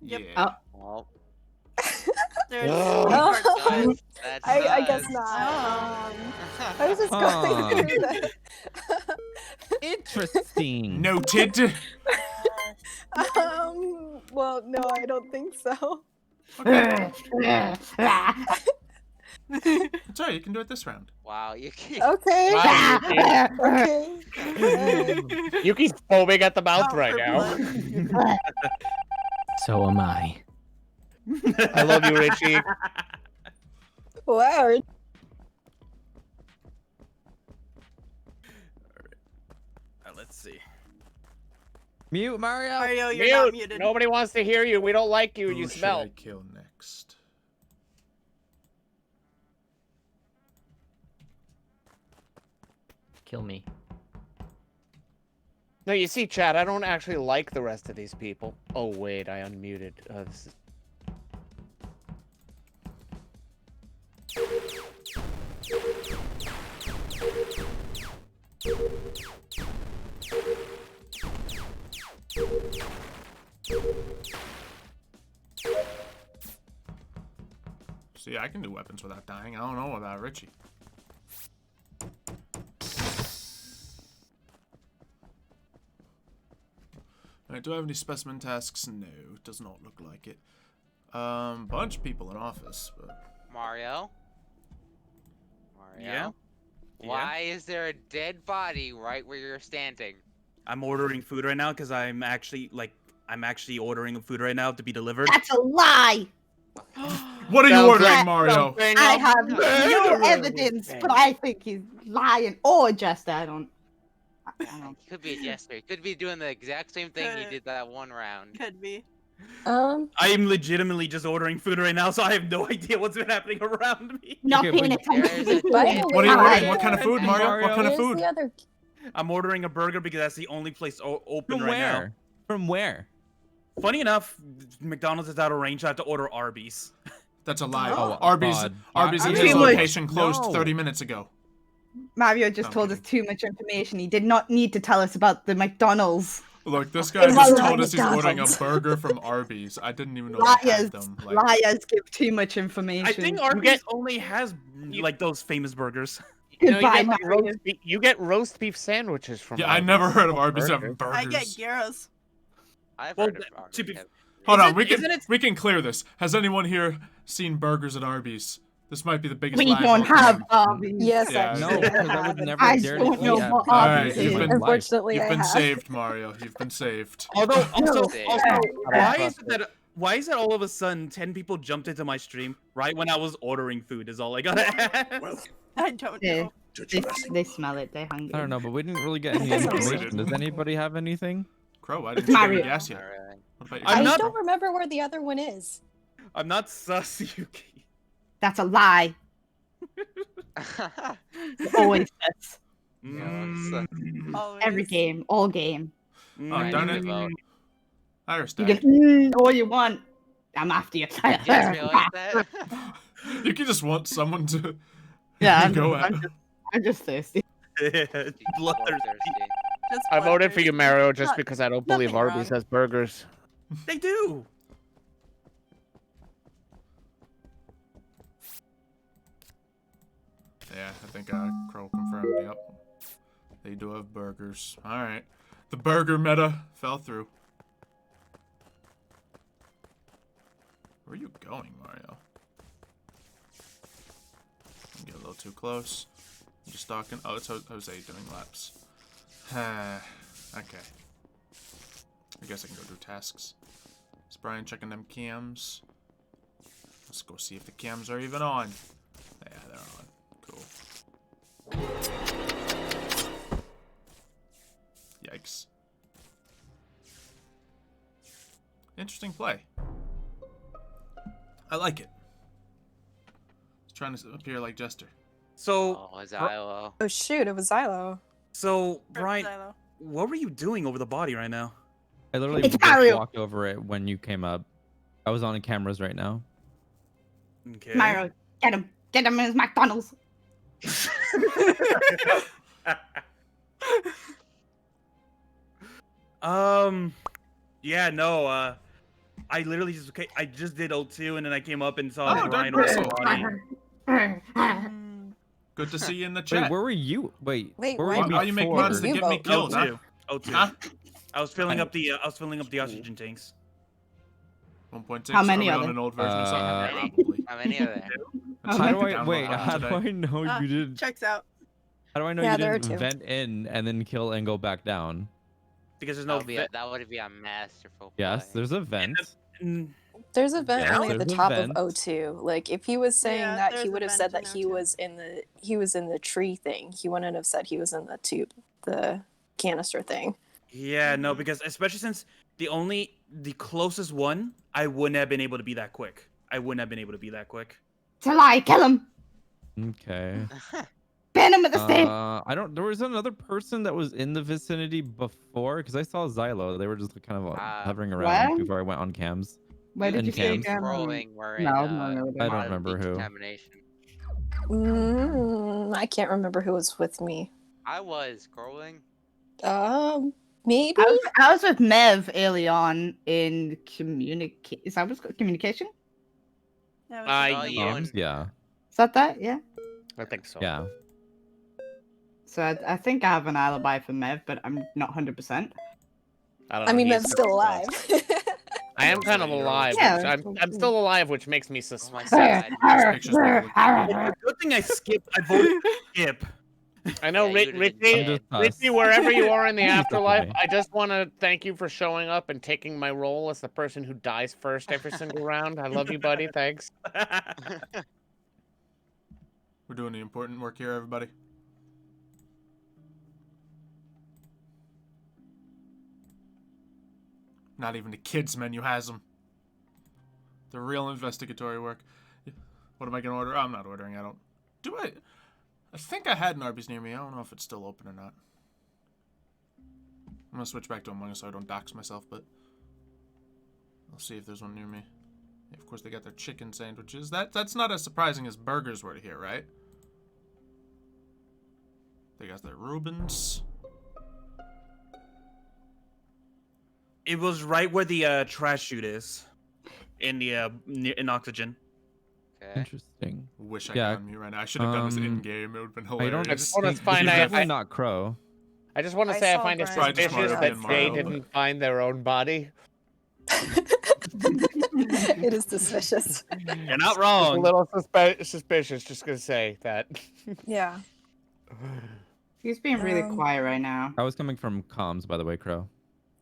Yeah. Well, There's I guess not. I was just going through that. Interesting. Noted. Well, no, I don't think so. Okay. It's alright, you can do it this round. wow, you keep. Okay. Wow, Okay. You keep foaming at the mouth Oh, right for now. blood. So am I. I love you, Richie. Wow. Let's see. Mute Mario. Mario, you're not Mute. muted. Nobody wants to hear you. We don't like you. Who You should smell. I kill next? Kill me. No, you see, Chad, I don't actually like the rest of these people. Oh, wait, I unmuted. This is... See, I can do weapons without dying. I don't know about Richie. Alright, do I have any specimen tasks? No, it does not look like it. Bunch of people in office, but... Mario? Yeah? Why is there a dead body right where you're standing? I'm ordering food right now because I'm actually ordering food right now to be delivered. That's a lie. What are you Sounds ordering, like Mario? something I of have no murderers. evidence, but I think he's lying or just I don't. He could be a jester. He could be doing the exact same thing he did that one round. Could be. I am legitimately just ordering food right now, so I have no idea what's been happening around me. Not Okay, paying but- attention. What are you ordering? What kind of food, Mario? What kind of Where's food? the other? I'm ordering a burger because that's the only place open From right now. where? From where? Funny enough, McDonald's is out of range. I have to order Arby's. That's a lie. Oh, Arby's God. in Too his much. location closed No. 30 minutes ago. Mario just told us too much information. He did not need to tell us about the McDonald's. Look, this guy just told us he's ordering a burger from Arby's. I didn't even know they Liars, had them. Like, liars give too much information. I think Arby's only has like those famous burgers. No, Goodbye, you, get Mario. you get roast beef sandwiches from yeah, I Arby's. never heard of Arby's Burger. having burgers. I get gyros. I've Well, heard of to be- Arby's. Hold on, Isn't we can clear this. Has anyone here seen burgers at Arby's? This might be the biggest We lie of don't all have time. Arby's. Yes, Yeah, actually. No, because I would never I dare to don't eat know at what burgers Arby's Alright, is. you've been- Unfortunately, You've I been have. saved, Mario. You've been saved. Although, also, No. why is it all of a sudden 10 people jumped into my stream right when I was ordering food? Is all I gotta ask. Welcome I don't They, know. to they, Jurassic they smell it. They're hungry. I don't know, but we didn't really get any That's information. weird. Does anybody have anything? Crow, I didn't see any Mario. gas yet. Not really. What about your I'm I not- don't remember where the other one is. I'm not sus, Yuki. That's a lie. Always says. Always. Every game, all game. Oh, darn it. Iris You died. can all you want. I'm after you. I just realized that. You can just want someone to Yeah, I'm, go at. I'm just thirsty. Bloodthirsty. Just I voted for you, bloodthirsty. Mario, just Not- because I don't believe nothing Arby's wrong. has burgers. They do. Yeah, I think Crow confirmed. Yep. They do have burgers. Alright. The burger meta fell through. Where are you going, Mario? Get a little too close. I'm just stalking. Oh, it's Jose doing laps. Okay. I guess I can go do tasks. Is Brian checking them cams? Let's go see if the cams are even on. Yeah, they're on. Cool. Yikes. Interesting play. I like it. He's trying to appear like Jester. So, Oh, Xylo. Oh shoot, it was Xylo. so Brian, Xylo. what were you doing over the body right now? I literally It's just Mario. walked over it when you came up. I was on cameras right now. Okay. Mario, get him. Get him in his McDonald's. Yeah, no, I literally just I just did O2 and then I came up and saw Brian Russell. Xylophoney. Good to see you in the chat. Wait, where were you? Wait, Wait, where were why- you Why you make before? mods to get me killed, huh? O2. Huh? I was filling up the oxygen tanks. 1.6. How many are are we on there? an old version of something? How many? Probably. How many are there? How do I Download wait? one How do today. I know you didn't? Checks out. How do I know Yeah, you there are didn't two. vent in and then kill and go back down? Because there's no That would be a masterful Yes, play. there's a vent. There's a vent Yes, only at the there's a top vent. of O2. Like if he was saying Yeah, that, there's he a would have vent said in that he O2. was in the tree thing. He wouldn't have said he was in the tube, the canister thing. Yeah, no, because especially since the closest one, I wouldn't have been able to be that quick. It's a lie. Kill him. Okay. Ban him at the stake. I don't. There was another person that was in the vicinity before because I saw Xylo. They were just kind of hovering around what? before I went on cams. Where did In you say cams. again? Scrolling were No, in, no, no, I don't remember who. Contamination. I can't remember who was with me. I was scrolling. Maybe. I was with Mev early on in communicate. Is that what's called communication? Comms? Yeah. Is that? Yeah. I think so. Yeah. So I think I have an alibi for Mev, but I'm not 100%. I mean, Mev's still alive. I am kind of alive. Yeah. I'm still alive, which makes me suspicious. It's a good thing I skipped. I voted skip. I know, Yeah, Richie, wherever you are in the That's afterlife, okay. I just want to thank you for showing up and taking my role as the person who dies first every single round. I love you, buddy. Thanks. We're doing the important work here, everybody. Not even the kids menu has them. The real investigatory work. What am I gonna order? I'm not ordering. I don't. Do I? I think I had an Arby's near me. I don't know if it's still open or not. I'm gonna switch back to Among Us so I don't dox myself, but I'll see if there's one near me. Yeah, of course, they got their chicken sandwiches. That's not as surprising as burgers were here, right? They got their Reubens. It was right where the trash chute is, in the in oxygen. Interesting. Wish I Yeah, could unmute right now. I should have done this in game. It would have been hilarious. I don't I just want to think find this is out. definitely not Crow. I just want to I say I saw find it Brian. Probably just suspicious Mario that being they Mario, didn't find their own body. It is suspicious. You're not It's a wrong. little suspicious. Just gonna say that. Yeah. He's being really quiet right now. I was coming from comms, by the way, Crow.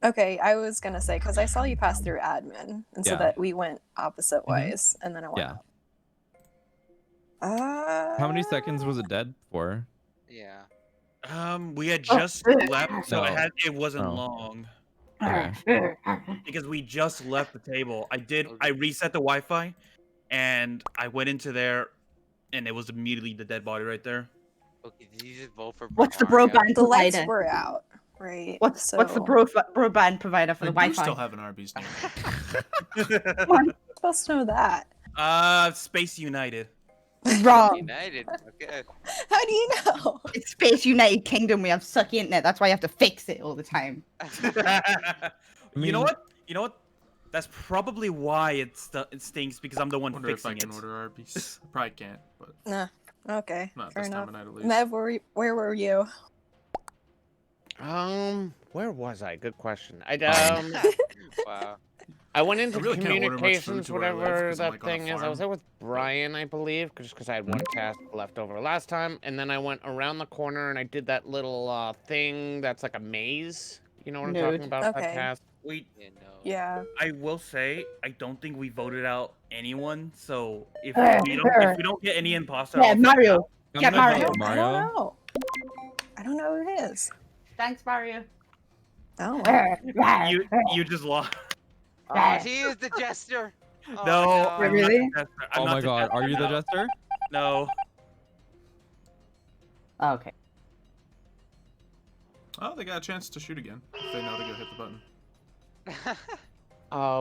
Okay, I was gonna say because I saw you pass through admin, and so Yeah. that we went opposite ways, and then I went. Yeah. Out. How many seconds was it dead for? Yeah. We had just left, so No. it wasn't Oh. long. Okay. Because we just left the table. I reset the Wi-Fi, and I went into there, and it was immediately the dead body right there. Okay, did you just vote for What's the Mario? broadband The lights provider? were out, right? What's the So- broadband provider for I the do Wi-Fi? still have an Arby's near me. I'm supposed to know that. Space United. Wrong. United. Okay. How do you know? It's Space United Kingdom. We have sucky internet. That's why you have to fix it all the time. You know what? That's probably why it stinks, because I'm the one Wonder if I fixing can it. order Arby's. I probably can't, but Nah. Okay. not Fair this enough. time of night at least. Mev, where were you? Where was I? Good question. Wow. I went into I really can't order much food communications, to where I live, whatever 'cause I'm, that like, on a thing is. I was farm. there with Brian, I believe, just because I had one task left over last time, and then I went around the corner and I did that little thing that's like a maze. You know what I'm talking about? That Okay. task. Yeah. I will say, I don't think we voted out anyone. So if Uh, we don't get any imposter, Yeah, I'll- Mario. I'm Get gonna Mario. vote I don't know. I don't know who it is. Thanks, Mario. Oh. you just lost. Oh, he is the jester. Oh, No, I'm not Really? the jester. I'm Oh not my the god, jester, are you the no. jester? No. Okay. Oh, they got a chance to shoot again if they know to go hit the button.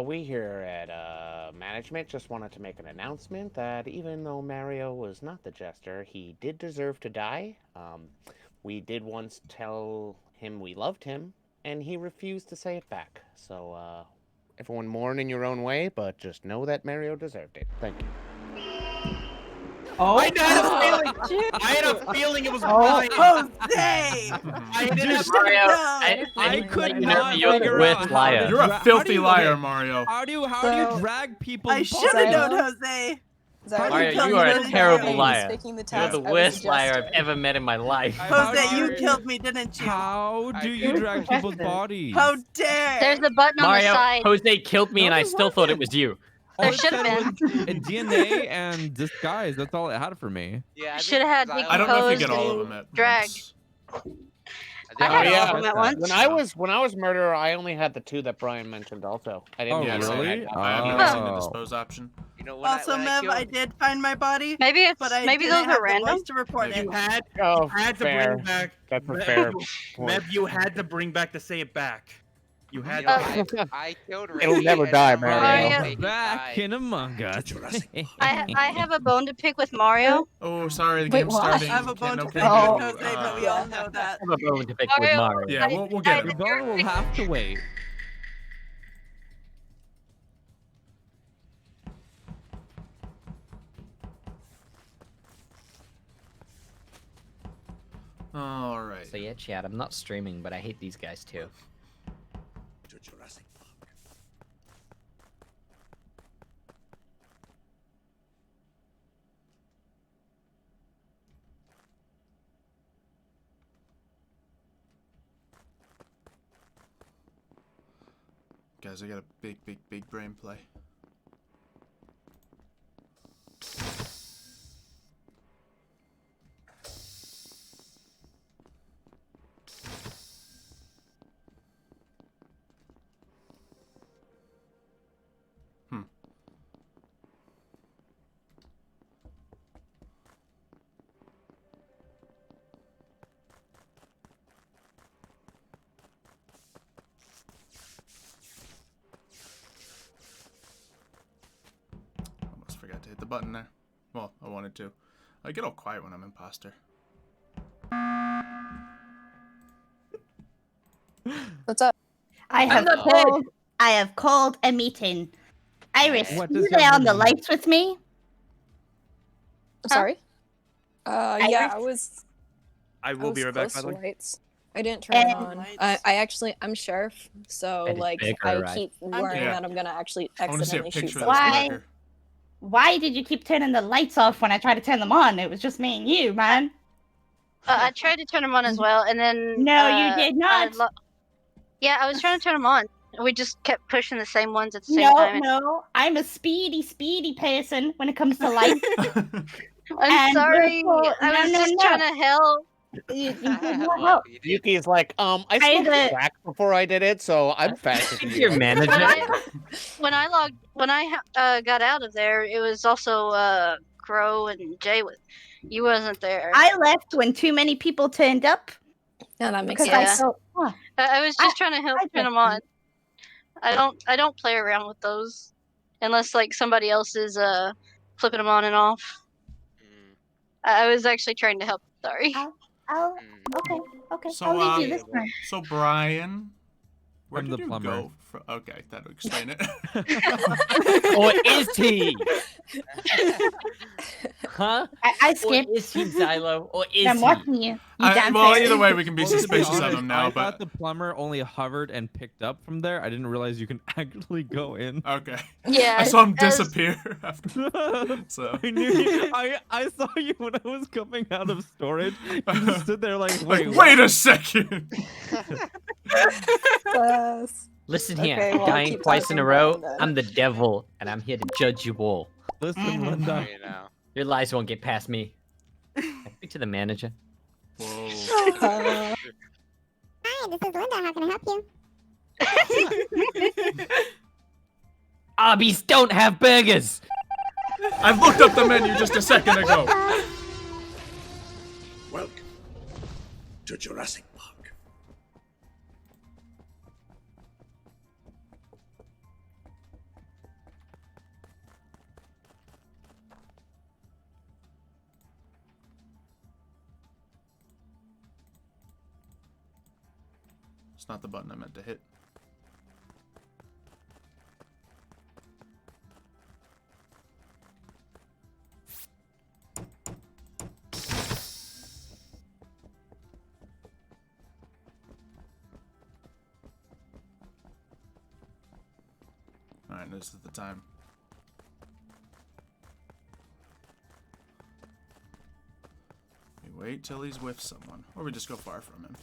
We here at management just wanted to make an announcement that even though Mario was not the jester, he did deserve to die. We did once tell him we loved him, and he refused to say it back. So, everyone mourn in your own way, but just know that Mario deserved it. Thank you. Oh, I had a feeling it was Brian. Jose! I could you not you're the figure worst out liar. You're a filthy liar, Mario. How do you drag people? I should have known, Jose. Mario, killed you are me, a didn't terrible you? liar. Taking the You're task, the I was worst a liar I've jester. ever met in my life. Jose, you killed me, didn't you? How do you drag people's bodies? How dare! There's a button on the Mario, side. Jose killed me, and I still thought it was you. There should have been. And DNA and disguise. That's all it had for me. Yeah, Should have had I don't know if you get decomposed all of them and at dragged. I Oh, had all yeah. of them at once. When I was murderer, I only had the 2 that Brian mentioned. Also, I didn't. Oh, Yeah, so really? I have never seen the Oh. dispose option. You know, when Also, when Mev, killed- I did find my body. Maybe it's but I maybe didn't those have are random. the voice to report Maybe. it. You had to fair. bring back. That's a Mev, fair point. Mev, you had to bring back to say it back. You had Yo, to. I killed It'll Ricky never and die, then Mario. Mario. Back in Among Us. I have a bone to pick with Mario. Oh, sorry, the Wait, game's what? starting. I have a Can't bone to no pick preview. with Jose, but we all know that. I have a bone to pick with Mario, Mario. Yeah, we'll get Your it. bone will have to wait. All right. So yeah, Chad, I'm not streaming, but I hate these guys too. To Jurassic Park. Guys, I got a big brain play. Almost forgot to hit the button there. Well, I wanted to. I get all quiet when I'm imposter. What's up? I have called a meeting. Iris, What you does lay that on the mean? lights with me? I'm sorry? Yeah, I will be right back, by the way. lights. I didn't turn it And- on. I'm sheriff, so That is like bigger, I right? keep worrying Yeah. that I'm gonna actually I want to see a accidentally shoot picture of someone. this Why? marker. Why did you keep turning the lights off when I tried to turn them on? It was just me and you, man. I tried to turn them on as well, and then No, you did I not. yeah, I was trying to turn them on. We just kept pushing the same ones at the same No, time. no, I'm a speedy person when it comes to lights. I'm And sorry. therefore- I was no, just no. trying to help. You did not Well, help. you did. Yuki's like, I Hey, smoked crack before I did it, so I'm faster than Your you. manager. When I got out of there, it was also Crow and Jay with. You wasn't there. I left when too many people turned up Yeah, that makes because I sense. felt. Huh. I was just trying to help I turn them get on. I don't play around with those unless like somebody else is flipping them on and off. Mm, I was actually trying to help. Sorry. Oh, mm. okay. So, I'll leave you this time. So Brian, where I'm did the you plumber. go? Okay, that'll explain it. Or is he? Huh? I Or skipped. is he Xylo? Or is I'm he? watching you. You damn well, fair. either way, we can be Well, to be suspicious of honest, him now. I thought But the plumber only hovered and picked up from there. I didn't realize you can actually go in. okay, Yeah. I saw him as- disappear after. So I knew you. I saw you when I was coming out of storage. You just stood there like, like, wait, wait a second. Listen here, Okay, well, I'll dying keep twice in a talking row. about it then. I'm the devil, and I'm here to judge you all. Listen, Linda. You know. Your lies won't get past me. I speak to the manager. Whoa. Uh, Hi, this is Linda. How can I help you? Arby's don't have burgers. I looked up the menu just a second ago. Welcome to Jurassic Park. It's not the button I meant to hit. Alright, this is the time. We wait till he's with someone. Or we just go far from him.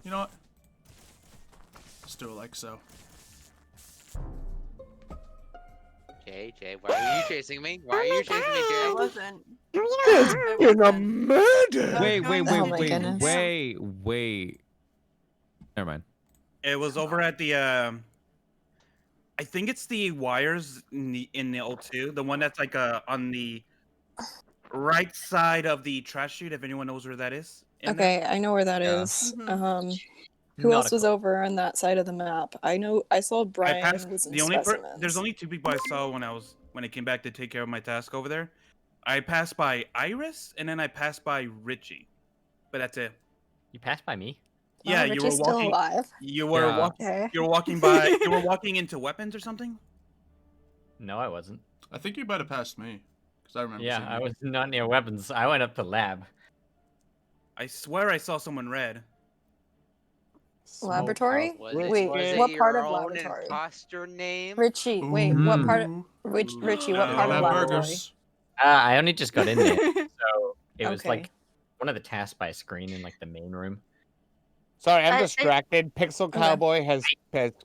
You know what? Let's do it like so. Jay, why are you chasing me? Why are you chasing me, Jay? I wasn't. In a murder. Wait. Never mind. It was over at the. I think it's the wires in the O2, the one that's like on the right side of the trash chute. If anyone knows where that is. Okay, I know where that is. Who Not else was over on that side of the map? I know I saw Brian was in specimens. There's only 2 people I saw when I came back to take care of my task over there. I passed by Iris and then I passed by Richie, but that's it. You passed by me? Yeah, you were Richie's walking. still alive. You were Okay. You were walking by. You were walking into weapons or something. No, I wasn't. I think you might have passed me. Because I remember Yeah, seeing I you. was not near weapons. I went up to lab. I swear I saw someone red. Laboratory? Was Wait, it what your part of own laboratory? imposter name? Richie, wait, what part of Richie, what part of have laboratory? burgers. I only just got in there, so it was Okay. like one of the tasks by a screen in like the main room. Sorry, I'm I- distracted. Pixel Cowboy has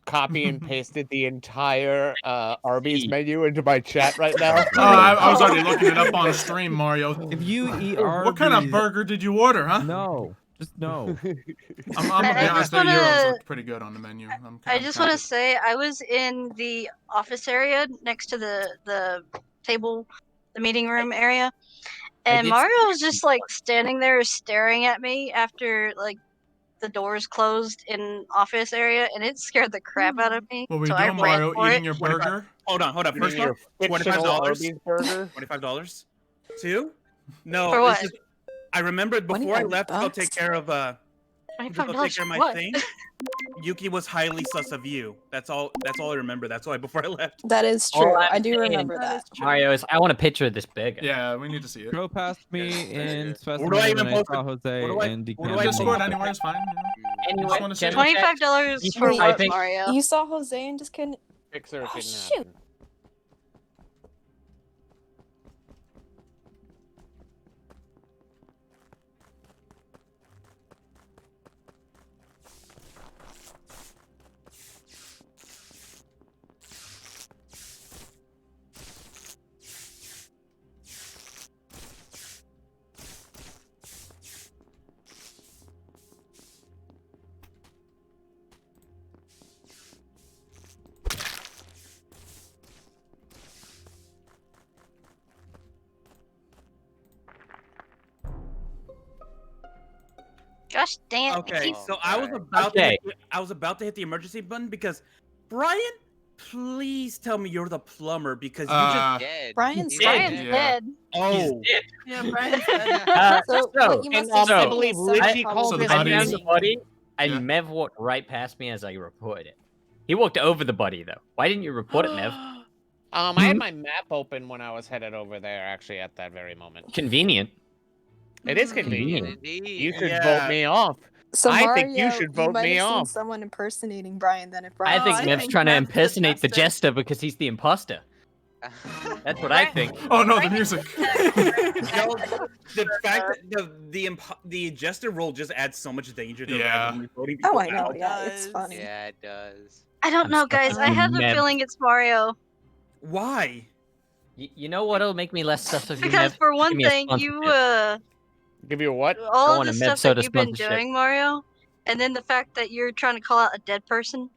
copy and pasted the entire Arby's menu into my chat right now. Oh, I was already looking it up on stream, Mario. If you eat What kind of Arby's- burger did you order, huh? No, just no. I'm gonna be I honest, just their euros wanna- look pretty good on the menu. I just want to say I was in the office area next to the table, the meeting room area, and did Mario was just like standing there staring at me after like the doors closed in office area, and it scared the crap out of me. What were you so I doing, ran Mario? for Eating it. your burger? Hold on. First Eating off, your fictional $25. Arby's burger? $25. 2? No. For it's what? just- I remembered before I left to go take care of $25 my what? thing. Yuki was highly sus of you. That's all I remember. That's why before I left. That is All true. I'm I do saying, remember that. Mario, is I want a picture of this burger. Yeah, we need to see it. Go past me in specimen, do I and even I post saw it? Jose and Well, Discord anywhere is fine. Anyway, Just wanna say- $25 for Wait, what, Mario? You saw Jose and just couldn't. Fixer Oh, didn't shoot. happen. Gosh damn it. Okay, Keith. so I was about to hit the emergency button because Brian, please tell me you're the plumber because you just Dead. Brian's dead. Oh, Yeah, Brian's dead. So what you must have I said believe was Richie probably called his I body found is- the body, and Yeah. Mev walked right past me as I reported it. He walked over the body though. Why didn't you report it, Mev? I had my map open when I was headed over there, actually, at that very moment. Convenient. It is convenient. Indeed. You should Yeah. vote me off. So I Mario, think you should vote might me have seen off. someone impersonating Brian then if I Brian. think I Mev's think trying to Mev's the impersonate the jester. jester because he's the imposter. That's what I think. Oh no, the music. the fact that the jester role just adds so much danger to Yeah. randomly voting Oh, people I know. out. Yeah, it's does. funny. Yeah, it does. I don't know, guys. I have a Mev. feeling it's Mario. Why? You know what'll make me less sus of you, Because Mev? for Give one me a thing, you sponsorship. Give you a what? all of want the a stuff Med Soda that you've been sponsorship. doing, Mario, and then the fact that you're trying to call out a dead person.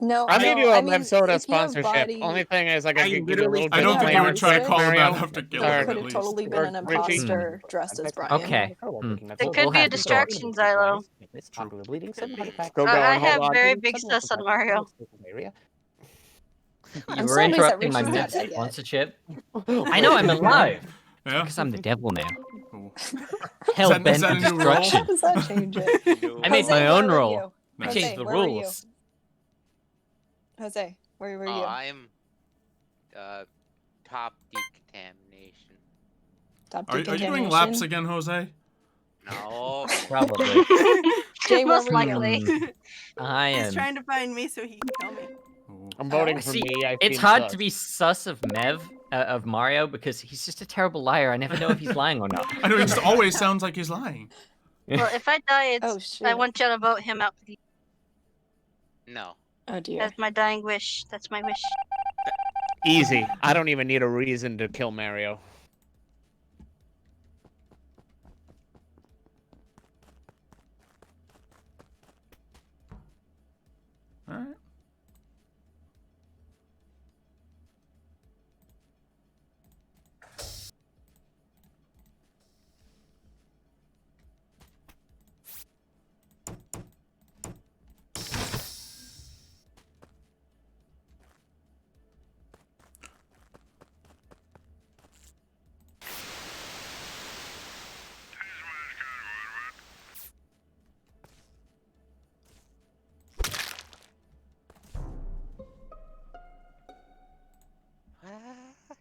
No, I'll no, give you a I mean, Mev Soda if you have sponsorship. body- Only thing is, I gotta I give you a literally little I bit don't of think you would try to Mario. call him Mario. out after He killing could him, have at least. totally been an Richie. imposter dressed as Brian. Okay. It could be a distraction, Xylo. Go I hold have on. very big sus on Mario. You I'm were so amazed that interrupting my Richie's not Mev dead yet. sponsorship. I know I'm alive. Yeah. Because I'm the devil now. Cool. Hell bent is that a new rule? destruction. How does that change it? I made Jose, my where own were rule. you? I Jose, changed the where were you? rules. Jose, where were Oh, you? I'm top decontamination. Top Are you doing decontamination? laps again, Jose? No. Probably. Jay, where Most were you? likely. I He's am. trying to find me so he can kill me. I'm voting for See, me. I it's seem hard sus. to be sus of of Mario, because he's just a terrible liar. I never know if he's lying or not. I know, he always sounds like he's lying. Well, if I die, Oh, it's shit. I want you to vote him out. No. Oh dear. That's my dying wish. That's my wish. Easy. I don't even need a reason to kill Mario. Alright.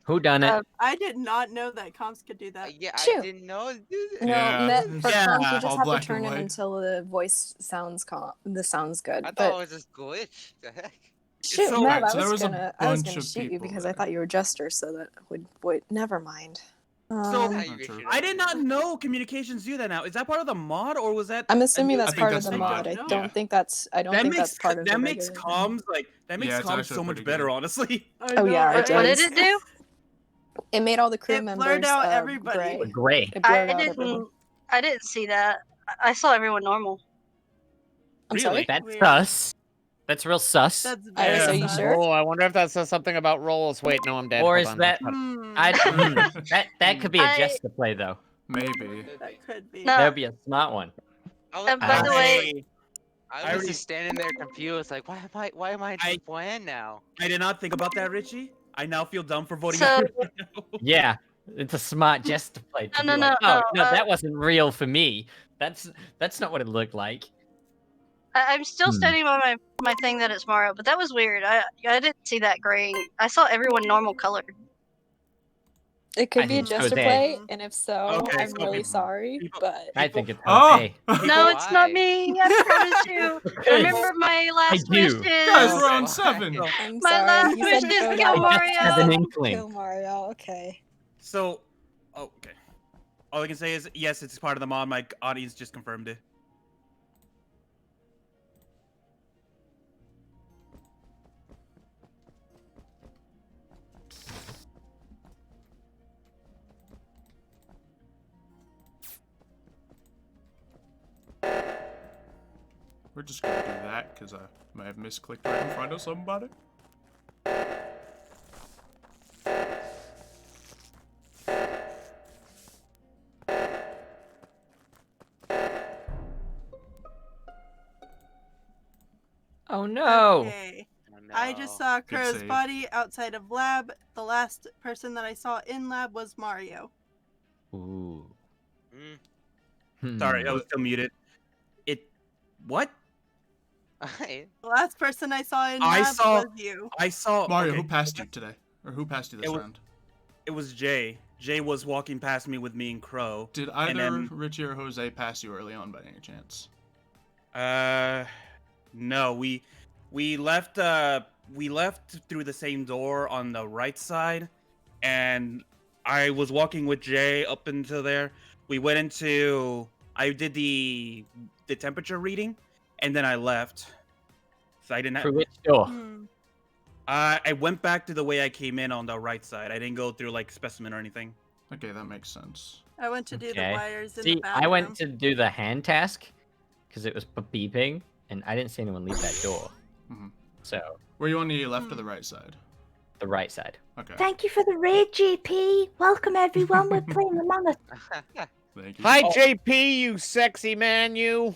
Who done it? I did not know that comps could do that. Yeah, Shoot. I didn't know. No, Yeah, for yeah, comms, you just all have to black turn and it white. until the voice sounds good. I thought But it was just glitch. The heck? shoot, So- Mev, Alright, so there I was a was bunch gonna of shoot you people because I there. thought you were Jester, so that would never mind. So Not true. I did not know communications do that now. Is that part of the mod or was that? I'm assuming a new that's think part of that's the the mod. mod, I yeah. don't think that's makes part of the that makes regular comms like that makes Yeah, it's comms actually so much pretty better, good. honestly. Oh yeah, it What did does. it do? It made all the crew It members blurred out everybody. gray. Gray. It blurred I out everyone. didn't. I didn't see that. I saw everyone normal. I'm Really? sorry. That's Weird. sus. That's real sus. That's Iris, very are you sus. sure? Oh, I wonder if that says something about rolls. Wait, no, I'm dead. Or Hold is on. that? Hmm. That could be a I- Jester play though. Maybe. That could be. No. That would be a smart one. And by the way, I I was already- just standing there confused, like, why am I triple N now? I did not think about that, Richie. I now feel dumb for voting. So- Iris right now. Yeah, it's a smart Jester play. To No, be no, like, no, oh no, that wasn't real for me. That's not what it looked like. I'm still Hmm. standing by my thing that it's Mario, but that was weird. I didn't see that graying. I saw everyone normal colored. It could I be a think it's Jester Jose. play, and if so, Okay, I'm so really people- sorry. But I think it's Oh! Jose. No, it's not Why? me. I promise you. Remember my last I do. wishes. Guys, we're on Why? 7. I'm My sorry. last You wish said is vote kill out. Mario. Have an inkling. Kill Mario. Okay. So, okay. All I can say is yes, it's part of the mod. My audience just confirmed it. We're just gonna do that because I may have misclicked right in front of somebody. Oh no. Okay. Oh, I just no. saw Good Crow's save. body outside of lab. The last person that I saw in lab was Mario. Ooh. Mm. Sorry, I Hmm. was still muted. What? The last person I saw in I lab saw- was you. I saw Mario, okay, who passed you today? Or who passed you this It was- round? It was Jay. Jay was walking past me with me and Crow. Did and either then- Richie or Jose pass you early on by any chance? No, we left through the same door on the right side, and I was walking with Jay up into there. We went into I did the temperature reading, and then I left. So I didn't have. Through which door? Hmm. I went back to the way I came in on the right side. I didn't go through like specimen or anything. Okay, that makes sense. I went to do Okay. the wires in See, the bathroom. I went to do the hand task because it was beeping, and I didn't see anyone leave that door. Mhm. So Were you on the left or the right side? the right side. Okay. Thank you for the raid, JP. Welcome everyone. We're playing Among Us. Thank you. Hi, Oh. JP, you sexy man, you.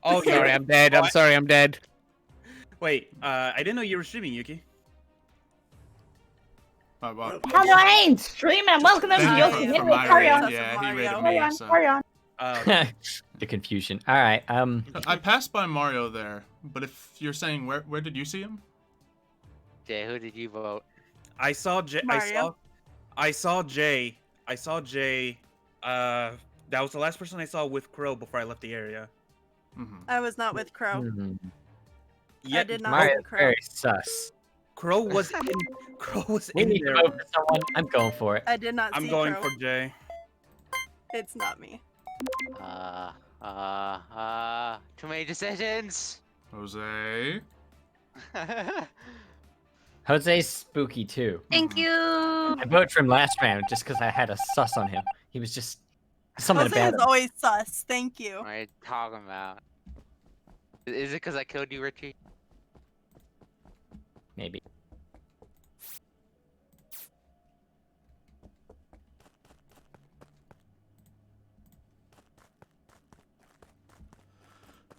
Oh, Sorry, I'm dead. I'm sorry, I'm dead. Wait, I didn't know you were streaming, Yuki. Hello, streaming and welcome to your community. Carry on. Yeah, he rated Carry me. on. So. Carry on. The confusion. All right. I passed by Mario there, but if you're saying where did you see him? Jay, who did you vote? I saw Jay. I saw Jay. That was the last person I saw with Crow before I left the area. I was not with Crow. Yeah, I did not Mario see Crow. very sus. Crow was in. Crow was We in need to there. vote for someone. I'm going for it. I did not see I'm going Crow. for Jay. It's not me. Too many decisions. Jose. Jose's spooky too. Thank you. I voted for him last round just because I had a sus on him. He was just something Jose about is him. always sus. Thank you. What are you talking about? Is it because I killed you, Richie? Maybe.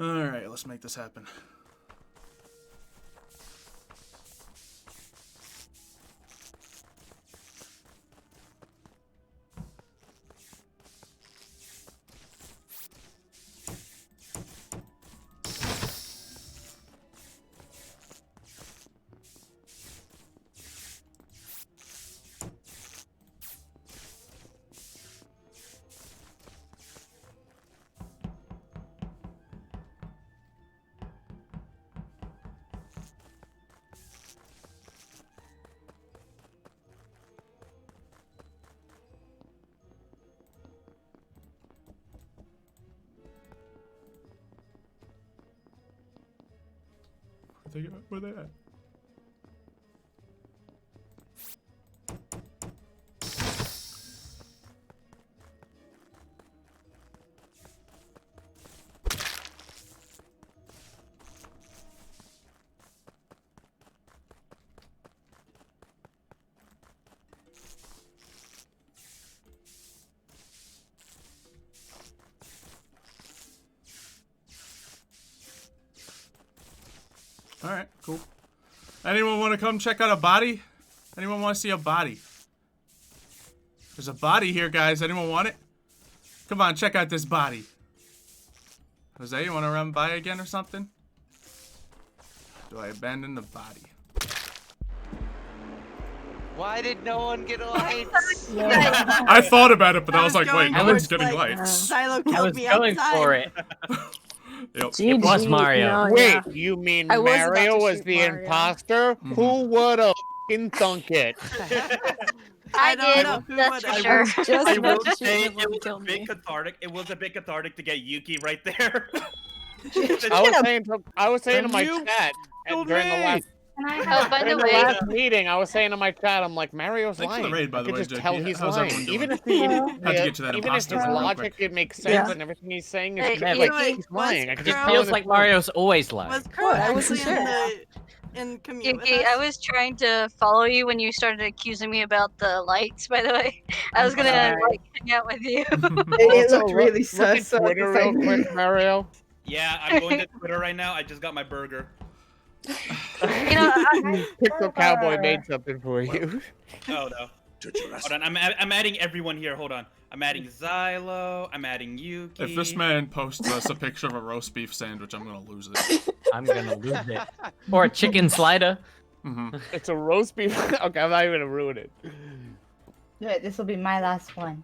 Alright, let's make this happen. Where they at? Alright, cool. Anyone want to come check out a body? Anyone want to see a body? There's a body here, guys. Anyone want it? Come on, check out this body. Jose, you want to run by again or something? Do I abandon the body? Why did no one get lights? I thought about it, but I was like, wait, no one's getting lights. Xylo I killed was me going outside. for it. Yep. It was Mario. Wait, yeah. you mean I was about Mario to was shoot the Mario. imposter? Who would've f***ing thunk it? I don't did. know who That's would for have. sure. Just I about will to say shoot him it and was kill a me. bit cathartic. It was a bit cathartic to get Yuki right there. I was saying to my You chat killed during the me. last Oh, by the during the way, last meeting, I was saying to my chat, I'm like, Mario's Thanks for the lying. raid, by I the could way, just Jackie. tell he's How's lying. everyone doing? Even if he, Had to get to that even if imposter his real logic quick. it makes sense Yeah. and everything he's saying Hey, is yeah, like wait, he's lying. I could just Crow- tell Feels him like it's Mario's always lying. Was Crow I wasn't actually in commute with Yuki, us? I was trying to follow you when you started accusing me about the lights, by the way. I was gonna like hang out with you. It looked really look sus. at so I was Twitter real like- quick, Mario. Yeah, I'm going to Twitter right now. I just got my burger. You know, Pixel Cowboy made something for you. Oh no. Hold on, I'm adding everyone here. Hold on. I'm adding Xylo. I'm adding Yuki. If this man posts us a picture of a roast beef sandwich, I'm gonna lose it. I'm gonna lose it. Or a chicken slider. It's a roast beef. Okay, I'm not even gonna ruin it. This will be my last one.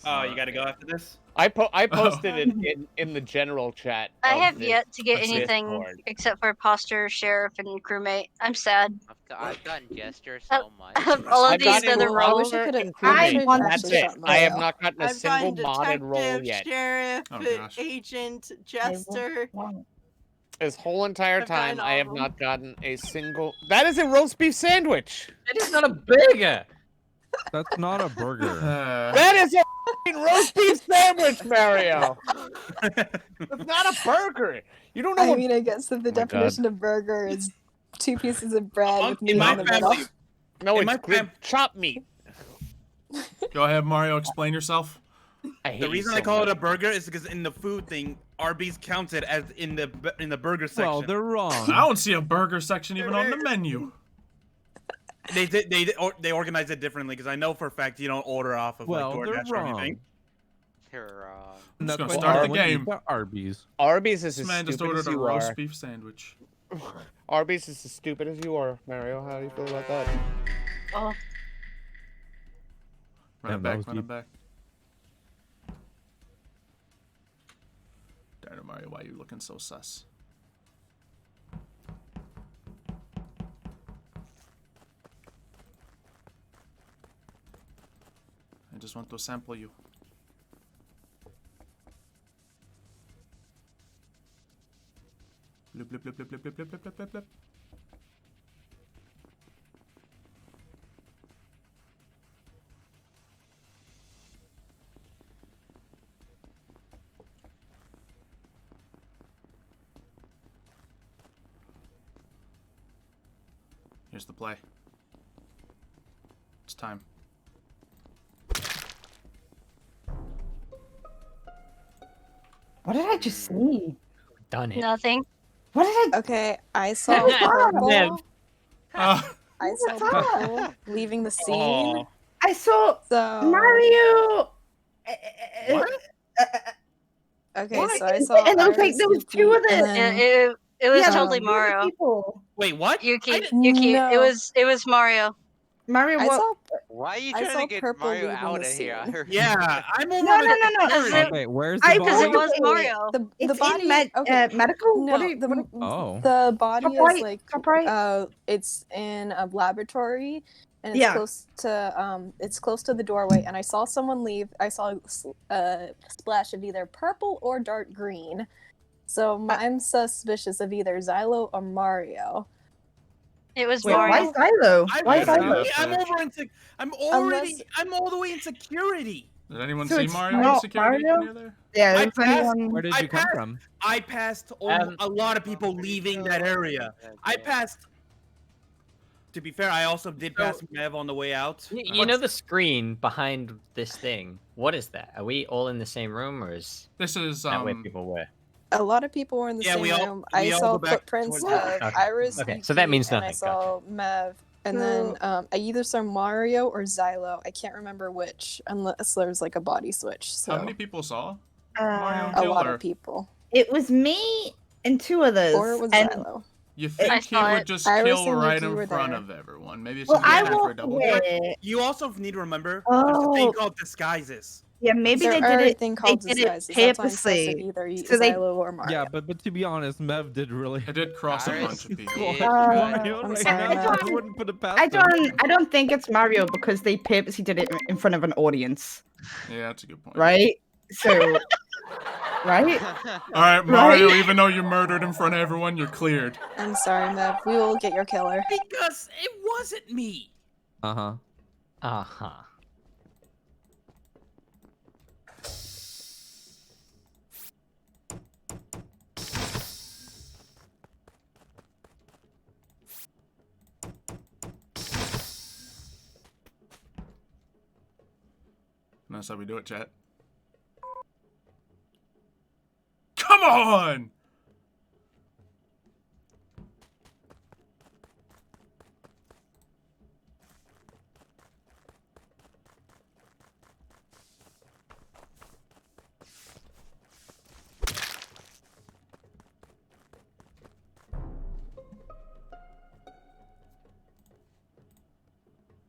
Oh, you gotta go after this? I posted it in the general chat. I of have this- yet to get of anything Discord. except for imposter, sheriff, and crewmate. I'm sad. I've gotten gesture so much. All of I've these gotten other a roles. officer and I crewmate. want That's to it. shot I have Mario. not gotten a I've single gotten modded role detective, yet. sheriff, Oh, gosh. agent, jester. This whole entire I've gotten time, all I of have them. not gotten a single. That is a roast beef sandwich. It is not a burger. That's not a burger. That is a f***ing roast beef sandwich, Mario. It's not a burger. You don't know I what. mean, I guess that the Oh my God. definition of burger is 2 pieces of bread with meat in my in the middle. family, No, in it's my grilled chopped meat. Go ahead, Mario. Explain yourself. I hate the you reason so I call it much. a burger is because in the food thing, Arby's counted as in the burger section. Well, they're wrong. I don't see a burger section even on the menu. They organize it differently because I know for a fact you don't order off of like Well, they're DoorDash or anything. You're wrong. I'm just That's gonna why start the everyone game. eats at Arby's. Arby's is This as man just stupid ordered as a you roast are. beef sandwich. Arby's is as stupid as you are, Mario. How do you feel about that? Oh. Run it Damn, that back, was run it deep. back. Dino Mario, why are you looking so sus? I just want to sample you. Blip, blip, blip, blip, blip, blip, blip, blip, blip, blip. Here's the play. It's time. What did I just see? Done it. Nothing. What did I? Okay, I saw purple. I saw What's purple leaving the scene. Oh. I saw So Mario. What? Okay, What? so I saw. And it was like Iris, there was Yuki, two of and them. then It was Yeah, totally there were two Mario. people. Wait, what? Yuki. It No. was Mario. Mario, I what? saw. Why are you I trying saw to get purple Mario leaving out the of here? scene. Yeah, I'm over No, the no, no, no. Does it- Okay, where's the I Because it body? was Mario. The It's body. in medical. No, What do you? Oh. the body Top is right, like top right. it's in a laboratory, and it's Yeah. close to the doorway. And I saw someone leave. I saw a splash of either purple or dark green. So I'm suspicious of either Xylo or Mario. It was Wait, Mario. why Xylo? Why Yeah, Xylo? I'm over in. I'm all the way in security. Did anyone So see it's Mario in not security Mario? near there? Yeah, I is passed- anyone? Where did you come from? I passed a lot of people leaving that area. I passed. To be fair, I also did pass Mev on the way out. You know the screen behind this thing. What is that? Are we all in the same room, or is This is that where people were? A lot of people were in the Yeah, same we all- room. we I all saw go back footprints of towards- Okay. Iris, Okay, so that Yuki, means and I nothing. saw Mev. And then I either saw Mario or Xylo. I can't remember which, unless there's like a body switch. So How many people saw Mario a kill lot her? of people. It was me and two others. Or it was and Xylo. You think he saw would it. just Iris kill and right Yuki in were front there. of everyone? Maybe it's Well, just I time for a walked double check. away. You also need to remember there's a thing called disguises. Yeah, maybe There they are did a it. thing They called did it disguises. That's why I'm sus of purposely. either So they. Xylo or Mario. Yeah, but to be honest, Mev did really. I did cross a Iris bunch of people. did- Mario I'm right sorry, now, Mev. I wouldn't put it past them. I don't think it's Mario because they purposely did it in front of an audience, Yeah, that's a good point. right? So, right? All right, Mario. Right? Even though you murdered in front of everyone, you're cleared. I'm sorry, Mev. We will get your killer. Because it wasn't me. Uh huh. Uh huh. And that's how we do it, chat. Come on!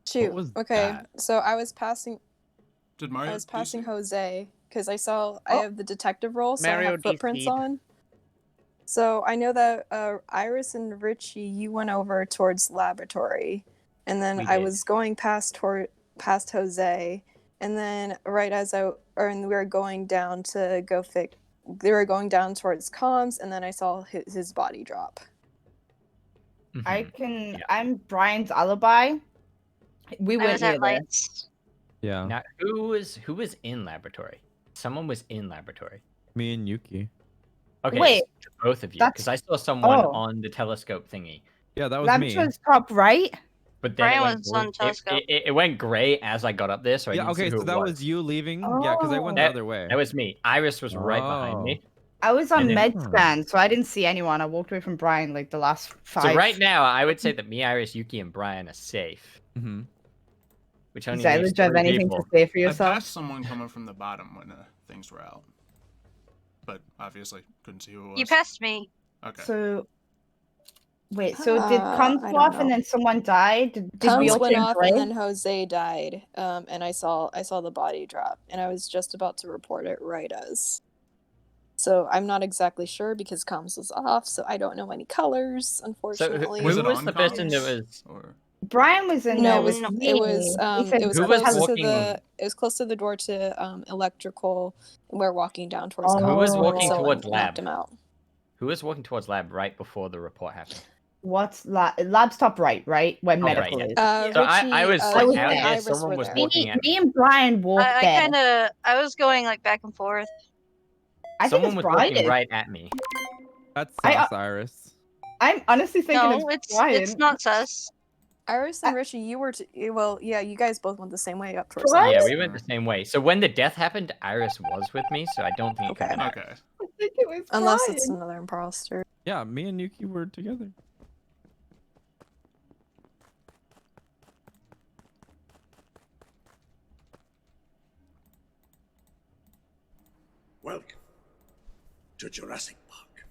Shoot. was Okay, that? so I was passing. Did Mario? I was do passing you- Jose because I saw I have the detective role, so I Mario have footprints DC'd. on. So I know that Iris and Richie, you went over towards laboratory, and then We I did. was going past Jose, and then right as we were going down to go fix. They were going down towards comms, and then I saw his body drop. I can. I'm Brian's alibi. We I went was near at there. lights. Yeah. Now, who was in laboratory? Someone was in laboratory. Me and Yuki. Okay, Wait, so both of you, that's- because I saw someone oh. on the telescope thingy. Yeah, that was me. Laboratory's top right. But then Brian it went, was on telescope. it went gray as I got up there, so I Yeah, didn't see okay, who so it that was. was you leaving? Yeah, because I went the That- other way. That was me. Iris was right behind me. I was on And then- med scan, so I didn't see anyone. I walked away from Brian like the last 5. So right now, I would say that me, Iris, Yuki, and Brian are safe. Mm-hmm. Which only Xylo, leaves do you have 3 anything people. to say for I yourself? passed someone coming from the bottom when things were out, but obviously couldn't see who it was. You passed me. Okay. So, wait, so did Combs I go don't off and know. then someone died? Did we Combs all went turn off gray? and then Jose died. And I saw the body drop, and I was just about to report it right as. So I'm not exactly sure because Combs was off, so I don't know any colors, So unfortunately. who was the person that was? Brian was in there No, with me. it was He said Who was close to walking- the close to the door to electrical, and we're walking down towards. Who was walking so towards I lab? knocked him out. Who was walking towards lab right before the report happened? What's lab's top right? Where Top right, medical yeah. is. So I was I was out there. here, someone was walking at Me and Brian walked I there. kind of, I was going like back and forth. I think Someone it's was walking Brian. right at me. That's I- sus, Iris. I'm honestly thinking No, it's Brian. it's not sus. Iris and Richie, you were well, yeah, you guys both went the same way up towards. Yeah, the we went the same way. So when the death happened, Iris was with me, so I don't think it could have been Iris. I think it was Unless Brian. it's another imposter. Yeah, me and Yuki were together. Welcome to Jurassic Park.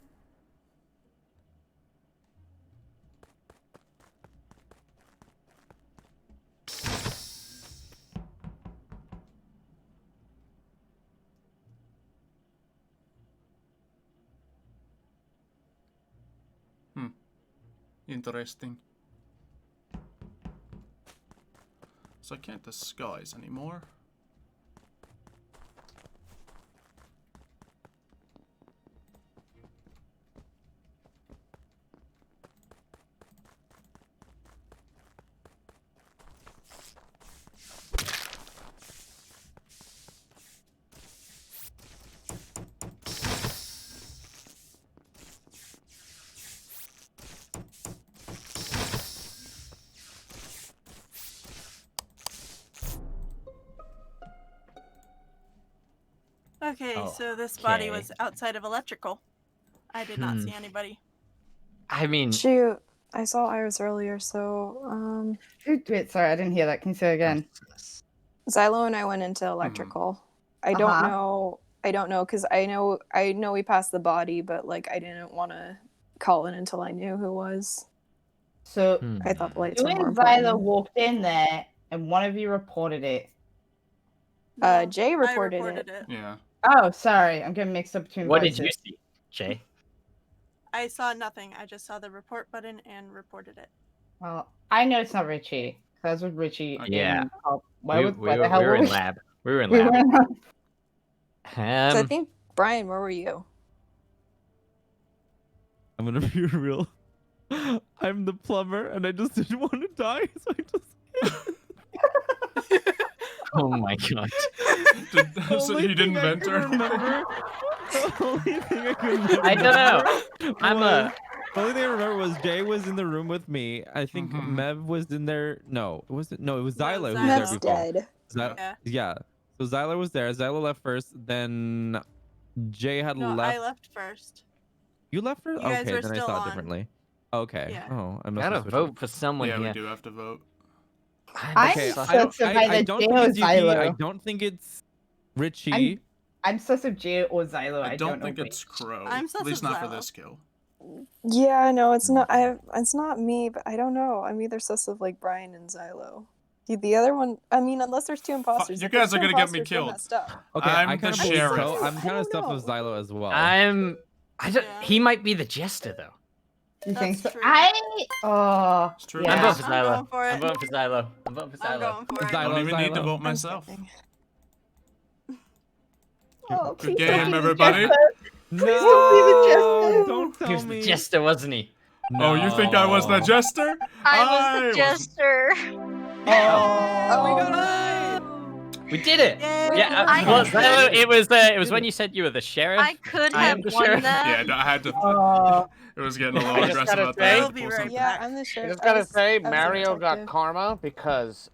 Interesting. So I can't disguise anymore. Okay, Oh, so this body okay. was outside of electrical. I did not see anybody. I mean, Shoot, I saw Iris earlier, so Wait, sorry, I didn't hear that. Can you say it again? Xylo and I went into electrical. I don't Uh-huh. know. I don't know because I know we passed the body, but like I didn't want to call it until I knew who it was. So I thought the lights you were more and Xylo important. walked in there, and one of you reported it. Jay reported it. Yeah. Oh, sorry, I'm getting mixed up between. what did voices. you see, Jay? I saw nothing. I just saw the report button and reported it. Well, I know it's not Richie. 'Cause I was with Richie. Yeah. In, where the we hell were were in we? lab. We were in We lab. were in lab. So I Um, think Brian, where were you? I'm gonna be real. I'm the plumber, and I just didn't want to die, so I just. oh my god. So you didn't vent or anything? The only thing I can remember. I don't know. I'm was- The only thing I remember was Jay was in the room with me. I think Mev was in there. No, it wasn't. No, it was Xylo who was there Mev's before. dead. Yeah. So Xylo was there. Xylo left first. Then Jay had No, left. I left first. You left first? You guys Okay, were then I still saw it on. differently. Okay. Yeah. Oh, I must Gotta have switched. vote for someone Yeah, here. we do have to vote. I'm Okay, sus I don't, of I either don't Jay think or it's Yuki. Xylo. I don't think it's Richie. I'm sus of Jay or Xylo. I don't think know it's Crow. I'm At sus least of not for Xylo. this kill. Yeah, no, it's not. It's not me, but I don't know. I'm either sus of like Brian and Xylo. The other one, I mean, unless there's two imposters. You If there's guys are two gonna get me imposters, we're killed. messed up. Okay, I'm I the kind of believe sheriff. so. I'm kind of stuff with Xylo as well. I don't. He might be the jester though. You think so? true. It's true. I'm voting for I'm Xylo. going for it. I'm voting for Xylo. I'm voting for I'm Xylo. going for it. I don't even need to Xylo. vote myself. Oh, Good please game, don't be the everybody. jester. Please don't be the jester. Don't He tell was me. the jester, wasn't he? Oh, you think I was the No. jester? I was the wasn't. jester. Oh, we got We did it. Yay. Yeah. I- Well, Xylo, it was when you said you were the sheriff. I could I have am the won sheriff. that. Yeah, I had to. Oh. It was getting a little I just aggressive gotta out say- there. I I'll had to be pull right something. Yeah, I'm the I sheriff. just gotta say, I was a Mario got detective. karma because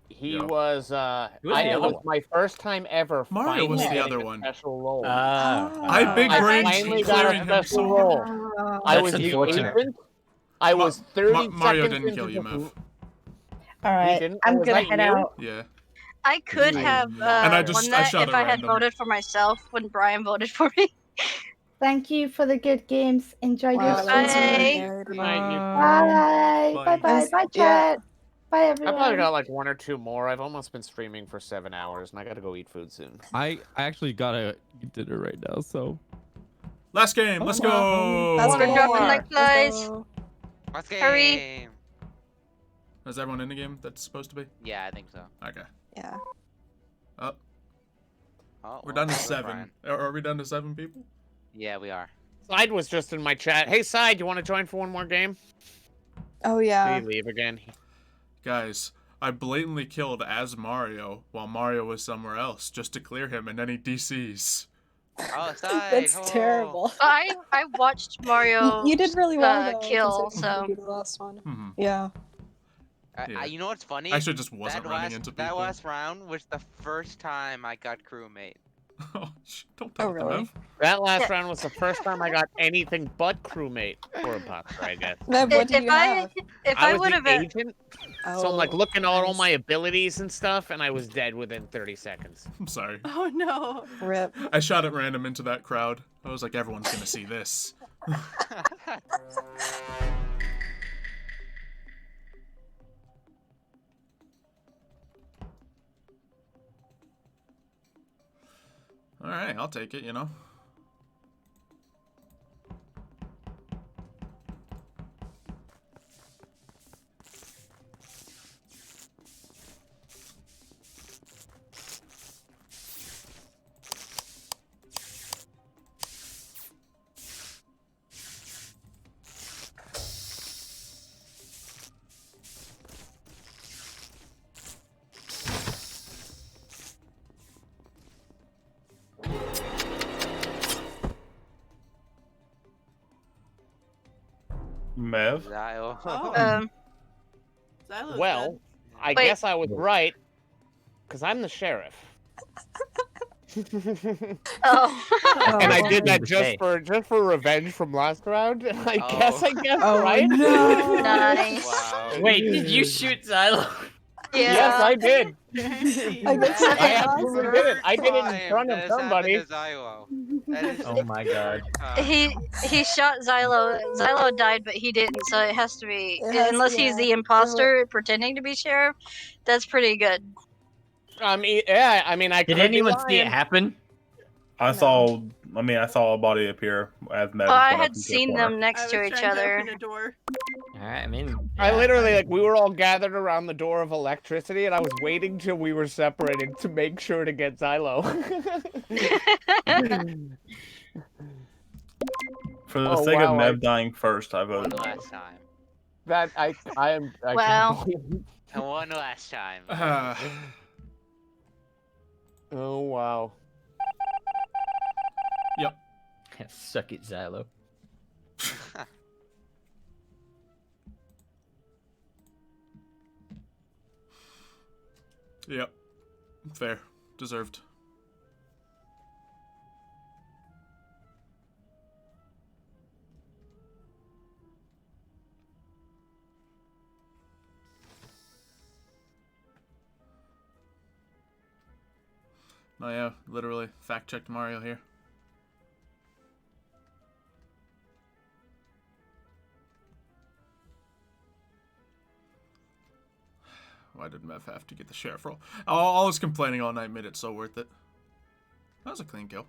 He was. Who was the it other was one? my first time ever. Mario was finally the getting other a one. Special role. I big I brain finally clearing got a him special so role. I That's was the unfortunate. agent. I was 30 Mario seconds didn't kill into you, the- Mev. Alright, didn't? I'm Was gonna that head you? out. Yeah. I could have And I won that shot if at I had random. voted for myself when Brian voted for me. Thank you for the good games. Enjoy your Wow, that was stream. really good. Bye. Bye. Bye. Bye, chat. Bye, I probably everyone. got like 1 or 2 more. I've almost been streaming for 7 hours, and I gotta go eat food soon. I actually gotta eat dinner right now, so. Last game. Let's go. We're dropping like flies. Let's Hurry. Is everyone in the game that's supposed to be? Yeah, I think so. Okay. Yeah. Oh. Oh, We're down to well, go 7. Are we down to 7 people? Yeah, we are. Side was just in my chat. Hey, Side, you want to join for one more game? Oh Did yeah. he leave again? Guys, I blatantly killed as Mario while Mario was somewhere else just to clear him, and then he DCs. Oh, Side. That's terrible. I watched Mario. You did really well though, kill. considering So you beat the last one. Mhm. Yeah. Yeah. You know what's funny? I should just wasn't that running last, into That people. last round was the first time I got crewmate. Don't Oh really? That last round was the first time I got anything but crewmate for a buster, I guess. Mev, what did you have? If I I was would the have agent, so I'm like Oh, looking at all nice. my abilities and stuff, and I was dead within 30 seconds. I'm sorry. Oh no. Rip. I shot at random into that crowd. I was like, everyone's gonna see this. Alright, I'll take it, you know. Mev? Xylo. Xylo's Well, dead. I Wait. guess I was right, because I'm the sheriff. Oh. And I did that Hey. just for revenge from last round. I Oh. guess Oh, right. no. Nice. Wow. Wait, did you shoot Xylo? Yeah. Yes, I did. I guess I that's absolutely awesome. did it. I did it in Time front that of has somebody. happened to Xylo. That is Oh my god. He shot Xylo. Xylo died, but he didn't. So it has to be It has- unless he's yeah. the imposter pretending to be sheriff. That's pretty good. I mean, yeah. I mean, I Did could be anyone see it lying. happen? I saw a body appear as Mev. Oh, I went up had into the seen corner. them next I was to each trying to other. open a door. Alright, I mean. I yeah, literally, like, we were all gathered around the door of electricity, and I was waiting till we were separated to make sure to get Xylo. For the Oh, sake of wow, Mev dying first, I one voted. last time. That I am. I Wow. can't believe- And one last time. Oh wow. Yep. Suck it, Xylo. Yep. Fair. Deserved. Oh yeah, literally fact-checked Mario here. Why did Mev have to get the sheriff role? All his complaining all night made it so worth it. That was a clean kill.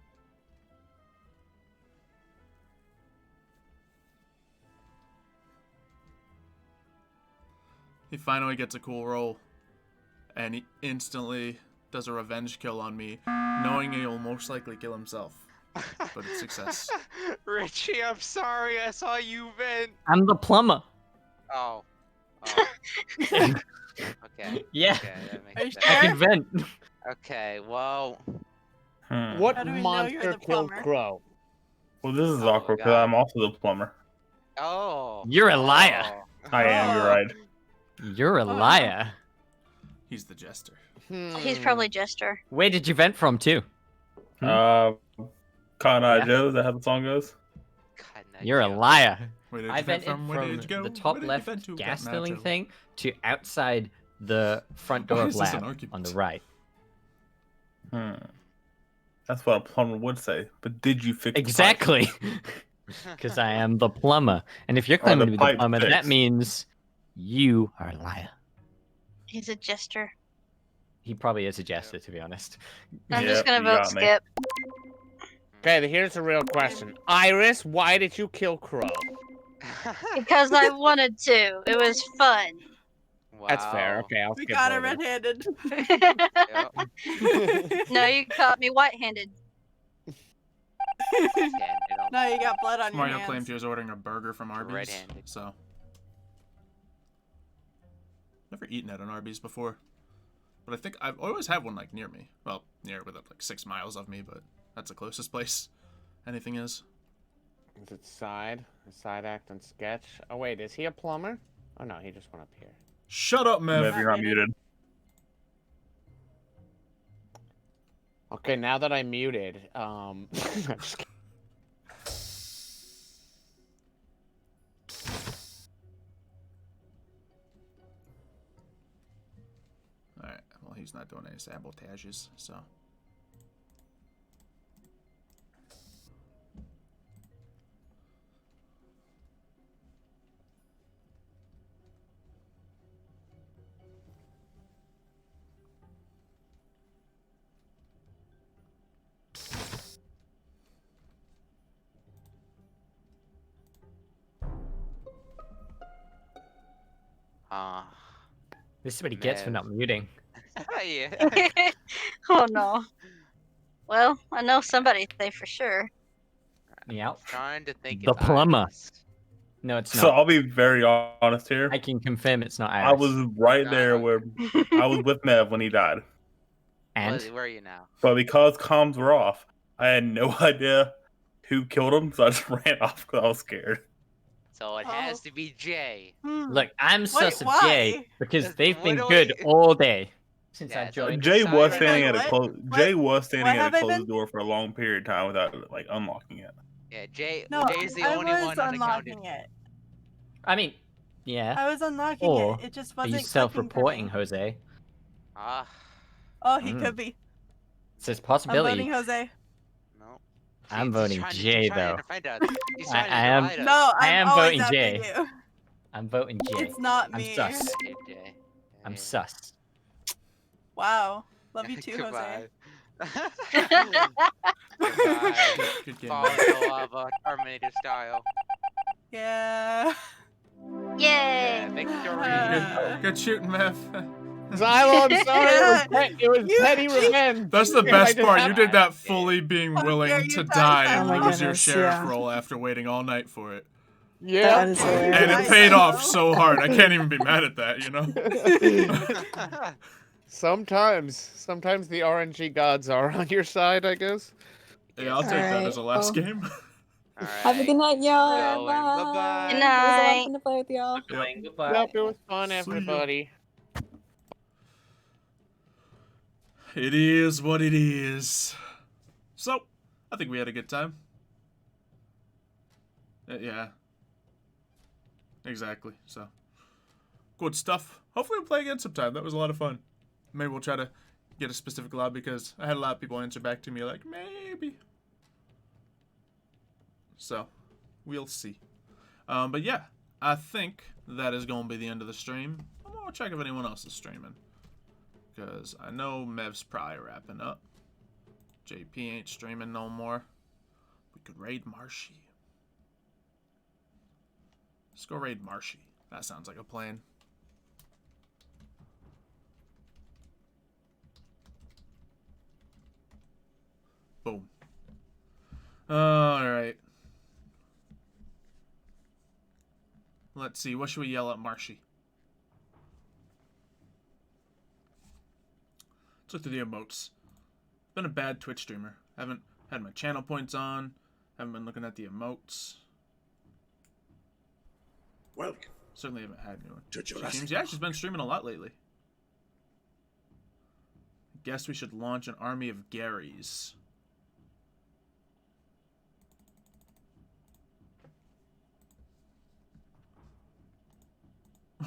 He finally gets a cool role. And he instantly does a revenge kill on me, knowing he'll most likely kill himself. But it's success. Richie, I'm sorry. I saw you vent. I'm the plumber. Oh. Okay. Yeah. Okay, that Are you makes I sense. can vent. Okay, well. What How do we know you're monster the killed plumber? Crow? Well, this is Oh, awkward because God. I'm also the plumber. Oh. You're a liar. I am. You're right. You're a liar. He's the jester. He's probably Jester. Where did you vent from, too? Cotton Eye Yeah. Joe, is that how the song goes? You're a liar. Where did I you vent vented from? Where did you go? the top Where did you left vent to, gas Cotton Eye filling Joe? thing to outside the front door Why of is this an lab argument? on the right. That's what a plumber would say. But did you fix Exactly. Because I am the plumber. And if you're Or claiming the to be the pipe plumber, that fixed? means you are a liar. He's a Jester. He probably is a jester, to be honest. I'm just gonna vote Skip. Okay, here's the real question. Iris, why did you kill Crow? Because I wanted to. It was fun. That's fair. Okay, I'll We skip got her voting. red-handed. No, you caught me white-handed. Now you got blood on your Mario hands. claimed he was ordering a burger from Arby's. Red-handed. So. Never eaten at an Arby's before. But I think I've always had one like near me. Well, near within like 6 miles of me, but that's the closest place anything is. Is it side? A side act and sketch? Oh wait, is he a plumber? Oh no, he just went up here. Shut up, Mev. Mev, you're not muted. Okay, now that I'm muted, I'm just kidding. Alright, well he's not doing any sabotages, so. This is what he gets for not muting. Yeah. Oh no. Well, I know somebody say for sure. Yeah. Trying to think. The it's plumber. Iris. No, it's not. So I'll be very honest here. I can confirm it's not Iris. I was right there where I was with Mev when he died. And? Where are you now? But because comms were off, I had no idea who killed him, so I just ran off because I was scared. So it has to be Jay. Look, I'm Wait, sus of why? Jay because they've been What do good we- all day since I Yeah, joined. Jay was Wait, standing wait, at a what? close. What? Jay was standing What at have a I closed been? door for a long period of time without like unlocking it. Yeah, Jay. No, Jay's the I only was one unaccounted. unlocking it. I mean, yeah. I was unlocking Or it. It just are wasn't you clicking for self-reporting, me. Jose? Ah, Oh, he could be. It's a I'm possibility. voting Jose. no. I'm He's voting trying to- Jay, he's trying though. to defend us. He's I trying to am- divide us. No, I I'm am always voting after Jay. you. I'm voting Jay. It's not I'm me. sus. Hey, Jay. I'm Hey. sus. Wow. Love you too, Jose. Goodbye. Yeah. Goodbye. Good game. Fall in the lava, Terminator style. Yeah. Yeah, Yay! victory. Good shooting, Mev. Xylo, I'm sorry. It was You- petty revenge. That's the I best just part. have- You did that fully being How dare willing you to die, die and Xylo. Oh my lose your goodness, sheriff yeah. role after waiting all night for it. Yeah. That is hilarious. And it Nice, paid off Xylo. so hard. I can't even be mad at that, you know? Sometimes the RNG gods are on your side, I guess. Yeah, I'll take that Alright, as a last well. game. Have a good night, y'all. Going. Bye. Bye-bye. Good It was a lot night. of fun to play with y'all. Goodbye. Yep, it was fun, See ya. everybody. It is what it is. So, I think we had a good time. Yeah. Exactly, so. Good stuff. Hopefully we'll play again sometime. That was a lot of fun. Maybe we'll try to get a specific lobby because I had a lot of people answer back to me like, maybe. So, we'll see. But yeah, I think that is going to be the end of the stream. I'm going to check if anyone else is streaming. Because I know Mev's probably wrapping up. JP ain't streaming no more. We could raid Marshy. Let's go raid Marshy. That sounds like a plan. Boom. Alright. Let's see. What should we yell at Marshy? Let's look through the emotes. Been a bad Twitch streamer. Haven't had my channel points on. Haven't been looking at the emotes. Welcome Certainly haven't had anyone. to She Jurassic seems, yeah, she's been streaming a lot lately. guess we should launch an army of Garys.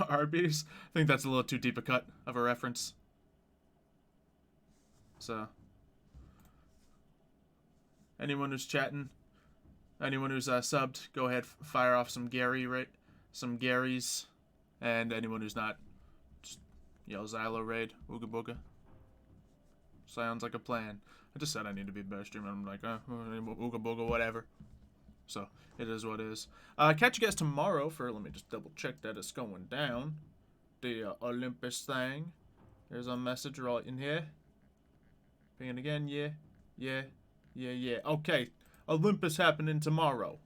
Arby's? I think that's a little too deep a cut of a reference. So, anyone who's chatting, anyone who's subbed, go ahead, fire off some Gary, right? Some Garys. And anyone who's not, just yell Xylo raid, ooga booga. Sounds like a plan. I just said I need to be a better streamer. I'm like, ooga booga, whatever. So, it is what it is. Catch you guys tomorrow for, let me just double check that it's going down. The Olympus thing. There's a message right in here. Ping it again, yeah. Okay, Olympus happening tomorrow.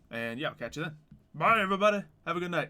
And yeah, I'll catch you then. Bye, everybody. Have a good night.